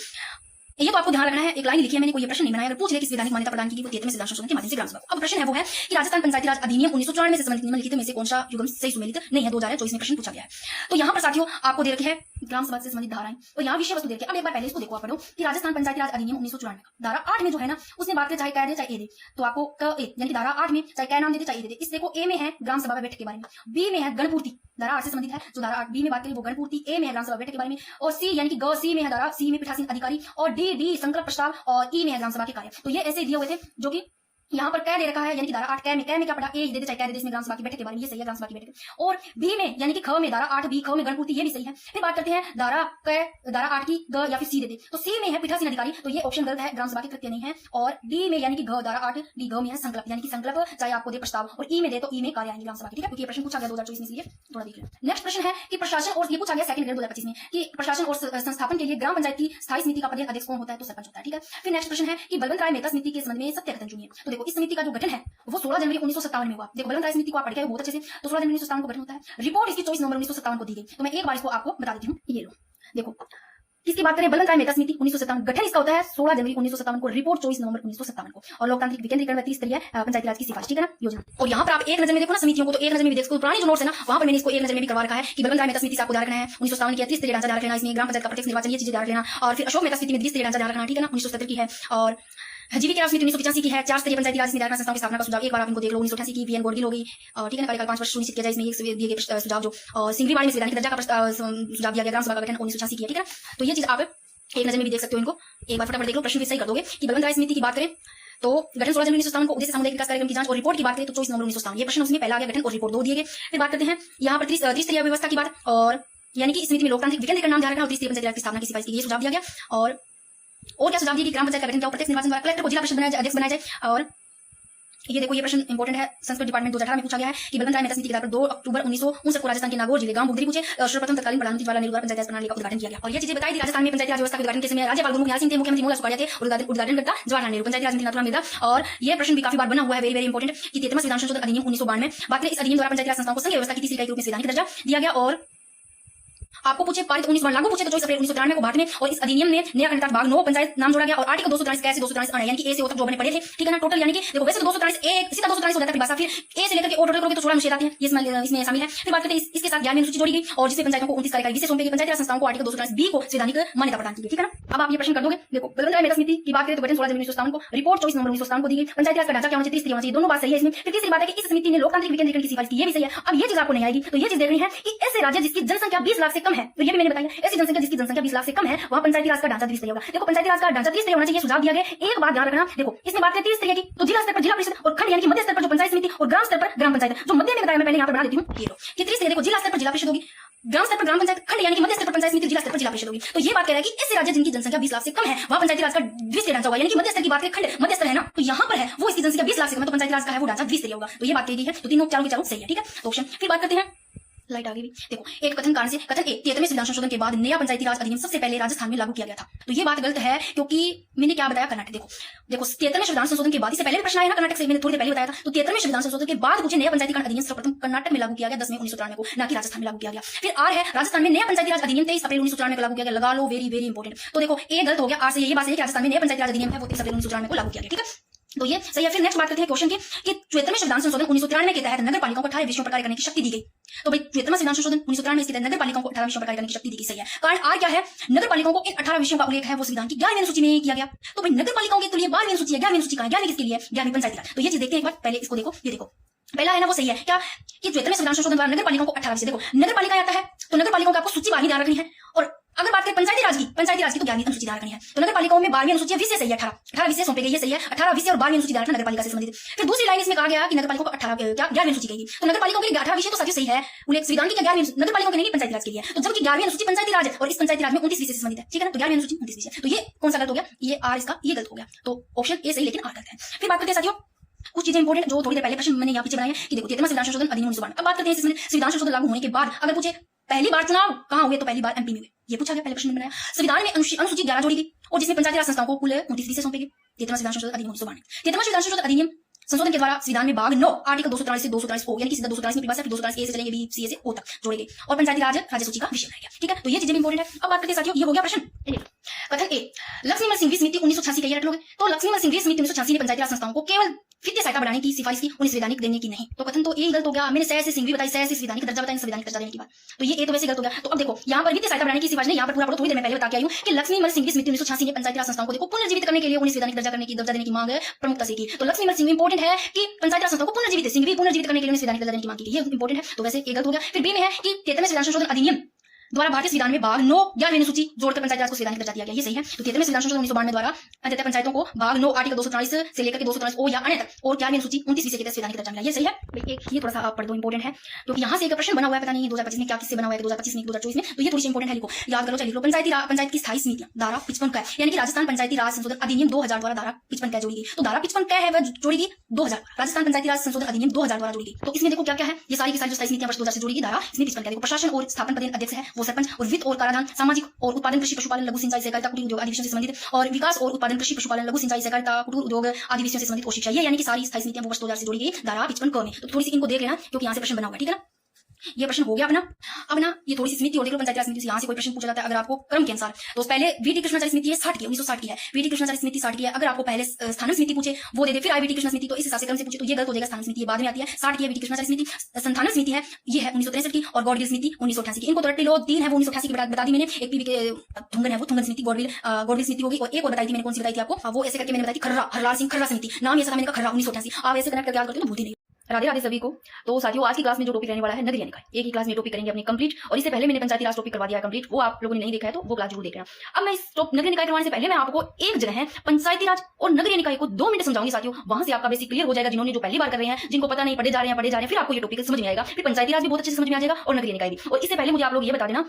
ये तो आपको ध्यान रखना है। एक लाइन लिखी है मैंने, कोई ये प्रश्न नहीं बनाया, अगर पूछ ले कि संवैधानिक मान्यता प्रदान की वो 73वें संविधान संशोधन के माध्यम से ग्राम सभा को। अब प्रश्न है वो है कि राजस्थान पंचायती राज अधिनियम 1994 से संबंधित निम्नलिखित में से कौन सा युग्म सही सुमेलित नहीं है? 2024 में प्रश्न पूछा गया है। तो यहाँ पर साथियों आपको दे रखी है ग्राम सभा से संबंधित धाराएं और यहाँ विषय वस्तु दे रखी है। अब एक बार पहले इसको देखो, आप पढ़ो कि राजस्थान पंचायती राज अधिनियम 1994 का धारा 8 में जो है ना, उसने बात करें चाहे क दे चाहे ए दे, तो आपको क ए यानी कि धारा 8 में चाहे क नाम दे दे चाहे ए दे दे। इस देखो ए में है ग्राम सभा बैठक के बारे में, बी में है गणपूर्ति, धारा 8 से संबंधित है, जो धारा 8 बी में बात करें वो गणपूर्ति, ए में है ग्राम सभा बैठक के बारे में, और सी यानी कि ग सी में है धारा सी में पीठासीन अधिकारी, और डी संकल्प प्रस्ताव, और ई में है ग्राम सभा के कार्य। तो ये ऐसे दिए हुए थे जो कि यहाँ पर क्या दे रखा है, यानी कि धारा 8 कै में क्या पड़ा? ए दे दे चाहे क्या दे दे, इसमें ग्राम सभा की बैठक के बारे में, ये सही है ग्राम सभा की बैठक। और बी में यानी कि ख में धारा 8 बी ख में गणपूर्ति, ये भी सही है। फिर बात करते हैं धारा 8 की ग या फिर सी दे दे, तो सी में है पीठासीन अधिकारी, तो ये ऑप्शन गलत है, ग्राम सभा के कृत्य नहीं है। और डी में यानी कि घ धारा 8 डी घ में है संकल्प, यानी कि संकल्प चाहे आपको दे प्रस्ताव, और ई में दे तो ई में कार्य आएंगे ग्राम सभा की, ठीक है, क्योंकि ये प्रश्न पूछा गया 2024 में, इसलिए थोड़ा देख लो। नेक्स्ट प्रश्न है कि प्रशासन, और ये पूछा गया सेकंड ग्रेड 2025 में कि प्रशासन और संस्थापन के लिए ग्राम पंचायत की स्थायी समिति का पद अध्यक्ष कौन होता है? तो सरपंच होता है, ठीक है। फिर नेक्स्ट प्रश्न है कि बलवंत राय मेहता समिति के संबंध में सत्य कथन चुनिए। तो देखो इस समिति का जो गठन है वो 16 जनवरी 1957 में हुआ। देखो बलवंत राय समिति को आप पढ़ के बहुत अच्छे से, तो 16 जनवरी 1957 को गठन होता है। रिपोर्ट इसकी 24 नवंबर 1957 को दी गई। तो मैं एक बार इसको आपको बता देती हूँ, ये लो देखो किसकी बात करें, बलवंत राय मेहता समिति 1957, गठन इसका होता है 16 जनवरी 1957 को, रिपोर्ट 24 नवंबर 1957 को, और लोकतांत्रिक विकेंद्रीकरण व त्रिस्तरीय पंचायती राज की सिफारिश, ठीक है ना, योजना। और यहाँ पर आप एक नजर में देखो ना समितियों को, तो एक नजर में भी देखो, पुरानी जो नोट्स है ना वहां पर मैंने इसको एक नजर में भी करवा रखा है कि बलवंत राय मेहता समिति से आपको ध्यान रखना है 1957 की त्रिस्तरीय ढांचा ध्यान रखना, इसमें ग्राम पंचायत का प्रत्यक्ष निर्वाचन, ये चीजें ध्यान रखना। और फिर अशोक मेहता समिति में द्विस्तरीय ढांचा ध्यान रखना, ठीक है ना, 1970 की है। और जीवी की समिति 1985 की है। 4 स्तरीय पंचायती राज संस्थाओं की स्थापना का सुझाव एक बार आप इनको देख लो। 1988 की वीएन गोडगिल हो गई, ठीक है ना। कार्यकाल 5 वर्ष सुनिश्चित किया जाए, इसमें ये दिए गए सुझाव जो सिंगरीवाड़ी में संवैधानिक दर्जा का सुझाव दिया गया। ग्राम सभा का गठन 1986 किया, ठीक है ना। तो ये चीज आप एक नजर में भी देख सकते हो इनको, एक बार फटाफट देख लो, प्रश्न भी सही कर दोगे। कि बलवंत राय समिति की बात करें तो गठन 16 जनवरी 1957 को, उद्देश्य सामुदायिक विकास कार्यक्रम की जांच और रिपोर्ट की बात करें तो 24 नवंबर 1957, ये प्रश्न उसमें पहला आ गया, गठन और रिपोर्ट 2 दिए गए। फिर बात करते हैं यहाँ पर त्रिस्तरीय व्यवस्था की बात, और यानी कि इस समिति में लोकतांत्रिक विकेंद्रीकरण नाम ध्यान रखना और त्रिस्तरीय पंचायती राज की स्थापना की सिफारिश की, ये सुझाव दिया गया। और क्या सुझाव दिया कि ग्राम पंचायत का गठन क्या प्रत्यक्ष निर्वाचन द्वारा कलेक्टर को जिला परिषद अध्यक्ष बनाया जाए। और ये देखो, ये प्रश्न इंपॉर्टेंट है, संस्कृत डिपार्टमेंट 2018 में पूछा गया है कि बलवंत राय मेहता समिति के आधार पर 2 अक्टूबर 1959 को राजस्थान के नागौर जिले गांव बुगदरी पूछे सर्वप्रथम तत्कालीन प्रधानमंत्री जवाहरलाल नेहरू द्वारा पंचायत राज प्रणाली का उद्घाटन किया गया। और ये चीजें बताई थी, राजस्थान में पंचायती राज व्यवस्था के उद्घाटन के समय राज्यपाल गुरमुख सिंह थे, मुख्यमंत्री मोहनलाल सुखाड़िया थे और उद्घाटन करता जवाहरलाल नेहरू, पंचायती राज मंत्री नाथूराम मिर्जा। और ये प्रश्न भी काफी बार बना हुआ है, वेरी वेरी इंपॉर्टेंट, कि 13वां संविधान संशोधन अधिनियम 1992 बात करें, इस अधिनियम द्वारा पंचायती राज संस्थाओं को संघीय व्यवस्था की तीसरी इकाई के रूप में संवैधानिक दर्जा दिया गया। और आपको पूछे पारित 19 लागू पूछे तो 24 अप्रैल 1993 को भारत में, और इस अधिनियम में नया खंड भाग 9 पंचायत नाम जोड़ा गया। और आर्टिकल 243 कैसे 243 यानी कि ए से ओ तक जो हमने पढ़े थे, ठीक है ना। टोटल यानी कि देखो, वैसे तो 243 ए सीधा 243 हो जाता है भाषा, फिर ए से लेकर के ओ टोटल करोगे तो 16 अनुच्छेद आते हैं, ये इसमें शामिल है। फिर बात करते हैं इसके साथ 11वीं अनुसूची जोड़ी गई और जिससे पंचायतों को 29 कार्यकाल विशेष सौंपे गए। पंचायती राज संस्थाओं को आर्टिकल 243 बी को संवैधानिक मान्यता प्रदान की गई, ठीक है ना। अब आप ये प्रश्न कर दोगे। देखो, बलवंत राय मेहता समिति की बात करें तो गठन 16 जनवरी 1957 को, रिपोर्ट 24 नवंबर 1957 को दी गई। पंचायती राज का ढांचा क्या होना चाहिए, त्रिस्तरीय होना चाहिए, दोनों बात सही है इसमें। फिर तीसरी बात है कि इस समिति ने लोकतांत्रिक विकेंद्रीकरण की सिफारिश की, ये भी सही है। अब ये चीज आपको नहीं आएगी तो ये चीज देखनी है कि ऐसे राज्य जिसकी जनसंख्या 20 लाख से कम है, तो ये भी मैंने बताया, ऐसी जनसंख्या जिसकी जनसंख्या 20 लाख से कम है वहां पंचायती राज का ढांचा त्रिस्तरीय होगा। देखो, पंचायती राज का ढांचा त्रिस्तरीय होना चाहिए, सुझाव दिया गया। एक बात ध्यान रखना, देखो इसमें बात करें त्रिस्तरीय की तो जिला स्तर पर जिला परिषद और खंड यानी कि मध्य स्तर पर जो पंचायत समिति और ग्राम स्तर पर ग्राम पंचायत, जो मध्य में बताया मैं पहले यहाँ पर बना देती हूँ, ये लो कि त्रिस्तरीय। देखो, जिला स्तर पर जिला परिषद होगी, ग्राम स्तर पर ग्राम पंचायत, खंड यानी कि मध्य स्तर पर पंचायत समिति, जिला स्तर पर जिला परिषद होगी। तो ये बात कह रहा है कि ऐसे राज्य जिनकी जनसंख्या 20 लाख से कम है वहां पंचायती राज का द्विस्तरीय ढांचा होगा। यानी कि मध्य स्तर की बात करें, खंड मध्य स्तर है ना, तो यहाँ पर है वो इसकी जनसंख्या 20 लाख से कम है तो पंचायती राज का है वो ढांचा द्विस्तरीय होगा। तो ये बात कही गई है, तो तीनों चारों के चारों सही है, ठीक है। तो ऑप्शन। फिर बात करते हैं, लाइट आगे भी देखो, एक कथन कारण से कथन ए 73वें संविधान संशोधन के बाद नया पंचायती राज अधिनियम सबसे पहले राजस्थान में लागू किया गया था। तो ये बात गलत है, क्योंकि मैंने क्या बताया, कर्नाटक। देखो 73वें संविधान संशोधन के बाद, इससे पहले भी प्रश्न आया ना कर्नाटक से, मैंने थोड़ी देर पहले बताया था। तो 73वें संविधान संशोधन के बाद मुझे नया पंचायती राज अधिनियम सर्वप्रथम कर्नाटक में लागू किया गया 10 मई 1993 को, ना कि राजस्थान में लागू किया गया। फिर आर है, राजस्थान में नया पंचायती राज अधिनियम 23 अप्रैल 1993 को लागू किया गया। लगा लो, वेरी वेरी इंपॉर्टेंट। तो देखो, ए गलत हो गया, आर से ये बात है कि राजस्थान में नया पंचायती राज अधिनियम है वो 23 अप्रैल 1993 को लागू किया गया, ठीक है। तो ये सही है। फिर नेक्स्ट बात करते हैं क्वेश्चन की कि 73वें संविधान संशोधन 1993 के तहत नगर पालिकाओं को 18 विषयों पर कार्य करने की शक्ति दी गई। तो भाई 73वां संविधान संशोधन 1993 के तहत नगर पालिकाओं को 18 विषयों पर कार्य करने की शक्ति दी गई, सही है। कारण आर क्या है, नगर पालिकाओं को इन 18 विषयों का उल्लेख है वो संविधान की 11वीं अनुसूची में किया गया। तो भाई नगर पालिकाओं के लिए 12वीं अनुसूची है, 11वीं अनुसूची कहां है, 11वीं किसके लिए है, 11वीं पंचायती राज। तो ये चीज देखते हैं एक बार, पहले इसको देखो, ये देखो पहला है ना वो सही है क्या, कि 73वें संविधान संशोधन द्वारा नगर पालिकाओं को 18 विषय, देखो नगर पालिका आता है तो नगर पालिकाओं का आपको सूची 12वीं ध्यान रखनी है। और अगर बात करें पंचायती राज की तो 11वीं अनुसूची ध्यान रखनी है। तो नगर पालिकाओं में 12वीं अनुसूची विषय सही है, 18 विषय सौंपे गए, ये सही है। 18 विषय और 12वीं अनुसूची ध्यान रखना नगर पालिका से संबंधित। फिर दूसरी लाइन इसमें कहा गया कि नगर पालिकाओं को 18 क्या 11वीं अनुसूची कहेगी, तो नगर पालिकाओं के लिए 18 विषय तो साथियों सही है, उल्लेख संविधान की 11वीं नगर पालिकाओं के नहीं पंचायती राज के लिए। तो जबकि 11वीं अनुसूची पंचायती राज है और इस पंचायती राज में 29 विषय से संबंधित है, ठीक है ना। तो 11वीं अनुसूची 29 विषय, तो ये कौन सा गलत हो गया, ये आर इसका ये गलत हो गया। तो ऑप्शन ए सही लेकिन आर गलत है। फिर बात करते हैं साथियों कुछ चीजें इंपॉर्टेंट जो थोड़ी देर पहले प्रश्न मैंने यहाँ पीछे बनाई है कि देखो 73वां संविधान संशोधन अधिनियम 1992। अब बात करते हैं इसमें संविधान संशोधन लागू होने के बाद अगर पूछे पहली बार चुनाव कहां हुए, तो पहली बार एमपी में हुए, ये पूछा गया, पहले प्रश्न में बनाया। संविधान में अनुसूची 11 जोड़ी गई और जिसमें पंचायती राज संस्थाओं को कुल 29 विषय सौंपे गए। 73वां संविधान संशोधन अधिनियम 1992। 73वां संविधान संशोधन अधिनियम संशोधन के द्वारा संविधान में भाग 9 आर्टिकल 243 से 243 ओ यानी कि सीधा 243 में फिर 243 ए से चलेंगे बी सी ए से ओ तक जोड़े गए और पंचायती राज राज्य सूची का विषय बनाया गया, ठीक है। तो ये चीजें इंपॉर्टेंट है। अब बात करते हैं साथियों, ये हो गया प्रश्न। कथन ए, लक्ष्मीमल सिंघवी समिति 1986 का ये रट लोगे। तो लक्ष्मीमल सिंघवी समिति 1986 ने पंचायती राज संस्थाओं को केवल वित्तीय सहायता बढ़ाने की सिफारिश की, उन्हें संवैधानिक देने की नहीं। तो कथन तो ए गलत हो गया, मैंने सह से सिंघवी बताई, सह से संवैधानिक दर्जा बताया, संवैधानिक दर्जा देने की बात, तो ये ए तो वैसे गलत हो गया। तो अब देखो यहाँ पर वित्तीय सहायता बढ़ाने की सिफारिश नहीं, यहाँ पर पूरा पढ़ो, थोड़ी देर में पहले बता के आई हूं कि लक्ष्मीमल सिंघवी समिति 1986 ने पंचायती राज संस्थाओं को देखो पुनर्जीवित करने के लिए उन्हें संवैधानिक दर्जा देने की मांग प्रमुखता से की। तो लक्ष्मीमल सिंघवी इंपॉर्टेंट है कि पंचायती राज संस्थाओं को पुनर्जीवित सिंघवी पुनर्जीवित करने के लिए उन्हें संवैधानिक दर्जा देने की मांग की, ये इंपॉर्टेंट है, तो वैसे ए गलत हो गया। फिर बी में है कि 73वें संविधान संशोधन अधिनियम द्वारा भारतीय संविधान में भाग 9 11वीं अनुसूची जोड़कर पंचायती राज को संवैधानिक दर्जा दिया गया, ये सही है। तो 73वें संविधान संशोधन 1992 द्वारा अंततः पंचायतों को भाग 9 आर्टिकल 243 से लेकर के 243 ओ या अन्य तक और 11वीं अनुसूची 29 विषय के तहत संवैधानिक दर्जा मिला, ये सही है। भाई एक ये थोड़ा सा आप पढ़ दो, इंपॉर्टेंट है क्योंकि यहाँ से एक प्रश्न बना हुआ है, पता नहीं 2025 में क्या किससे बना हुआ है, 2025 में 2024 में, तो ये थोड़ी सी इंपॉर्टेंट है, लिखो याद करो, चलिए पंचायत की स्थायी समितियां धारा 55 का यानी कि राजस्थान पंचायती राज संशोधन अधिनियम 2000 द्वारा धारा 55 जोड़ी गई। तो धारा 55 क्या है वह जोड़ी गई 2000, राजस्थान पंचायती राज संशोधन अधिनियम 2000 द्वारा जोड़ी गई। तो इसमें देखो क्या क्या है, ये सारी की सारी जो स्थायी समितियां वर्ष 2000 से जोड़ी गई धारा इसमें 55 देखो प्रशासन और स्थापन पद अध्यक्ष है वो सरपंच, और वित्त और कराधान, सामाजिक और उत्पादन कृषि पशुपालन लघु सिंचाई सहकारिता कुटीर उद्योग आदि विषयों से संबंधित, और विकास और उत्पादन कृषि पशुपालन लघु सिंचाई सहकारिता कुटीर उद्योग आदि विषयों से संबंधित और शिक्षा, ये यानी कि सारी स्थायी समितियां वर्ष 2000 से जोड़ी गई धारा 55 क में। तो थोड़ी सी इनको देख लेना क्योंकि यहाँ से प्रश्न बना हुआ है, ठीक है ना। ये प्रश्न हो गया अपना। अब ना ये थोड़ी सी समिति और देख लो, पंचायती राज समिति से यहाँ से कोई प्रश्न पूछा जाता है अगर आपको क्रम के अनुसार, तो पहले वीटी कृष्णाचार्य समिति है 60 की, 1960 की है, वीटी कृष्णाचार्य समिति 60 की है। अगर आपको पहले स्थानक समिति पूछे वो दे दे, फिर आईवीटी कृष्णा समिति, तो इस हिसाब से क्रम से पूछे तो ये गलत हो जाएगा। स्थानक समिति बाद में आती है, 60 की है वीटी कृष्णाचार्य समिति। संस्थानक समिति है ये है 1963 की, और गॉडविल समिति 1988 की। इनको तो रट्टे लो, 3 है वो 1988 की बता दी मैंने। एक पीवी के धुंगन है वो धुंगन समिति, गॉडविल समिति होगी, और एक और बताई थी मैंने, कौन सी बताई थी आपको, वो ऐसे करके मैंने बताई थी, खर्रा, हरलाल सिंह खर्रा समिति, नाम ऐसा था मैंने कहा, खर्रा 1988। आप ऐसे कनेक्ट करके याद करते हो तो भूलती नहीं। राधे राधे सभी को। तो साथियों आज की क्लास में जो टॉपिक रहने वाला है नगरीय निकाय, एक ही क्लास में टॉपिक करेंगे अपनी कंप्लीट, और इससे पहले मैंने पंचायती राज टॉपिक करवा दिया है कंप्लीट, वो आप लोगों ने नहीं देखा है तो वो क्लास जरूर देख लेना। अब मैं इस नगरीय निकाय करवाने से पहले मैं आपको एक जगह है पंचायती राज और नगरीय निकाय को 2 मिनट समझाऊंगी साथियों, वहां से आपका बेसिक क्लियर हो जाएगा। जिन्होंने जो पहली बार कर रहे हैं, जिनको पता नहीं, पढ़े जा रहे हैं, फिर आपको ये टॉपिक समझ में आएगा, फिर पंचायती राज भी बहुत अच्छे से समझ में आ जाएगा और नगरीय निकाय भी। और इससे पहले मुझे आप लोग ये बता देना,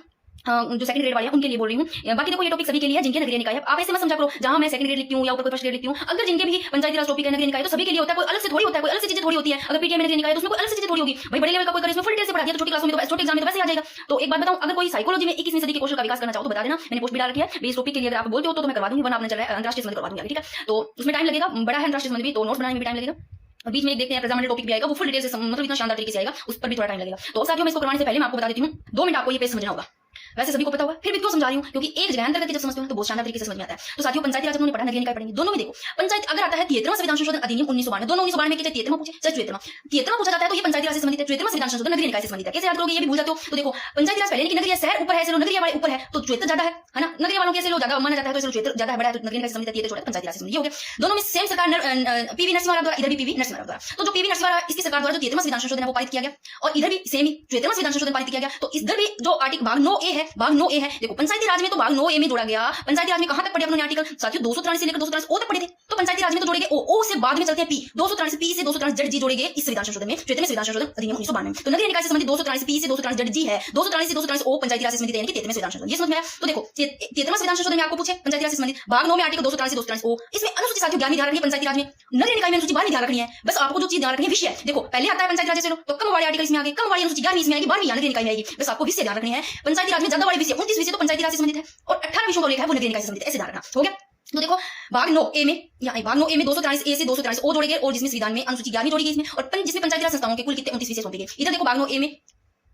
जो सेकंड ग्रेड वाले हैं उनके लिए बोल रही हूँ, बाकी देखो ये टॉपिक सभी के लिए है जिनके नगरीय निकाय है। आप ऐसे मत समझा करो जहां मैं सेकंड ग्रेड लिखती हूँ या ऊपर कोई फर्स्ट ग्रेड लिखती हूँ, अगर जिनके भी पंचायती राज टॉपिक है नगरीय निकाय तो सभी के लिए होता है, कोई अलग से थोड़ी होता है, कोई अलग से चीजें थोड़ी होती है। अगर पीटीएम में नगरीय निकाय तो उसमें कोई अलग से चीजें थोड़ी होगी, भाई बड़े लेवल का कोई करे इसमें फुल डिटेल से पढ़ा दिया तो छोटी क्लास में तो छोटे एग्जाम में तो वैसे ही आ जाएगा। तो एक बात बताऊं, अगर कोई साइकोलॉजी में 21वीं सदी के कौशल का विकास करना चाहो तो बता देना, मैंने पोस्ट भी डाल रखी है। बेस टॉपिक के लिए अगर आप बोलते हो तो मैं करवा दूंगी, वरना आपने चला है अंतरराष्ट्रीय संबंध करवा दूंगी, ठीक है। तो उसमें टाइम लगेगा, बड़ा है अंतरराष्ट्रीय संबंध भी, तो नोट्स बनाने में भी टाइम लगेगा। और बीच में एक देखते हैं प्रजामंडल टॉपिक भी आएगा, वो फुल डिटेल से मतलब इतना शानदार तरीके से आएगा, उस पर भी थोड़ा टाइम लगेगा। तो साथियों मैं इसको करवाने से पहले मैं आपको बता देती हूँ, 2 मिनट आपको ये पेज समझना होगा। वैसे सभी को पता होगा, फिर भी क्यों समझा रही हूँ, क्योंकि एक जगह अंतर्गत जब समझते हो तो बहुत शानदार तरीके से समझ में आता है। तो साथियों पंचायती राज हमने पढ़ा, नगरीय निकाय पढ़ेंगे, दोनों में देखो पंचायत अगर आता है 73वां संविधान संशोधन अधिनियम 1992, दोनों 1992 में चाहे 73वां पूछे चाहे 73वां पूछा जाता है तो ये पंचायती राज से संबंधित है। 73वां संविधान संशोधन नगरीय निकाय से संबंधित है। कैसे याद करोगे ये भी भूल जाते हो। तो देखो पंचायती राज पहले की नगरीय शहर ऊपर है, चलो नगरीय वाले ऊपर है तो क्षेत्र ज्यादा है ना, नगरीय वालों के लोग ज्यादा माना जाता है, तो चलो क्षेत्र ज्यादा है, बड़ा है तो नगरीय निकाय से संबंधित है, छोटा पंचायती राज से संबंधित। ये हो गया। दोनों में सेम सरकार पीवी नरसिम्हा द्वारा, इधर भी पीवी नरसिम्हा द्वारा। तो जो पीवी नरसिम्हा इसकी सरकार द्वारा जो 73वां संविधान संशोधन है वो पारित किया गया, और इधर भी सेम ही 73वां संविधान संशोधन पारित किया गया। तो इधर भी जो आर्टिकल भाग 9A है, भाग 9A है, देखो पंचायती राज में तो भाग 9A में जोड़ा गया। पंचायती राज में कहां तक पढ़े अपने आर्टिकल साथियों, 243 से लेकर 243 ओ तक पढ़े थे। तो पंचायती राज में तो जोड़ेंगे ओ से बाद में चलते हैं पी, 243 पी से 243 जड़ जी जोड़ेंगे इस संविधान संशोधन में, 73वें संविधान संशोधन अधिनियम 1992 में। तो नगरीय निकाय से संबंधित 243 पी से 243 जड़ जी है, 243 से 243 ओ पंचायती राज से संबंधित यानी कि 73वें संविधान संशोधन। ये समझ में आया। तो देखो 73वां संविधान संशोधन में आपको पूछे पंचायती राज से संबंधित भाग 9 में आर्टिकल 243 से 243 ओ, इसमें अनुसूची साथियों 11वीं ध्यान रखनी है। पंचायती राज में नगरीय निकाय में अनुसूची 12वीं ध्यान रखनी है। बस आपको जो चीज ध्यान रखनी है विषय, देखो पहले आता है पंचायती राज से लो तो कम वाले आर्टिकल इसमें आगे, कम वाली अनुसूची 11वीं इसमें आएगी, 12वीं नगरीय निकाय में आएगी। बस आपको विषय ध्यान रखनी है। पंचायती राज में ज्यादा वाले विषय 29 विषय तो पंचायती राज से संबंधित है, और 18 विषयों को लेकर है वो नगरीय निकाय से संबंधित है, ऐसे ध्यान रखना। हो गया। तो देखो भाग 9A में, यहाँ भाग 9A में 243 ए से 243 ओ जोड़ेंगे, और जिसमें संविधान में अनुसूची 11वीं जोड़ेगी इसमें, और जिसमें पंचायती राज संस्थाओं के कुल कितने 29 विषय सौंपे गए। इधर देखो भाग 9A में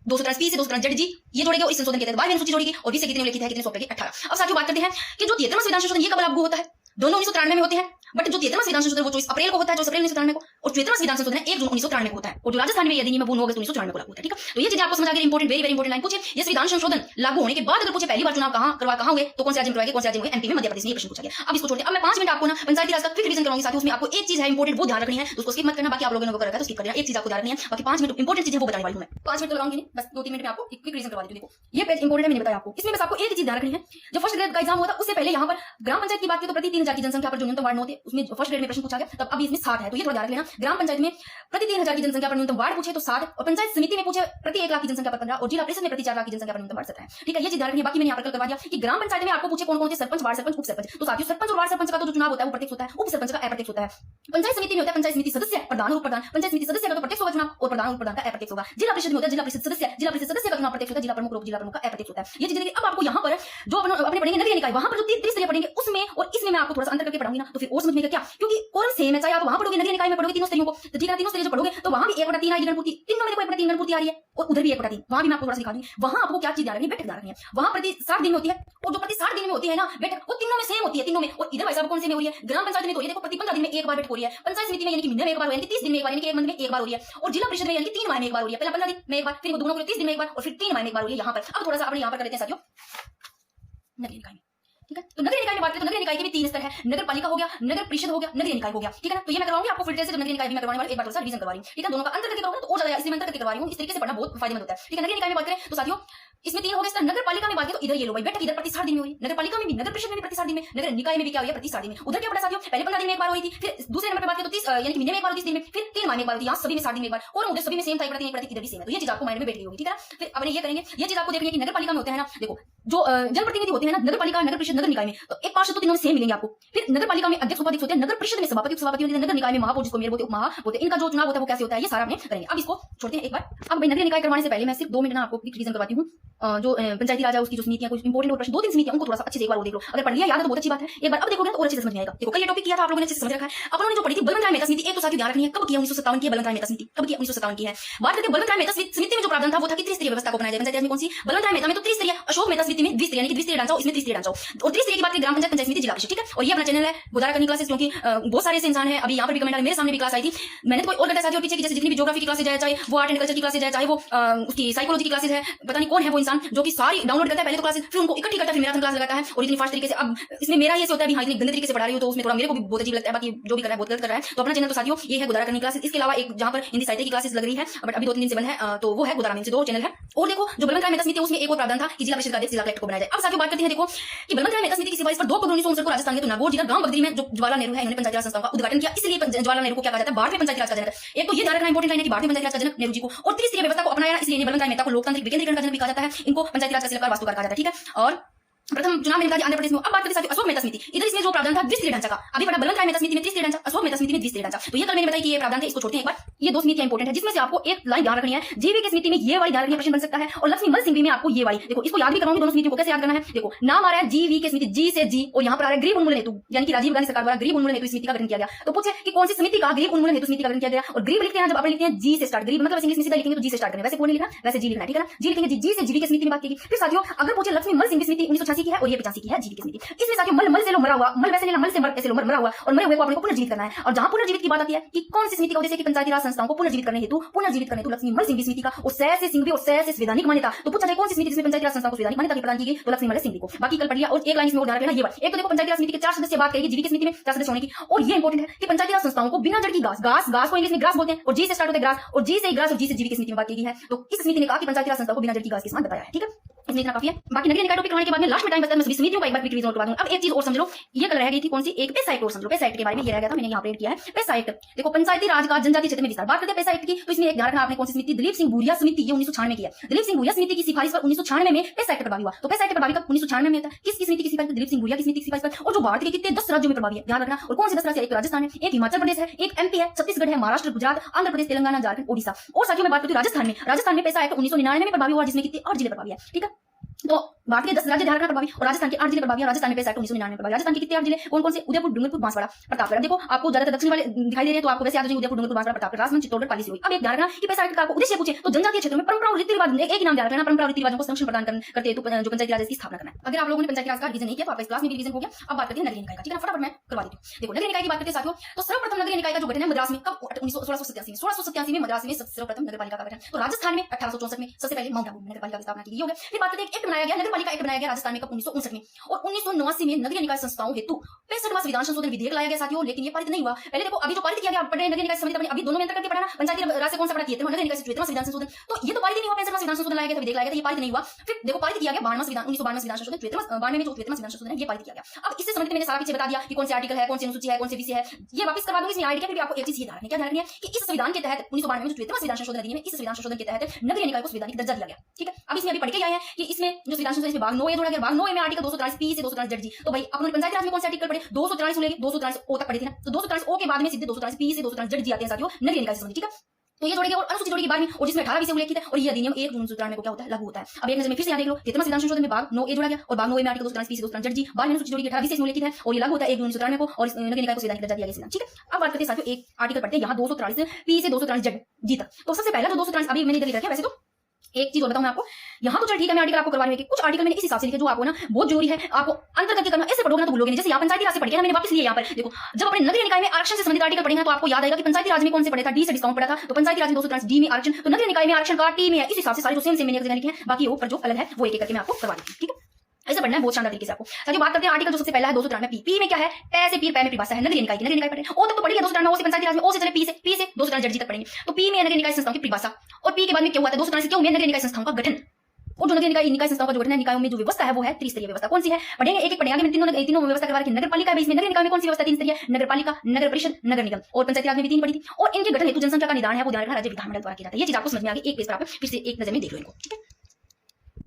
243 पी से 243 जड़ जी ये जोड़ेंगे, और इस संशोधन के तहत 12वीं अनुसूची जोड़ेगी, और विषय कितने लिखित है, कितने सौंपे गए 18। अब साथियों बात करते हैं कि जो 73वां संविधान संशोधन ये कब लागू होता है, दोनों 1993 में होते हैं, बट जो 73वां संविधान संशोधन वो 24 अप्रैल को होता है, 24 अप्रैल 1993 को, और 73वां संविधान संशोधन 1 जून 1993 को होता है, और जो राजस्थान में ये अधिनियम 9 अगस्त 1994 को लागू होता है। ठीक है, तो ये चीजें आपको समझ आ गई। Important, very very important line पूछे, ये संविधान संशोधन लागू होने के बाद अगर पूछे पहली बार चुनाव कहां हुए तो कौन से राज्य में करवाए, कौन से राज्य में, एमपी में, मध्य प्रदेश में, ये प्रश्न पूछा गया। अब इसको छोड़ते हैं। अब मैं 5 मिनट आपको ना पंचायती राज का क्विक रिवीजन करवाऊंगी साथियों। उसमें आपको एक चीज है इंपॉर्टेंट वो ध्यान रखनी है, उसको स्किप मत करना, बाकी आप लोगों ने वो कर रखा है तो स्किप कर देना। एक चीज आपको ध्यान रखनी है, बाकी 5 मिनट इंपॉर्टेंट चीजें वो बताने वाली हूं मैं। 5 मिनट तो लगाऊंगी नहीं, बस 2-3 मिनट में आपको क्विक रिवीजन करवा देती हूं। देखो ये पेज इंपॉर्टेंट है, मैंने बताया आपको। इसमें बस आपको एक चीज ध्यान रखनी है, जब फर्स्ट ग्रेड का एग्जाम हुआ था उससे पहले यहाँ पर ग्राम पंचायत की बात की तो प्रति 3000 की जनसंख्या पर जो न्यूनतम वार्ड होते उसमें फर्स्ट ग्रेड में प्रश्न पूछा गया, तब अभी इसमें 7 है, तो ये थोड़ा ध्यान रख लेना। ग्राम पंचायत में प्रति 3000 की जनसंख्या पर न्यूनतम वार्ड पूछे तो 7, और पंचायत समिति में पूछे प्रति 1 लाख की जनसंख्या पर 15, और जिला परिषद में प्रति 4 लाख की जनसंख्या पर न्यूनतम वार्ड 17 है। ठीक है, ये चीज ध्यान रखनी है। बाकी मैंने यहाँ पर करवा दिया कि ग्राम पंचायत में आपको पूछे कौन कौन से सरपंच, वार्ड सरपंच, उप सरपंच। तो साथियों सरपंच और वार्ड सरपंच का तो जो चुनाव होता है वो प्रत्यक्ष होता है, उप सरपंच का अप्रत्यक्ष होता है। पंचायत समिति में होता है पंचायत समिति सदस्य, प्रधान और उप प्रधान। पंचायत समिति सदस्य का तो प्रत्यक्ष होगा चुनाव, और प्रधान और उप प्रधान का अप्रत्यक्ष होगा। जिला परिषद में होता है जिला परिषद सदस्य, जिला परिषद सदस्य का चुनाव प्रत्यक्ष होता है, जिला प्रमुख और उप जिला प्रमुख का अप्रत्यक्ष होता है। ये चीजें अब आपको यहाँ पर जो अपने पढ़ेंगे नगरीय निकाय, वहां पर जो त्रिस्तरीय पढ़ेंगे उसमें और इसमें मैं आपको थोड़ा सा अंतर करके पढ़ाऊंगी ना, तो फिर और समझ में क्या, क्योंकि कोरम सेम है, चाहे आप वहां पढ़ोगे नगरीय निकाय में पढ़ोगे तीनों स्तरीयों को, तो ठीक है तीनों स्तरीय जो पढ़ोगे तो वहां भी 1/3 आएगी गणपूर्ति, तीनों में देखो 1/3 गणपूर्ति आ रही है, और उधर भी 1/3, वहां भी मैं आपको थोड़ा सा दिखा दूंगी। वहां आपको क्या चीज ध्यान रखनी है, बैठक ध्यान रखनी है। वहां प्रति 60 दिन में होती है, और जो प्रति 60 दिन में होती है ना बैठक, वो तीनों में सेम होती है, तीनों में। और इधर भाई साहब कौन से में हो रही है, ग्राम पंचायत में तो ये देखो प्रति 15 दिन में एक बार बैठक हो रही है, पंचायत समिति में यानी कि महीने में एक बार, यानी कि 30 दिन में एक बार, यानी कि 1 मंथ में एक बार हो रही है, और जिला परिषद में यानी कि 3 माह में एक बार हो रही है। पहले 15 दिन में एक बार, फिर वो दोनों को 30 दिन में एक बार, और फिर 3 माह में एक बार हो रही है यहाँ पर। अब थोड़ा सा अपने यहाँ पर कर लेते हैं साथियों नगरीय निकाय में। ठीक है, तो नगरीय निकाय में बात करें तो नगरीय निकाय के भी 3 स्तर है, नगर पालिका हो गया, नगर परिषद हो गया, नगरीय निकाय हो गया। ठीक है ना, तो ये मैं करवाऊंगी आपको फिल्टर से, जब नगरीय निकाय भी मैं करवाने वाली एक बार थोड़ा सा रिवीजन करवा रही हूं। ठीक है, दोनों का अंतर करके करूंगा तो और ज्यादा, इसलिए मैं अंतर करके करवा रही हूं। इस तरीके से पढ़ना बहुत फायदेमंद होता है। ठीक है, नगरीय निकाय में बात करें तो साथियों इसमें 3 हो गए स्तर। नगर पालिका में बात करें तो इधर ये लो भाई बैठक इधर प्रति 60 दिन में हो रही है, नगर पालिका में भी, नगर परिषद में भी प्रति 60 दिन में, नगर निकाय में भी क्या हुई है प्रति 60 दिन में। उधर क्या पड़ा साथियों, पहले 15 दिन में एक बार हुई थी, फिर दूसरे नंबर पर बात करें तो 30 यानी कि महीने में एक बार, 30 दिन में, फिर 3 माह में एक बार होती है। यहाँ सभी में 60 दिन में एक बार, और उधर सभी में सेम था, प्रति 1 प्रति इधर भी सेम है। तो ये चीज आपको माइंड में बैठ गई होगी। ठीक है ना, फिर अपने ये करेंगे, ये चीज आपको देखनी है कि नगर पालिका में होते हैं ना, देखो जो जनप्रतिनिधि होते हैं ना नगर पालिका, नगर परिषद, नगर निकाय में, तो एक पार्षद तो तीनों में सेम मिलेंगे आपको। फिर नगर पालिका में अध्यक्ष उपाध्यक्ष होते हैं, नगर परिषद में सभापति उपसभापति होते हैं, नगर निकाय में महापौर जिसको मेयर बोलते हैं, उपमहा बोलते हैं। इनका जो चुनाव होता है वो कैसे होता है ये सारा हमने करेंगे। अब इसको छोड़ते हैं एक बार। अब भाई नगरीय निकाय करवाने से पहले मैं सिर्फ 2 मिनट ना आपको रिवीजन करवाती हूँ। जो पंचायती राज है उसकी जो समितियां, कुछ इंपॉर्टेंट और प्रश्न 2-3 समितियां उनको थोड़ा सा अच्छे से एक बार वो देख लो। अगर पढ़ लिया याद है तो बहुत अच्छी बात है। एक बार अब देखोगे तो और अच्छे से समझ में आएगा। देखो कल ये टॉपिक किया था आप लोगों ने अच्छे से समझ रखा है। अपन ने जो पढ़ी थी बलवंत राय मेहता समिति, एक तो साथियों ध्यान रखनी है कब किया 1957 की बलवंत राय मेहता समिति, कब किया 1957 की है। बात करते हैं बलवंत राय मेहता समिति में जो प्रावधान था वो था कि त्रिस्तरीय व्यवस्था को बनाया जाए। पंचायत राज में कौन सी? बलवंत राय मेहता में तो त्रिस्तरीय, अशोक मेहता समिति में द्विस्तरीय, यानी कि द्विस्तरीय ढांचा, इसमें त्रिस्तरीय ढांचा। और त्रिस्तरीय की बात की ग्राम पंचायत, पंचायत समिति, जिला परिषद, ठीक है। और ये अपना चैनल है गुजारा करनी क्लासेस, क्योंकि बहुत सारे ऐसे इंसान है अभी यहाँ पर भी कमेंट आ रहे, मेरे सामने भी क्लास आई थी, मैंने कोई और करता साथियों पीछे की, जैसे जितनी भी ज्योग्राफी की क्लासेस है, चाहे वो आर्ट एंड कल्चर की क्लासेस है, चाहे वो उसकी साइकोलॉजी की क्लासेस है, पता नहीं कौन है वो इंसान जो कि सारी डाउनलोड करता है पहले तो क्लासेस, फिर उनको इकट्ठी करता है, फिर मैराथन क्लास लगाता है और इतनी फास्ट तरीके से। अब इसमें मेरा ये होता है हाँ इतनी गंदे तरीके से पढ़ा रही हूँ तो उसमें थोड़ा मेरे को भी बहुत अजीब लगता है, बाकी जो भी कर रहा है बहुत गलत कर रहा है। तो अपना चैनल तो साथियों ये है गुजारा करनी क्लासेस। इसके अलावा एक जहाँ पर हिंदी साहित्य की क्लासेस लग रही है बट अभी 2-3 दिन से बंद है, तो वो है गुजारा में से 2 चैनल है। और देखो जो बलवंत राय मेहता समिति उसमें एक और प्रावधान था कि जिला परिषद का अध्यक्ष जिला कलेक्टर को बनाया जाए। अब साथियों बात करते हैं देखो कि बलवंत राय मेहता समिति की सिफारिश पर 2 अक्टूबर 1959 को राजस्थान के तो नागौर जिला ग्राम बगदी में जो जवाहरलाल नेहरू है इन्होंने पंचायती राज संस्थाओं का उद्घाटन किया। इसलिए जवाहरलाल नेहरू को क्या कहा जाता है? भारतीय पंचायती राज का जनक। एक तो ये ध्यान रखना इंपॉर्टेंट लाइन है कि भारतीय पंचायती राज का जनक नेहरू जी को, और त्रिस्तरीय व्यवस्था को अपनाया इसलिए बलवंत राय मेहता को लोकतांत्रिक विकेंद्रीकरण का जनक भी कहा जाता है। इनको पंचायती राज का शिल्पकार वास्तुकार कहा जाता है, ठीक है। और प्रथम चुनाव में आंध्र प्रदेश में। अब बात करते हैं अशोक मेहता समिति, इधर इसमें जो प्रावधान था द्विस्तरीय ढांचा का, अभी पढ़ा बलवंत राय मेहता समिति में त्रिस्तरीय ढांचा, अशोक मेहता समिति में द्विस्तरीय ढांचा। तो ये कल मैंने बताया कि ये प्रावधान थे, इसको छोड़ते हैं एक बार। ये 2 समितियां इंपॉर्टेंट है जिसमें से आपको एक लाइन ध्यान रखनी है, जीवी की समिति में ये वाली ध्यान रखनी है, प्रश्न बन सकता है। और लक्ष्मी मल सिंह में आपको ये वाली, देखो इसको याद भी करवाऊंगी दोनों समितियों को। कैसे याद करना है? देखो नाम आ रहा है जीवी की समिति, जी से जी, और यहाँ पर आ रहा है गरीब उन्मूलन हेतु, यानी कि राजीव गांधी सरकार द्वारा गरीब उन्मूलन हेतु समिति का गठन किया गया। तो पूछे कि कौन सी समिति का गरीब उन्मूलन हेतु समिति का गठन किया गया? और गरीब लिखते हैं जब अपन लिखते हैं जी से स्टार्ट, गरीब मतलब इंग्लिश में सीधा लिखेंगे तो जी से स्टार्ट करें, वैसे पूर्ण लिखना वैसे जी लिखना, ठीक है ना। जी लिखेंगे, जी से जीवी की समिति में बात की। फिर साथियों अगर पूछे लक्ष्मी मल सिंह की समिति 1986 की है और ये 85 की है जीवी की समिति। इसमें साथियों मल से लो मरा हुआ, मल वैसे लेना, मल से मर ऐसे लो मरा हुआ, और मरे हुए को अपने को पुनर्जीवित करना है। और जहां पुनर्जीवित की बात आती है कि कौन सी समिति का उद्देश्य कि पंचायती राज संस्थाओं को पुनर्जीवित करने हेतु लक्ष्मी मल सिंह समिति का, और से सिंघवी और से संवैधानिक मान्यता। तो पूछा जाए कौन सी समिति जिसमें पंचायती राज संस्थाओं को संवैधानिक मान्यता प्रदान की गई? तो लक्ष्मी मल सिंह को। बाकी कल पढ़ लिया। और एक लाइन इसमें और ध्यान रखना ये बात, एक तो देखो पंचायती राज समिति के 4 सदस्य बात करेगी, जीवी की समिति में 4 सदस्य होने की। और ये इंपॉर्टेंट है कि पंचायती राज संस्थाओं को बिना जड़ की घास को इंग्लिश में ग्रास बोलते हैं, और जी से स्टार्ट होता है ग्रास, और जी से ग्रास और जी से जीवी की समिति में बात की है। तो इस समिति ने कहा कि पंचायती राज संस्थाओं को बिना जड़ की घास के समान बताया है, ठीक है। इसमें इतना काफी है। बाकी नगरीय निकाय टॉपिक करने के बाद में लास्ट में टाइम बचता है, मैं समितियों का एक बार क्विक रिवीजन करवा दूं। अब एक चीज और समझ लो, ये कल रह गई थी कौन सी? एक पैसा एक्ट और समझ लो। पैसा एक्ट के बारे में ये रह गया था, मैंने यहाँ पे किया है पैसा एक्ट। देखो पंचायती राज का जनजातीय क्षेत्र में विस्तार, बात करते हैं पैसा एक्ट की। तो इसमें एक ध्यान रखना आपने कौन सी समिति? दिलीप सिंह भूरिया समिति, ये 1996 में किया। दिलीप सिंह भूरिया समिति की सिफारिश पर 1996 में पैसा एक्ट प्रभावी हुआ। तो पैसा एक्ट प्रभावी कब? 1996 में था। किसकी समिति की सिफारिश? दिलीप सिंह भूरिया की समिति की सिफारिश पर। और जो भारत के कितने 10 राज्यों में प्रभावी है, ध्यान रखना। और कौन से 10 राज्य? एक राजस्थान है, एक हिमाचल प्रदेश है, एक एमपी है, छत्तीसगढ़ है, महाराष्ट्र, गुजरात, आंध्र प्रदेश, तेलंगाना, झारखंड, ओडिशा। और साथियों में बात करती हूँ राजस्थान में पैसा एक्ट 1999 में प्रभावी हुआ, जिसमें कितने 8 जिले प्रभावी है, ठीक है। तो भारत के 10 राज्य ध्यान रखना प्रभावी, और राजस्थान के 8 जिले प्रभावी है। राजस्थान में पैसा एक्ट 1999 में प्रभावी। राजस्थान के कितने 8 जिले कौन कौन से? उदयपुर, डूंगरपुर, बांसवाड़ा, प्रतापगढ़। देखो आपको ज्यादातर दक्षिण वाले दिखाई दे रहे हैं तो आपको वैसे याद हो जाएंगे उदयपुर, डूंगरपुर, बांसवाड़ा, प्रतापगढ़, राजमंड, चित्तौड़गढ़, पाली, सिरोही। अब एक ध्यान रखना कि पैसा एक्ट का आपको उद्देश्य पूछे तो जनजातीय क्षेत्र में परंपरा और रीति रिवाज, एक ही नाम ध्यान रखना, परंपरा और रीति रिवाजों को संरक्षण प्रदान करते हेतु जो पंचायती राज की स्थापना करना है। अगर आप लोगों ने पंचायती राज का रिवीजन नहीं किया तो आपका इस क्लास में भी रिवीजन हो गया। अब बात करते हैं नगरीय निकाय का, ठीक है। फटाफट मैं करवा देती हूँ। देखो नगरीय निकाय की बात करते हैं साथियों, तो सर्वप्रथम नगरीय निकाय का जो गठन है मद्रास में कब? 1687 में मद्रास में सर्वप्रथम नगरपालिका का गठन। तो राजस्थान में 1864 में सबसे पहले माउंट आबू में नगरपालिका की स्थापना की गई होगी। फिर बात करते हैं एक एक्ट बनाया गया, नगरपालिका एक्ट बनाया गया राजस्थान में कब? 1959 में। और 1989 में नगरीय निकाय संस्थाओं हेतु 65वां संविधान संशोधन विधेयक लाया गया साथियों, लेकिन ये पारित नहीं हुआ। पहले देखो अभी जो पारित किया गया पढ़ रहे नगरीय निकाय संबंधी, अभी दोनों में अंतर करके पढ़ना, पंचायती राज से कौन सा पढ़ा? 73वां, नगरीय निकाय से 74वां संविधान संशोधन। तो ये तो पारित नहीं हुआ, 65वां संविधान संशोधन लाया गया था, विधेयक लाया गया था, ये पारित नहीं हुआ। फिर देखो पारित किया गया 92वां संविधान, 1992 संविधान संशोधन, 92 में जो 73वां संविधान संशोधन है ये पारित किया गया। अब इससे संबंधित मैंने सारा पीछे बता दिया कि कौन से आर्टिकल है, कौन सी अनुसूची है, कौन से विषय है, ये वापस करवा दूंगी। इसमें आईडी के भी आपको एक चीज ये ध्यान रखनी है, क्या ध्यान रखनी है कि इस संविधान के तहत 1992 में जो 73वां संविधान संशोधन अधिनियम है, इस संविधान संशोधन के तहत नगरीय निकाय को संवैधानिक दर्जा दिया गया, ठीक है। अब इसमें अभी पढ़ के आए हैं कि इसमें जो संविधान संशोधन इसमें भाग 9 जोड़ा गया, भाग 9 में आर्टिकल 243 पी से 243 जेड जी। तो भाई अपने पंचायती राज में कौन से आर्टिकल पढ़े? 243 लेके 243 ओ तक पढ़े थे ना, तो 243 ओ के बाद में सीधे 243 पी से 243 जेड जी आते हैं साथियों नगरीय निकाय से संबंधित, ठीक है। तो ये जोड़ेंगे और अनुसूची जोड़ेगी बाद में, और जिसमें 18 विषय उल्लेखित है, और ये अधिनियम 1 जून 1993 को क्या होता है? लागू होता है। अब एक नजर में फिर से याद देख लो, 73वां संविधान संशोधन में भाग 9 ए जोड़ा गया, और भाग 9 में आर्टिकल 243 पी से 243 जेड जी, बाद में अनुसूची जोड़ेगी 18 विषय उल्लेखित है, और ये लागू होता है 1 जून 1993 को, और नगरीय निकाय को संवैधानिक दर्जा दिया गया, ठीक है। अब बात करते हैं साथियों एक आर्टिकल पढ़ते हैं यहाँ 243 पी से 243 जेड जी तक। तो सबसे पहला जो 243 अभी मैंने इधर लिखा है, वैसे तो एक चीज और बताऊं मैं आपको, यहाँ तो चल ठीक है मैं आर्टिकल आपको करवा रही हूँ कि कुछ आर्टिकल मैंने इस हिसाब से लिखे जो आपको ना बहुत जरूरी है, आपको अंतर करके करना, ऐसे पढ़ोगे ना तो भूलोगे नहीं। जैसे यहाँ पंचायती राज से पढ़ के ना मैंने वापस लिया यहाँ पर देखो, जब अपने नगरीय निकाय में आरक्षण से संबंधित आर्टिकल पढ़ेंगे तो आपको याद आएगा कि पंचायती राज में कौन से पढ़ा था? डी से डिस्काउंट पड़ा था, तो पंचायती राज में 243 डी में आरक्षण, तो नगरीय निकाय में आरक्षण का टी में है। इस हिसाब से सारे जो सेम मैंने लिखे हैं, बाकी ऊपर जो अलग है वो एक एक करके मैं आपको करवा देती हूँ, ठीक है। ऐसे पढ़ना है बहुत शानदार तरीके से आपको। साथियों बात करते हैं आर्टिकल जो सबसे पहला है 293 पी। पी में क्या है? पै से पीर, पै में परिभाषा है नगरीय निकाय की, नगरीय निकाय पढ़े ओ तक तो पढ़िए 293 ओ से पंचायती राज में, ओ से चले पी से 243 जेड जी तक पढ़ेंगे। तो पी में नगरीय निकाय संस्थाओं की परिभाषा, और पी के बाद में क्या हुआ था? 243 क्यों में नगरीय निकाय संस्थाओं का गठन। और जो नगरीय निकाय संस्थाओं का जो गठन है, निकायों में जो व्यवस्था है वो है त्रिस्तरीय व्यवस्था। कौन सी है? पढ़ेंगे एक एक पढ़ेंगे। मैंने तीनों व्यवस्था करवा रखी। नगरपालिका है, इसमें नगरीय निकाय में कौन सी व्यवस्था? 3 स्तरीय, नगरपालिका, नगर परिषद, नगर निगम। और पंचायती राज में भी 3 पढ़ी थी। और इनके गठन हेतु जनसंख्या का निर्धारण है वो ध्यान रखना राज्य विधानमंडल द्वारा किया जाता है। ये चीज आपको समझ में आ गई, एक पेज पर आप फिर से एक नजर में देख लो इनको, ठीक है।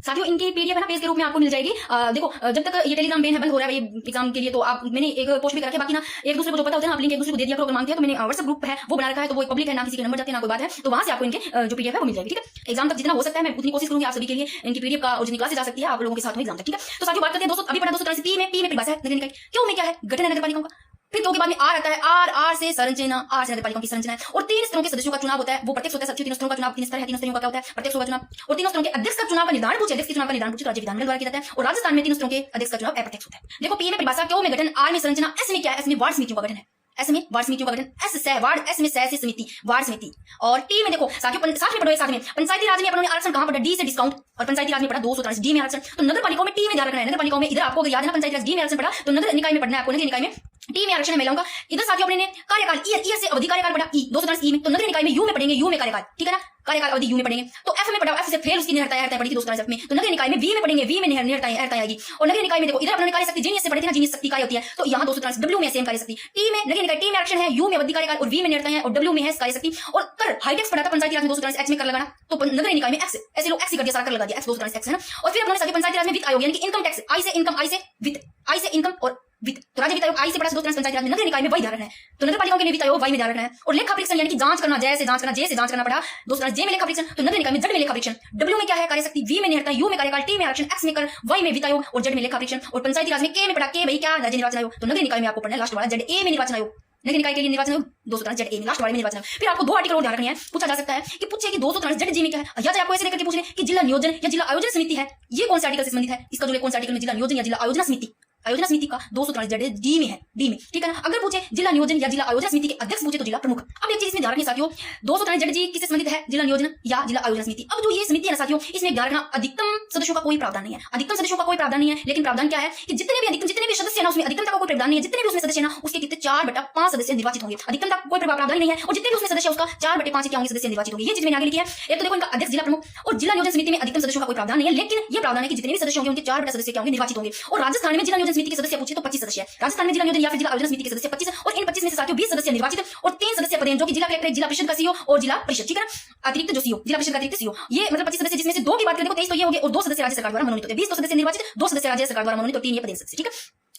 साथियों इनकी पीडीएफ है ना पेज के रूप में आपको मिल जाएगी। देखो जब तक ये टेलीग्राम बैन है बंद हो रहा है ये एग्जाम के लिए, तो आप मैंने एक पोस्ट भी कर रखा है। बाकी ना एक दूसरे को जो पता होता है ना, आप लिंक एक दूसरे को दे दिया करो अगर मांगते हैं। तो मैंने व्हाट्सएप ग्रुप है वो बना रखा है, तो वो पब्लिक है, ना किसी के नंबर जाते हैं ना कोई बात है, तो वहां से आपको इनके जो पीडीएफ है वो मिल जाएगी। ठीक है, एग्जाम तक जितना हो सकता है मैं उतनी कोशिश करूंगी आप सभी के लिए इनकी पीडीएफ का, और जितनी क्लासेस जा सकती है आप लोगों के साथ में एग्जाम तक। ठीक है, तो साथियों बात करते हैं दोस्तों, अभी पढ़ा दोस्तों पी में परिभाषा है नगर निकाय, क्यों में क्या है गठन है नगर पालिकाओं का। फिर दो के बाद में आर आता है, आर से संरचना, आर से नगरपालिकाओं की संरचना है, और 3 स्तरों के सदस्यों का चुनाव होता है, वो प्रत्यक्ष होता है। 3 स्तरों का चुनाव 3 स्तर है, 3 स्तरों का क्या होता है प्रत्यक्ष होगा चुनाव, और 3 स्तरों के अध्यक्ष का चुनाव का निर्धारण पूछे, अध्यक्ष के चुनाव का निर्धारण पूछे तो राज्य विधानमंडल द्वारा किया जाता है, और राजस्थान में 3 स्तरों के अध्यक्ष का चुनाव अप्रत्यक्ष होता है। देखो पी में परिभाषा, क्यों में गठन, आर में संरचना, एस में क्या है, एस में वार्ड समितियों का गठन है, एस में वार्ड समितियों का गठन, एस से वार्ड, एस में से समिति, वार्ड समिति, और टी में देखो साथियों साथ में पढ़ो साथ में पंचायती राज में अपनों ने आरक्षण कहां पढ़ा, डी से डिस्काउंट, और पंचायती राज में पढ़ा 243 डी में आरक्षण। तो नगर पालिकाओं में टी में ध्यान रखना है, नगर पालिकाओं में इधर आपको अगर याद है ना पंचायती राज डी में आरक्षण पढ़ा, तो नगर निकाय में पढ़ना है आपको, नगर निकाय में टी में आरक्षण है महिलाओं का। इधर साथियों अपने कार्यकाल ईयर से अवधि कार्यकाल पढ़ा ई 243 ई में, तो नगर निकाय में यू में पढ़ेंगे, यू में कार्यकाल, ठीक है ना, कार्यकाल अवधि यू में पढ़ेंगे। तो एफ में पढ़ा, एफ से फेल उसकी निहरताएं पढ़ी थी 243 में, तो नगर निकाय में वी में पढ़ेंगे, वी में निहरताएं आएगी। और नगर निकाय में देखो इधर अपने कार्य शक्ति जीनियस से पढ़े थे ना, जीनियस शक्ति काय होती है, तो यहाँ 243 डब्ल्यू में सेम कार्य शक्ति, टी में नगर निकाय, टी में आरक्षण है, यू में अवधि कार्यकाल, और वी में निहरताएं, और डब्ल्यू में है कार्य शक्ति। और कर हाईटेक्स पढ़ा था पंचायती राज में 243 एक्स में कर लगाना, तो नगर निकाय में एक्स, ऐसे लोग एक्स कर दिया, सारा कर लगा दिया, एक्स 243 एक्स है ना। और फिर अपने पंचायती राज में वित्त आयोग यानी कि इनकम टैक्स, आई से इनकम, आई से वित्त, आई से इनकम और वित्त, तो राज्य वित्त आयोग आई से पढ़ा 243 पंचायती राज में, नगर निकाय में वही ध्यान रखना है, तो नगर पालिकाओं के लिए वित्त आयोग वाई में ध्यान रखना है। और लेखा परीक्षण यानी कि जांच करना, जय से जांच करना, जे से जांच करना पड़ा 243 जे में लेखा परीक्षण, तो नगर निकाय में जेड में लेखा परीक्षण, डब्ल्यू में क्या है कार्य शक्ति, वी में निहरता, यू में कार्यकाल, टी में आरक्षण, एक्स में कर, वाई में वित्त आयोग, और जेड में लेखा परीक्षण। और पंचायती राज में के में पढ़ा, के भाई क्या राज्य निर्वाचन आयोग, तो नगर निकाय में आपको पढ़ना है लास्ट वाला जेड ए में निर्वाचन आयोग, नगर निकाय के लिए निर्वाचन आयोग 243 जेड ए में लास्ट वाले में निर्वाचन आयोग। फिर आपको 2 आर्टिकल और ध्यान रखने हैं, पूछा जा सकता है कि पूछे कि 243 जेड जी में क्या है, या चाहे आपको ऐसे लेकर के पूछ ले कि जिला नियोजन या जिला आयोजन समिति है, ये कौन से आर्टिकल से संबंधित है, इसका जो कौन से आर्टिकल में जिला नियोजन या जिला आयोजना समिति, आयोजना समिति का 243 जेड डी में है, डी में, ठीक है ना। अगर पूछे जिला नियोजन या जिला आयोजना समिति के अध्यक्ष पूछे तो जिला प्रमुख। अब एक चीज इसमें ध्यान रखिए साथियों, 243 जेड जी किससे संबंधित है, जिला नियोजन या जिला आयोजना समिति। अब जो ये समिति है ना साथियों, इसमें ध्यान रखना अधिकतम सदस्यों का कोई प्रावधान नहीं है, अधिकतम सदस्यों का कोई प्रावधान नहीं है, लेकिन प्रावधान क्या है कि जितने भी अधिकतम जितने भी सदस्य है ना उसमें अधिकतम का कोई प्रावधान नहीं है, जितने भी उसमें सदस्य है ना उसके कितने 4/5 सदस्य निर्वाचित होंगे, अधिकतम का कोई प्रावधान नहीं है, और जितने भी उसमें सदस्य उसका 4/5 क्या होंगे सदस्य निर्वाचित होंगे। ये चीज मैंने आगे लिखी है। एक तो देखो इनका अध्यक्ष जिला प्रमुख, और जिला नियोजन समिति में अधिकतम सदस्यों का कोई प्रावधान नहीं है, लेकिन ये प्रावधान है कि जितने भी सदस्य होंगे उनके 4 सदस्य क्या होंगे निर्वाचित होंगे। और राजस्थान में जिला नियोजन समिति के सदस्य पूछे तो 25 सदस्य, राजस्थान में जिला नियोजन या फिर जिला आयोजना समिति के सदस्य 25, और इन 25 में से साथियों 20 सदस्य निर्वाचित और 3 सदस्य पद हैं जो कि जिला कलेक्टर, जिला परिषद का सीईओ और जिला परिषद, ठीक है ना, अतिरिक्त जो सीईओ, जिला परिषद का अतिरिक्त सीईओ, ये मतलब 25 सदस्य, जिसमें से 2 की बात करें देखो 23 तो ये हो गए, और 2 सदस्य राज्य सरकार द्वारा मनोनीत होते हैं, 20 तो सदस्य निर्वाचित, 2 सदस्य राज्य सरकार द्वारा मनोनीत और 3 ये पद सदस्य, ठीक है।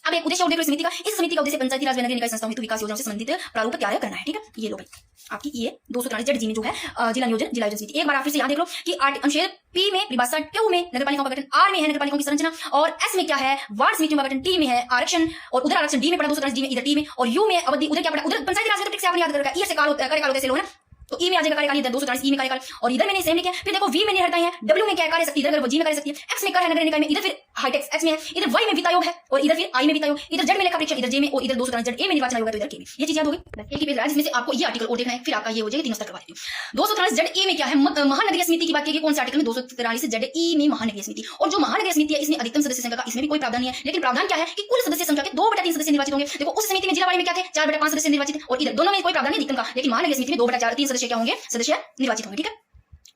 अब एक उद्देश्य और देखो समिति का, इस समिति का उद्देश्य पंचायती राज व नगर निकाय संस्थाओं हेतु विकास योजनाओं से संबंधित प्रारूप तैयार करना है, ठीक है। ये लो भाई आपकी ये 243 जेड जी में जो है जिला नियोजन, जिला आयोजन समिति। एक बार आप फिर से याद देख लो कि अनुच्छेद पी में परिभाषा, क्यू में नगरपालिकाओं का गठन, आर में है नगरपालिकाओं की संरचना, और एस में क्या है वार्ड समितियों का गठन, टी में है आरक्षण, और उधर आरक्षण डी में पड़ा 243 डी में, इधर टी में, और यू में अवधि, उधर क्या पड़ा, उधर पंचायती राज में तो ठीक से आपने याद रखा, ई से कार्यकाल होता है लो है ना, तो ई में आ जाएगा कार्यकाल, इधर 243 ई में कार्यकाल, और इधर मैंने सेम लिखा है। फिर देखो वी में निहरता है, डब्ल्यू में क्या कार्य शक्ति, इधर जी में कार्य शक्ति, एक्स में क्या है नगर निकाय में, इधर फिर हाईटेक्स एक्स में है, इधर वाई में वित्त आयोग है, और इधर फिर आई में वित्त आयोग, इधर जेड में लेखा परीक्षण, इधर जे में, और इधर 243 जेड ए में निर्वाचन आयोग है, तो इधर के में। ये चीज याद होगी, एक ही पेज है जिसमें से आपको ये आर्टिकल और देखना है, फिर आपका ये हो जाएगा 3 स्तर करवा देती हूं। 243 जेड ए में क्या है, महानगरीय समिति की बात की, कौन सा आर्टिकल में 243 जेड ई में महानगरीय समिति। और जो महानगरीय समिति है इसमें अधिकतम सदस्य संख्या का इसमें भी कोई प्रावधान नहीं है, लेकिन प्रावधान क्या है कि कुल सदस्य संख्या के 2/3 सदस्य निर्वाचित होंगे। देखो उस समिति में जिला वाले में क्या थे 4/5 सदस्य निर्वाचित, और इधर दोनों में कोई प्रावधान नहीं अधिकतम का, लेकिन महानगरीय समिति में 2/3 सदस्य क्या होंगे, सदस्य निर्वाचित होंगे, ठीक है,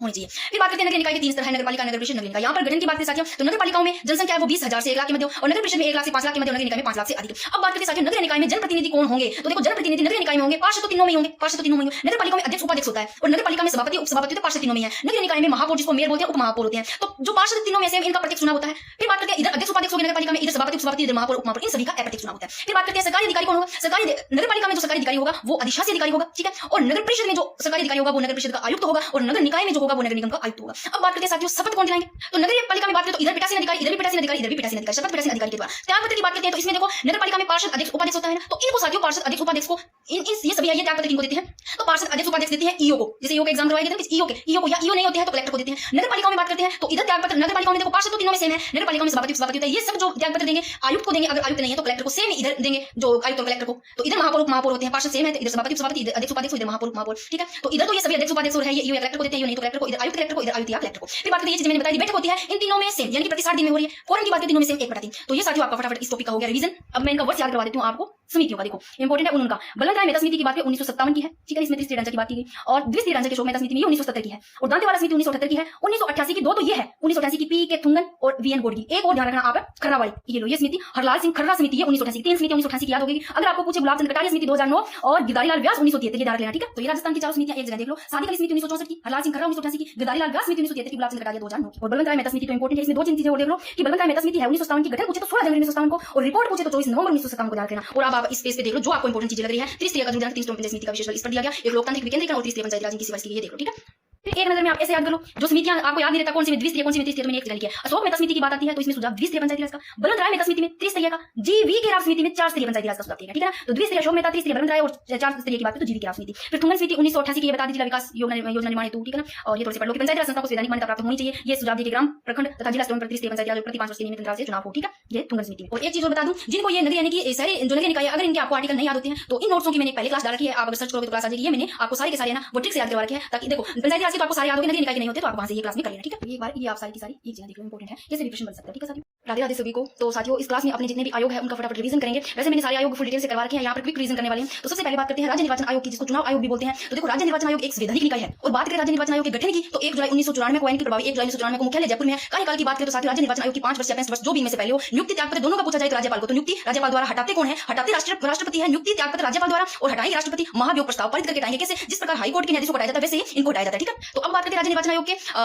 होनी चाहिए। फिर बात करते हैं नगर निकाय के 3 स्तर है, नगरपालिका, नगर परिषद, नगर निकाय। यहाँ पर गठन की बात करें साथियों, तो नगर पालिकाओं में जनसंख्या है वो 20,000 से 1 लाख के मध्य, और नगर परिषद में 1 लाख से 5 लाख के मध्य, नगर निकाय में 5 लाख से अधिक। अब बात करते हैं साथियों नगर निकाय में जनप्रतिनिधि कौन होंगे, तो देखो जनप्रतिनिधि नगर निकाय में होंगे, पार्षद तो तीनों में होंगे, पार्षद तो तीनों में होंगे। नगर पालिका में अध्यक्ष उपाध्यक्ष होता है, और नगर पालिका में सभापति उपसभापति तो पार्षद तीनों में है। नगर निकाय में महापौर जिसको मेयर बोलते हैं, उप महापौर होते हैं, तो जो पार्षद तीनों में से इनका प्रत्यक्ष चुनाव होता है। फिर बात करते हैं इधर अध्यक्ष उपाध्यक्ष हो गए नगर पालिका में, इधर सभापति उपसभापति, इधर महापौर उप महापौर, इन सभी का अप्रत्यक्ष चुनाव होता है। फिर बात करते हैं सरकारी अधिकारी कौन होगा, सरकारी नगर पालिका में जो सरकारी अधिकारी होगा वो अधिशासी अधिकारी होगा, ठीक है, और नगर परिषद में जो सरकारी अधिकारी होगा वो नगर परिषद का आयुक्त होगा, और नगर निकाय में जो होगा वो नगर निगम का आयुक्त होगा। अब बात करते हैं शपथ कौन दिलाएंगे, तो नगर पालिका में बात करें तो इधर पीठासीन अधिकारी, इधर भी पीठासीन अधिकारी, इधर भी पीठासीन अधिकारी, शपथ पीठासीन अधिकारी के द्वारा। त्यागपत्र की बात करते हैं तो इसमें देखो नगर पालिका में पार्षद अध्यक्ष उपाध्यक्ष होता है ना, तो इनको साथियों पार्षद अध्यक्ष उपाध्यक्ष को ये सभी है, ये त्यागपत्र किनको देते हैं, तो पार्षद अध्यक्ष उपाध्यक्ष देते हैं ईओ को, जैसे ईओ के एग्जाम करवाएंगे तो ईओ को, या ईओ नहीं होते हैं तो कलेक्टर को देते हैं। नगर पालिका में बात करते हैं तो इधर त्यागपत्र, नगर पालिका में देखो पार्षद तो तीनों में सेम है, नगर पालिका में सभापति उपसभापति होता है, ये सब जो त्यागपत्र देंगे आयुक्त को देंगे, अगर आयुक्त नहीं है तो कलेक्टर को, सेम इधर देंगे जो आयुक्त और कलेक्टर को। तो इधर महापौर उप महापौर होते हैं, पार्षद सेम है, इधर सभापति उपसभापति, इधर अध्यक्ष उपाध्यक्ष, इधर महापौर उप महापौर, ठीक है। तो इधर तो ये सभी अध्यक्ष उपाध्यक्ष है, ये ईओ कलेक्टर को देते हैं, ईओ नहीं तो कलेक्टर को, इधर आयुक्त कलेक्टर को, इधर आयुक्त या कलेक्टर को। फिर बात करते हैं ये चीज मैंने बताई, बैठक होती है इन तीनों में सेम, यानी कि प्रति 60 दिन में हो रही है। फोरम की बात करें तीनों में सेम 1/3। तो ये साथियों आपका फटाफट इस टॉपिक का हो गया रिवीजन। अब मैं इनका वर्ड याद करवा देती हूँ आपको समितियों का, देखो इंपॉर्टेंट है उनका। बलवंत राय मेहता समिति की बात करें 1957 की है, ठीक है, इसमें त्रिस्तरीय ढांचा की बात की गई, और द्विस्तरीय ढांचा के शोक मेहता समिति में 1970 की है, और दांतेवाड़ा समिति 1978 की है। 1988 की 2 तो ये है, 1988 की पी के थुंगन और वीएन बोर्ड की। एक और ध्यान रखना आप खर्रा वाली, ये लो ये समिति हरलाल सिंह खर्रा समिति है 1988 की, 3 समिति 1988 की याद होगी। अगर आपको पूछे गुलाब चंद कटारिया समिति 2009 और गिरधारीलाल व्यास 1973 की, याद लेना, ठीक है। तो ये राजस्थान की चारों समितियां एक जगह देख लो। शादी वाली समिति 1964 की, हरलाल सिंह खर्रा 1988 की, गिरधारीलाल व्यास समिति 1973 की, गुलाब चंद कटारिया 2009 की। और बलवंत राय मेहता समिति तो इंपॉर्टेंट है, इसमें दो चीजें और देख लो कि बलवंत राय मेहता समिति है 1957 की, गठन पूछे तो 16 जनवरी 1957 को और रिपोर्ट पूछे तो 24 नवंबर 1957 को, याद रखना। और अब आप इस पेज पे देख लो जो आपको इंपॉर्टेंट चीजें लग रही है। त्रिस्तरीय का जुड़ान, 3 समिति का विशेष बल इस पर दिया गया, एक लोकतांत्रिक विकेंद्रीकरण और त्रिस्तरीय पंचायती राज की सिफारिश की, ये देख लो, ठीक है। फिर एक नजर में आप ऐसे याद करो जो समितियां आपको याद नहीं रहता कौन सी में द्विस्तरीय कौन सी में त्रिस्तरीय, तो मैंने एक जगह लिखी है। अशोक मेहता समिति की बात आती है तो इसमें सुझाव द्विस्तरीय पंचायती राज का, बलवंत राय मेहता समिति में त्रिस्तरीय का, जीवी के राव समिति में 4 स्तरीय पंचायती राज का सुझाव दिया, ठीक है ना। तो द्विस्तरीय अशोक मेहता, त्रिस्तरीय बलवंत राय और 4 स्तरीय की बात तो जीवी के राव समिति। फिर ठुंगन समिति 1988 की, ये बता दी जिला विकास योजना निर्माण हेतु, ठीक है ना। और ये थोड़ी सी पढ़ लो कि पंचायती राज संस्था को संवैधानिक मान्यता प्राप्त होनी चाहिए, ये सुझाव दिए ग्राम प्रखंड तथा जिला स्तर पर त्रिस्तरीय पंचायती राज प्रति 5 वर्ष के नियमित अंतराल से चुनाव हो, ठीक है। ये ठुंगन समिति। और एक चीज और बता दूं, जिनको ये नगरीय यानी कि सारे जो नगरीय निकाय अगर इनके आपको आर्टिकल नहीं याद होते हैं तो इन नोट्सों की मैंने पहले क्लास डाल रखी है, आप अगर सर्च करोगे तो क्लास आ जाएगी। ये मैंने आपको सारे के सारे ना वो ट्रिक से याद करवा रखे हैं ताकि देखो पंचायती राज की तो आपको सारे याद होंगे, नगरीय निकाय के नहीं होते तो आप वहां से ये क्लास में कर लेना, ठीक है। एक बार ये आप सारी की सारी एक जगह देख लो, इंपॉर्टेंट है, कैसे भी प्रश्न बन सकता है, ठीक है साथियों। राधे राधे सभी को। तो साथियों इस क्लास में अपने जितने भी आयोग है उनका फटाफट रिवीजन करेंगे। वैसे मैंने सारे आयोग फुल डिटेल से करवा रखे हैं, यहाँ पर क्विक रिवीजन करने वाले हैं। तो सबसे पहले बात करते हैं राज्य निर्वाचन आयोग की, जिसको चुनाव आयोग भी बोलते हैं। तो देखो राज्य निर्वाचन आयोग एक संवैधानिक निकाय है। और बात करें राज्य निर्वाचन आयोग के गठन की तो 1 जुलाई 1994 को, यानी कि प्रभावी 1 जुलाई 1994 को मुख्यालय जयपुर में है। कार्यकाल की बात करें तो साथियों राज्य निर्वाचन आयोग की 5 वर्ष या 65 वर्ष जो भी इनमें से पहले हो। नियुक्ति त्यागपत्र दोनों का पूछा जाए तो राज्यपाल को, तो नियुक्ति राज्यपाल द्वारा, हटाते कौन है, हटाते राष्ट्रपति है। नियुक्ति त्यागपत्र राज्यपाल द्वारा और हटाएंगे राष्ट्रपति, महाभियोग प्रस्ताव पारित करके हटाएंगे। कैसे, जिस प्रकार हाईकोर्ट के न्यायाधीशों को हटाया जाता है वैसे ही इनको हटाया जाता है, ठीक है। तो अब बात करते हैं राज्य निर्वाचन आयोग के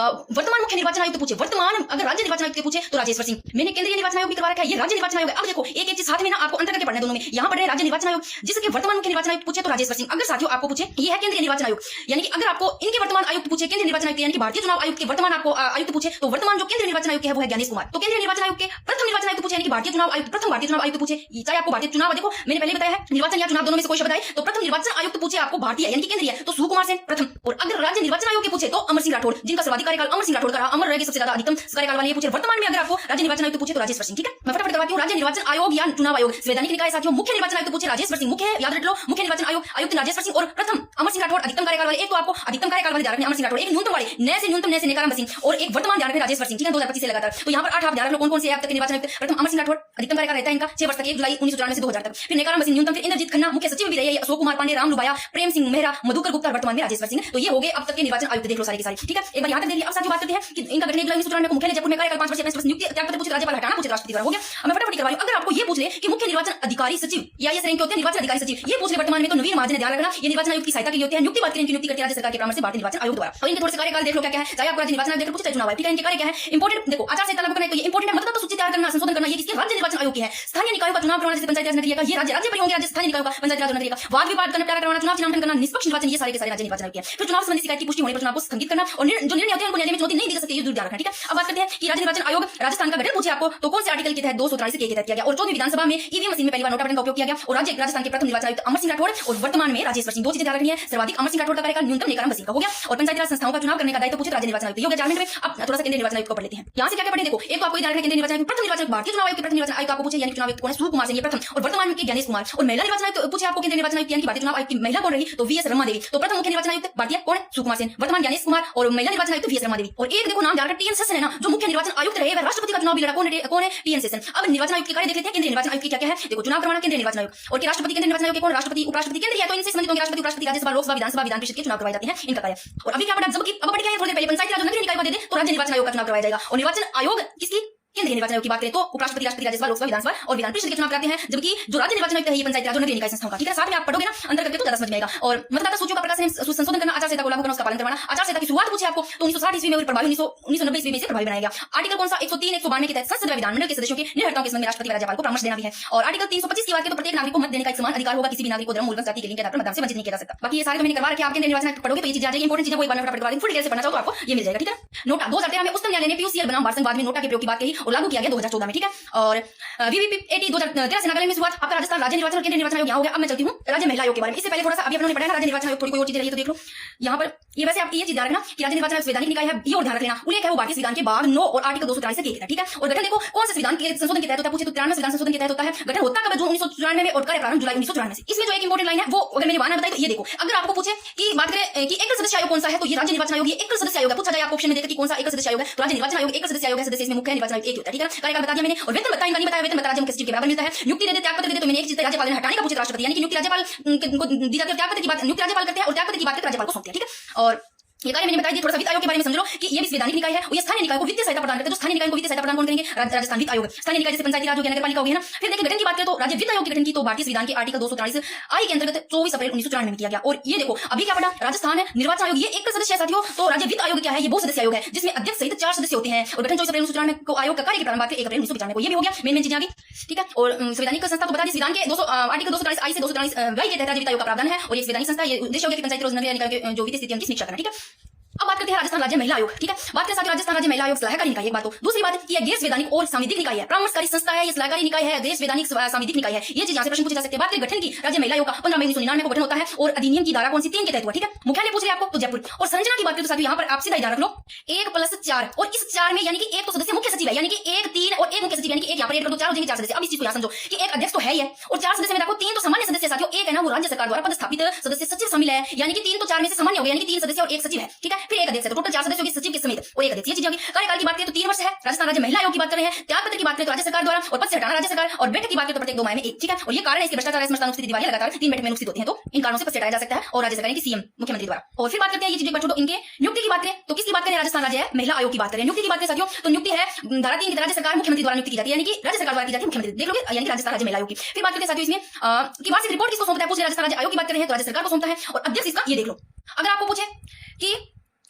वर्तमान मुख्य निर्वाचन आयुक्त पूछे, वर्तमान अगर राज्य निर्वाचन आयुक्त पूछे तो राजेश्वर सिंह। मैंने केंद्रीय निर्वाचन आयोग भी करवा रखा है, ये राज्य निर्वाचन आयोग है। अब देखो एक चीज साथ में ना आपको अंतर करके पढ़ना है दोनों में। यहाँ पढ़ रहे राज्य निर्वाचन आयोग जिसके वर्तमान मुख्य निर्वाचन आयुक्त पूछे तो राजेश्वर सिंह। अगर साथियों आपको पूछे ये है केंद्रीय निर्वाचन आयोग, यानी कि अगर आपको इनके वर्तमान आयुक्त पूछे केंद्रीय निर्वाचन आयुक्त यानी कि भारतीय चुनाव आयोग के वर्तमान आपको आयुक्त पूछे तो वर्तमान जो केंद्रीय निर्वाचन आयोग है वो है ज्ञानेश कुमार। तो केंद्रीय निर्वाचन आयोग के प्रथम निर्वाचन आयुक्त पूछे यानी कि भारतीय चुनाव आयुक्त, प्रथम भारतीय चुनाव आयुक्त पूछे, चाहे आपको भारतीय चुनाव, देखो मैंने पहले बताया है निर्वाचन या चुनाव दोनों में से कोई शब्द आए तो प्रथम निर्वाचन आयुक्त पूछे आपको भारतीय यानी कि केंद्रीय तो सुकुमार सेन प्रथम। और अगर राज्य निर्वाचन आयोग के पूछे तो अमर सिंह राठौड़, जिनका सर्वाधिक कार्यकाल अमर सिंह राठौड़ का रहा, अमर रहेगी सबसे ज्यादा अधिकतम कार्यकाल वाले पूछे। वर्तमान में अगर आपको राज्य निर्वाचन आयुक्त पूछे तो राजेश्वर सिंह, ठीक है। मैं फटाफट करवाती हूँ। राज्य निर्वाचन आयोग या चुनाव आयोग संवैधानिक निकाय साथियों, मुख्य निर्वाचन आयुक्त पूछे राजेश्वर सिंह, मुख्य याद रख लो, मुख्य निर्वाचन आयोग आयुक्त राजेश्वर सिंह और प्रथम अमर सिंह राठौड़ अधिकतम कार्यकाल वाले। एक तो आपको अधिकतम कार्यकाल वाले ध्यान रखने अमर सिंह राठौड़, एक न्यूनतम वाले नए से न्यूनतम, नए से नेकाराम सिंह और एक वर्तमान ध्यान रखने राजेश्वर सिंह, ठीक है, 2025 से लगातार। तो यहाँ पर 8 आप ध्यान रख लो कौन कौन से अब तक के निर्वाचन आयुक्त। प्रथम अमर सिंह राठौड़ अधिकतम कार्यकाल रहता है इनका 6 वर्ष तक, 1 जुलाई 1994 से 2000 तक। फिर नेकाराम सिंह न्यूनतम, फिर इंद्रजीत खन्ना मुख्य सचिव भी रहे, अशोक कुमार पांडे, राम लुबाया, प्रेम सिंह मेहरा, मधुकर गुप्ता, वर्तमान में राजेश्वर सिंह। तो ये हो गए अब तक के निर्वाचन आयुक्त, देख लो सारे के सारे, ठीक है। एक बार यहाँ तक देख लिया। अब साथियों बात करते हैं कि इनका गठन 1 जुलाई 1994 को मुख्यालय जयपुर में, कार्यकाल 5 वर्ष या 65 वर्ष, नियुक्ति त्यागपत्र पूछे राज्यपाल, हटाना पूछे राष्ट्रपति द्वारा, हो गया। अब मैं फटाफट करवा रही हूं। अगर आपको ये पूछ ले कि मुख्य निर्वाचन अधिकारी सचिव या ये रैंक होते हैं निर्वाचन अधिकारी सचिव, ये पूछ ले वर्तमान में तो नवीन महाजन ने ध्यान रखना ये निर्वाचन आयुक्त की सहायता के लिए होते हैं। नियुक्ति बात करें, नियुक्ति करती है राज्य सरकार के परामर्श से भारतीय निर्वाचन आयोग द्वारा। और इनके थोड़े से कार्यकाल देख लो क्या क्या है, चाहे आपको राज्य निर्वाचन आयोग देखकर पूछे चाहे चुनाव आयोग, ठीक है। इनके कार्य क्या है इंपॉर्टेंट, देखो आचार संहिता लागू करना है तो ये इंपॉर्टेंट है। मतदाता सूची तैयार करना, संशोधन करना, ये किसके राज्य निर्वाचन आयोग की है। स्थानीय निकायों का चुनाव करवाना जैसे पंचायत राज नगरीय का, ये राज्य पर होंगे, राज्य स्थानीय निकायों का पंचायत राज नगरीय का। वाद विवाद का निपटारा करवाना, चुनाव चिन्हांकन करना, निष्पक्ष निर्वाचन, ये सारे के सारे राज्य निर्वाचन आयोग के हैं। फिर चुनाव संबंधी शिकायत की पुष्टि होने पर चुनाव को स्थगित करना और जो निर्णय होते हैं उनको न्यायालय में चुनौती नहीं दी जा सकती, ये ध्यान रखना, ठीक है। अब बात करते हैं कि राज्य निर्वाचन आयोग राजस्थान का गठन पूछे आपको तो कौन से आर्टिकल के तहत 243 के तहत किया गया। और 14वीं विधानसभा में ईवीएम मशीन में पहली बार नोटा बटन का उपयोग किया गया। और राज्य राजस्थान के प्रथम निर्वाचन आयुक्त अमर सिंह राठौड़ और वर्तमान में राजेश्वर सिंह, दो चीजें ध्यान रखनी है, सर्वाधिक अमर सिंह राठौड़ का कार्यकाल, न्यूनतम नेकाराम सिंह का, हो गया। और पंचायती राज संस्थाओं का चुनाव करने का दायित्व पूछे राज्य निर्वाचन आयुक्त, ये हो गया 4 मिनट में। अब थोड़ा सा केंद्रीय निर्वाचन आयुक्त को पढ़ लेते हैं। यहाँ से क्या क्या पढ़े देखो, एक तो आपको ध्यान रखना केंद्रीय निर्वाचन आयुक्त, प्रथम निर्वाचन भारतीय चुनाव आयोग के प्रथम निर्वाचन आयुक्त आपको पूछे यानी चुनाव आयुक्त कौन है, सुकुमार सेन, ये प्रथम। और वर्तमान में ज्ञानेश कुमार। और महिला निर्वाचन आयुक्त पूछे आपको केंद्रीय निर्वाचन आयुक्त यानी भारतीय चुनाव आयोग की महिला कौन रही तो वीएस रमा देवी। तो प्रथम मुख्य निर्वाचन आयुक्त भारतीय कौन है, सुकुमार सेन, वर्तमान ज्ञानेश कुमार और महिला निर्वाचन आयुक्त वीएस रमा देवी। और एक देखो नाम ध्यान रखना टीएन सेशन है ना, जो मुख्य निर्वाचन आयुक्त रहे वह राष्ट्रपति का चुनाव भी लड़ा, कौन है टीएन सेशन। अब निर्वाचन आयुक्त के कार्य देख लेते हैं। केंद्रीय निर्वाचन आयुक्त की क्या है, देखो चुनाव करवाना केंद्रीय निर्वाचन आयोग और राष्ट्रपति केंद्रीय निर्वाचन आयोग के कौन, राष्ट्रपति उपराष्ट्रपति केंद्रीय है तो इनसे संबंधित होंगे राष्ट्रपति उपराष्ट्रपति राज्यसभा लोकसभा विधानसभा विधान परिषद के चुनाव करवाए जाते हैं, इनका कार्य। और अभी क्या पढ़ा, जबकि अब पढ़ गया है थोड़ी देर पहले पंचायती राज नगरीय निकाय को दे दे तो राज्य निर्वाचन आयोग का चुनाव करवाया जाएगा। और निर्वाचन आयोग किसकी, केंद्रीय निर्वाचन आयोग की बात करें तो उपराष्ट्रपति राष्ट्रपति राज्यसभा लोकसभा विधानसभा और विधान परिषद के चुनाव कराते हैं। जबकि जो राज्य निर्वाचन आयुक्त है ये पंचायती राज नगरीय निकाय संस्थाओं का, ठीक है। साथ में आप पढ़ोगे ना अंदर करके तो ज्यादा समझ में आएगा। और मतदाता सूचियों का प्रकाशन संशोधन करना, आचार संहिता को लागू करना, उसका पालन करवाना। आचार संहिता की शुरुआत पूछे आपको तो 1960 ईस्वी में और प्रभावी 1990 ईस्वी में से प्रभावी बनाया गया। आर्टिकल कौन सा 103 192 के तहत संसद व विधानमंडल के सदस्यों के निर्हरताओं के संबंध में राष्ट्रपति व राज्यपाल को परामर्श देना भी है। और आर्टिकल 325 की बात करें तो प्रत्येक नागरिक को मत देने का एक समान अधिकार होगा, किसी भी नागरिक को धर्म मूलगत जाति के लिंग के आधार पर मतदान से वंचित नहीं किया जा सकता। बाकी ये सारे तो मैंने करवा रखे, आप केंद्रीय निर्वाचन आयुक्त पढ़ोगे तो ये चीजें आ जाएगी, इंपॉर्टेंट चीजें वो एक बार फटाफट करवा देंगे, फुल डिटेल से पढ़ना चाहो तो आपको ये मिल जाएगा, ठीक है। नोटा 2013 में उच्चतम न्यायालय ने पीयूसीएल बनाम भारत संघ में नोटा के प्रयोग की बात कही और लागू किया गया 2014 में, ठीक है। और वीवीपी 2013 से नागालैंड में शुरुआत। आपका राजस्थान राज्य निर्वाचन और केंद्रीय निर्वाचन आयोग यहाँ हो गया। अब मैं चलती हूँ राज्य महिला आयोग के बारे में। इससे पहले थोड़ा सा अभी अपने पढ़ा है राज्य निर्वाचन आयोग, थोड़ी कोई और चीजें रही है तो देख लो यहाँ पर। ये वैसे आप ये चीज ध्यान रखना कि राज्य निर्वाचन आयोग संवैधानिक निकाय है, ये और ध्यान रख लेना उल्लेख है वो भारतीय संविधान के भाग 9 और आर्टिकल 243 से किया गया, ठीक है। और गठन देखो कौन से संविधान के संशोधन के तहत होता है पूछे तो 93 संविधान संशोधन के तहत होता है। गठन होता कब, जून 1994 में और कार्य प्रारंभ जुलाई 1994 से। इसमें जो एक इंपॉर्टेंट लाइन है वो अगर मैंने वहां बताई तो ये देखो, अगर आपको पूछे कि बात करें कि एकल सदस्य आयोग कौन सा है तो ये राज्य निर्वाचन आयोग, ये एकल सदस्य आयोग है। पूछा जाए आपको ऑप्शन में देकर कि कौन सा एकल सदस्य आयोग है तो राज्य निर्वाचन आयोग एकल सदस्य आयोग है। सदस्य इसमें मुख्य निर्वाचन आयोग एक होता है, ठीक है। कार्यकाल बता दिया मैंने। और वेतन बताया नहीं बताया, वेतन बता राज्य मुख्य सचिव के बराबर मिलता है। नियुक्ति दे दे त्यागपत्र दे दे तो मैंने एक चीज राज्यपाल ने हटाने का पूछे राष्ट्रपति, यानी कि नियुक्ति राज्यपाल को दी जाती है, त्यागपत्र की बात नियुक्ति राज्यपाल करते हैं और त्यागपत्र की बात करके राज्यपाल को सौंपते हैं, ठीक है। और ये कार्य मैंने बताया थोड़ा सा वित्त आयोग के बारे में समझ लो कि ये भी संवैधानिक निकाय है और ये स्थानीय निकाय को वित्तीय सहायता प्रदान करते हैं। तो स्थानीय निकाय को वित्तीय सहायता प्रदान कौन करेंगे? राजस्थान वित्त आयोग। स्थानीय निकाय जैसे पंचायती राज हो गया, नगर पालिका हो गया ना। फिर देखिए गठन की बात करें तो राज्य वित्त आयोग के गठन की तो भारतीय संविधान के आर्टिकल 243 आई के अंतर्गत 24 अप्रैल 1994 में किया गया। और ये देखो अभी क्या पड़ा, राजस्थान है निर्वाचन आयोग ये एक सदस्य है साथियों। तो राज्य वित्त आयोग क्या है? ये बहु सदस्य आयोग है जिसमें अध्यक्ष सहित 4 सदस्य होते हैं और गठन 24 अप्रैल 1994 को आयोग का कार्य की प्रारंभ 1 अप्रैल 1995 को। ये भी हो गया, मेन चीजें आ गई, ठीक है। और संवैधानिक संस्था तो बता दी, संविधान के आर्टिकल 243 आई से 243 वाई के तहत राज्य वित्त आयोग का प्रावधान है और ये संवैधानिक संस्था ये उद्देश्य हो गया कि पंचायती राज नगर निकाय के जो वित्तीय स्थिति की समीक्षा करना, ठीक है। अब बात करते हैं राजस्थान राज्य महिला आयोग, ठीक है। बात करें साथ राजस्थान राज्य महिला आयोग सलाहकारी निकाय, एक बात तो दूसरी बात कि यह गैर संवैधानिक और सांविधिक निकाय है, परामर्शकारी संस्था है, ये सलाहकारी निकाय है, गैर संवैधानिक सांविधिक निकाय है। ये चीज यहाँ से प्रश्न पूछे जा सकते हैं। बात करें गठन की, राज्य महिला आयोग का 15 मई 1999 को गठन होता है और अधिनियम की धारा कौन सी? 3 के तहत हुआ, ठीक है। मुख्यालय पूछ रहे आपको तो जयपुर। और संरचना की बात करें तो साथियों यहाँ पर आप सीधा ध्यान रख लो 1+4 और इस 4 में यानी कि एक तो सदस्य मुख्य सचिव है, यानी कि 1 3 और एक मुख्य सचिव, यानी कि एक यहाँ पर एड कर दो, 4 हो जाएंगे 4 सदस्य। अब इस चीज को यहाँ समझो कि एक अध्यक्ष तो है ही है और 4 सदस्य में देखो 3 तो सामान्य सदस्य साथियों, एक है ना वो राज्य सरकार द्वारा पदस्थापित सदस्य सचिव शामिल है, यानी कि 3 तो 4 में से सामान्य हो गया, यानी कि 3 सदस्य और एक सचिव है, ठीक है। फिर एक अध्यक्ष है, तो टोटल 4 सदस्य होंगे सचिव के समेत और एक अध्यक्ष। ये चीज होगी। कार्यकाल की बात करें तो 3 वर्ष है। राजस्थान राज्य महिला आयोग की बात कर रहे हैं। त्याग पत्र की बात करें तो राज्य सरकार द्वारा और पद से हटाना राज्य सरकार और बैठक की बात करें तो प्रत्येक 2 माह में एक, ठीक है। और ये कारण है इसके भ्रष्टाचार समस्या अनुपस्थिति दिवाली लगातार 3 बैठक में अनुपस्थित होती है, तो इन कारणों से पद से हटाया जा सकता है और राज्य सरकार की सीएम मुख्यमंत्री द्वारा। और फिर बात करते हैं ये चीजें छोड़ो, इनके नियुक्ति की बात करें तो किसकी बात करें? राजस्थान राज्य महिला आयोग की बात करें। नियुक्ति की बात करें साथियों तो नियुक्ति है धारा 3 की राज्य सरकार मुख्यमंत्री द्वारा नियुक्ति की जाती है, यानी कि राज्य सरकार द्वारा की जाती है मुख्यमंत्री, देख लोगे, यानी कि राजस्थान राज्य महिला आयोग की। फिर बात करते हैं साथियों इसमें कि वार्षिक रिपोर्ट किसको सौंपता है? पूछे राजस्थान राज्य आयोग की बात कर रहे हैं तो राज्य सरकार को सौंपता है और अध्यक्ष इसका ये देख लो। अगर आपको पूछे कि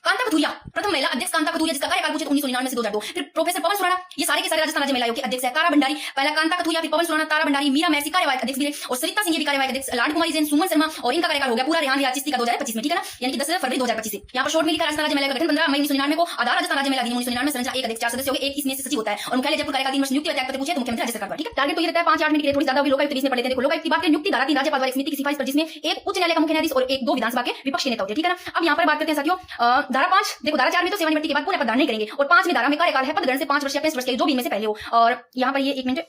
कांता कथूरिया प्रथम महिला अध्यक्ष कांता कथूरिया जिसका कार्यकाल पूछे तो 1999 से 2002। फिर प्रोफेसर पवन सुराणा, ये सारे के सारे राजस्थान राज्य महिला आयोग के अध्यक्ष है। कारा भंडारी, पहला कांता कथूरिया, फिर पवन सुराणा, तारा भंडारी, मीरा मैसी कार्यवाहक अध्यक्ष भी रहे और सरिता सिंह भी कार्यवाहक अध्यक्ष, लाड कुमारी जैन, सुमन शर्मा और इनका कार्यकाल हो गया पूरा रेहान रियाज चिश्ती का 2025 में, ठीक है ना, यानी कि 10 फरवरी 2025 से। यहाँ पर शॉर्ट में लिखा राजस्थान राज्य महिला का गठन 15 मई 1999 को, आधार राजस्थान राज्य महिला अधिनियम 1999 संरचना एक अध्यक्ष 4 सदस्य हो गए, एक इसमें से सचिव होता है और मुख्यालय जयपुर। कार्यकाल 3 वर्ष। नियुक्ति त्याग पत्र पूछे तो मुख्यमंत्री राज्य सरकार द्वारा, ठीक है। टारगेट तो ये रहता है 5-8 मिनट के लिए, थोड़ी ज्यादा होगी। लोकायुक्त 20 में पढ़ लेते हैं। देखो लोकायुक्त की बात करें, नियुक्ति धारा 3 राज्यपाल द्वारा एक समिति की सिफारिश पर जिसमें एक उच्च न्यायालय का मुख्य न्यायाधीश और एक 2 विधानसभा के विपक्ष के नेता होते हैं, ठीक है ना। अब यहाँ पर बात करते हैं साथियों धारा 5, देखो धारा 4 में तो सेवानिवृत्ति के बाद पुनः पददान नहीं करेंगे और 5वीं धारा में कार्यकाल है पदग्रहण से 5 वर्ष या 65 वर्ष के जो भी इनमें से पहले हो। और यहाँ पर ये 1 मिनट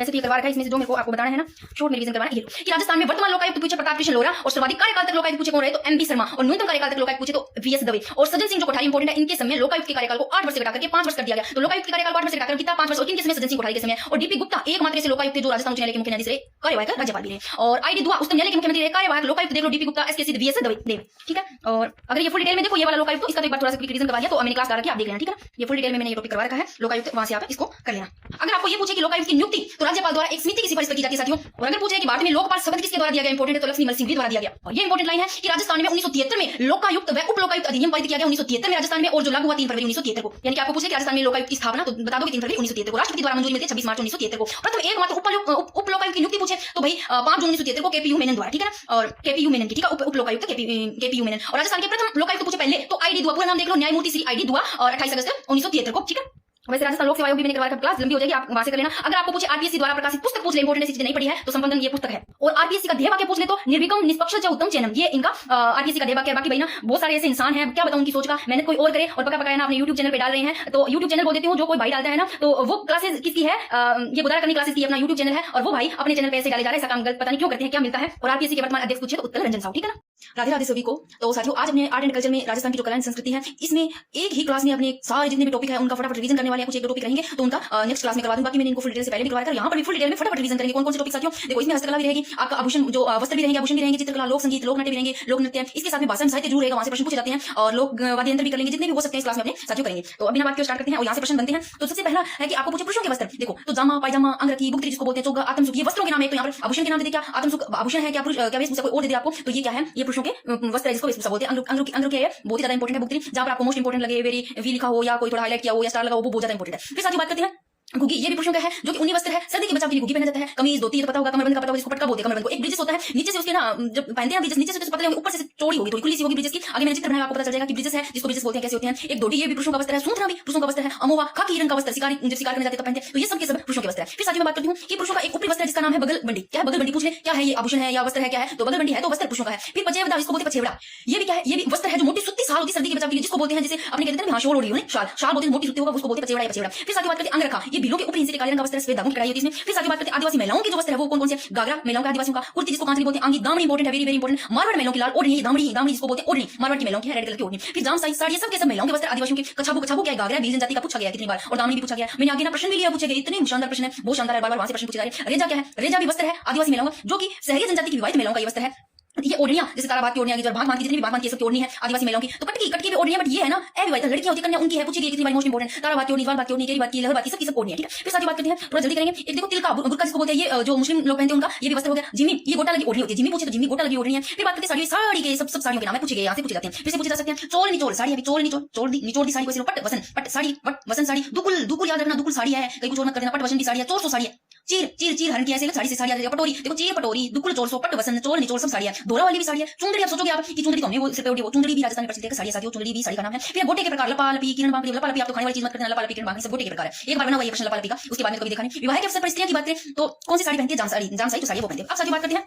ऐसे भी करवा रखा है, इसमें से जो मेरे को आपको बताना है ना शॉर्ट में रिवीजन करवाना है कि राजस्थान में वर्तमान लोकायुक्त पूछे प्रताप कृष्ण लोरा और सर्वाधिक कार्यकाल तक लोकायुक्त पूछे कौन रहे तो एमबी शर्मा और न्यूनतम कार्यकाल तक लोकायुक्त पूछे तो वीएस दवे और सज्जन सिंह जो कोठारी इंपोर्टेंट है। इनके समय लोकायुक्त के कार्यकाल को 8 वर्ष से घटाकर 5 वर्ष कर दिया गया। तो लोकायुक्त के कार्यकाल 8 वर्ष से घटाकर कितना 5 वर्ष और किनके समय सज्जन सिंह कोठारी के समय और डीपी गुप्ता एकमात्र ऐसे लोकायुक्त जो राजस्थान उच्च न्यायालय के मुख्य न्यायाधीश रहे, कार्यवाहक राज्यपाल भी रहे और आईडी दुआ उच्च न्यायालय के मुख्यमंत्री रहे, कार्यवाहक लोकायुक्त देख लो डीपी गुप्ता एसके सिद्ध वीएस दवे, ठीक है। और अगर ये फुल डिटेल में देखो ये वाला लोकायुक्त इसका तो एक बार थोड़ा सा रिवीजन करवा दिया तो मैंने क्लास डाला कि आप देख लेना, ठीक है। ये फुल डिटेल में मैंने ये टॉपिक करवा रखा है लोकायुक्त, वहां से आप इसको कर लेना। अगर आपको ये पूछे कि लोकायुक्त की नियुक्ति तो राज्यपाल द्वारा एक समिति की सिफारिश पर की जाती है साथियों। और अगर पूछे कि भारत में लोकपाल शब्द किसके द्वारा दिया गया इंपोर्टेंट है तो लक्ष्मी सिंह द्वारा दिया गया। और ये इंपोर्टेंट लाइन है कि राजस्थान में 1973 में लोकायुक्त व उप लोकायुक्त अधिनियम पारित किया गया 1973 में राजस्थान में और जो लागू हुआ 3 फरवरी 1973 को। यानी कि आपको पूछे कि राजस्थान में लोकायुक्त की स्थापना तो बता दो कि 3 फरवरी 1973 को। राष्ट्रपति द्वारा मंजूरी मिलती है 26 मार्च 1973 को। प्रथम एकमात्र उप लोकायुक्त की नियुक्ति पूछे तो भाई 5 जून 1973 को केपीयू मेनन द्वारा, ठीक है ना। और केपीयू मेनन की, ठीक है, उप लोकायुक्त केपीयू मेनन। और राजस्थान के प्रथम लोकायुक्त पूछे पहले तो आईडी दुआ, पूरा नाम देख लो न्यायमूर्ति श्री आईडी दुआ और 28 अगस्त 1973 को, ठीक है। वैसे राजस्थान लोक सेवा आयोग भी मैंने करवा रखा है, क्लास लंबी हो जाएगी, आप वहां से कर लेना। अगर आपको पूछे आरपीएससी द्वारा प्रकाशित पुस्तक पूछ ले, इंपोर्टेंट चीजें नहीं पढ़ी है तो संबंधन ये पुस्तक है। और आरपीएससी का ध्येय वाक्य पूछ ले तो निर्विकम निष्पक्ष च उत्तम चयनम, ये इनका आरपीएससी का ध्येय वाक्य है। बाकी भाई ना बहुत सारे ऐसे इंसान हैं, क्या बताऊं उनकी सोच का, मेहनत कोई और करे और पका पकाया ना अपने यूट्यूब चैनल पे डाल रहे हैं। तो यूट्यूब चैनल बोल देती हूँ, जो कोई भाई डालता है ना तो वो क्लासेस किसकी है, ये गुदारा करनी क्लासेस की अपना यूट्यूब चैनल है और वो भाई अपने चैनल पे ऐसे डाले जा रहे हैं, ऐसा काम गलत पता नहीं क्यों करते हैं, क्या मिलता है। और आरपीएससी के वर्तमान अध्यक्ष पूछे तो उत्कल रंजन साहू, ठीक है ना। राधे राधे सभी को। तो साथियों आज अपने आर्ट एंड कल्चर में राजस्थान की जो कला एंड संस्कृति है इसमें एक ही क्लास में अपने सारे जितने भी टॉपिक है उनका फटाफट रिवीजन करने वाले हैं। कुछ एक टॉपिक रहेंगे तो उनका नेक्स्ट क्लास में करवा दूं। बाकी मैंने इनको फुल डिटेल से पहले भी करवाया था, यहाँ पर भी फुल डिटेल में फटाफट रिवीजन करेंगे। कौन कौन से टॉपिक साथियों देखो, इसमें हस्तकला भी रहेगी, आपका आभूषण जो वस्त्र भी रहेंगे, आभूषण भी रहेंगे, चित्रकला, लोक संगीत, लोक नाट्य भी रहेंगे, लोक नृत्य, इसके साथ में भाषा साहित्य जरूर रहेगा, वहां से प्रश्न पूछे जाते हैं और लोक वाद्य यंत्र भी कर लेंगे, जितने भी हो सकते हैं इस क्लास में अपने साथियों करेंगे। तो अभी ना बात को स्टार्ट करते हैं और यहाँ से प्रश्न बनते हैं। तो सबसे पहला है कि आपको पूछे पुरुषों के वस्त्र, देखो तो जामा, पायजामा, अंगरखी, बुगतरी जिसको बोलते हैं, चोगा, आत्मसुख, ये वस्त्रों के नाम है। तो यहाँ पर आभूषण के नाम दे, क्या आत्मसुख आभूषण है, क्या पुरुष क्या वेशभूषा कोई और दे दे आपको, तो ये क्या है, ये पुरुषों के वस्त्र है जिसको वेशभूषा बोलते हैं। अंगरखी है बहुत ही ज्यादा इंपोर्टेंट है, बुगतरी जहां पर आपको मोस्ट इंपोर्टेंट लगे, वेरी वी लिखा हो या कोई थोड़ा हाईलाइट किया हो या स्टार लगा हो, वो बहुत ज्यादा इंपोर्टेंट है। फिर साथ ही बात करते हैं घुगी, ये भी पुरुषों का है जो कि ऊनी वस्त्र है, सर्दी के बचाव के लिए घुगी पहना जाता है। कमीज धोती तो पता होगा, कमरबंद का पता होगा, जिसको पटका बोलते हैं कमरबंद को। एक ब्रिजेस होता है नीचे से उसके ना जब पहनते हैं ब्रिजेस, नीचे से तो पतले होंगे, ऊपर से चौड़ी होगी, थोड़ी खुली सी होगी ब्रिजेस की। आगे मैंने चित्र बनाया, आपको पता चल जाएगा कि ब्रिजेस है जिसको ब्रिजेस बोलते हैं, कैसे होते हैं। एक धोती, ये भी पुरुषों का वस्त्र है। सूंथना भी पुरुषों का वस्त्र है। अमोवा खाकी रंग का वस्त्र, शिकारी जब शिकार करने जाते हैं तो पहनते हैं। तो ये सब के सब पुरुषों के वस्त्र है। फिर साथ में बात करती हूँ कि पुरुषों का एक ऊपरी वस्त्र है जिसका नाम है बगल बंडी। क्या है बगल बंडी, पूछ ले क्या है, ये आभूषण है या वस्त्र है, क्या है, तो बगल बंडी है तो वस्त्र पुरुषों का है। फिर पचेवड़ा, इसको बोलते हैं पचेवड़ा, ये भी क्या है, ये भी वस्त्र है जो मोटी सुत्ती शाल होती है सर्दी के बचाव के लिए, जिसको बोलते हैं जैसे अपने कहते हैं ना शॉल ओढ़ी हो, शाल बोलते हैं मोटी सुत्ती होगा, उसको बोलते हैं पचेवड़ा या पचेवड़ा। फिर साथ में बात करते हैं अंगरखा, ये बिलों के ऊपर हिस्से के काले रंग का वस्त्र है, सफेद धागों की कढ़ाई होती है इसमें। फिर साथ ही बात करते हैं आदिवासी महिलाओं के जो वस्त्र है वो कौन कौन से, घाघरा महिलाओं का, आदिवासियों का, कुर्ती जिसको कांचली बोलते हैं, आंगी, दामड़ी इंपोर्टेंट है, वेरी वेरी इंपोर्टेंट। मारवाड़ महिलाओं की लाल ओढ़नी, दामड़ी जिसको बोलते हैं ओढ़नी, मारवाड़ की महिलाओं की है रेड कलर की ओढ़नी। फिर जाम साइज साड़ी, ये सब के सब महिलाओं के वस्त्र। आदिवासियों की कछाबू, कछाबू क्या है, घाघरा बीजन जाति का पूछा गया कितनी बार, और दामड़ी भी पूछा गया। मैंने आगे ना प्रश्न भी लिया, पूछे गए, इतने शानदार प्रश्न है, बहुत शानदार है, बार बार वहां से प्रश्न पूछे जा रहे हैं। रेजा क्या है, रेजा भी वस्त्र है आदिवासी महिलाओं का, जो कि शहरी जनजाति की विवाहित महिलाओं का ये वस्त्र है। ये ओढ़नियां जैसे ताराबाद की ओढ़नियां की, जो भाग की जितनी भी भाग की सबकी ओढ़नी है आदिवासी महिलाओं की, तो कटकी भी ओढ़नी है, बट ये है ना अविवाहित लड़कियां होती कन्या, उनकी है, पूछिए कितनी बार मोस्ट इंपोर्टेंट, ताराबाद की ओढ़नी, बात की ओढ़नी, केरी बात की, लहर बात की, सबकी सब ओढ़नी है, ठीक है। फिर साथ बात करते हैं, थोड़ा जल्दी करेंगे। एक देखो तिलका बुर्का जिसको बोलते हैं, ये जो मुस्लिम लोग पहनते हैं उनका ये भी वस्त्र हो गया। जिमी, ये गोटा लगी ओढ़नी होती है, जिमी पूछे तो जिमी गोटा लगी ओढ़नी है। फिर बात करते हैं साड़ी के, सब साड़ियों के नाम है, पूछे गए यहाँ से पूछे जाते हैं, फिर से पूछे जा सकते हैं। चोल निचोल साड़ी, अभी चोल निचोल निचोड़ दी साड़ी को, पट वसन पट साड़ी, पट वसन साड़ी, दुकुल दुकुल याद रखना, दुकुल साड़ी है, कहीं कुछ और मत कर देना, पट वसन की साड़ी है, चोर सो साड़ी है, चीर चीर चीर हरण की ऐसे साड़ी से साड़ी आ जाएगा, पटोरी देखो, चीर पटोरी, दुकुल चोर सो, पट वसन चोल निचोड़ सब साड़ी है, दोरा वाली भी साड़ी है, चुंदड़ी। आप सोचोगे आप कि चुंदड़ी तो हमने वो सिर पे ओढ़ी, वो चुंदड़ी भी राजस्थान प्रसिद्ध है साड़ी है साथियों, चुंदड़ी भी साड़ी का नाम है। फिर गोटे के प्रकार, लपा लपी, किरण बांकी, लपा लपी आप तो खाने वाली चीज मत करते, लपा लपी किरण बांकी सब गोटे के प्रकार है। एक बार बना हुआ ये प्रश्न लपा लपी का, उसके बाद में कभी देखा नहीं। विवाह के अवसर पर स्त्रियों की बात करें तो कौन सी साड़ी पहनती है? जामसाई तो साड़ी वो पहनती है। अब सारी बात करते हैं,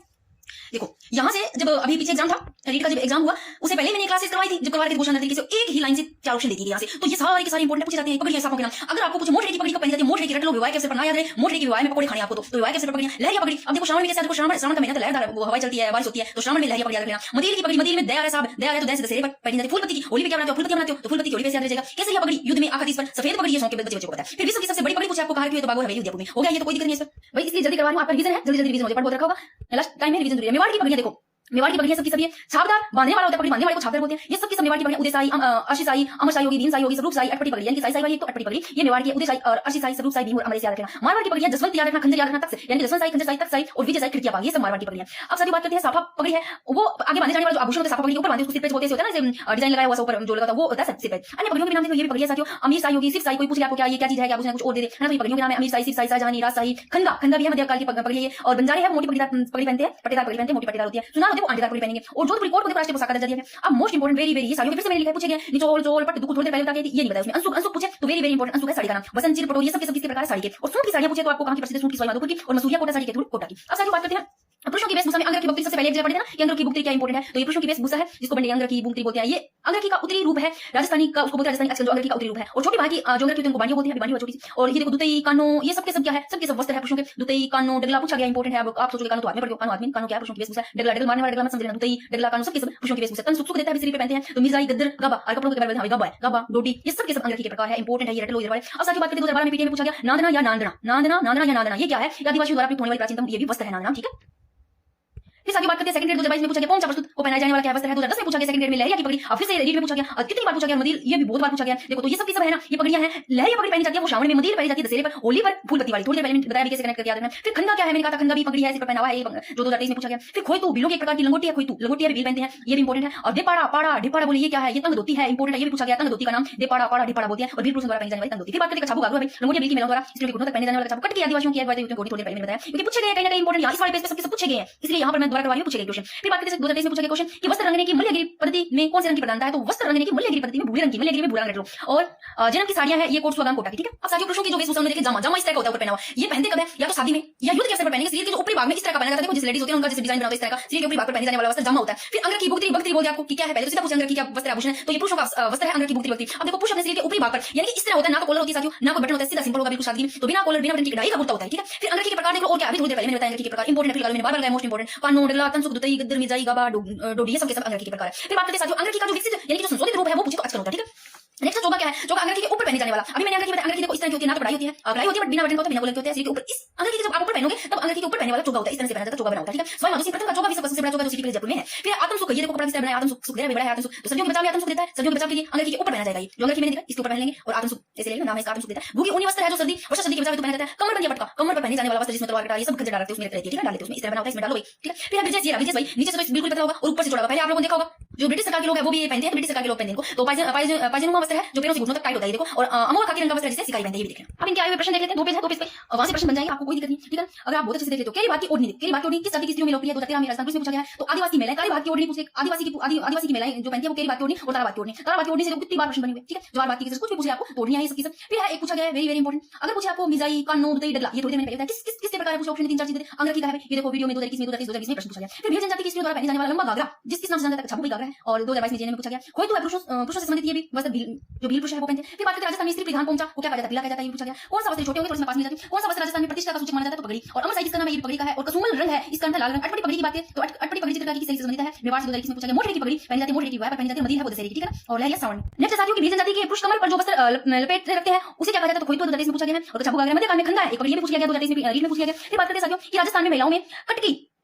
देखो यहाँ से जब अभी पीछे एग्जाम था, रीट का जब एग्जाम हुआ उससे पहले मैंने क्लासेस करवाई थी, जब करवा के घोषणा तरीके से एक ही लाइन से 4 ऑप्शन देती है यहाँ से, तो ये सारी की सारी इंपोर्टेंट पूछे जाते हैं। पगड़ी सांपों के नाम, अगर आपको कुछ मोटरे की पगड़ी कब पहनी जाती है, मोटरे की रट लो, विवाह के अवसर पर ना याद रहे, मोटरे की विवाह में पकौड़े खाने आपको, तो विवाह के अवसर पर पगड़ी, लहरिया पगड़ी। अब देखो श्रावण में कैसे, देखो श्रावण का महीना तो लहरदार वो हवाई चलती है, बारिश होती है, तो श्रावण में लहरिया पगड़ी याद रखना। मदीर की पगड़ी, मदीर में दया है साहब, दया है तो दया से दशहरे पर पहनी जाती है। फूलपत्ती की होली पे क्या बनाते हो, फूलपत्ती बनाते हो तो फूलपत्ती की होली पे याद रहेगा। कैसे पगड़ी, युद्ध में आखिर इस पर सफेद पगड़ी, ये शौक के बच्चे को पता है। फिर विश्व की सबसे बड़ी पगड़ी पूछे आपको कहा कि तो बागोर हवेली उदयपुर में हो गया, ये तो कोई दिक्कत नहीं है इस पर भाई, इसलिए जल्दी करवा रही हूं, आपका रिवीजन है, जल्दी जल्दी रिवीजन हो जाए, बहुत रखा होगा, लास्ट टाइम में रिवीजन जरूरी है। मेवाड़ की पगड़ियां देखो, मेवाड़ की पगड़ियां सबकी सब ये छापदार बांधने वाला होता है, पगड़ी बांधने वाले को छापदार बोलते हैं। ये सबकी सब मेवाड़ की पगड़ियां, उदयसाई, अशिसाई, अमरसाई होगी, दीनसाई होगी, स्वरूपसाई, अटपटी पगड़ी, यानी कि साई वाली तो अटपटी पगड़ी, ये मेवाड़ की उदयसाई और अशिसाई, स्वरूपसाई, भीम और अमरसाई याद रखना। मारवाड़ की पगड़ियां जसवंत याद रखना, खंजर याद रखना, तक यानी कि जसवंत साई, खंजर साई, तक साई और विजय साई, खिड़कियां बाग, ये सब मारवाड़ की पगड़ियां। अब सारी बात करते हैं साफा पगड़ी है, वो आगे बांधे जाने वाला जो आभूषण होता है, साफा पगड़ी के ऊपर बांधे उसको सिर पे बोलते हैं ना, डिजाइन लगाया हुआ ऊपर जो लगा था वो होता है सिर पे। अन्य पगड़ियों के नाम देखो, ये भी पगड़ियां साथियों, अमीर साई होगी, सिर्फ साई, कोई पूछ ले आपको क्या ये क्या चीज है, क्या कुछ और दे दे, है ना। तो ये पगड़ियों के नाम है अमीर साई, सिर्फ साई, शाहजहानी, राजशाही, खंदा, खंदा भी है मध्यकाल की पगड़ी है। और बंजारे है मोटी पगड़ी पहनते हैं, पट्टेदार पगड़ी पहनते हैं, मोटी पट्टेदार होती है। सुना देखो आंटेदार पगड़ी पहनेंगे। और जोधपुरी कोट को देखो राष्ट्रीय पोशाक का दर्जा दिया है। अब मोस्ट इंपोर्टेंट वेरी वेरी, साड़ियों के फिर से मैंने लिखा है, पूछे गए निचोड़ चोल पट दुकुल, थोड़ी देर पहले बता के ये नहीं बताया उसमें। अंसुक पूछे तो वेरी वेरी इंपोर्टेंट, अंसुक है साड़ी का नाम, बसंत चीर पटोरी, ये सब किसके प्रकार साड़ी के। और सूट की साड़ियां पूछे तो आपको कहां की प्रसिद्ध, सूट की सवाई माधोपुर की और मसूरिया कोटा साड़ी के थ्रू कोटा की। अब सारी बात करते हैं पुरुषों की वेशभूषा में अंगर की बुक्ति सबसे पहले पढ़े थे ना, कि अंगर की बुक्ति क्या इंपोर्टेंट है, तो ये पुरुषों की वेशभूषा है जिसको बंडे अंगर की बुक्ति बोलते हैं। ये अंगर की का उत्तरी रूप है, राजस्थानी का उसको बोलते हैं, राजस्थानी आजकल जो अंगर की का उत्तरी रूप है। और छोटी भाई की जो अंगर की उनको बांडियो बोलते हैं, बांडियो छोटी सी। और ये देखो दुतई कानो, ये सबके सब क्या है, सबके सब वस्त्र है पुरुषों के। दुतई कानो डगला पूछा गया इंपोर्टेंट है। अब आप सोचोगे कानो तो आदमी पढ़ो, कानो आदमी, कानो क्या पुरुषों की वेशभूषा, डगला डगल मारने वाला डगला मत समझना, दुतई डगला कानो सबके सब पुरुषों की वेशभूषा। तन सुख देता है शरीर पे पहनते हैं, तो मिर्जाई गद्दर गबा और कपड़ों के बारे में गबा गबा डोडी, ये सबके सब अंगर के प्रकार है, इंपोर्टेंट है, ये रट लो ये वाले। अब साथ ही बात करते हैं 2012 में पीटीए में पूछा गया नांदना या नांदना, नांदना नांदना या नांदना, ये क्या है, आदिवासियों द्वारा प्रयुक्त होने वाली प्राचीनतम ये भी वस्त्र है नांदना, ठीक है। फिर आगे बात करते हैं सेकंड ग्रेड 2022 में पूछा गया पोंचा प्रस्तुत को पहनाया जाने वाला क्या वस्त्र है। 2010 में पूछा गया सेकंड ग्रेड में लहरिया की पगड़ी, और फिर से रीड में पूछा गया, और कितनी बार पूछा गया मदीर, ये भी बहुत बार पूछा गया। देखो तो ये सब की सब है ना, ये पगड़ियां हैं, लहरिया पगड़ी पहनी जाती है वो श्रावण में, मदीर पहनी जाती है दशहरे पर, होली पर फूलपत्ती वाली, थोड़ी देर पहले बताया कैसे कनेक्ट करके याद रखना। फिर खंदा क्या है, मैंने कहा था खंदा भी पगड़ी है, इस पर पहना हुआ है जो 2023 में पूछा गया। फिर खोइतू बिलों की एक प्रकार की लंगोटी है, खोइतू लंगोटी भी पहनते हैं, ये भी इंपोर्टेंट है। और देपाड़ा पाड़ा ढिपाड़ा बोले ये क्या है, ये तंग धोती है, इंपोर्टेंट है, ये भी पूछा गया, तंग धोती का नाम देपाड़ा पाड़ा ढिपाड़ा बोलते हैं, और वीर पुरुष द्वारा पहनी जाने वाली तंग धोती। फिर बात करते हैं कछाबू गागरू, लंगोटिया बिल की महिलाओं द्वारा स्त्रियों के घुटनों तक पहने जाने वाला कछाबू, कट की आदिवासियों की थोड़ी देर पहले मैंने बताया, क्योंकि पूछे गए कहीं ना कहीं इंपोर्टेंट, यहाँ इस वाले पेज पे सबके सब पूछे गए हैं, इसलिए यहाँ पर मैं दोबारा करवा रही हूं, पूछे गए क्वेश्चन। फिर बात करते हैं 2023 में पूछा गया क्वेश्चन कि वस्त्र रंगने की मल्यगिरी पद्धति में कौन से रंग की प्रधानता है, तो वस्त्र रंगने की मल्यगिरी पद्धति में भूरे रंग की, मल्यगिरी में भूरा रंग रख लो। और जन्म की साड़ियां है, ये कोट सुहागन कोटा की, ठीक है। अब साथियों पुरुषों की जो वेशभूषा देखे, जामा जामा इस तरह का होता है ऊपर पहना हुआ, ये पहनते कब है, या तो शादी में या युद्ध के अवसर पर पहनेंगे, शरीर के जो ऊपरी भाग में इस तरह का पहना जाता है, देखो जिस लेडीज होती है उनका जैसे डिजाइन बनाते हैं इस तरह का, शरीर के ऊपरी भाग पर पहने जाने वाला वस्त्र जामा होता है। फिर अंगर की बुक्ति बक्ति बोलते हैं आपको कि क्या है, पहले तो सीधा पूछे अंगर की क्या वस्त्र आभूषण है, तो ये पुरुषों का वस्त्र है अंगर की बुक्ति बक्ति। अब देखो पुरुष अपने शरीर के ऊपरी भाग पर यानी कि इस तरह होता है, ना तो कॉलर होती है साथियों, ना कोई बटन होता है, सीधा सिंपल होगा बिल्कुल शादी में, तो बिना कॉलर बिना बटन की कढ़ाई का कुर्ता होता है, ठीक है। फिर अंगर के प्रकार देखो और क्या, अभी थोड़ी देर पहले मैंने बताया अंगर के प्रकार इंपोर्टेंट है, मैंने बार-बार बताया मोस्ट इंपोर्टेंट, कानो डगला तंसुक दुतई गद्दर मिर्जाई गबा डोडी, ये सब के सब अंगर के प्रकार है। फिर बात करते हैं साथियों अंगर की का जो विकसित यानी कि जो संशोधित रूप है वो पूछे तो आजकल होता है, ठीक है। नेक्स्ट चोगा क्या है, चोगा अंगर के ऊपर पहने जाने वाला। अभी मैंने अंगर की अंगर की देखो इस तरह की होती है, ना तो कढ़ाई होती है, कढ़ाई होती है बट बिना बटन का होता है, बिना कॉलर के होते हैं, शरीर के ऊपर इस अंगर की जब आप ऊपर पहनोगे तब अंगर के ऊपर पहनने वाला चोगा होता है, इस तरह से पहना जाता है, चोगा बना होता है, ठीक है। सवाई माधोसिंह प्रथम का चोगा भी सबसे बड़ा चोगा जो सिटी के जयपुर में है। फिर आत्म सुख, ये देखो कपड़ा किस तरह बनाया, आत्म सुख दे बड़ा है, आत्म सुख तो सर्दियों के बचाव में आत्म सुख देता है, सर्दियों के बचाव के लिए अंगर के ऊपर पहना जाएगा, ये जो अंगर की मैंने देखा इसके ऊपर पहन लेंगे और आत्म सुख ऐसे लेंगे, नाम है इसका आत्म सुख देता है। भूगी ऊनी वस्त्र है जो सर्दी वर्षा सर्दी के बचाव में पहना जाता है। कमर बंदिया पटका, कमर पर पहने जाने वाला वस्त्र जिसमें तलवार कटार ये सब खंजर डाल रखते हैं उसमें रहती है, ठीक है, डाल देते हैं उसमें, इस तरह बना होता है, इसमें डालो भाई, ठीक है। फिर विजय जी भाई नीचे से तो बिल्कुल पतला होगा और ऊपर से जोड़ा होगा, पहले आप लोगों ने देखा होगा जो ब्रिटिश सरकार के लोग है वो भी ये पहनते हैं, ब्रिटिश सरकार के लोग पहनते हैं इनको, तो पायजामा वस्त्र है जो पैरों से घुटनों तक टाइट होता है, देखो। और अमोल खाकी रंग का वस्त्र जिसे सिकाई पहनते हैं, ये भी देख रहे हैं। अब इनके आए हुए प्रश्न देख लेते हैं, दो पेज है, दो पेज पे वहां से प्रश्न बन जाएंगे, आपको कोई दिक्कत नहीं, ठीक है। अगर आप बहुत अच्छे से देख लेते हो केरी बात की ओढ़नी, केरी बात की ओढ़नी किस जाति की स्त्रियों में लोकप्रिय है, 2013 में राजस्थान पुलिस में पूछा गया है। तो आदिवासी महिलाएं काली बात की ओढ़नी पूछे, आदिवासी की महिलाएं जो पहनती है वो केरी बात की ओढ़नी और तारा बात की ओढ़नी, तारा बात की ओढ़नी से कितनी बार प्रश्न बने हुए, ठीक है। जवार बात की कुछ भी पूछे आपको तो ओढ़नियां है सबकी सब। फिर है एक पूछा गया है वेरी वेरी इंपोर्टेंट, अगर पूछे आपको मिजाई कानो दुतई डगला, ये थोड़ी देर मैंने बताया किस किस किस प्रकार है, पूछा ऑप्शन 3 4 चीजें अंगर की का है, ये देखो वीडियो में 2021 में 2023 में प्रश्न पूछा गया। फिर भील जनजाति की स्त्रियों द्वारा पहने जाने वाला लंबा घाघरा जिस नाम से जाना जाता है छापू घाघरा है, और 2022 में जेने में पूछा गया। कोई तो है पुरुषों से संबंधित ये भी वस्त्र जो भील पुरुष है वो पहनते हैं। फिर बात करते हैं राजस्थान में स्त्री परिधान पोंचा को क्या कहा जाता है, पीला कहा जाता है, ये पूछा गया। कौन सा वस्त्र छोटे होंगे प्रश्न पास में जाती है, कौन सा वस्त्र राजस्थान में प्रतिष्ठा का सूचक माना जाता है, तो पगड़ी। और अमर साई किसका नाम है, ये पगड़ी का है। और कसुमल रंग है इसका लाल रंग। अटपटी पगड़ी की बात है तो अटपटी पगड़ी चित्रकारी की सही से संबंधित है, मेवाड़ से 2021 में पूछा गया। मोटरे की पगड़ी पहनी जाती है, मोटरे की विवाह पर पहनी जाती है, मदीर है वो दशहरे की, ठीक है। और लहरिया सावन। नेक्स्ट साथियों की भील जनजाति के पुरुष कमर पर जो वस्त्र लपेट रखते हैं उसे क्या कहा जाता है, तो खोइतो 2023 में पूछा गया है। और छापू घाघरा मध्यकाल में खंदा है, एक पगड़ी में पूछा गया 2023 में रीड में पूछा गया। फिर बात करते हैं साथियों कि राजस्थान में महिलाओं में कटकी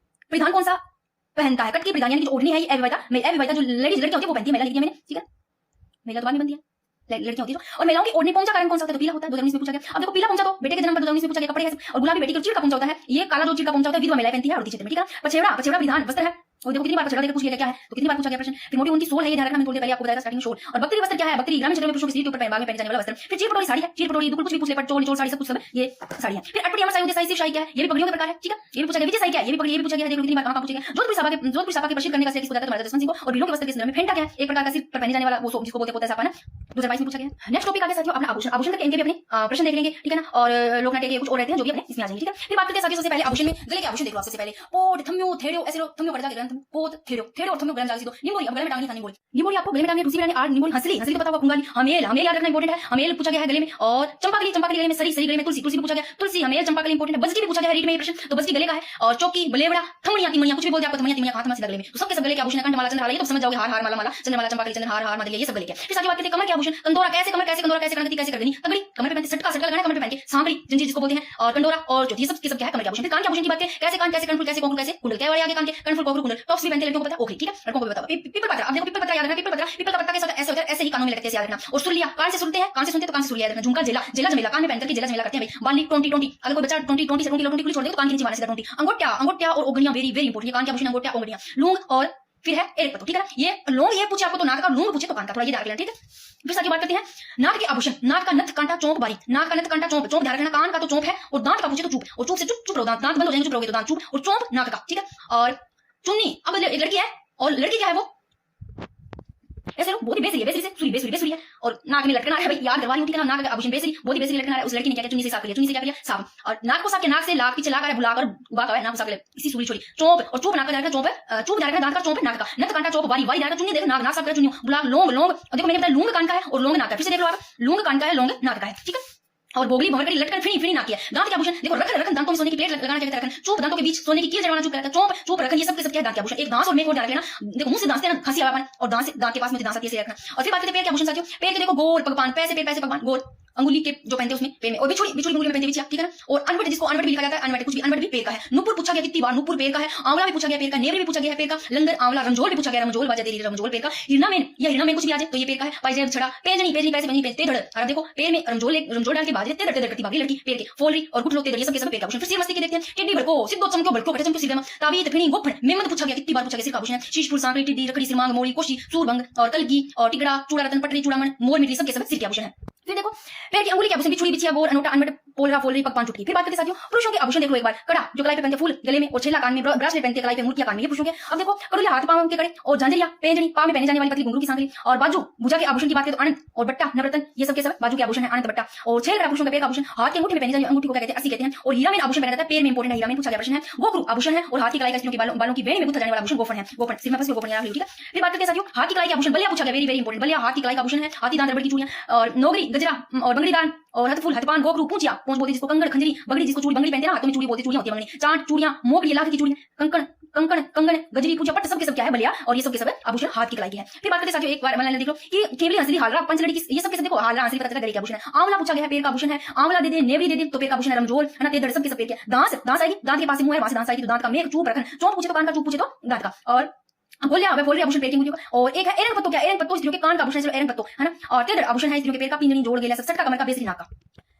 परिधान कौन सा पहनता है। कट की परिधान यानी कि जो ओढ़नी है ये अविवाहिता जो लड़कियां होती है वो पहनती है, महिला लिखी है मैंने, ठीक है। महिला तो बाद में बनती है, लड़कियां होती है जो। और महिलाओं की ओढ़नी पहुंचा का रंग कौन सा होता है? तो पीला होता है। 2019 में पूछा गया। अब देखो पीला पहुंचा तो बेटे के जन्म पर 2019 में पूछा गया कपड़े है, और गुलाबी बेटी को चिड़ का पहुंचा होता है। ये काला जो चिड़ का पहुंचा होता है विधवा महिलाएं पहनती है और क्षेत्र में, ठीक है। पछेवड़ा विधान वस्त्र है, और देखो कितनी बार पछेवड़ा देखकर पूछ लिया क्या है, तो कितनी बार पूछा गया प्रश्न। फिर मोटी उनकी सोल है, ये ध्यान रखना, मैं थोड़ी देर पहले आपको बताया था स्टार्टिंग में सोल। और बकरी वस्त्र क्या है? बकरी ग्रामीण क्षेत्रों में पुरुषों के शरीर के ऊपर बाग में पहने जाने वाला वस्त्र। फिर चीर पटोरी साड़ी है, चीर पटोरी कुछ भी पूछ ले, पर चोल साड़ी सब कुछ सब ये साड़ी है। फिर अटपटी अमर साई शाही शाही क्या है? ये भी पगड़ियों के प्रकार है, ठीक है। ये भी पूछा गया। विजय साई क्या है? ये भी पगड़ी, ये भी पूछा गया। देखो कितनी बार कहां पूछा गया। जोधपुर सभा के प्रसिद्ध करने का श्रेय किसको जाता है? तो महाराजा जसवंत सिंह को। और बिलों के वस्त्र के संदर्भ में फेंटा क्या है? एक प्रकार का सिर पर पहने जाने वाला वो जिसको बोलते हैं पोता सापा ना, 2022 में पूछा गया। नेक्स्ट टॉपिक आगे साथियों अपना आभूषण। आभूषण तक इनके भी अपने प्रश्न देख लेंगे, ठीक है ना। और लोकनाट्य के कुछ और रहते हैं जो भी अपने इसमें आ जाएंगे, ठीक है। फिर बात करते हैं साथियों सबसे पहले आभूषण में गले के आभूषण देखो। सबसे पहले पोट, थम्यो, थेड़ो, ऐसे थम्यो पड़ जाएगा, पोट, थेड़ो और थम्यो गले में डाल दो। निमोरी, अब गले में टांगनी था निमोरी। निमोरी आपको गले में टांगनी, दूसरी मैंने आर निमोरी, हंसली तो पता होगा, कुंगाली, हमेल याद रखना इंपॉर्टेंट है। हमेल पूछा गया है गले में। और चंपाकली गले में, सरी गले में, तुलसी भी पूछा गया। तुलसी, हमेल, चंपाकली इंपॉर्टेंट है। बजटी भी पूछा गया है रीट में ये प्रश्न, तो बजटी गले का है। और चौकी, बलेवड़ा, थमड़ियां, तिमड़ियां कुछ भी बोल दिया आपको, थमड़ियां हाथ में सीधा गले में, तो सबके सब गले के आभूषण है। कंठमाला, चंद्रमाला, ये तो समझ जाओगे, हार माला, चंद्रमाला, चंपाकली, चंद्रहार, हार माला, ये सब गले के। फिर साथियों बात करते हैं कमर के आभूषण। कंदोरा कैसे कंदोरा कैसे कर देनी, तगड़ी कमर पे पहनते, सटका लगाना कमर पे पहन के, सांकड़ी जंजीर जिसको बोलते हैं, और कंडोरा और जो ये सब क्या है कमर के आभूषण। फिर कान के आभूषण की बात करें, कैसे कान, कैसे कनफुल, कैसे कोकुल, कैसे कुंडल, क्या आगे कान के कनफुल, कोकुल, कुंडल, टॉप्स भी पहनते लड़कियों को पता है, ओके, ठीक है। लड़कों को भी बताओ। पीपल पत्ता, अब देखो पीपल पत्ता याद रखना, पीपल का पत्ता कैसा होता है? ऐसे होता है, ऐसे ही कानों में लगते हैं, याद रखना। और सुरलिया, कान से सुनते हैं, कान से सुनते तो कान से सुरलिया याद रखना। झुमका, जेला जमेला, कान में पहन करके जेला जमेला करते हैं भाई। बाली, टोंटी, अगर कोई बच्चा टोंटी से टोंटी छोड़ दे तो कान के नीचे मारने से टोंटी। अंगोटिया और ओगड़ियां वेरी इंपॉर्टेंट, कान के आभूषण अंगोटिया ओगड़ियां। लूंग और फिर है एरक पत्तू, ठीक है। ये लौंग ये पूछे आपको तो नाक का, लूंग पूछे तो कान का, थोड़ा ये ध्यान रखना, ठीक है। फिर साथ बात करते हैं नाक के आभूषण। नाक का नथ, कांटा, चौंक, बारी। नाक का नथ, कांटा, चौंक ध्यान रखना। कान का तो चौंक है, और दांत का पूछे तो चुप, और चुप से चुप रहो, दांत बंद हो जाएंगे, चुप रहोगे तो दांत चुप, और चौंक नाक का, ठीक है। और चुन्नी, अब एक लड़की है, और लड़की क्या है वो ऐसे लोग बहुत ही बेसरी है, और नाक में लटकना है भाई, याद करवा रही हूं, ठीक है ना। नाक का आभूषण बेसरी, बहुत ही बेसरी लटकना है। उस लड़की ने क्या किया? चुन्नी से साफ किया, साफ। और नाक को साफ किया, नाक से लाक पीछे लाकर बुलाकर उगा का है, नाक को साफ किया, इसी सूली छोड़ी। चौंप, और चौंप नाक का ध्यान रखना, चौंप ध्यान रखना, दांत का चौंप है, नाक का नथ, कांटा, चौंप, बारी ध्यान रखना। चुन्नी देखो, नाक साफ कर, चुन्नी, बुलाक, लौंग। और देखो मैंने बताया लूंग कान का है और लौंग नाक का, फिर से देख लो आप, लूंग कान का है, लौंग नाक का है, ठीक है। और बोगली, भौरकड़ी, लटकन, फिनी नाक की है। दांत के आभूषण देखो, रखन दांतों में सोने की प्लेट लगाना चाहिए, रखन चूप, दांतों के बीच सोने की कील जड़वाना चूप कहता है, चूप रखन, ये सब के सब क्या है? दांत के आभूषण। एक दांत और मेक और ध्यान रखना, देखो मुंह से दांत ना खांसी आवापन, और दांत के पास में दांत आती है रखना। और फिर बात करते हैं पैर के आभूषण साथियों। पैर के देखो गोल पगपान, पैसे पगपान, गोल अंगुली के जो पहनते हैं उसमें पैर में, और बिछुड़ी अंगुली में पहनते हैं, ठीक है ना। और अनवट, जिसको अनवट भी लिखा जाता है, अनवट कुछ भी, अनवट भी पैर का है। नुपुर पूछा गया कितनी बार, नुपुर पैर का है। आंवला भी पूछा गया पैर का, नेवरी भी पूछा गया पैर का, लंगर, आंवला, रमजोल भी पूछा गया, रमजोल बाजा तेरी, रमजोल पैर का। हिरनामेन, या हिरनामेन कुछ भी आ जाए तो ये पैर का है। पाइजेब, छड़ा, पेंजनी पैसे बनी पेंजनी, तेधड़, और देखो पैर में रमजोल डाल के बाजे तेधड़ करती भागी लड़की, पैर के फोलरी और घुटनों तेधड़, ये सब पैर का आभूषण। फिर सिर मस्ती के देखते हैं, टिड्डी भड़को, सिद्धो चमको भड़को, घटे चमको सिर में, ताबीत, फिनी, गोफन, मेमन पूछा गया कितनी बार पूछा गया सिर का आभूषण। शीशफुल, सांकड़ी, टिड्डी, रखड़ी, सिरमांग, मोड़ी, कोशी, सूरभंग और कलगी और टिकड़ा, चूड़ा, रतन, पटरी, चूड़ामण, मोर, मिट्टी, सब के सब सिर के आभूषण है। फिर देखो पैर की अंगुली के आभूषण, बिछुड़ी, बिछिया, गोर, अनोटा, अनवट, पोलरा, फोलरी, पगपान, चुटकी। फिर बात करते साथियों पुरुषों के आभूषण देखो एक बार। कड़ा जो कलाई पे पहनते, फूल गले में, और छेला कान में, ब्रासलेट पहनते कलाई पे, मुर्किया कान में, ये पुरुषों के। अब देखो कड़ुलिया, हाथ पांव के कड़े, और झांझरिया, पेंजनी, पांव में पहने जाने वाली पतली घुंघरू की सांकली, और बाजू भुजा के आभूषण की बात करें तो अनंत और बट्टा, नवरत्न, ये सब के सब बाजू के आभूषण है, अनंत, बट्टा। और छेल का आभूषण का पैर का आभूषण, हाथ के अंगूठे में पहने जाने अंगूठी को क्या कहते हैं? अस्सी कहते हैं। और हीरा में आभूषण पहना जाता है, पैर में इंपॉर्टेंट है, हीरा में पूछा गया प्रश्न है। गोखरू आभूषण है, और हाथ की कलाई का स्त्रियों के बालों की बेड़ी में गुथा जाने वाला आभूषण गोफन है, गोफन सिर में फंस गोफन याद रखिए, ठीक है। फिर बात करते हैं साथियों हाथ की कलाई के आभूषण। बलिया पूछा गया, वेरी इंपॉर्टेंट, बलिया हाथ की कलाई का आभूषण है। हाथी दांत, रबड़ की चूड़ियां, और नोगरी, गजरा और बंगड़ी दान, और हथफूल, हथपान, गोखरू, पूंछिया, पूंछ बोलते जिसको, कंगड़, खंजरी, बगड़ी जिसको चूड़ी, बंगड़ी पहनते हैं ना हाथों में, चूड़ी बोलते, चूड़ियां होती है बंगड़ी, चांट, चूड़ियां, मोगरी, लाख की चूड़ियां, कंकण, गजरी, पूंछा, पट्ट, सब के सब क्या है? बलिया, और ये सब के सब आभूषण हाथ की कलाई के है। फिर बात करते हैं साथियों एक बार देख लो कि केवली, हंसली, हालरा, पंचलड़ी की, ये सब के सब देखो, हालरा, हंसली, पता चला गले के आभूषण है। आंवला पूछा गया है, पैर का आभूषण है। आंवला दे दे, नेवरी दे दे तो पैर का आभूषण है। रमजोल है ना, तेधड़, सब के सब पैर के। दांत आएगी, दांत के पास से मुंह है, वहां से दांत आएगी तो दांत का। मेघ, चूप, रखन, चौंक पूछे तो कान का, चूप पूछे तो दांत का। और बोलिया फोलरी आभूषण पैर की मुंडियों का। और एक है एरंग पत्तो, क्या एरंग पत्तो स्त्रियों के कान का आभूषण है, एरंग पत्तो है ना। और तेधड़ आभूषण है स्त्रियों के पैर का, पिंजनी, जोड़, गेला, सटका, कमर का, बेसरी, नाक का।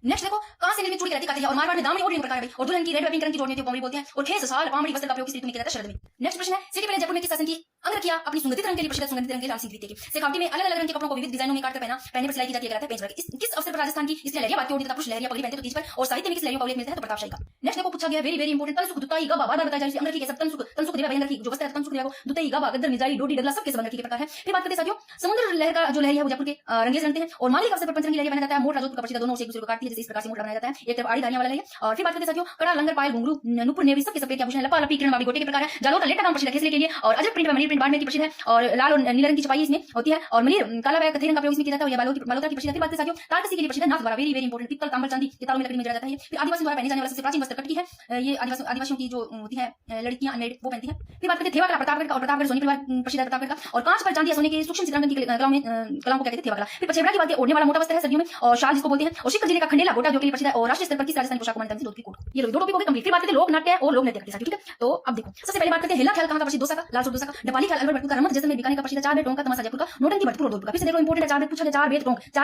नेक्स्ट देखो कहां से चूड़ी कहती है, और मारवाड़ में दामनी और प्रकार है। और दुल्हन की रेड पिंक रंग की जोड़नी होती है, पोमरी बोलते हैं। और खेस, साल, पामड़ी वस्त्र का प्रयोग किस ऋतु में किया जाता है? शरद में। नेक्स्ट प्रश्न है सिटी पहले जयपुर में किस शासन की अंग रखिया अपनी सुगंधित रंग के लिए प्रसिद्ध, सुगंधित रंग के लाल सिंह द्वितीय की। शेखावटी में अलग अलग रंग के कपड़ों को विविध डिजाइनों में काटकर पहनने पर सिलाई की जाती है, पेंच वर्क। किस अवसर पर राजस्थान की स्त्री लहरिया बात होती है, पुरुष लहरिया पगड़ी पहनते तो तीज पर। और साहित्य में किस लहरिया पगड़ी मिलता है? तो प्रतापशाही का। नेक्स्ट देखो पूछा गया वेरी इंपॉर्टेंट, तनसुख, दुताई, गबा, बार बताया जाए अंग रखी के सब। तनसुख देवा बहन रखी जो वस्त्र है, तनसुख देवा को दुताई, गबा, गद्दर, मिजाई, डोडी, डगला, सब के सब अंग रखी के प्रकार है। फिर बात करते साथियों समुद्र लहर का जो लहरिया है वो जयपुर के रंगेज रंगते हैं। और माली के अवसर पर पंचरंगी लहरिया बनाया जाता है। मोट राजपूत का प्रसिद्ध, दोनों से एक दूसरे को काटती है, जैसे इस प्रकार से मोट बनाया जाता है, एक तरफ आड़ी धारियां वाला है। और फिर बात करते साथियों कड़ा, लंगर, पायल, घुंघरू, नुपुर, नेवरी, सब के सब के आभूषण। लपा, लपी, किरण, बाबी, गोटे के प्रकार है। जालोटा लेटा काम प्रसिद्ध है खेसले के लिए। और अजब प्रिंट, मनीर प्रिंट बाड़मेर की प्रसिद्ध है। और लाल और नीले रंग की छपाई इसमें होती है। और मनीर, काला व कथई रंग का प्रयोग इसमें किया जाता है। बालोता की प्रसिद्ध है। बात करते साथियों तारकसी के लिए प्रसिद्ध है। नाथ द्वारा वेरी इंपॉर्टेंट, पित्तल, तांबा, चांदी के तारों में लकड़ी में जड़ा जाता है। फिर आदिवासी द्वारा पहने जाने वाला सबसे प्राचीन वस्त्र कटकी है। ये आदिवासियों की जो होती है लड़कियां अनमेरिड वो पहनती है। फिर बात करते हैं थेवा कला, प्रतापगढ़ का। और प्रतापगढ़ सोनी परिवार प्रसिद्ध है प्रतापगढ़ का। और कांच पर चांदी या सोने के सूक्ष्म चित्रांकन की कलाओं को कहते हैं थेवा कला। फिर पछेबड़ा की बात ओढ़ने वाला मोटा वस्त्र है सर्दियों में, और शाल जिसको बोलते हैं। और शिवहर जिले का खंडेर नेला गोटा जो कि प्रसिद्ध है और राष्ट्रीय स्तर पर किस राजस्थानी पोशाक को मान्यता मिली? धोती कोट। ये दो टॉपिक हो गए कंप्लीट। फिर बात करते हैं लोक नाट्य और लोक नृत्य के साथ, ठीक है। तो अब देखो सबसे पहले बात करते हैं हेला ख्याल कहां का प्रसिद्ध? दोसा का, लाल सूट दोसा का, डपाली ख्याल अलवर भरतपुर का, रमत जैसलमेर बीकानेर का प्रसिद्ध, चार बेट टोंक का, तमाशा जयपुर का, नौटंकी भरतपुर और जोधपुर का। फिर से देखो इंपोर्टेंट है, चार बेट पूछा गया, चार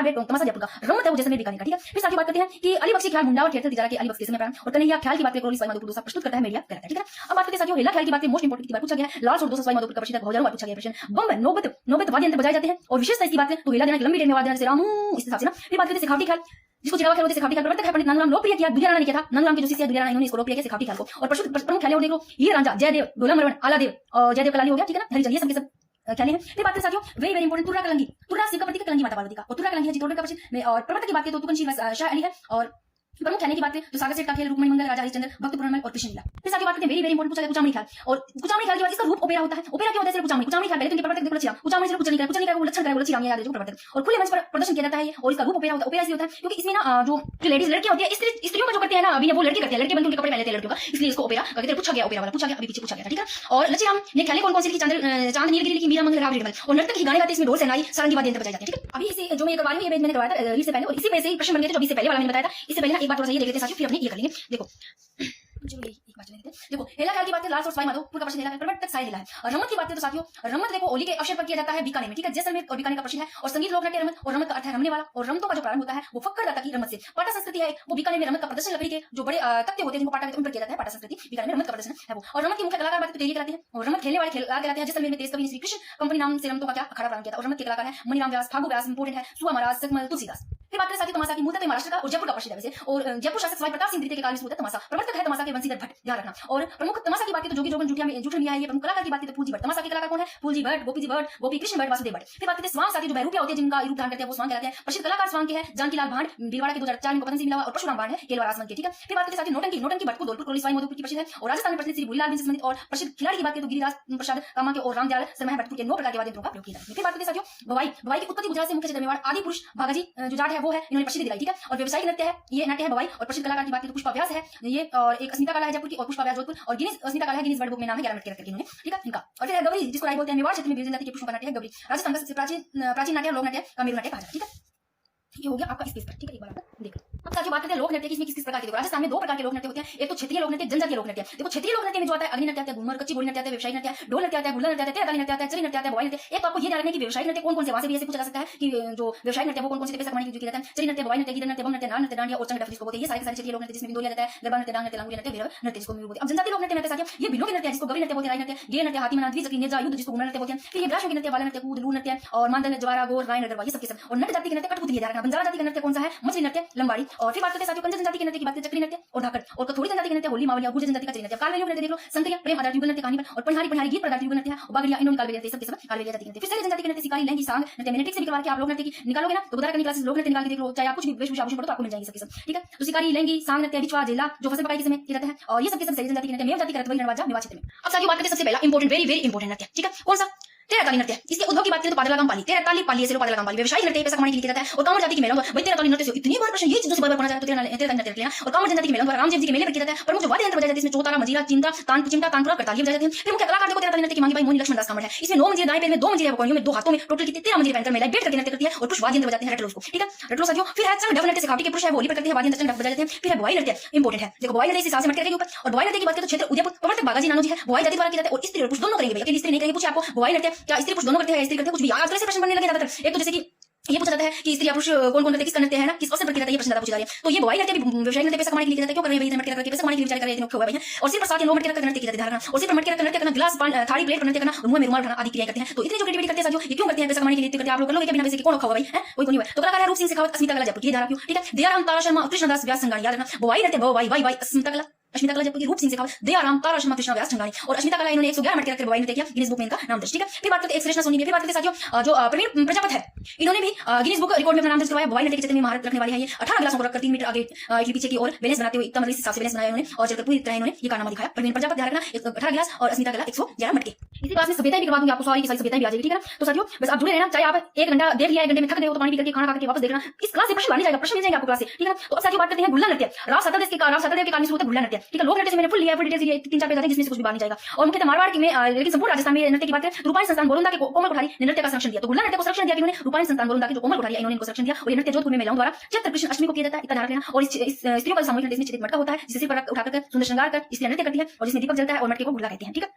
बेट टोंक तमाशा जयपुर का, रमत है वो जैसलमेर बीकानेर का, ठीक है। फिर साथ ही बात करते हैं कि अलीबख्शी ख्याल मुंडा और थिएटर तिजारा के अलीबख्शी में प्रारंभ और कन्हैया ख्याल की बात करें कोली सवाई माधोपुर दोसा प्रस्तुत करता है मीडिया कहता है, ठीक है। अब बात करते हैं साथियों हेला ख्याल की बात, मोस्ट इंपोर्टेंट की बात पूछा गया है, लाल सूट दोसा सवाई माधोपुर का प्रसिद्ध, हजारों बार पूछा गया प्रश्न। बम नौबत वाद्य यंत्र बजाए जाते हैं और विशेषता इसकी बात है तो हेला देना लंबी डेट में वाद्य यंत्र से रामू इस हिसाब से ना। फिर बात करते हैं सिखावटी ख्याल, जिसको चिरावा ख्याल होते सिखावटी ख्याल प्रवर्तक है पंडित नंदराम, लोकप्रिय किया दुधिया राणा ने किया था, नंदराम के जो शिष्य दुधिया राणा इन्होंने इसको लोकप्रिय किया सिखावटी ख्याल को। और प्रमुख ख्याल और देख लो ये रांझा, जयदेव, ढोला मरवन, आलादेव और जयदेव कलाली हो गया, ठीक है ना, धरी चलिए सबके सब ख्याल है। फिर बात करें साथियों वेरी इंपोर्टेंट तुर्रा कलंगी, तुर्रा शिव का प्रतीक कलंगी माता पार्वती का, और तुर्रा कलंगी है चित्तौड़गढ़ का प्रसिद्ध। और प्रवर्तक की बात करें तो तुकनशील शाह अली है, और प्रमुख ख्याल की बात करें तो सागर सेठ का खेल, रुक्मणी मंगल, राजा हरिश्चंद्र, भक्त पुराण और कृष्ण लीला। फिर साथ ही बात करते हैं वेरी इंपोर्टेंट पूछा गया कुचामणी ख्याल, और कुचामणी ख्याल की बात इसका रूप ओपेरा होता है। ओपेरा क्या होता है? कुचामणी ख्याल पहले तो इनके प्रवर्तक देखो लच्छी राम, कुचामणी से कुचनी का वो लक्षण वो लच्छी राम याद है जो प्रवर्तक, और खुले मंच पर प्रदर्शन किया जाता है और इसका रूप ओपेरा होता है। ओपेरा इसलिए होता है क्योंकि इसमें ना जो लेडीज लड़कियां होती है स्त्रियों का जो करते हैं ना अभी वो लड़के करते हैं, लड़के बनकर उनके कपड़े पहनते हैं लड़कियों का, इसलिए इसको ओपेरा कहते हैं। पूछा गया ओपेरा वाला पूछा गया, अभी पीछे पूछा गया, ठीक है। और लच्छी राम ने ख्याल कौन कौन सी लिखी? चांद नीलगिरी लिखी, मीरा मंगल, राव रेडमल, और नर्तक ही गाने गाते इसमें ढोल सेनाई सारंगी वाद्य यंत्र बजाए जाते हैं, ठीक है। अभी इसे जो मैं करवा रही हूं ये मैंने करवाया था इससे पहले, और इसी में से ही प्रश्न बन गए थे जो अभी से पहले वाला मैंने बताया था। इससे पहले ना एक बार थोड़ा सा ये देख लेते हैं साथियों, फिर अपनी ये कर लेंगे। देखो चलो एक बात चलेंगे, देखो हेला ख्याल की बात है लाल सूट सवाई माधोपुर का प्रसिद्ध हेला है, प्रवर्तक साई हेला है। और रमत की बात है तो साथियों रमत देखो होली के अवसर पर किया जाता है बीकानेर में, ठीक है, जैसलमेर और बीकानेर का प्रसिद्ध है। और संगीत लोक नाट्य रमत, और रमत का अर्थ है रमने वाला, और रमतों का जो प्रारंभ होता है वो फक्कर दाता की रमत से। पाटा संस्कृति है वो बीकानेर में रमत का प्रदर्शन लकड़ी के जो बड़े तख्ते होते हैं जिनको पाटा कहते हैं उन पर किया जाता है। पाटा संस्कृति बीकानेर में रमत का प्रदर्शन है वो। और रमत के मुख्य कलाकार बात तो तेली कहलाते हैं, और रमत खेलने वाले कलाकार कहलाते हैं। जैसलमेर में तेज कवि श्री कृष्ण कंपनी नाम से रमतों का क्या अखाड़ा प्रारंभ किया था, और रमत के कलाकार है मणिराम व्यास, फागु व्यास इंपोर्टेंट है, सुआ महाराज, सकमल, तुलसीदास। फिर बात करें साथी तमाशा की, मूलतः महाराष्ट्र का और जयपुर का प्रसिद्ध है वैसे, और जयपुर शासक सवाई प्रताप सिंह द्वितीय के काल में शुरू हुआ तमाशा। प्रवर्तक है तमाशा के बंसीधर भट्ट, ध्यान रखना। और प्रमुख तमाशा की बात की तो जोगी जोगन जूठन मिया है ये प्रमुख कलाकार की बात की तो फूलजी भट्ट। तमाशा के कलाकार कौन है? फूलजी भट्ट, गोपी जी भट्ट, गोपी कृष्ण भट्ट, वासुदेव भट्ट। फिर बात करते हैं स्वांग साथी जो बहरूपिया होते हैं जिनका रूप धारण करते हैं वो स्वांग कहलाते हैं। प्रसिद्ध कलाकार स्वांग के हैं जानकीलाल भांड भीलवाड़ा के 2004 में पतन सिंह मिला, और परशुराम भांड है केलवा राजमन के, ठीक है। फिर बात करते हैं साथी नौटंकी भट्ट को धौलपुर कोली सवाई माधोपुर की प्रसिद्ध है, और राजस्थान में प्रसिद्ध श्री भूरीलाल से संबंधित। और प्रसिद्ध खिलाड़ी की बात करें तो गिरिराज प्रसाद कामा के और रामदयाल शर्मा भट्टपुर के 9 प्रकार के वाद्य यंत्रों का प्रयोग किया जाता है। फिर बात करते हैं साथियों भवाई की उत्पत्ति गुजरात से मुख्य क्षेत्र मेवाड़ आदि पुरुष भागाजी जो जाट है वो है, इन्होंने प्रसिद्धि दिलाई, ठीक है। और व्यवसायिक नृत्य है ये नाट्य है भवाई। और प्रसिद्ध कलाकार की बात करें तो पुष्पा व्यास है ये, और एक अस्मिता कला है जयपुर की, और पुष्पा व्यास जोधपुर, और गिनीज अस्मिता कला है गिनीज वर्ल्ड बुक में नाम है 11 मिनट के रखकर इन्होंने, ठीक है इनका। और फिर है गौरी जिसको राय बोलते हैं, मेवाड़ क्षेत्र में विभिन्न जाति के पुष्पों का नाट्य है गौरी। राजस्थान का प्राचीन नाट्य और लोक नाट्य का मेरु नाट्य कहा जाता है, ठीक है। ये हो गया आपका स्पेस पर, ठीक है। एक बार आपको देखो अब साथियों बात करते हैं लोक नृत्य की, इसमें किस किस प्रकार के। देखो राजस्थान में 2 प्रकार के लोक नृत्य होते हैं, एक तो क्षेत्रीय लोक नृत्य, जनजातीय लोक नृत्य। देखो क्षेत्रीय लोक नृत्य में जो आता है अग्नि नृत्य आता है, घूमर, कच्ची बोली नृत्य आता है, व्यवसायिक नृत्य, ढोल नृत्य आता है, गुल्ला नृत्य आता है, तेरताली नृत्य आता है, चरी नृत्य आता है, बवाई नृत्य। एक तो आपको ये ध्यान रखना है कि व्यवसायिक नृत्य कौन कौन से, वहां से भी ऐसे पूछा जा सकता है कि जो व्यवसायिक नृत्य वो कौन कौन से पैसा कमाने की किया जाता है। चरी नृत्य, बवाई नृत्य, गीत नृत्य, बम नृत्य, नाल नृत्य, डांडिया और चंग जिसको बोलते हैं, ये सारे क्षेत्रीय लोक नृत्य जिसमें बिंदु लिया जाता है, गरबा नृत्य, डांग नृत्य, लांगुरी नृत्य, भैरव नृत्य जिसको बोलते हैं। अब जनजातीय लोक नृत्य में साथियों ये बिलों के नृत्य जिसको गवरी नृत्य बोलते हैं, राय नृत्य, गे नृत्य, हाथी मना, द्विचक्री, नेजा, युद्ध जिसको घुमर नृत्य बोलते हैं। फिर ये ब्राशों के नृत्य, बाला नृत्य, कूद, लू नृत्य, और मानदंड, ज्वारा, गोर, राय नृत्य, ये सब के सब। और नट जाति के नृत्य कठपुतली ध्यान रखना। बंजारा जाति का नृत्य कौन सा है? मछली नृत्य, लंबाड़ी। और फिर बात करते हैं साथियों कंजर जनजाति के नृत्य की बात करें, चक्री नृत्य और धाकड़। और कथोड़ी जनजाति के नृत्य होली, मावलिया, गुर्जर जनजाति का चरी नृत्य। कालवेलियों के नृत्य देख लो, संक्रिया, प्रेम आधारित युगल नृत्य कहानी पर, और पनिहारी गीत पर आधारित युगल नृत्य है, और बागड़िया, इन्होंने कालवेलिया सब के सब कालवेलिया जाति के नृत्य। फिर शैली जनजाति के नृत्य सिकारी, लहंगी, सांग नृत्य। मैंने ठीक से निकलवा के आप लोग नृत्य की निकालोगे ना तो गुजारा करने क्लासेस लोग नृत्य निकाल के देख लो, चाहे आप कुछ भी वेशभूषा आभूषण पढ़ो तो आपको मिल जाएंगे सबके सब, ठीक है। तो सिकारी, लहंगी, सांग नृत्य, बिचवा, जेला जो फसल पकाई के समय किया जाता है, और ये सबके सब शैली जनजाति के नृत्य। मेव जाति का रतवई रणवाजा मेवा क्षेत्र में। अब साथियों बात करते हैं सबसे पहला इंपोर्टेंट वेरी इंपोर्टेंट नृत्य, ठीक है, कौन सा? तेरताली नृत्य। इसके उद्भव की बात करें तो पादलागाम पाली, तेरताली पाली से लो पादलागाम पाली व्यवसायिक नृत्य पैसा कमाने के लिए किया जाता है। और कांवड़ जाति की महिलाओं भाई तेरताली नृत्य से इतनी बार प्रश्न ये चीजों से बार पढ़ना चाहे तो तेरताली नृत्य लेना। और कांवड़ जनजाति की महिलाओं द्वारा रामदेव जी के मेले पर किया जाता है। प्रमुख जो वाद्य यंत्र बजाए जाते हैं इसमें चौतारा, मजीरा, चिंता, तानपुरा, करताली बजाए जाते हैं। फिर मुख्य कलाकार देखो तेरताली नृत्य की मांगी भाई मोनी लक्ष्मण दास कांवड़ है। इसमें 9 मंजिले दाएं पैर में, 2 मंजिले कोनियों में, 2 हाथों में, टोटल कितने 13 मंजिले पहनकर महिलाएं बैठ करके नृत्य करती है और पुरुष वाद्य यंत्र बजाते हैं, रटलो उसको, ठीक है, रटलो साथियों। फिर है चंग डफ नृत्य सिखावटी के पुरुष है वो होली पर करते हैं, वाद्य यंत्र चंग डफ बजाए जाते हैं। फिर है बवाई नृत्य इंपोर्टेंट है, देखो बवाई नृत्य इस हिसाब से मटके के ऊपर। और बवाई नृत्य की बात करें तो क्षेत्र उदयपुर प्रवर्तक बागाजी नानो जी है, बवाई जाति द्वारा किया जाता है। और स्त्री और पुरुष दोनों करेंगे भैया, अकेली स्त्री नहीं करेंगे। पूछे आपको बवाई नृत्य क्या स्त्री पुरुष दोनों करते हैं, स्त्री करते हैं, कुछ भी आज ऐसे प्रश्न बनने लगे ज्यादातर। एक तो जैसे कि ये पूछा जाता है कि स्त्री या पुरुष कौन कौन करते हैं, किसका नृत्य है ना, किस अवसर पर किया जाता है, ये प्रश्न ज्यादा पूछा जा रहा है। तो ये बवाई नृत्य भी व्यवसायिक नृत्य पैसा कमाने के लिए किया जाता है। क्यों कर रहे हैं? मटके करके पैसा कमाने के लिए विचार कर रहे हैं, मुख्य हुआ भाई। और सिर्फ साथ ही 9 मटके रखकर नृत्य किया जाता है, और सिर्फ मटके रखकर नृत्य करना, गिलास थाली प्लेट पर नृत्य करना, मुंह में रुमाल उठाना आदि क्रियाएं करते हैं। तो इतनी जो क्रिएटिविटी करते हैं साथियों, ये क्यों करते हैं? पैसा कमाने के लिए करते हैं। आप लोग कर लोगे क्या बिना पैसे के? कौन रखा हुआ भाई है? कोई नहीं है। तो कलाकार है रूप सिंह शेखावत, अस्मिता कला जयपुर की, धारा क्यों, ठीक है। दयाराम, तारा शर्मा, कृष्णदास व्यास संगानी, याद रखना। बवाई नृत्य वाई अस्मिता कला जयपुर की, रूप सिंह शेखावत, दयाराम, तारा शर्मा, कृष्ण व्यास संगानी। और अस्मिता कला इन्होंने 111 मटके रखकर बवाई नृत्य किया, गिनीज बुक में इनका नाम दर्ज, ठीक है। फिर बात करते हैं एक्सप्रेशन सोनी में। फिर बात करते हैं साथियों जो प्रवीण प्रजापत है, इन्होंने भी गिनीज बुक रिकॉर्ड में अपना नाम दर्ज करवाया। बवाई नृत्य के क्षेत्र में महारत रखने वाले हैं ये। 18 गिलासों को रखकर 3 मीटर आगे इटली पीछे की और बैलेंस बनाते हुए इतना मतलब इस हिसाब से बैलेंस बनाया उन्होंने, और चलकर पूरी तरह इन्होंने ये कारनामा दिखाया। प्रवीण प्रजापत ध्यान रखना 18 गिलास और अस्मिता कला 111 मटके। इसी क्लास में सभ्यता भी करवा दूंगी आपको, सारी की सारी सभ्यता भी आ जाएगी, ठीक है ना। तो साथियों बस आप जुड़े रहना, चाहे आप 1 घंटा देख लिया, 1 घंटे में थक गए हो तो पानी पी करके खाना खा के वापस देखना, इस क्लास से प्रश्न आने जाएगा, प्रश्न मिल जाएंगे आपको क्लास से, ठीक है ना। तो अब साथियों बात करते हैं गुल्ला नृत्य। राव सतरदेव के काल में शुरू होता है गुल्ला नृत्य, ठीक है। लोक नृत्य से मैंने फुल लिया, फुल डिटेल्स 3-4 पेज आते हैं जिसमें से कुछ भी बात नहीं जाएगा। और मुख्यतः मारवाड़ की में लेकिन संपूर्ण राजस्थान में नृत्य की बात करें तो रूपायन संस्थान बोलंदा के कोमल कोठारी ने नृत्य का संरक्षण दिया। तो गुल्ला नृत्य को संरक्षण दिया कि उन्होंने रूपायन संस्थान बोलंदा के जो कोमल कोठारी है इन्होंने इनको संरक्षण दिया, और ये नृत्य जोधपुर में महिलाओं द्वारा चैत्र कृष्ण अष्टमी को किया जाता है, इतना ध्यान रखना। और इस स्त्रियों का सामूहिक नृत्य इसमें चित्रित मटका होता है जिसे सिर पर उठाकर सुंदर श्रृंगार कर इसलिए नृत्य करती है, और जिसमें दीपक जलता है और मटके को गुल्ला कहते हैं, ठीक है।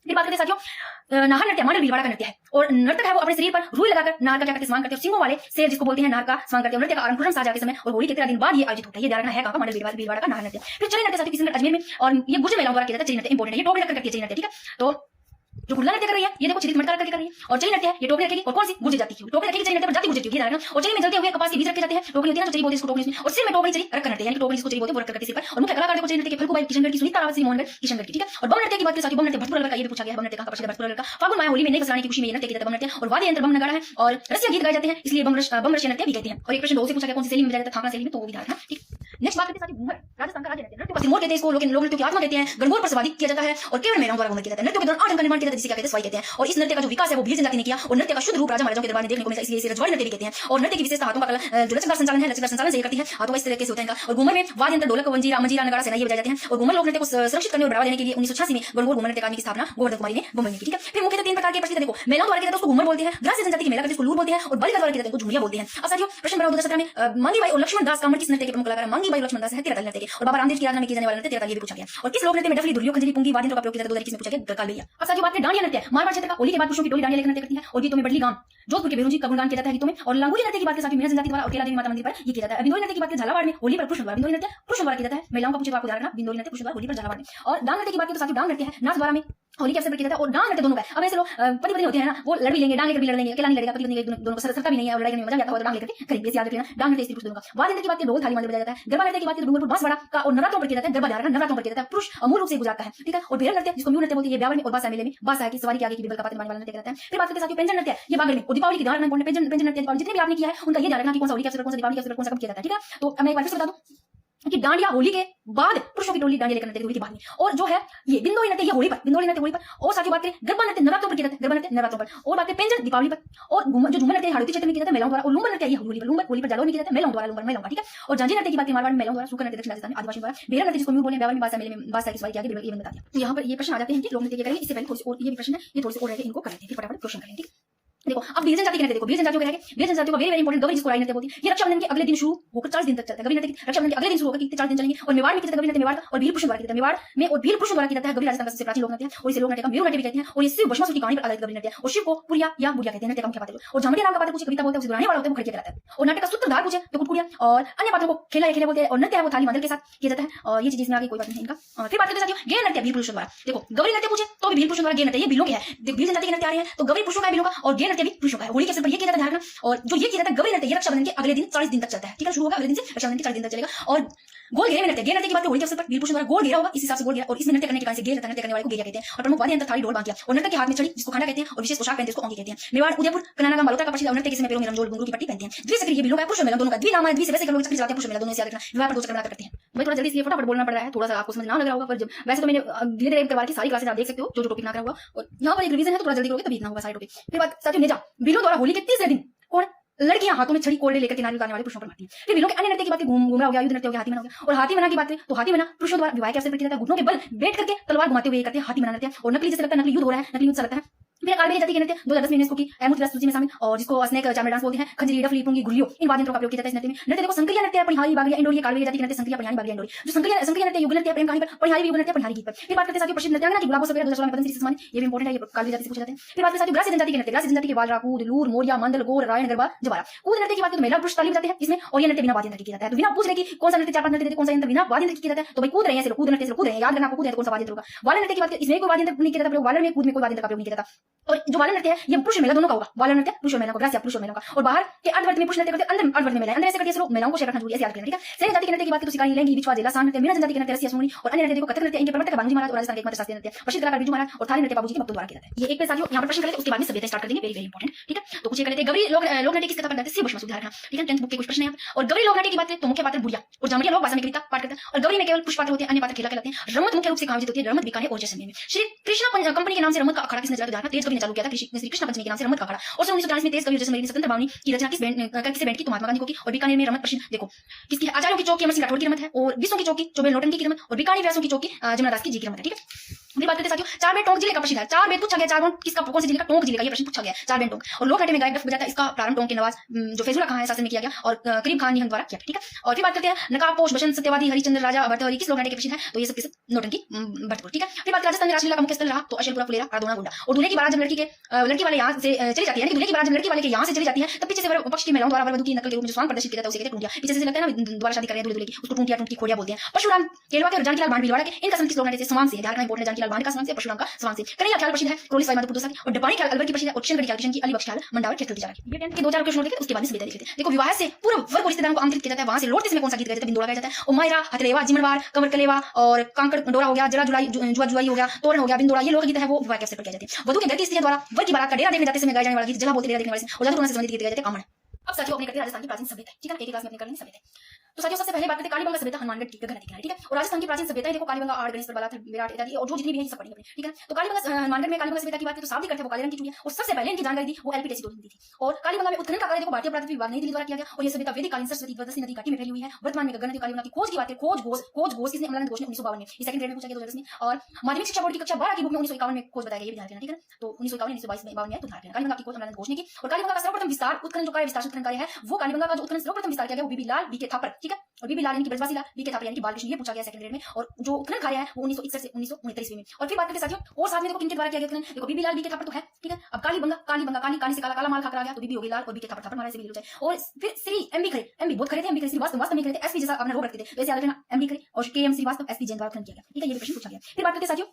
फिर बात करते हैं साथियों नाहर नृत्य, मांडल भीलवाड़ा का नृत्य है। और नर्तक है वो अपने शरीर पर रुई लगाकर नार का क्या करते हैं, स्वांग करते हैं, सिंगों वाले शेर जिसको बोलते हैं नार का स्वांग करते हैं। नृत्य का आरंभ साजा के समय और होली के 13 दिन बाद ये आयोजित होता है। ये ध्यान रखना है, कहां मांडल भीलवाड़ा का नाहर नृत्य। फिर चली नृत्य साथियों किसी अजमेर में, और ये गुर्जर महिलाओं द्वारा किया जाता है। चली नृत्य इंपॉर्टेंट है, ये टोपी रखकर करती है चली नृत्य, ठीक है। तो जो गुल्ला नृत्य कर रही है ये देखो चिरित मटका करके कर रही है, और चली नृत्य है ये टोकरी रखेगी और कौन सी गुर्जर जाति की टोकरी रखेगी, चली नृत्य पर जाति गुर्जर की है, और चली में जलते हुए कपास के बीज रखे जाते हैं, टोकरी होती है ना जो चली बोलते हैं इसको टोकरी में, और सिर में टोकरी चली रख कर नृत्य यानी कि टोकरी इसको चली बोलते हैं वो रख करके सिर पर। और मुख्य कलाकार देखो चली नृत्य के फल्गुबाई किशनगढ़ की, सुनीता रावत, मोहनगढ़ किशनगढ़ की, ठीक है। और बम नृत्य की बात करें साथियों, बम नृत्य भटपुरा का, ये भी पूछा गया बम नृत्य का प्रसिद्ध भटपुरा का। फागुन माह होली में नई फसलाने की खुशी में ये नृत्य किया जाता है बम नृत्य, और वाद्य यंत्र बम नगाड़ा है और रसिया गीत गाए जाते हैं इसलिए बम रसिया नृत्य भी कहते हैं। और एक प्रश्न 2 से पूछा गया कौन सी शैली में बजाया जाता है, थाकरा शैली में, तो वो भी ध्यान रखना, ठीक। नेक्स्ट बात करते हैं साथियों घूमर, राजस्थान का राज्य नृत्य। नृत्य को सिरमौर कहते हैं, इसको लोग नृत्य की आत्मा कहते हैं। गणगौर पर सवारी किया जाता है और केवल महिलाओं द्वारा घूमर किया जाता है। नृत्य के दौरान 8 अंग का निर्माण किया जाता है जिसे क्या कहते हैं, सवाई कहते हैं। और इस नृत्य का जो विकास है वो भील जनजाति ने किया, और नृत्य का शुद्ध रूप राजा महाराजाओं के दरबार में देखने को मिलता है इसलिए इसे रजवाड़ी नृत्य भी कहते हैं। और नृत्य की विशेषता हाथों का जो लचकदार संचालन है, लचकदार संचालन से करती है, हाथों का इस तरीके से होता है इनका। और घूमर में वाद्य यंत्र ढोलक, मंजीरा नगाड़ा सेना ये बजाए जाते हैं। और घूमर लोक नृत्य को सुरक्षित करने और बढ़ावा देने के लिए 1986 में गणगौर घूमर नृत्य अकादमी की स्थापना गोवर्धन कुमारी ने मुंबई में की, ठीक है। फिर मुख्यतः 3 प्रकार के प्रसिद्ध देखो, महिलाओं द्वारा किया जाता है उसको घूमर बोलते हैं, ग्रास जनजाति की महिला करती है उसको लूर बोलते हैं, और बालिका द्वारा किया जाता है उसको झुमिया बोलते हैं। अब साथियों प्रश्न बना 2017 में मांगी बाई और लक्ष्मण दास कामड़ किस नृत्य के प्रमुख कलाकार है, मांगी बाई और लक्ष्मण दास है तिरताल नृत्य के। और बाबा रामदेव की आराधना में किया जाने वाला नृत्य तिरताल ये भी पूछा गया। और किस लोक नृत्य में डफली, दुर्लियो, खंजरी, पुंगी वाद्य यंत्र का प्रयोग किया जाता है 2021 में पूछा गया कालबेलिया। अब साथियों बात करें डांडिया नृत्य, मारवाड़ क्षेत्र का। होली के बाद पुरुषों की टोली डांडिया लेकर नृत्य करती है, और गीतों में बडली गांव जोधपुर के बेरुजी का गुणगान किया जाता है गीतों में। और लांगुली नृत्य की बात करें साथियों मीरा जनजाति द्वारा और केला देवी माता मंदिर पर ये किया जाता है। बिंदोरी नृत्य की बात करें झालावाड़ में होली पर पुरुष द्वारा, बिंदोरी नृत्य पुरुष द्वारा किया जाता है। महिलाओं का पूछे तो आपको ध्यान रखना, बिंदोरी नृत्य पुरुष द्वारा होली पर झालावाड़ में। और डांग नृत्य की बात करें तो साथियों डांग नृत्य है नाच द्वारा में होली के अवसर पर किया जाता है, और डांग नृत्य दोनों का। अब ऐसे लोग पति पत्नी होते हैं ना, वो लड़ भी लेंगे, डांग लेकर भी लड़ लेंगे, अकेला नहीं लड़ेगा, पति पत्नी दोनों को सरसता भी नहीं है और लड़ाई करने में मजा आता है, डांग लेकर करेंगे, याद रखना। डांग नृत्य स्त्री पुरुष दोनों का। वाद्य यंत्र की बात करें ढोल थाली मांडल बजाया जाता है। गरबा नृत्य की बात करें डूंगरपुर बांसवाड़ा का और नवरात्रों पर किया जाता है। गरबा नवरात्रों पर किया जाता है, पुरुष मूल रूप से गुजरात का है, ठीक है। और भेरल नृत्य जिसको म्यू नृत्य बोलते हैं, ये ब्यावर में और बादशाह मेले में बादशाह की सवारी के आगे की बिबल का पात्र बनने वाला नृत्य करता है। फिर बात करते हैं साथियों पेंजन नृत्य, ये बागड़ में। और दीपावली की ध्यान रखना, पेंजन नृत्य जितने भी आपने किया है उनका ये ध्यान रखना कि कौन सा होली के अवसर पर, कौन सा दीपावली के अवसर पर, कौन सा कब किया जाता है, ठीक है। तो मैं एक बार फिर से बता दूं कि डांडिया होली के बाद पुरुषों की टोली डांडिया लेकर नृत्य के बाद में, और जो है ये बिंदोरी नृत्य ये होली पर, बिंदोरी नृत्य होली पर। और साथियों बात करें गरबा नृत्य नवरात्रों पर किया जाता है, गरबा नृत्य नवरात्रों पर। और बात करें पेंजन दीपावली पर। और जो झूमर नृत्य हाड़ोती क्षेत्र में किया जाता है महिलाओं द्वारा, और लूंबर नृत्य ये होली पर, लूंबर होली पर जालौर में किया जाता है महिलाओं द्वारा, महिलाओं का, ठीक है। और झांझी नृत्य की बात करें मारवाड़ में महिलाओं द्वारा, सूखा नृत्य दक्षिण राजस्थान में आदिवासी द्वारा, भेरल नृत्य जिसको म्यू बोलते हैं ब्यावर में बादशाह मेले में बादशाह की सवारी के आगे बिबल ये बता दिया। तो यहाँ पर ये प्रश्न आ जाते हैं कि लोक नृत्य करेंगे, इससे पहले थोड़ी सी और ये भी प्रश्न है, ये थोड़ी सी और रहेगा, इनको कर लेते हैं फिर फटाफट क्वेश्चन करेंगे, ठीक है। देखो अब भील जनजाति के नृत्य देखो, भील जनजातियों के रहेंगे, भील जनजातियों का वेरी इंपॉर्टेंट गौरी जिसको राई नृत्य बोलती है। ये रक्षाबंधन के अगले दिन शुरू होकर 40 दिन तक चलता है। गौरी नृत्य रक्षाबंधन के अगले दिन शुरू होकर 40 दिन चलेंगे। और मेवाड़ में किया जाता है गौरी नृत्य, मेवाड़ और भील पुरुषों द्वारा किया जाता है, मेवाड़ में और भील पुरुषों द्वारा किया जाता है। गौरी राजस्थान का सबसे प्राचीन लोक नृत्य है, और इसे लोक नृत्य का मेरू नृत्य भी कहते हैं। और ये शिव भस्मासुर की कहानी पर आधारित गौरी नृत्य है। और शिव को पुरिया या बुरिया कहते हैं नृत्य का मुख्य पात्र। और झामड़िया नाम का पात्र पूछे कविता बोलते हैं, उसे दुराने वाला होता है वो खड़िया कहलाता है। और नाटक का सूत्रधार पूछे तो कुटकुड़िया, और अन्य पात्रों को खेला या खेले बोलते हैं। और नृत्य है वो थाली मांडल के साथ किया जाता है। और ये चीज इसमें आगे कोई बात नहीं है इनका। फिर बात करते हैं साथियों गे नृत्य भील पुरुषों द्वारा। देखो गौरी नृत्य पूछे तो भी भील पुरुषों द्वारा, गे नृत्य ये भीलों के है, भील जनजाति के नृत्य आ रहे हैं तो गौरी पुरुषों का है भीलों का, और गे नृत्य भी पुरुषों का है। होली के अवसर पर ये किया जाता है ध्यान रखना। और जो ये किया जाता है गौरी नृत्य ये रक्षाबंधन के अगले दिन 40 दिन तक चलता है, ठीक है। शुरू होगा अगले दिन से रक्षाबंधन के 40 दिन तक चलेगा। और गोल घेरे में नृत्य, गे नृत्य की बात होली के अवसर पर भील पुरुषों द्वारा गोल घेरा होगा, इस हिसाब से गोल घेरा। और इसमें नृत्य करने के कारण से गे नृत्य करने वाले को गेया कहते हैं। और प्रमुख वाद्य यंत्र थाली ढोल बांकिया, और नृत्य के हाथ में छड़ी जिसको खाना कहते हैं, और विशेष पोशाक पहनते हैं उसको औंगी कहते हैं। मेवाड़ उदयपुर कनाना का मल्होत्रा का प्रसिद्ध नृत्य किसमें पैरों में रंजोल घुंघरू की पट्टी पहनते हैं। द्विचक्री ये बिलों का पुरुष महिला दोनों का, द्वि नाम है, द्वि से वैसे लोग चक्री चलाते हैं, पुरुष महिला दोनों से याद रखना। विवाह पर 2 चक्र बनाकर करते हैं। भाई थोड़ा जल्दी इसलिए फटाफट बोलना पड़ रहा है, थोड़ा सा आपको समझ ना लग रहा होगा, पर वैसे तो मैंने धीरे धीरे करवा की सारी क्लासेस आप देख सकते हो, जो टॉपिक ना करा हुआ। और यहाँ पर एक रिवीजन है तो थोड़ा जल्दी करोगे तभी इतना होगा सारे टॉपिक। फिर बात साथियों नेजा, बिलों द्वारा होली के तीसरे दिन कौन लड़कियां हाथों में छड़ी कोड़े लेकर किनारे उतारने वाले पुरुषों पर मारती हैं। फिर बिलों के अन्य नृत्य की बात करें घूमरा हो गया, युद्ध नृत्य हो गया, हाथी मना हो गया। और हाथी मना की बात करें तो हाथी मना पुरुषों द्वारा विवाह के अवसर पर किया जाता है। घुटनों के बल बैठ करके तलवार घुमाते हुए करते हैं हाथी मना नृत्य। और नकली जैसे लगता है, नकली युद्ध हो रहा है, नकली युद्ध सा लगता है। फिर कालबेलिया जाति के नृत्य 2010 में यूनेस्को की अमूर्त विरासत सूची में शामिल, और जिसको स्नेक चामर डांस बोलते हैं। खंजरी डफली पुंगी गुलियो इन वाद्य यंत्रों का प्रयोग किया जाता है इस नृत्य में। नृत्य देखो संक्रिया नृत्य पनिहारी बागड़िया इंडोरी, कालबेलिया जाति के नृत्य संक्रिया पनिहारी बागड़िया इंडोरी। जो संक्रिया नृत्य युगल नृत्य प्रेम कहानी पर, पनिहारी युगल नृत्य पनिहारी गीत पर। फिर बात करते हैं साथियों प्रसिद्ध नृत्यांगना की गुलाबो सवेरा 2016 में पद्मश्री से सम्मानित, ये भी इंपॉर्टेंट है, ये कालबेलिया जाति से पूछे जाते हैं। फिर बात करते हैं साथियों ग्रासी जनजाति के नृत्य, ग्रासी जनजाति के बालरा कूद लूर मोरिया मंडल गोर रायन गरबा जवारा। कूद नृत्य की बात करें तो महिला पुरुष ताली बजाते हैं इसमें, और ये नृत्य बिना वाद्य यंत्र किया जाता है। तो बिना पूछ रहे कि कौन सा नृत्य 4-5 नृत्य कौन सा यंत्र बिना वाद्य यंत्र किया जाता है, तो भाई कूद रहे हैं, कूद नृत्य से कूद रहे हैं, याद करना आपको कूद है तो कौन सा वाद्य यंत्र होगा। वाला नृत्य की बात करें इसमें कोई वाद्य यंत्र नहीं किया जाता, वाला में कूद में कोई वाद्य यंत्र का प्रयोग नहीं किया जाता। और जो बालन नृत्य है ये पुरुष और महिला दोनों का होगा। बालन नृत्य पुरुष और महिला का, ग्रास या पुरुष और महिला का। और बाहर के अर्धवर्त में पुरुष नृत्य करते हैं, अंदर अर्धवर्त में महिला, अंदर ऐसे करती है लोग महिलाओं को शेयर रखना जरूरी है, ऐसे याद रखना, ठीक है। सैन्य जाति के नृत्य की बात की तो सिकारी लैंगी बिछवा जेला सान नृत्य, मीना जनजाति के नृत्य रसिया सोनी और अन्य नृत्य को कथक नृत्य इनके प्रवर्तक बाबूजी महाराज और राजस्थान के एकमात्र शास्त्रीय नृत्य प्रसिद्ध कलाकार बिरजू महाराज और थाली नृत्य बाबूजी के भक्तों द्वारा किया जाता है। ये एक पे साथियों यहाँ पर प्रश्न करेंगे, उसके बाद में सभ्यता स्टार्ट कर देंगे, वेरी वेरी इंपॉर्टेंट, ठीक है। तो कुछ ये कर लेते हैं, गौरी लोक नृत्य किस कथा पर नृत्य से सुधार रखना, ठीक है। 10th बुक के कुछ प्रश्न हैं। और गौरी लोक नृत्य की बात करें तो मुख्य पात्र बुढ़िया और जामरिया लोग भाषा में कविता पाठ करते हैं, और गौरी में केवल पुष्प पात्र होते हैं, अन्य पात्र खेला कहलाते हैं। रमत मुख्य रूप से आयोजित होती है, रमत बीकानेर और जैसलमेर में। श्री कृष्ण कंपनी के नाम से रमत का अखाड़ा किसने चलाया, तो तेज कवि ने चालू किया था, श्री कृष्ण पंचमी के नाम से रमत का अखाड़ा। और 1940 में तेज कवि जैसलमेर ने स्वतंत्र भावनी की रचना किस बैंड की, तो महात्मा गांधी को की। और बीकानेर में रमत प्रसिद्ध देखो किसकी है, आचार्यों की चौक की अमर सिंह राठौर की रमत है, और विश्व की चौकी चौबे नौटंकी की रमत, और बीकानेर व्यासों की चौकी जमुना दास की जी की रमत है, ठीक है। फिर बात करते साथियों चार बेट टोंक जिले का प्रसिद्ध है। चार बेट पूछा गया, चार किसका, कौन से जिले का, टोंक जिले का, ये प्रश्न पूछा गया चार बेट टोंक। और लोक नाट्य में गायक डफ बजाता है, इसका प्रारंभ टोंक के नवाज जो फैजुल्ला खान है शासन में किया गया, और करीम खान निहंग द्वारा किया, ठीक है। और फिर बात करते हैं नकाबपोश बसंत सत्यवादी हरिश्चंद्र राजा भर्तृहरि किस लोक नाट्य के प्रसिद्ध है, तो ये सब किस नौटंकी भरतपुर, ठीक है। फिर बात राजस्थान में रासलीला का मुख्य स्थल रहा, तो अशलपुरा फुलेरा राधोना गोंडा। और दूल्हे की बारात जब लड़की वाले यहाँ से चली जाती है, दूल्हे की बारात जब लड़की वाले के यहाँ से चली जाती है, तब पीछे से पक्ष की महिलाओं द्वारा वधू की नकल के रूप में जो स्वांग प्रदर्शित किया जाता है उसे कहते हैं टूंटिया। पीछे से लगता है ना द्वारा शादी कर रहे हैं दूल्हे की, उसको टूंटिया टूंटी खोड़िया बोलते हैं। परशुराम केलवा के और जानकीलाल बांड भिलवाड़ा के, इनका संबंध किस लोक नाट्य से, स्वांग से, ध्यान रखना इंपॉर्टेंट है, जानकीलाल बांड का स्वांग से, परशुराम का स्वांग से। कन्हैया ख्याल प्रसिद्ध है, क्रोली सवाई माधोपुर दोसाकी, और डब्बाणी ख्याल अलवर की प्रसिद्ध है, और किशनगढ़ ख्याल किशन की, अलीबख्श ख्याल मंडावर खेतल दिजारा की। ये 10th के 2000 क्वेश्चन होते हैं, उसके बाद में सभ्यता लिखते हैं। देखो विवाह से पूर्व वर्ग और रिश्तेदारों को आमंत्रित किया जाता है, वहां से लौटते समय कौन सा गीत गाया जाता है, बिंदोड़ा गाया जाता है। और मायरा हथलेवा जिमनवार कमर कलेवा और कांकड़ डोरा हो गया, जरा जुलाई जुआ जुआई हो गया, तोरण हो गया, बिंदोड़ा, ये लोक गीत है वो विवाह के अवसर पर गाए जाते हैं। वधू के घर की स्त्रियों द्वारा वर की बारात का डेरा देखने जाते समय गाए जाने वाला गीत जगह बोलते डेरा देखने वाले से, और जादू टोना से संबंधित गीत गाए जाते हैं कामण। अब साथियों अपने करते हैं राजस्थान की प्राचीन सभ्यता, ठीक है, एक क्लास में अपने कर लेंगे सभ्यता। तो साथियों सबसे पहले बात करते हैं कालीबंगा सभ्यता, हनुमानगढ़ की गगन किनारे, ठीक है। और राजस्थान की प्राचीन सभ्यता देखो कालीबंगा, आड़, गणेश, बलाथल, विराट इत्यादि, और जो जितनी भी है सब पढ़ेंगे, ठीक है। तो कालीबंगा हनुमानगढ़ में कालीबंगा सभ्यता की बात करें तो सावली करते हैं वो काले रंग की चूड़ियां, और सबसे पहले इनकी जानकारी दी वो एलपी टेसी दी थी। और कालीबंगा में उत्खनन का कार्य देखो भारतीय पुरातत्व विभाग नई दिल्ली द्वारा किया गया, और ये सभ्यता वैदिक कालीन सरस्वती द्वादशी नदी घाटी में फैली हुई है। वर्तमान में गगन नदी कालीबंगा की खोज की बात करें, खोज घोष किसने, अमलानंद घोष ने 1952 में, ये सेकंड ग्रेड में पूछा गया 2010 में। और माध्यमिक शिक्षा बोर्ड की कक्षा 12 की बुक में 1951 में खोज बताया गया, ये भी ध्यान रखना, ठीक है। तो 1951 1952 में तो ध्यान रखना, कालीबंगा की खोज अमलानंद घोष ने की। और कालीबंगा का सर्वप्रथम विस्तार उत्खनन जो कार्य विस्तार उत्खनन कार्य है, वो कालीबंगा का जो उत्खनन सर्वप्रथम विस्तार किया गया वो बीबी लाल बीके थापर, ठीक है। और बीबी लाल यानी कि ब्रजवासी लाल बीके थापर यानी कि बालकृष्ण, ये पूछा गया सेकंड ग्रेड में। और जो उत्खनन कार्य है वो 1961 से 1969 में। और फिर बात करते साथियों और साथ में देखो किनके द्वारा किया गया उत्खनन, देखो बीबी लाल बीके थापर तो है, ठीक है। अब कालीबंगा काली से काला माल खाकर आ गया, तो बीबी हो गई लाल और बीके थापर थापर मारा से भी हो जाए। और फिर श्री एमबी खरे, एमबी बहुत खरे थे, एमबी खरे श्रीवास्तव वास्तव में खरे थे, एसपी जैसा अपना रोग रखते थे, वैसे याद रखना एमबी खरे और केएम श्रीवास्तव एसपी जैन द्वारा उत्खनन किया गया, ठीक है। ये भी प्रश्न पूछा गया। फिर बात करते साथियों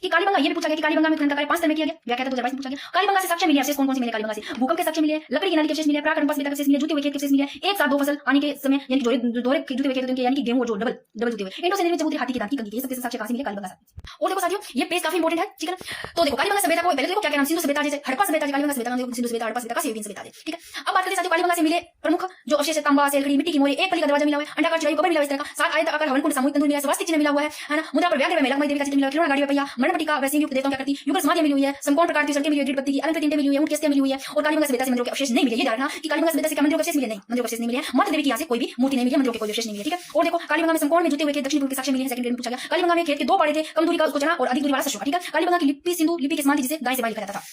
कि कालीबंगा, ये भी पूछा गया कि कालीबंगा में उत्खनन का कार्य 5 तरह में किया गया, व्याख्या 2022 में पूछा गया। कालीबंगा से साक्ष्य मिले, अवशेष कौन कौन से मिले कालीबंगा से, भूकंप के साक्ष्य मिले, लकड़ी की नाली के अवशेष मिले, प्राक अनुपात के अवशेष मिले, जूते हुए खेत के अवशेष मिले, एक साथ दो फसल आने के समय यानी कि दोहरे जूते हुए खेत होते हैं, यानी कि गेहूं और जो डबल जूते हुए, इंडो से निर्मित चबूतरे हाथी की दांत की कंगी, ये सब साक्ष्य कहां से मिले कालीबंगा से। और देखो साथियों ये पेज काफी इंपॉर्टेंट है, ठीक है। तो देखो कालीबंगा सभ्यता को पहले देखो क्या क्या नाम, सिंधु सभ्यता जैसे हड़प्पा सभ्यता, कालीबंगा सभ्यता सिंधु सभ्यता, हड़प्पा सभ्यता, सेवियन सभ्यता, ठीक है। अब बात करते साथियों कालीबंगा से मिले प्रमुख जो अवशेष है, तांबा सेलखड़ी मिट्टी की मोहरे, एक पली का दरवाजा मिला हुआ है, अंडाकार चिड़िया कबर मिला हुआ है, इस तरह का 7 आयत आकार हवन कुंड सामूहिक तंदूर मिला है, स्वास्तिक चिन्ह मिला हुआ है ना। मुद्रा पर व्याघ्र में मेलकमय देवी का चित्र मिला है, खिलौना गाड़ी में पहिया, मणिपट्टी का वैसे युक्त देवताओं क्या करती, युगल समाधि मिली हुई है, समकोण प्रकार की सड़कें मिली हुई है, गिरपत्ती की अलंकृत ईंटें मिली हुई है, ऊंट की अस्थियां मिली हुई है। और कालीबंगा सभ्यता से मंदिरों के अवशेष नहीं मिले, ये ध्यान रखना कि कालीबंगा सभ्यता से क्या मंदिरों के अवशेष मिले, नहीं मंदिरों के अवशेष नहीं मिले, मात्र देवी की यहाँ से कोई भी मूर्ति नहीं मिली, मंदिरों के कोई अवशेष नहीं मिले, ठीक है। और देखो कालीबंगा में समकोण में जुते हुए दक्षिण पूर्व के साक्ष्य मिले हैं, सेकंड ग्रेड में पूछा गया। कालीबंगा में खेत के 2 पाड़े थे, कम दूरी का उसको चना और अधिक दूरी वाला सशुका, ठीक है। कालीबंगा की लिपि सिंधु लिपि के समान थी, जिसे दाएं से बाएं लिखा जाता था।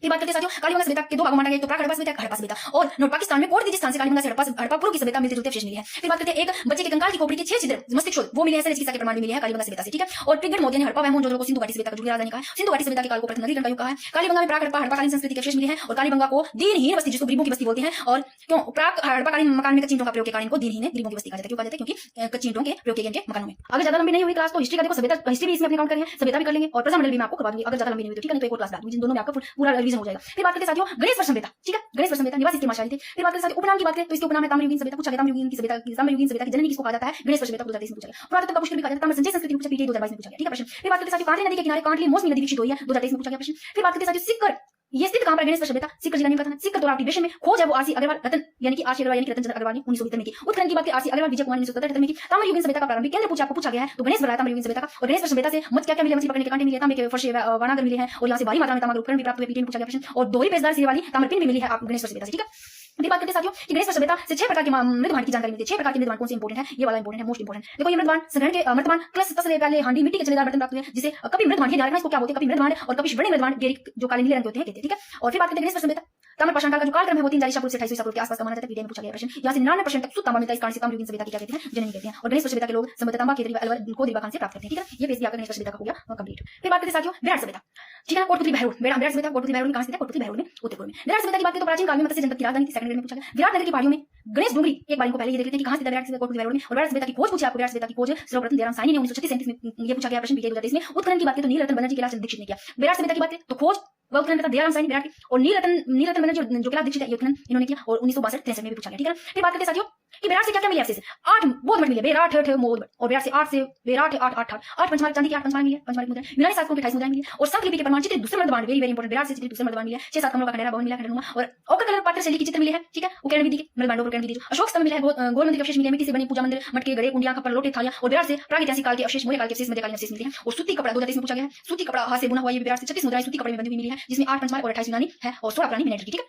फिर बात करते साथियों कालीबंगा सभ्यता के 2 भागों में बांटा गया, तो प्राक हड़प्पा सभ्यता, हड़प्पा सभ्यता। और नॉर्थ पाकिस्तान में कोट के स्थान से कालीबंगा से हड़प्पा पूर्व की सभ्यता मिलते जुलते अवशेष मिले हैं। फिर बात करते हैं एक बच्चे के कंकाल की खोपड़ी के 6 छिद्र मस्तिष्क शोध वो मिले हैं, चिकित्सा के प्रमाण भी मिले हैं कालीबंगा सभ्यता से, ठीक है। और पिगड़ मोदी ने हड़प्पा व मोहनजोदड़ो को सिंधु घाटी सभ्यता का जुड़ी राजधानी कहा है, सिंधु घाटी सभ्यता के काल को प्रथम नगरीकरण का युग कहा है। कालीबंगा में प्राक हड़प्पाकालीन संस्कृति के अवशेष मिले हैं, और कालीबंगा को दीनहीन बस्ती जिसको गरीबों की बस्ती बोलते हैं, और क्यों प्राक हड़प्पाकालीन मकान में कच्ची ईंटों का प्रयोग के कारण को दीनहीन गरीबों की बस्ती कहा जाता है, क्यों कहा जाता है, क्योंकि कच्ची ईंटों के प्रयोग किए गए मकानों में। अगर ज्यादा लंबी नहीं हुई क्लास तो हिस्ट्री का देखो सभ्यता, हिस्ट्री भी इसमें अपने काउंट करेंगे, सभ्यता भी कर लेंगे, और प्रजामंडल भी मैं आपको करवा दूंगी अगर ज्यादा लंबी नहीं हुई तो, ठीक है। तो एक और क्लास डाल दूंगी जिन दोनों में आपका पूरा रिवीजन हो जाएगा। फिर बात करते साथियों गणेश सभ्यता, ठीक है, गणेश सभ्यता निवासी इसके माशाली थे। फिर बात करते साथियों उपनाम की बात करें तो इसके उपनाम है ताम्रयुगीन सभ्यता, पूछा गया ताम्रयुगीन की सभ्यता, ताम्रयुगीन सभ्यता की जननी किसको कहा जाता है, गणेश सभ्यता को 2023 में पूछा गया। पुरातत्व का पुष्कर भी कहा जाता है, ताम्र संचय संस्कृति पूछा पीटीआई 2022 में पूछा गया, ठीक है प्रश्न। फिर बात करते साथियों कांटली नदी के किनारे कांटली मौसमी नदी विकसित हुई है, 2023 में पूछा गया प्रश्न। फिर बात करते साथियों सिक्कर, ये स्थित कहां पर गणेश सभ्यता, सिक्कर जिला में सिक्कर तोरावटी बेशन में खोज है वो आरसी अग्रवाल रतन यानी कि आरसी अग्रवाल यानी कि रतन अग्रवाल ने 1970 में की। उत्खनन की बात आरसी अग्रवाल विजय कुमार 1977 में की। ताम्रयुगीन सभ्यता का प्रारंभिक केंद्र पूछा गया है तो गणेश बनाया ताम्रयुगीन सभ्यता का। और गणेश सभ्यता से मत क्या क्या मिले, मछली पकड़ने के कांटे मिले, तांबे के फर्श वनागर मिले हैं, और यहाँ से भारी मात्रा में तांबा उपकरण भी प्राप्त हुए, पीटीएन पूछा गया प्रश्न। और दोहरी पेचदार सिरे वाली ताम्रपिन भी मिली है आप गणेश सभ्यता से, ठीक है। फिर बात करते साथियों कि गणेश सभ्यता से 6 प्रकार के मृदभांड की जानकारी मिलती है। 6 प्रकार के मृदभांड कौन से इंपॉर्टेंट है, ये वाला इंपॉर्टेंट है, मोस्ट इंपॉर्टेंट। देखो ये मृदभांड संग्रहण के मृदभांड प्लस तसले प्याले हांडी मिट्टी के चलेदार बर्तन प्राप्त हुए, जिसे कभी मृदभांड ये ध्यान रखना इसको क्या बोलते हैं, कभी मृदभांड और कभी बड़े मृदभांड गेरिक जो काले नीले रंग के होते हैं कहते हैं, ठीक है। और फिर बात करते हैं गणेश सभ्यता ताम्र पाषाण काल का जो कालक्रम है वो 3 शाहपुर से 28 शाहपुर के आसपास का माना जाता है, पीटीएम में पूछा गया प्रश्न। यहाँ से 99% तक शुद्ध तांबा मिलता है, इस कारण से ताम्रयुगीन सभ्यता की क्या कहते हैं, जननी कहते हैं। और गणेश सभ्यता के लोग संबद्ध तांबा केतरी अलवर को दीवा खान से प्राप्त करते हैं, ठीक है। ये पेज भी आपका गणेश सभ्यता का हो गया कंप्लीट। फिर बात करते साथियों विराट सभ्यता, ठीक है, कोटपुतली बहरोड, विराट सभ्यता कोटपुतली बहरोड में कहां स्थित है, कोटपुतली बहरोड में उत्तरपुर में। विराट सभ्यता की बात करें तो प्राचीन काल में मत्स्य जनपद की राजधानी सेकंड ग्रेड में पूछा गया। विराट नगर की पहाड़ियों में गणेश डूंगरी एक बार इनको पहले ये देख लेते हैं कि कहां स्थित है विराट सभ्यता कोटपुतली बहरोड में। और विराट सभ्यता की खोज पूछी आपको, विराट सभ्यता की खोज सर्वप्रथम दयाराम साहनी ने 1936 में ये पूछा गया प्रश्न, पीटीआई 2023 में। उत्खनन की बात करें तो नीलरतन बनर्जी के लाल चंद्र दीक्षित ने किया। विराट सभ्यता की बात करें तो खोज वह उत्खनन करता दयाराम साइनी विराट के, और नीलरतन बनर्जी और ज्योतिर्लाल दीक्षित है ये उत्खनन इन्होंने किया और 1962-63 में भी पूछा गया, ठीक है। फिर बात करते हैं साथियों कि विराट से क्या क्या मिले अवशेष, 8 बौद्ध मठ मिले, विराट ठ मोद, और विराट से 8 पंचमार्क चांदी की 8 पंचमार्क मिले, पंचमार्क मुद्रा यूनानी शासकों के 28 मुद्राएं मिली, और संख लिपि के प्रमाण चित्र दूसरे मर्दबान वेरी वेरी इंपोर्टेंट, विराट से चित्र दूसरे मर्दबान मिले, 6-7 कमलों का खंडेरा भवन मिला खंडनुमा, और ओकर कलर पात्र शैली के चित्र मिले हैं, ठीक है। उकेरण विधि के मर्दबांडों उकेरण विधि, अशोक स्तंभ मिला है, गोल मंदिर के अवशेष मिले, मिट्टी से बने पूजा मंदिर, मटके गड़े कुंडियां खप्पर लोटे थालियां, और विराट से प्रागैतिहासिक काल के अवशेष, मौर्य काल के अवशेष, मध्यकालीन अवशेष मिलते हैं। और सूती कपड़ा 2023 में पूछा गया है, सूती कपड़ा हाथ से बुना हुआ ये विराट से 36 मुद्राएं सूती कपड़े में बंधी हुई मिली है, जिसमें 8 पंचमार्क और 28 यूनानी है और 16 पुरानी मिनट की, ठीक है।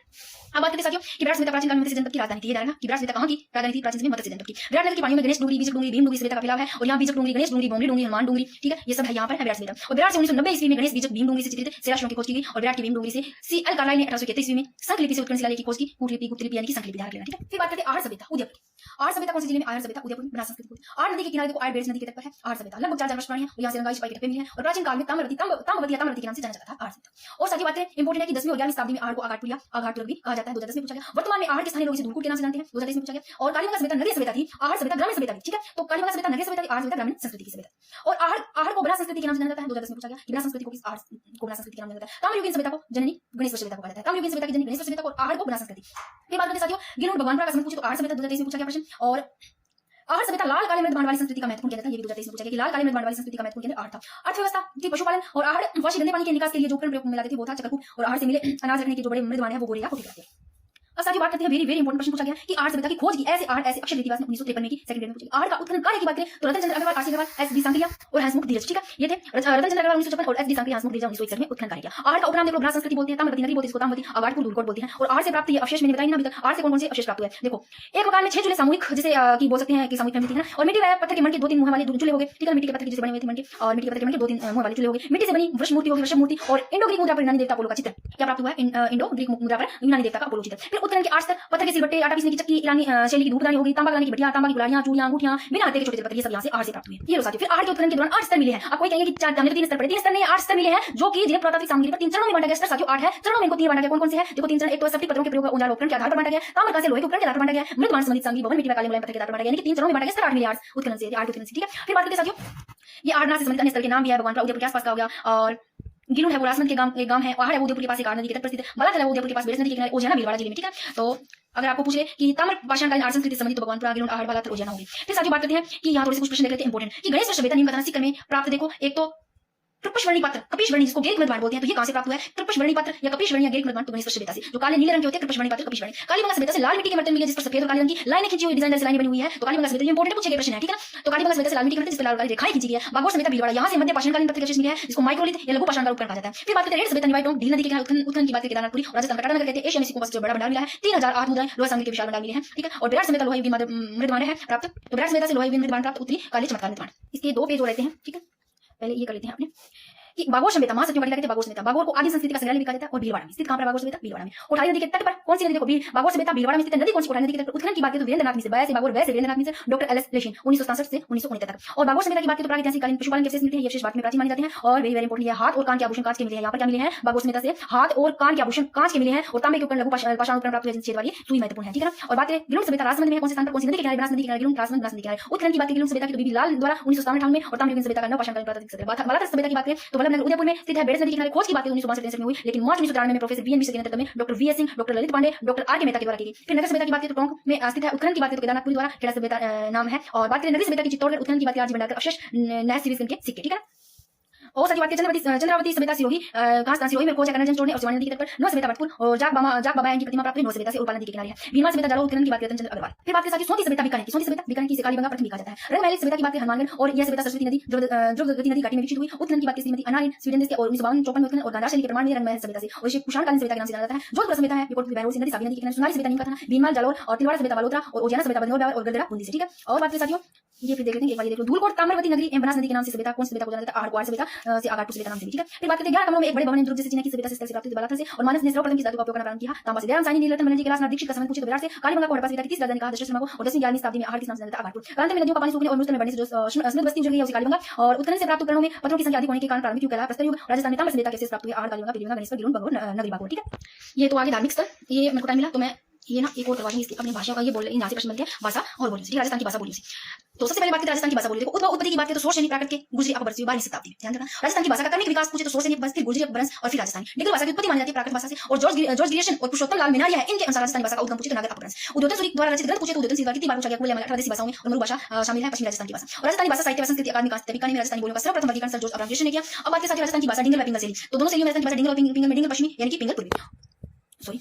अब बात करते साथियों कि विराट सभ्यता प्राचीन काल में मत्स्य जनपद की राजधानी थी, ये कि विराट सभ्यता कहां की राजधानी थी प्राचीन समय मत्स्य जनपद की। विराट नगर की पानियों में गणेश डूंगरी, बीजक डूंगरी, भीम डूंगरी सभ्यता का फैलाव है, और यहाँ बीजक डूंगरी, गणेश डूंगरी, बोमरी डूंगरी, हनुमान डूंगरी, ठीक है, ये सब है यहाँ पर है विराट सभ्यता। और विराट से 1990 ईस्वी में गणेश बीजक भीम डूंगरी से चित्रित शिलालेखों की खोज की गई, और विराट की भीम डूंगरी से C.L. कार्लाइल ने 1833 ईस्वी में संख लिपि से उत्कीर्ण शिलालेख की खोज की, कूट लिपि, गुप्त लिपि यानी कि संख लिपि ध्यान रखना, ठीक है। फिर बात करते हैं आर्य सभ्यता, उदयपुर। आर्य सभ्यता कौन से जिले में? आर्य सभ्यता उदयपुर बना संस्कृति। आर्य नदी के किनारे देखो, आर्य बेड़स नदी के तट पर है आर्य सभ्यता, लगभग 4000 वर्ष पुरानी है, और यहाँ से रंगाई छपाई के टप्पे मिले हैं, और प्राचीन काल में ताम्रवती के नाम से जाना जाता था आर्य सभ्यता। और साथ ही बात करें इंपोर्टेंट है कि 10वीं और 11वीं शताब्दी में आर्य को आघाटपुर भी कहा जाता है, 2010 में पूछा गया। वर्तमान में आर्य के स्थानीय लोग इसे धूलकूट के नाम से जानते हैं, 2023 में पूछा गया। और कालीबंगा सभ्यता नगरीय सभ्यता थी, आर्य सभ्यता ग्रामीण सभ्यता थी, ठीक है। तो कालीबंगा सभ्यता नगरीय सभ्यता थी, आर्य सभ्यता ग्रामीण संस्कृति की सभ्यता। और आर्य को बना संस्कृति के नाम से जाना जाता है, 2010 में पूछा गया कि बना संस्कृति को किस आर्य को बना संस्कृति के नाम से जाना जाता है। ताम्रयुगीन सभ्यता को जननी गणेश्वर सभ्यता को कहा जाता है, ताम्रयुगीन सभ्यता की जननी गणेश्वर सभ्यता को, और आर्य को बना संस्कृति। फिर बात करते साथियों गिरहुट भगवानपुरा का समय पूछे तो आर्य सभ्यता 2023 में पूछा गया प्रश्न। और आर्य सभ्यता लाल काले मृत बाण वाली संस्कृति का महत्वपूर्ण केंद्र था, ये भी 2023 में पूछा गया कि लाल काले मृत बाण वाली संस्कृति का महत्वपूर्ण केंद्र आर्य था। अर्थव्यवस्था थी पशुपालन, और आहार वर्षी गंदे पानी के निकास के लिए जो उपकरण प्रयोग में लाते थे वो था चक्रकूप, और आहार से मिले अनाज रखने के जो बड़े मृत बाण है वो गोरे या कोठी करते हैं। अब साथियों बात करते हैं वेरी वेरी इंपोर्टेंट प्रश्न पूछा गया कि आर्य सभ्यता की खोज की ऐसे अक्षय रीतिवास ने 1953 में की, सेकंड ग्रेड में पूछा। आर्य का उत्खनन कार्य की बात करें तो रतन चंद्र अग्रवाल, आरसी अग्रवाल, एस.डी. सांकरिया और हंसमुख धीरज, ठीक है, ये थे रतन चंद्र अग्रवाल 1956 और एस.डी. सांकरिया हंसमुख धीरज 1961 में उत्खनन कार्य किया। आर्य का उपनाम देखो, ब्राह्मण संस्कृति बोलते हैं, ताम्रवती नगरी बोलते हैं, इसको ताम्रवती, आगाटपुर, धूलकोट बोलते हैं। और आर्य से प्राप्त ये अवशेष मैंने बताया ना अभी तक, आर्य से कौन-कौन से अवशेष प्राप्त हुए देखो। एक मकान में 6 चूल्हे सामूहिक, जैसे कि बोल सकते हैं कि सामूहिक फैमिली थी ना, और मिट्टी व पत्थर के मण के 2-3 मुंह वाले चूल्हे हो गए, ठीक है, मिट्टी के पत्थर के जैसे बने हुए थे मण के, और मिट्टी के पत्थर के मण के 2-3 मुंह वाले चूल्हे हो गए। मिट्टी से बनी वृष मूर्ति होगी, वृषभ मूर्ति, और इंडो ग्रीक मुद्रा पर यूनानी देवता अपोलो का चित्र क्या प्राप्त हुआ है, इंडो ग्रीक मुद्रा पर यूनानी देवता का अपोलो चित्र। फिर उत्खनन के 8 स्तर, पत्थर के सिलबट्टे, आटा पीसने की चक्की, ईरानी शैली की धूपदानी होगी, तांबा गलाने की भटिया, तांबा की गुलाड़ियां, चूड़ियां, अंगूठियां, बिना हत्थे के छोटे पत्थर, ये सब यहाँ से आर्य से प्राप्त हुए। ये लो साथियों, फिर आर्य के उत्खनन के दौरान 8 स्तर मिले हैं। अब कोई कहेंगे कि 3 स्तर पड़े, 3 स्तर नहीं, 8 स्तर मिले हैं, जो कि जिन्हें पुरातात्विक सामग्री पर 3 चरणों में बांटा गया। स्तर साथियों 8 है, चरणों में इनको 3 बांटा गया। कौन-कौन से हैं देखो 3 चरण, एक तो सटीक पत्थरों के प्रयोग का औजार उपकरण के आधार पर बांटा गया, ताम्र का से लोहे के उपकरण के आधार पर बांटा गया, मृत बाण संबंधित सामग्री भवन मिट्टी व काले मुलायम पत्थर के आधार पर बांटा गया, यानी कि 3 चरणों में बांटा गया। स्तर 8 मिले आर्य उत्खनन से, आर्य उत्खनन से, ठीक है। फिर बात करते हैं साथियों ये आर्यनाथ से संबंधित अन्य स्थल के नाम भी है, भगवानपुरा उदयपुर के आसपास का हो गया, और गिरुड़ है वो राजमंद के गांव है, पहाड़ है वो उदयपुर के पास एक आर्य नदी के तट पर स्थित है, बालाथल है वो उदयपुर के पास बेड़स नदी के किनारे ओजियाना भीलवाड़ा जिले में, ठीक है। तो अगर आपको पूछ ले कि ताम्र पाषाणकालीन आर्य संस्कृति संबंधित तो भगवानपुरा, गिरुड़, आहड़, बालाथल, ओजियाना होगी। फिर साथियों बात करते हैं कि यहाँ थोड़े से कुछ प्रश्न देख लेते हैं इंपोर्टेंट कि गणेश सभ्यता निम्न कथन सीकर में प्राप्त देखो, एक तो कृपशवर्णी पात्र, कपिशवर्णी जिसको ग्रीक मृत बाण बोलते हैं, तो ये कहां से प्राप्त हुआ है? कृपशवर्णी पात्र या कपिशवर्णी या ग्रीक मृत बाण तो गणेश सभ्यता से, जो काले नीले रंग के होते हैं कृपशवर्णी पात्र, कपिशवर्णी। कालीबंगा सभ्यता से लाल मिट्टी के बर्तन मिले जिस पर सफेद और काले रंग की लाइनें खींची हुई डिजाइनर लाइनें बनी हुई है, तो कालीबंगा सभ्यता इंपोर्टेंट पूछे गए प्रश्न है, ठीक है ना। तो कालीबंगा सभ्यता से लाल मिट्टी के बर्तन जिस पर लाल काली रेखाएं खींची गई है। बागोर सभ्यता भीलवाड़ा, यहाँ से मध्य पाषाणकालीन पत्थर के अवशेष मिले हैं, जिसको माइक्रोलिथ या लघु पाषाण का उपकरण कहा जाता है। फिर बात करते हैं रेड सभ्यता निवाई टोंक ढील नदी के किनारे उत्खनन की बात करें, केदारनाथपुरी और राजस्थान का टाटा नगर कहते हैं, एशिया में सिक्कों का सबसे बड़ा भंडार मिला है, 3008 मुद्राएं लोहा सामग्री के विशाल भंडार मिले हैं, ठीक है। और विराट सभ्यता लोहे मृत बाण है प्राप्त, तो विराट सभ्यता से लोहे मृत बाण प्राप्त, उत्तरी काले चमत्कार मृत बाण। इसके 2 पेज हो रहते हैं, ठीक है, पहले ये कर लेते हैं अपने कि बागोर सभ्यता महासत्यों का कहते हैं। बागोर सभ्यता, बागोर को आदि संस्कृति का संग्रहालय भी कहा जाता है, और भीलवाड़ा में स्थित, कहां पर बागोर सभ्यता? भीलवाड़ा में। उठाई नदी के तट पर कौन सी नदी देखो, बागोर सभ्यता भीलवाड़ा में स्थित है। नदी कौन सी? उठाई नदी के तट पर। उत्खनन की बात करें तो वीरेंद्रनाथ मिश्र, वैसे बागोर वैसे वीरेंद्रनाथ मिश्र, डॉक्टर एल.एस. लेशिन 1967 से 1969 तक। और बागोर सभ्यता की बात करें तो प्रागैतिहासिक कालीन पशुपालन के अवशेष मिलते हैं, ये अवशेष बाद में प्राचीन माने जाते हैं, और वेरी वेरी इंपोर्टेंट है हाथ और कान के आभूषण कांच के मिले हैं। यहाँ पर क्या मिले हैं बागोर सभ्यता से? हाथ और कान के आभूषण कांच के मिले हैं, और तांबे के उपकरण लघु पाषाण उपकरण प्राप्त हुए, छेद वाली सुई महत्वपूर्ण है, ठीक है ना। और बात करें गिरुड़ सभ्यता राजमंद में कौन से स्थान पर, कौन सी नदी के किनारे? बनास नदी के किनारे, गिरुड़ राजमंद बनास नदी के किनारे। उत्खनन की बात करें गिरुड़ सभ्यता की तो बीबी लाल द्वारा 1957 में, और ताम्रयुगीन सभ्यता का नवपाषाण कालीन प्राकृतिक सभ्यता। बालाथल सभ्यता की बात करें तो वल्लभनगर उदयपुर में स्थित है, बेड़स नदी के किनारे। खोज की बात 1962 में हुई, लेकिन मार्च 1993 में प्रोफेसर बी.एन. मिश्र के नेतृत्व में doctor V S. Singh, doctor Lalit Pande, doctor R K. Mehta के द्वारा की गई। फिर नगर सभ्यता की बात करें तो टोंक में स्थित है। उत्खनन की बात करें तो केदारनाथपुरी द्वारा खेड़ा सभ्यता नाम है। और बात करें नगरी सभ्यता की चित्तौड़गढ़, उत्खनन की बात करें आरजी भंडारकर अवशेष नैस सीरीज के सिक्के, ठीक है। और साथ ही बात करें चंद्रावती सभ्यता सिरोही, कहां सिरोही में खोज करना जोड़ने और शिवानी नदी के तट पर। नौ सभ्यता भटपुर, और जाग बाबा की प्रतिमा प्राप्त हुई नौ सभ्यता से, उर्पाल नदी के किनारे है। भीलवाड़ा सभ्यता जालो उत्खनन की बात करें चंद्र अग्रवाल। फिर बात करें साथ ही सोती सभ्यता बीकानेर की, सोती सभ्यता बीकानेर की कालीबंगा प्रथम भी कहा जाता है। रंगमहल सभ्यता की बात करें हनुमानगढ़, और यह सभ्यता सरस्वती नदी द्रवगति नदी घाटी में विकसित हुई। उत्खनन की बात करें श्रीमती अनालिन स्वीडन देश के, और 1952-54 में उत्खनन और गांधार शैली के प्रमाण मिले रंगमहल सभ्यता से, और इसे कुषाणकालीन सभ्यता के नाम से जाना जाता है। जोधपुर सभ्यता है बेहरोल नदी साबी नदी के किनारे। सुनारी सभ्यता नीम का थाना, भीममाल जालोर, और तिलवाड़ा सभ्यता बलोत्रा, और ओजियाना सभ्यता बंदौर और गलदरा बूंदी से, ठीक है। और बात करें साथियों ये फिर देख लेते हैं, एक बार ये देख लो, धूलकोट ताम्रवती नगरी एवं बनास नदी के नाम से सभ्यता कौन सी सभ्यता को जाना जाता है? आहार सभ्यता से आगाटपुर सभ्यता नाम से, ठीक है। फिर बात करते हैं 11 कमलों में एक बड़े भवन दुर्ग जैसे चीन की सभ्यता से स्थल से प्राप्त हुई बालाथल से, और मानस ने सर्वप्रथम की धातु का उपयोग करना प्रारंभ किया तांबा से। दयाराम साईनी नीलरतन बनर्जी के लासनाथ दीक्षित का संबंध पूछे तो विराट से। कालीबंगा को हड़प्पा सभ्यता की 30 राजधानी कहा, दशरथ को, और 10वीं 11वीं शताब्दी में आहार के नाम से जाना जाता आगाटपुर। कालांतर में नदियों का पानी सूखने और मरुस्थल में बढ़ने से जो स्मृत बस्ती जुड़ गई है उसे कालीबंगा। और उत्खनन से प्राप्त उपकरणों में पत्थरों की संख्या अधिक होने के कारण प्रारंभिक युग कहलाया। प्रस्तर युग राजस्थान में ताम्र सभ्यता के अवशेष प्राप्त हुए, आहार कालीबंगा, पीलीबंगा, गणेशपुर, गिरुड़, बंगोर, नगरी बागोर, ठीक है। ये तो आगे धार्मिक स्थल, ये मेरे को टाइम मिला तो मैं ये ना एक और करवा दूंगी इसकी अपनी भाषा का, ये बोल इन यहाँ से प्रश्न बनते हैं भाषा और बोलियों से, ठीक है, राजस्थान की भाषा बोलियों से। तो सबसे पहले बात करते हैं राजस्थान की भाषा बोलियों। देखो उद्भव उत्पत्ति की बात करें तो सोर्स यानी प्राकृत के गुजरी अकबर से 12वीं शताब्दी में, ध्यान देना। राजस्थान की भाषा का क्रमिक विकास पूछे तो सोर्स यानी बस, फिर गुजरी अपभ्रंश और फिर राजस्थानी। डिंगल भाषा की उत्पत्ति मानी जाती है प्राकृत भाषा से, और जॉर्ज ग्रियर्सन और पुरुषोत्तम लाल मेनारिया है इनके अनुसार राजस्थानी भाषा का उद्गम पूछे तो नागर अपभ्रंश। उद्योतन सूरी द्वारा रचित ग्रंथ पूछे तो उद्योतन सीधा कितनी बार पूछा गया, कुल 18 देसी भाषाओं में, और मरु भाषा शामिल है पश्चिमी राजस्थान की भाषा। और राजस्थानी भाषा साहित्य व संस्कृति अकादमी का में राजस्थानी बोलियों का सर्वप्रथम वर्गीकरण सर जॉर्ज अब्राहम ग्रियर्सन ने किया। अब बात के साथ राजस्थान की भाषा डिंगल व पिंगल शैली, तो दोनों शैलियों में राजस्थान की भाषा डिंगल और पिंगल में डिंगल पश्चिमी यानी कि पिंगल पूर्वी, सॉरी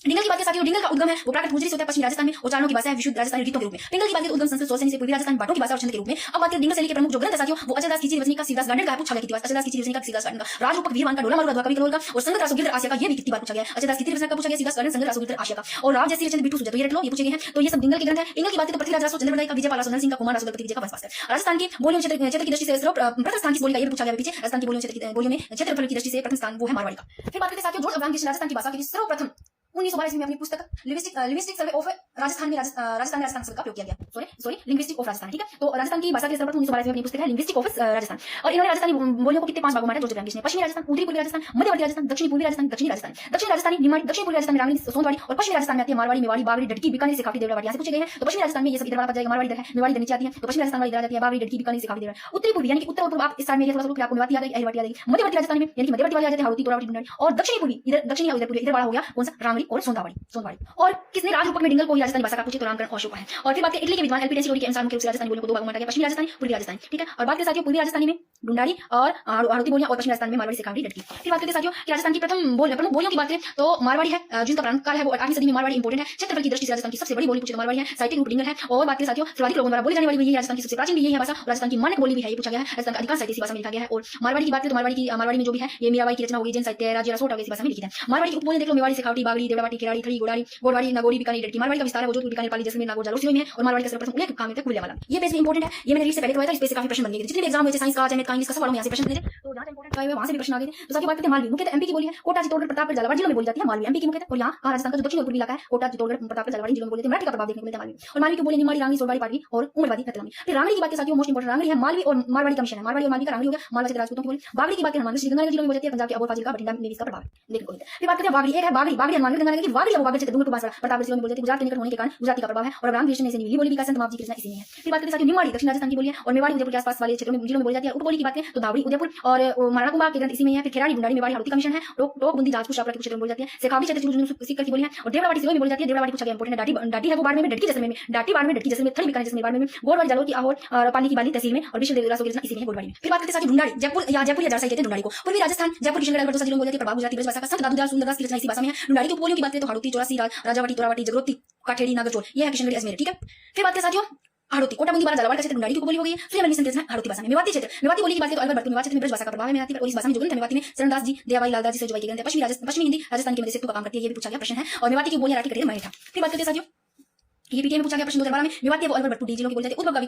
डिंगल की बात के साथ डिंगल का उद्गम है वो प्राकृत गुजरी से होता है पश्चिमी राजस्थान में, और चारणों की भाषा है विशुद्ध राजस्थानी रीतों के रूप में। पिंगल की बात करें उद्गम संस्कृत सोलसनी से पूर्वी राजस्थान बाटों की भाषा और छंद के रूप में। अब बात करें डिंगल शैली के प्रमुख जो ग्रंथ साथियों वो अजयदास कीची रजनी का सीधास गार्डन का पूछा गया कितनी बार, अजयदास कीची रजनी का सीधास गार्डन का, राजरूपक वीरवान का डोला मारू कवि कलोल का, और संगत रासो गिरधर आसिया का ये भी कितनी बार पूछा गया, अजयदास कीची रचना का पूछा गया सीधास गार्डन संगत रासो गिरधर आसिया का, और राव जैसी रचना बिट्टू सुजा, तो ये रट लो, ये पूछे गए हैं। तो ये सब डिंगल के ग्रंथ है। इंगल की बात करें तो पृथ्वीराज रासो चंद्रबड़ाई का, विजय पाला सुंदर सिंह का, कुमार रासो दलपति विजय का वंशवास है। राजस्थान की बोलियों क्षेत्र की दृष्टि से प्रथम स्थान की बोली का ये पूछा गया पीछे, राजस्थान की बोलियों में क्षेत्रफल की दृष्टि से प्रथम स्थान वो है मारवाड़ी का। फिर बात करते साथियों जॉर्ज अब्राहम ग्रियर्सन राजस्थान की भाषा के सर्वप्रथम 1912 में अपनी पुस्तक लिंग्विस्टिक सर्वे ऑफ राजस्थान में राजस्थान शब्द का उपयोग किया गया, सॉरी लिंग्विस्टिक ऑफ राजस्थान, ठीक है। तो राजस्थान की भाषा के सर्वप्रथम 1912 में अपनी पुस्तक है लिंग्विस्टिक ऑफ राजस्थान, और इन्होंने राजस्थानी बोलियों को कितने 5 भागों में बांटा जॉर्ज अब्राहम ग्रियर्सन ने। पश्चिमी राजस्थान, उत्तरी पूर्वी राजस्थान, मध्यवर्ती राजस्थान, दक्षिणी पूर्वी राजस्थान, दक्षिणी राजस्थान, दक्षिणी राजस्थानी निमाड़ी, दक्षिण पूर्वी राजस्थान में रांगनी सोनवाड़ी, और पश्चिमी राजस्थान में आती है मारवाड़ी, मेवाड़ी, बागड़ी, डडकी, बीकानेर, सिखावटी, देवरावाटी, यहाँ से पूछे गए हैं। तो पश्चिमी राजस्थान में ये सब इधर वाला जाएगा, मारवाड़ी इधर है, मेवाड़ी इधर नीचे आती है, तो पश्चिमी राजस्थान वाली इधर आ जाती है, बागड़ी, डडकी, बीकानेर, सिखावटी, देवरावाटी। उत्तरी पूर्वी यानी कि उत्तर और पूर्व आप इस साइड में थोड़ा सा फिर आपको मेवाती आ गई, अहिरवाटी आ गई। मध्यवर्ती राजस्थान में यानी कि मध्यवर्ती वाली आ जाती है हाड़ौती, तोरावटी, ढूंढाड़ी, और दक्षिणी पूर्वी इधर दक्षिणी या उदयपुर इधर वाला हो गया कौन सा, रांगड़ी और सोनवाड़ी। और किसने राजरूपक में डिंगल को राजस्थानी भाषा का पूछे तो रामकरण और अशोक है। और फिर बात करें इटली के विद्वान एलपी टेंसिलोरी के अनुसार मुख्य रूप से राजस्थानी बोलियों को 2 भागों में बांटा गया, पश्चिमी राजस्थानी, पूर्वी राजस्थानी, ठीक है। और बात करें साथियों पूर्वी राजस्थानी में ढूंढाड़ी और हाड़ौती बोलियां, और पश्चिमी राजस्थान में मारवाड़ी, सिखावटी, डडकी। फिर बात करते साथियों कि राजस्थान की प्रमुख बोलियों की बात करें तो मारवाड़ी है, जिसका प्रारंभ काल है वो 8वीं सदी में मारवाड़ी इंपोर्टेंट है। क्षेत्रफल की दृष्टि से राजस्थान की सबसे बड़ी बोली पूछे तो मारवाड़ी है, साहित्यिक रूप डिंगल है। और बात करें साथियों सर्वाधिक लोगों द्वारा बोली जाने वाली भी यही राजस्थान की सबसे प्राचीन भी यही है भाषा, और राजस्थान की मानक बोली भी है, ये पूछा गया है। राजस्थान का अधिकांश साहित्य इसी भाषा में लिखा गया है। और मारवाड़ी की बात करें तो मारवाड़ी में जो भी है ये मीराबाई की रचना होगी, जैन साहित्य राज्य रसोटा इसी भाषा में लिखित है। मारवाड़ी की उपबोली देख लो, मेवाड़ी, सिखावटी, बागड़ी, देवरावाटी, खिराड़ी, थड़ी, गोड़वाड़ी, नगोरी, बीकानेर, डडकी। मारवाड़ी का विस्तार है वो जोधपुर, बीकानेर, पाली, जैसलमेर, नागौर, जालोर में है। और मारवाड़ी का सर्वप्रथम उल्लेख काम में खुलेवाला, ये पेज भी इंपोर्टेंट है, ये मैंने रीड से पहले करवाया था, इस पेज से काफी प्रश्न बन गए, जितने भी एग्जाम हुए थे साइंस का, मैथ का, इंग्लिश का, सब वालों में यहाँ से प्रश्न बने थे, तो जहाँ इंपोर्टेंट आए हुए वहां से भी प्रश्न आ गए थे। तो साथ ही बात करते हैं मालवी, मुख्यतः एमपी की बोली है, कोटा, चित्तौड़गढ़, प्रतापगढ़, झालावाड़ जिलों में बोली जाती है मालवी, एमपी की मुख्यतः। और यहाँ राजस्थान का जो दक्षिण और पूर्वी इलाका है कोटा, चित्तौड़गढ़, प्रतापगढ़, झालावाड़ जिलों में बोलते हैं, मराठी का प्रभाव देखने को मिलता है मालवी। और मालवी की बोली निमाड़ी, रांगड़ी, सोनवाड़ी, पाटवी और उमरवादी, रतलामी। फिर रांगड़ी की बात साथियों मोस्ट इंपोर्टेंट रांगड़ी है, मालवी और मारवाड़ी का मिशन है, मारवाड़ी और मालवी का रांगड़ी हो गया, मालवा से राजपूतों की बोली। बागड़ी की बात करें हनुमानगढ़, श्रीगंगानगर जिलों में बोली जाती है, पंजाब के अबोर फाजिल का, बठिंडा में इसका प्रभाव देखने को मिलता है। फिर बात करते हैं बागड़ी, एक है बागड़ी, हनुमानगढ़, गंगानगर की बागड़ी है, वो बागड़ क्षेत्र डूंगरपुर, बांसवाड़ा, प्रतापगढ़ जिलों में बोली जाती है, गुजरात के निकट होने के कारण गुजराती का प्रभाव है। और अब्राहम ग्रियर्सन ने इसे नीली बोली भी कहा, संत मावजी की रचना इसी में है। फिर बात करते हैं साथियों निमाड़ी, दक्षिण राजस्थान की बोली है, और मेवाड़ी, उदयपुर के आसपास वाले क्षेत्रों में जिलों में बोली जाती है। उपबोली की बात करें तो धावड़ी, उदयपुर और माराकुंबा के ग्रंथ इसी में है। फिर खेराड़ी, ढूंढाड़ी, मेवाड़ी, हाड़ौती का मिशन है। टोक, बुंदी, जाजपुर, शाहपुरा के क्षेत्र में बोली जाती है। सिखावटी क्षेत्र सीकर की बोली है। और देवरावाटी जिलों में बोली जाती है, देवरावाटी पूछा गया इंपोर्टेंट है। डाटी है वो बाड़मेर में, डडकी जैसलमेर में, डाटी बाड़मेर, डडकी जैसलमेर, थड़ी, बीकानेर जैसलमेर, बाड़मेर में, गोड़वाड़ी, जालोर की आहोर और पाली की बाली तहसील में, और विश्व देवदासों की रचना इसी में है गोड़वाड़ी में। फिर बात करते हैं साथियों ढूंढाड़ी, जयपुर या जारसा कहते हैं ढूंढाड़ी को। पूर्वी राजस्थान, जयपुर, किशनगढ़, बड़ौदा जिलों में बोली जाती है, प्रभाव गुजराती ब्रजभाषा का, संत दादूदास सुंदरदास की रचना इसी भाषा में है। ढूंढाड़ी की उपबोलियों की बात करें तो हाड़ौती, चौरासी, राजावाटी, तोरावाटी, जगरोती, काठेड़ी, नागरचोल, ये है किशनगढ़, अजमेर, ठीक है। फिर बात करें साथियों हाड़ौती, कोटा, बुंदी, झालावाड़ का क्षेत्र ढूंढाड़ी की उपबोली हो गई है। सूर्यमणि की रचना हाड़ौती भाषा में। मेवाती क्षेत्र, मेवाती बोली की बात करें तो अलवर, मेवात क्षेत्र में ब्रजभाषा का प्रभाव है मेवाती पर, और इस भाषा में जो ग्रंथ है मेवाती में शरणदास जी, दयाबाई, लालदास जी से जो ग्रंथ है। पश्चिमी हिंदी राजस्थान की मदद से का काम करती है, ये भी पूछा गया प्रश्न है। और मेवाती की बोलियां राठी, कटेर, मराठा। फिर बात करते हैं साथियों ये पीटीए में पूछा गया प्रश्न 2012 में, मेवाती वो अलवर भट्टू जिलों की बोली जाती है। उद्भव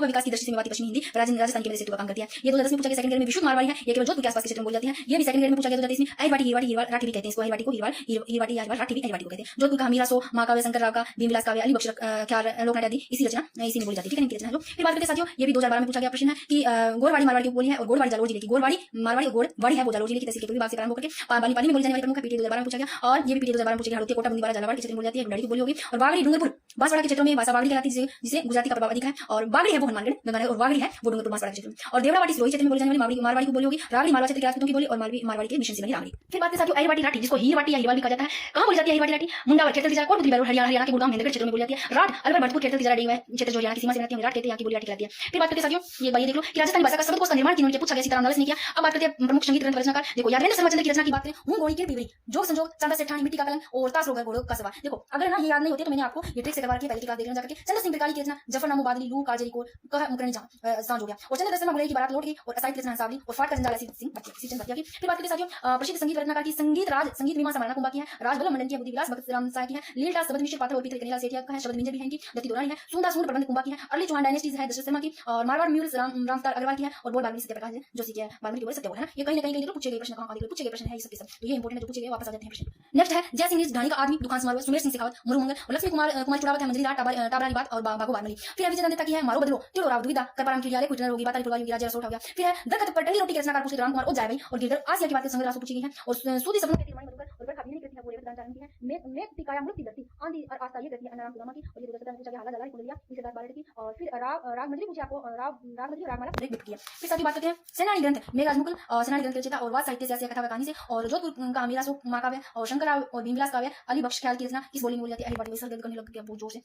विकास की दृष्टि से मेवाती पश्चिमी हिंदी राजस्थान की मदद से का काम करती है। ये 2010 में पूछा गया। सेकंड ग्रेड में विशुद्ध मारवाड़ी है, ये केवल जोधपुर के आसपास के क्षेत्र में बोली जाती है। ये भी सेकंड ग्रेड में पूछा गया 2023 में। अहिरवाटी, हिरवाड़ी, राठी भी कहते हैं इसको, अहिरवाटी को हिरवाड़ी राठी भी अहिरवाटी को कहते हैं। जोधपुर का मीरा सो, महाकाव्य, शंकर राव का भीमविलास काव्य, अली बख्श ख्याल, लोकनाथ आदि इसी रचना इसी में बोली जाती है, ठीक है, इनकी रचना। फिर बात करते हैं साथियों ये भी 2012 में पूछा गया प्रश्न है कि गोड़वाड़ी मारवाड़ी की बोली है, और गोड़वाड़ी जालोर जिले की, गोड़वाड़ी मारवाड़ी और गोड़वाड़ी है वो जालोर जिले की तहसील के पूर्वी भाग से प्रारंभ होकर पाली में बोली जाने वाली प्रमुख है। पीटीए 2012 में पूछा गया। और ये भी पीटीए 2012 में पूछा गया। हाड़ौती, कोटा, बुंदी, झालावाड़ के क्षेत्र में बोली जाती है, ढूंढाड़ी की बोली होगी। और बागड़ी, डूंगरपुर, बांसवाड़ा के क्षेत्रों में भाषा बागड़ी कहलाती है, जिसे गुजराती का प्रभाव अधिक है। और बागड़ी है वो हनुमानगढ़, गंगानगर, और बागड़ी है वो डूंगरपुर, बांसवाड़ा के क्षेत्र में। और देवरावाटी सिरोही क्षेत्र में बोली जाने वाली मारवाड़ी की बोली होगी। रागड़ी मारवा क्षेत्र के राजपूतों की बोली, और मारवाड़ी के मिशन से बनी रागड़ी। फिर बात है साथियों अहिरवाटी राठी, जिसको हीरवाटी या हिरवाल भी कहा जाता है। कहां बोली जाती है अहिरवाटी राठी? मुंडावर, खेतल तिजारा, कोटपुतली, बैरोड, हरियाणा के गुड़गांव, महेंद्रगढ़ क्षेत्र में बोली जाती है। राठ, अलवर, भरतपुर, खेतल तिजारा, डेंगू क्षेत्र जो हरियाणा की सीमा से रहती है, राठ कहते हैं, यहाँ की बोली राठी कहलाती है। फिर बात करते हैं साथियों ये देख लो कि राजस्थानी भाषा का शब्दकोश का निर्माण किन्होंने पूछा गया, सीताराम दास ने किया। अब बात करते हैं प्रमुख संगीत ग्रंथ रचनाकार। देखो यादवेंद्र शर्मा चंद्र की रचना की बात करें, हूं गोणी की पिवरी, जोग संजोग, चांदा सेठानी, मिट्टी का कलंक, और तास रोगर घोड़ों का सवार। देखो अगर ना ये याद नहीं होते तो मैंने आपको ये ट्रिक से करवा के पहले की क्लास देखना जाकर। चंद्र सिंह त्रिकाली की रचना, जफरनामू, बादली, लू, काजरी को कह मुकरनी सांझ हो गया। और चंद्र दर्शन की बारात लौट गई, और साहित्य रचना हंसावली और फाट का जंजाल सिंह बतिया की। फिर बात करते साथियों प्रसिद्ध संगीत रचनाकार की, संगीत राज, संगीत मीमांसा मारना कुंभा की है। राजबल्लभ मंडन की है, बुद्धि विलास भक्त राम साय की है। लीलदास शब्द मिश्र पात्र और पीतल कन्हैया सेठिया का है। शब्द मिंजर भी है इनकी, दत्ती दोरानी है। सुंदर सूंद प्रबंध कुंभा की है। अर्ली चौहान डायनेस्टीज है दशरथ शर्मा की। और मारवाड़ म्यूल्स रामतार अग्रवाल की है। और बोल बाल्मीकि सत्यप्रकाश है जो सीखे बाल्मीकि बोल सत्य है ना। ये कहीं ना कहीं पूछे गए प्रश्न, कहां पूछे गए प्रश्न है ये सब के सब, तो ये इंपोर्टेंट है जो पूछे गए, वापस आ जाते हैं प्रश्न। नेक्स्ट है जय सिंह ढाणी का आदमी, दुकान समारोह, सुमेर सिंह शेखावत, मुरु मंगल, और लक्ष्मी कुमार चुड़ावत है, मंजरी राठ, टाबरानी बात और बागो बारमली। फिर है विजय दंता की है, मारो बदलो, तिलो राव, दुविधा, करपाराम की, कुछ होगी बात, योगी राजा रसोट हो गया। फिर है दरखत पर टंगी रोटी के रचनाकार पूछे राम कुमार और जाय भाई। और गिरधर आसिया की बात संग्रह पूछी गई है। और सूदी सपनों के तीर मणि मधुकर और बरखा बिजली कृति है, चारण की है। मैं तिकाया मृत्यु दत्ती आंधी और आस्था ये करती है अनाराम सुदामा की। और ये 2017 में पूछा गया हाला जला कुंडलिया इसे 10 12 की। और फिर राग मंजरी पूछी आपको, राग मंजरी रागमाला ब्रेक व्यक्त किया। फिर साथ ही बात करते हैं सेनानी ग्रंथ मेघराजमुकुल, सेनानी ग्रंथ रचिता और वाद साहित्य से कथा कहानी से। और जोधपुर का मीरा सो महाकाव्य और शंकरराव और भीमविलास काव्य अली बख्श ख्याल की रचना किस बोली में बोली जाती है? अली बाटी वैसा करने लग गया बहुत जोर से।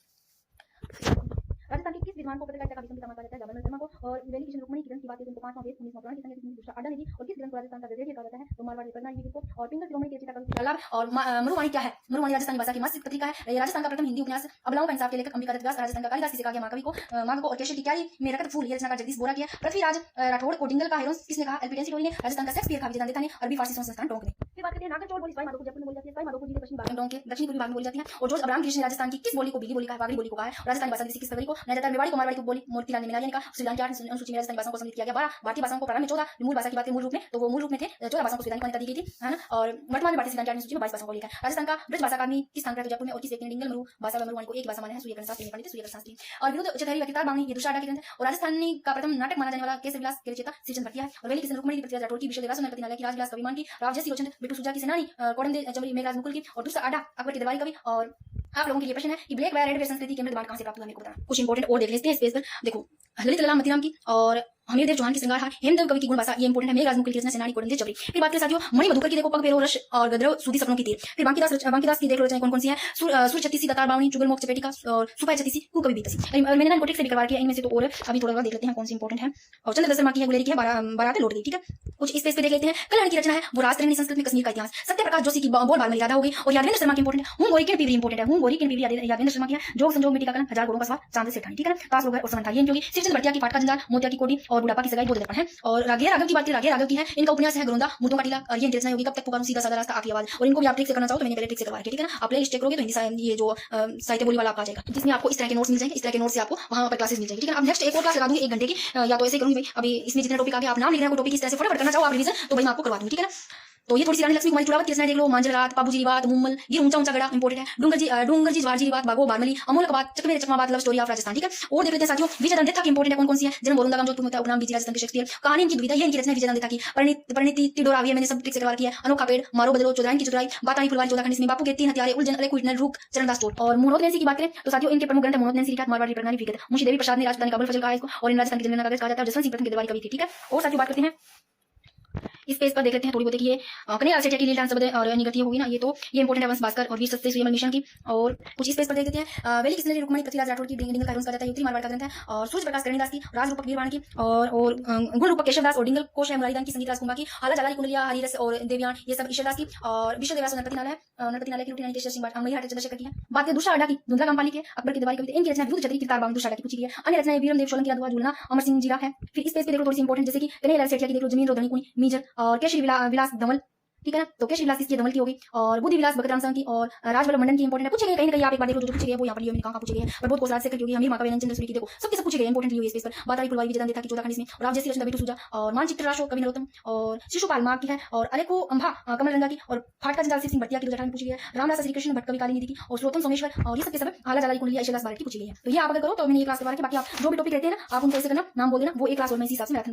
राजस्थान के किस विद्वान को पत्रकारिता का विषम पितामह कहा जाता है? जवाहरलाल शर्मा को। और वैली किशन रुक्मणी की ग्रंथ की बात करें तो 5वां वेद 19वां पुराण की संख्या दूसरा आडा निधि। और किस ग्रंथ को राजस्थान का गजरेटिया कहा जाता है? तो मारवाड़ी पन्ना ये को। और पिंगल शिरोमणि की रचयिता का लाभ। और मरुवाणी क्या है? मरुवाणी राजस्थानी भाषा की मासिक पत्रिका है। राजस्थान का प्रथम हिंदी उपन्यास अबलाओं का इंसाफ के लेखक अंबिका दत्त व्यास। राजस्थान का कालिदास किसे कहा गया? महाकवि को। माघ को। और केशव की क्यारी में रकत फूल ये रचना का जगदीश बोरा किया। पृथ्वीराज राठौड़ को डिंगल का हेरोस किसने कहा? एल्पिडेंसी टोरी ने। राजस्थान का शेक्सपियर का विजय दान देता ने। अरबी फारसी संस्थान टोंक ने। फिर बात करते हैं नागरचौड़ बोली सवाई माधोपुर जयपुर में बोली जाती है। सवाई माधोपुर जिले पश्चिमी भाग में टोंक के दक्षिणी पूर्वी भाग में बोली जाती है। और जॉर्ज अब्राहम गिरीश ने राजस्थान की किस बोली को बीली बोली का वागड़ी बोली को कहा है? राजस्थानी भाषा किस फरवरी को। नैनीताल मेवाड़ी को मारवाड़ी को बोली मोतीलाल ने मिलाया ने कहा। श्रीलंका की 8 अनुसूची में राजस्थानी भाषाओं को सम्मिलित किया गया। 12 भारतीय भाषाओं को प्रारंभ में 14 मूल भाषा की बात करें मूल रूप में तो वो मूल रूप में थे 14 भाषाओं को संविधान की मान्यता दी गई थी, है ना। और वर्तमान में भारतीय संविधान की अनुसूची में 22 भाषाओं को लिखा है। राजस्थान का ब्रज भाषा अकादमी किस स्थान पर है? जयपुर में। और किस व्यक्ति ने डिंगल मरु भाषा व मरुवाणी को एक भाषा माना है? सूर्यकर्ण शास्त्री ने, पंडित सूर्यकर्ण शास्त्री। और विरुद्ध उच्चतरी व किताब बावनी ये दूसरा आडा की ग्रंथ है। और राजस्थानी का प्रथम नाटक माना जाने वाला केसर विलास के रचयिता श्रीचंद्र भटिया है। और वैली किशन रुक्मणी की पृथ्वीराज राठौड़ की, विशल देवरास नरपति नालय की, राजविलास कविमान की, राव जैसी रोचन बिट्टू सुजा की, सेनानी कोडमदेव चमरी मेघराज मुकुल की। और दूसरा आडा अकबर के दरबारी कवि। और आप लोगों के लिए प्रश्न है कि ब्लैक व रेड वेयर संस्कृति के अमृत बाण कहां से प्राप्त हुआ? मेरे को बताना। कुछ इंपोर्टेंट और देख लेते हैं इस पेज पर। देखो ललित लला मतीराम की और हमीरदेव चौहान की श्रृंगार हार, हेमदेव कवि की गुण भाषा ये इंपोर्टेंट है। मेघराज मुकुल की रचना सेनानी कोडमदेव चमरी। फिर बात करें साथियों मणि मधुकर की, देखो पग पेरो रश और गद्रव सूदी सपनों की तीर। फिर बांकीदास की देख लो रचनाएं कौन कौन सी है? सूर छत्तीसी, दतार बावनी, जुगल मोक्ष चपेटिका और सुपाय छत्तीसी, कवि बीतसी। मैंने ना इंपोर्टेंट से भी करवा किया इनमें से तो और अभी थोड़ा देख लेते हैं कौन सी इंपोर्टेंट है। और चंद्र दशरमा की है, गुलेरी की है, बाराते लौट गई। ठीक है, कुछ इस पेज पे देख लेते हैं। कल्याण की रचना है वो राजतरंगिणी संस्कृत में कश्मीर का इतिहास, सत्यप्रकाश जोशी की बोल बाल में यादा हो गई। और यादवेंद्र शर्मा की इंपोर्टेंट है हूं गोरी के पीवी इंपोर्टेंट है। हूं गोरी के पीवी यादवेंद्र शर्मा की है। जोग संजोग मिट्टी का कलम, हजार गोरों का स्वाद, चांद से ठानी। ठीक है, ताश वगैरह और समन्था ये इनकी श्रीचंद्र भटिया की फाटका जंजाल, मोतिया की कोडी और बुढ़ापा की सगाई बोध दर्पण है। और राघे राघव की बात करें, राघे राघव की है, इनका उपन्यास है गरोंदा मुर्दों का टीला। और ये रचना होगी कब तक पुकारूं सीधा साधा रास्ता आखिरी आवाज। और इनको भी आप ट्रिक से करना चाहो तो मैंने पहले ट्रिक से करवाया। ठीक है ना, आप प्ले लिस्ट चेक करोगे तो हिंदी ये जो साहित्य बोली वाला आपका आ जाएगा, जिसमें आपको इस तरह के नोट्स मिल जाएंगे। इस तरह के नोट्स से आपको वहां पर क्लासेस मिल जाएगी। ठीक है, अब नेक्स्ट एक और क्लास लगा दूंगी 1 घंटे की, या तो ऐसे करूंगी भाई अभी इसमें जितने टॉपिक आ गए आप नाम लिख रहे हो टॉपिक इस तरह से फटाफट करना चाहो आप रिवीजन तो भाई मैं आपको करवा दूंगी। ठीक है ना, तो ये थोड़ी सी रानी लक्ष्मी कुमारी चुड़ावत की रचना देख लो। मांझल रात, पाबूजी रिवात, मुम्मल, ये ऊंचा ऊंचा गड़ा इंपोर्टेंट है। डूंगर जी ज्वारजी रिवात, बागो बारमली, अमोल कबात, चकमे चकमा बात, लव स्टोरी ऑफ राजस्थान। ठीक है, और देख लेते हैं साथियों विजयदान देथा की इंपोर्टेंट है कौन कौन सी है? जन्म बोरुंदा गांव जोधपुर में, उपनाम बीजी राजस्थान के शेक्सपियर, कहानी इनकी दुविधा ये इनकी रचना विजयदान देथा की। परिणति टिडोरावी मैंने सब ट्रिक से करवा किया है। अनोखा पेड़, मारो बदलो, चौधराइन की चतुराई, बाताई फुलवारी, चौदह खंड में बापू के 3 हथियारे, उलझन अले कुइटनर रूप, चरणदास टोट। और मोहम्मद नैंसी की बात करें तो साथियों इनके प्रमुख ग्रंथ मोहम्मद नैंसी लिखा, मारवाड़ी प्रज्ञानी विगत, मुंशी देवी प्रसाद ने राजस्थानी काबुल फजल कहा है इसको। और इन राजस्थान की जनगणना कागज कहा जाता है। जसवंत सिंह प्रथम के दरबारी कवि थे। ठीक है, और साथियों बात करते हैं इस पेज पर देख लेते हैं थोड़ी बहुत। देखिए कन्हैया सेठिया की लीलान शब्द और निगति होगी ना, ये तो ये इंपोर्टेंट है। वंश भास्कर और वीर सत्य सुयमल मिशन की। और कुछ इस पेज पर देख लेते हैं वैली किशन रुक्मणी पृथ्वीराज राठौड़ की डिंगल का हेरोस कहा जाता है। उत्तरी मारवाड़ का ग्रंथ है। और सूर्य प्रकाश करणीदास की, राज रूपक वीरवाण की और गुण रूपक केशवदास और डिंगल कोश है मुरारीदान की, संगीत राज कुंभा की, हाला जलाली कुंडलिया हरिरस और देवयान ये सब ईश्वरदास की। और विश्व देवरास नरपति नालय की लुटी रानी केशव सिंह बाट अंगई हाटे चंद्रशेखर की है। बात करें दूसरा आडा की, धुंधला कामपाली के, अकबर की दरबारी कविता, इनकी रचना विरुद्ध छतरी किताब दूसरा आडा की पूछी गई है। अन्य रचनाएं वीरम देव सोलंकी राधवा झूलना अमर सिंह जीरा है। फिर इस पेज पे देखो थोड़ी सी इंपोर्टेंट जैसे कि कन्हैया सेठिया की देख लो जमीन रोधनी कुनी मीजर और केशरी विलास धवल। ठीक है ना, तो केशरी विलास इसकी धवल की होगी। और बुद्धि विलास भगत राम संघ की और राजवल्लभ मंडन की इंपोर्टेंट है। पूछे गए कहीं ना कहीं आप एक बार देखो जो पूछे गए वो यहाँ पर मैंने कहा पूछे गए पर बहुत कोसराज से करके होगी। हमीर माता वेलन चंद्र सूरी की देखो सबके सब पूछे गए इंपोर्टेंट लियो इस पेज पर। बाताई फुलवारी विजयदान देथा की 14 खंड में, राव जैसी रचना बिट्टू सुजा और मानचित्र राशो कवि नरोत्तम और शिशुपाल माँ की है। और अलेको अंभा कमल रंगा की और फाटका जंजाल सिंह भटिया की 2018 में पूछी गई है। रामदास श्री कृष्ण भट्ट कवि काली नीति की और श्रोतम सोमेश्वर और ये सबके सब हाला जलाली कुंडलिया ईश्वरदास बारट की पूछी गई है। तो ये आप अगर करो तो मैंने ये क्लास के बारे में, बाकी आप जो भी टॉपिक रहते हैं ना आप उनको ऐसे करना नाम बोल देना, वो एक क्लास और मैं इसी हिसाब से मैथन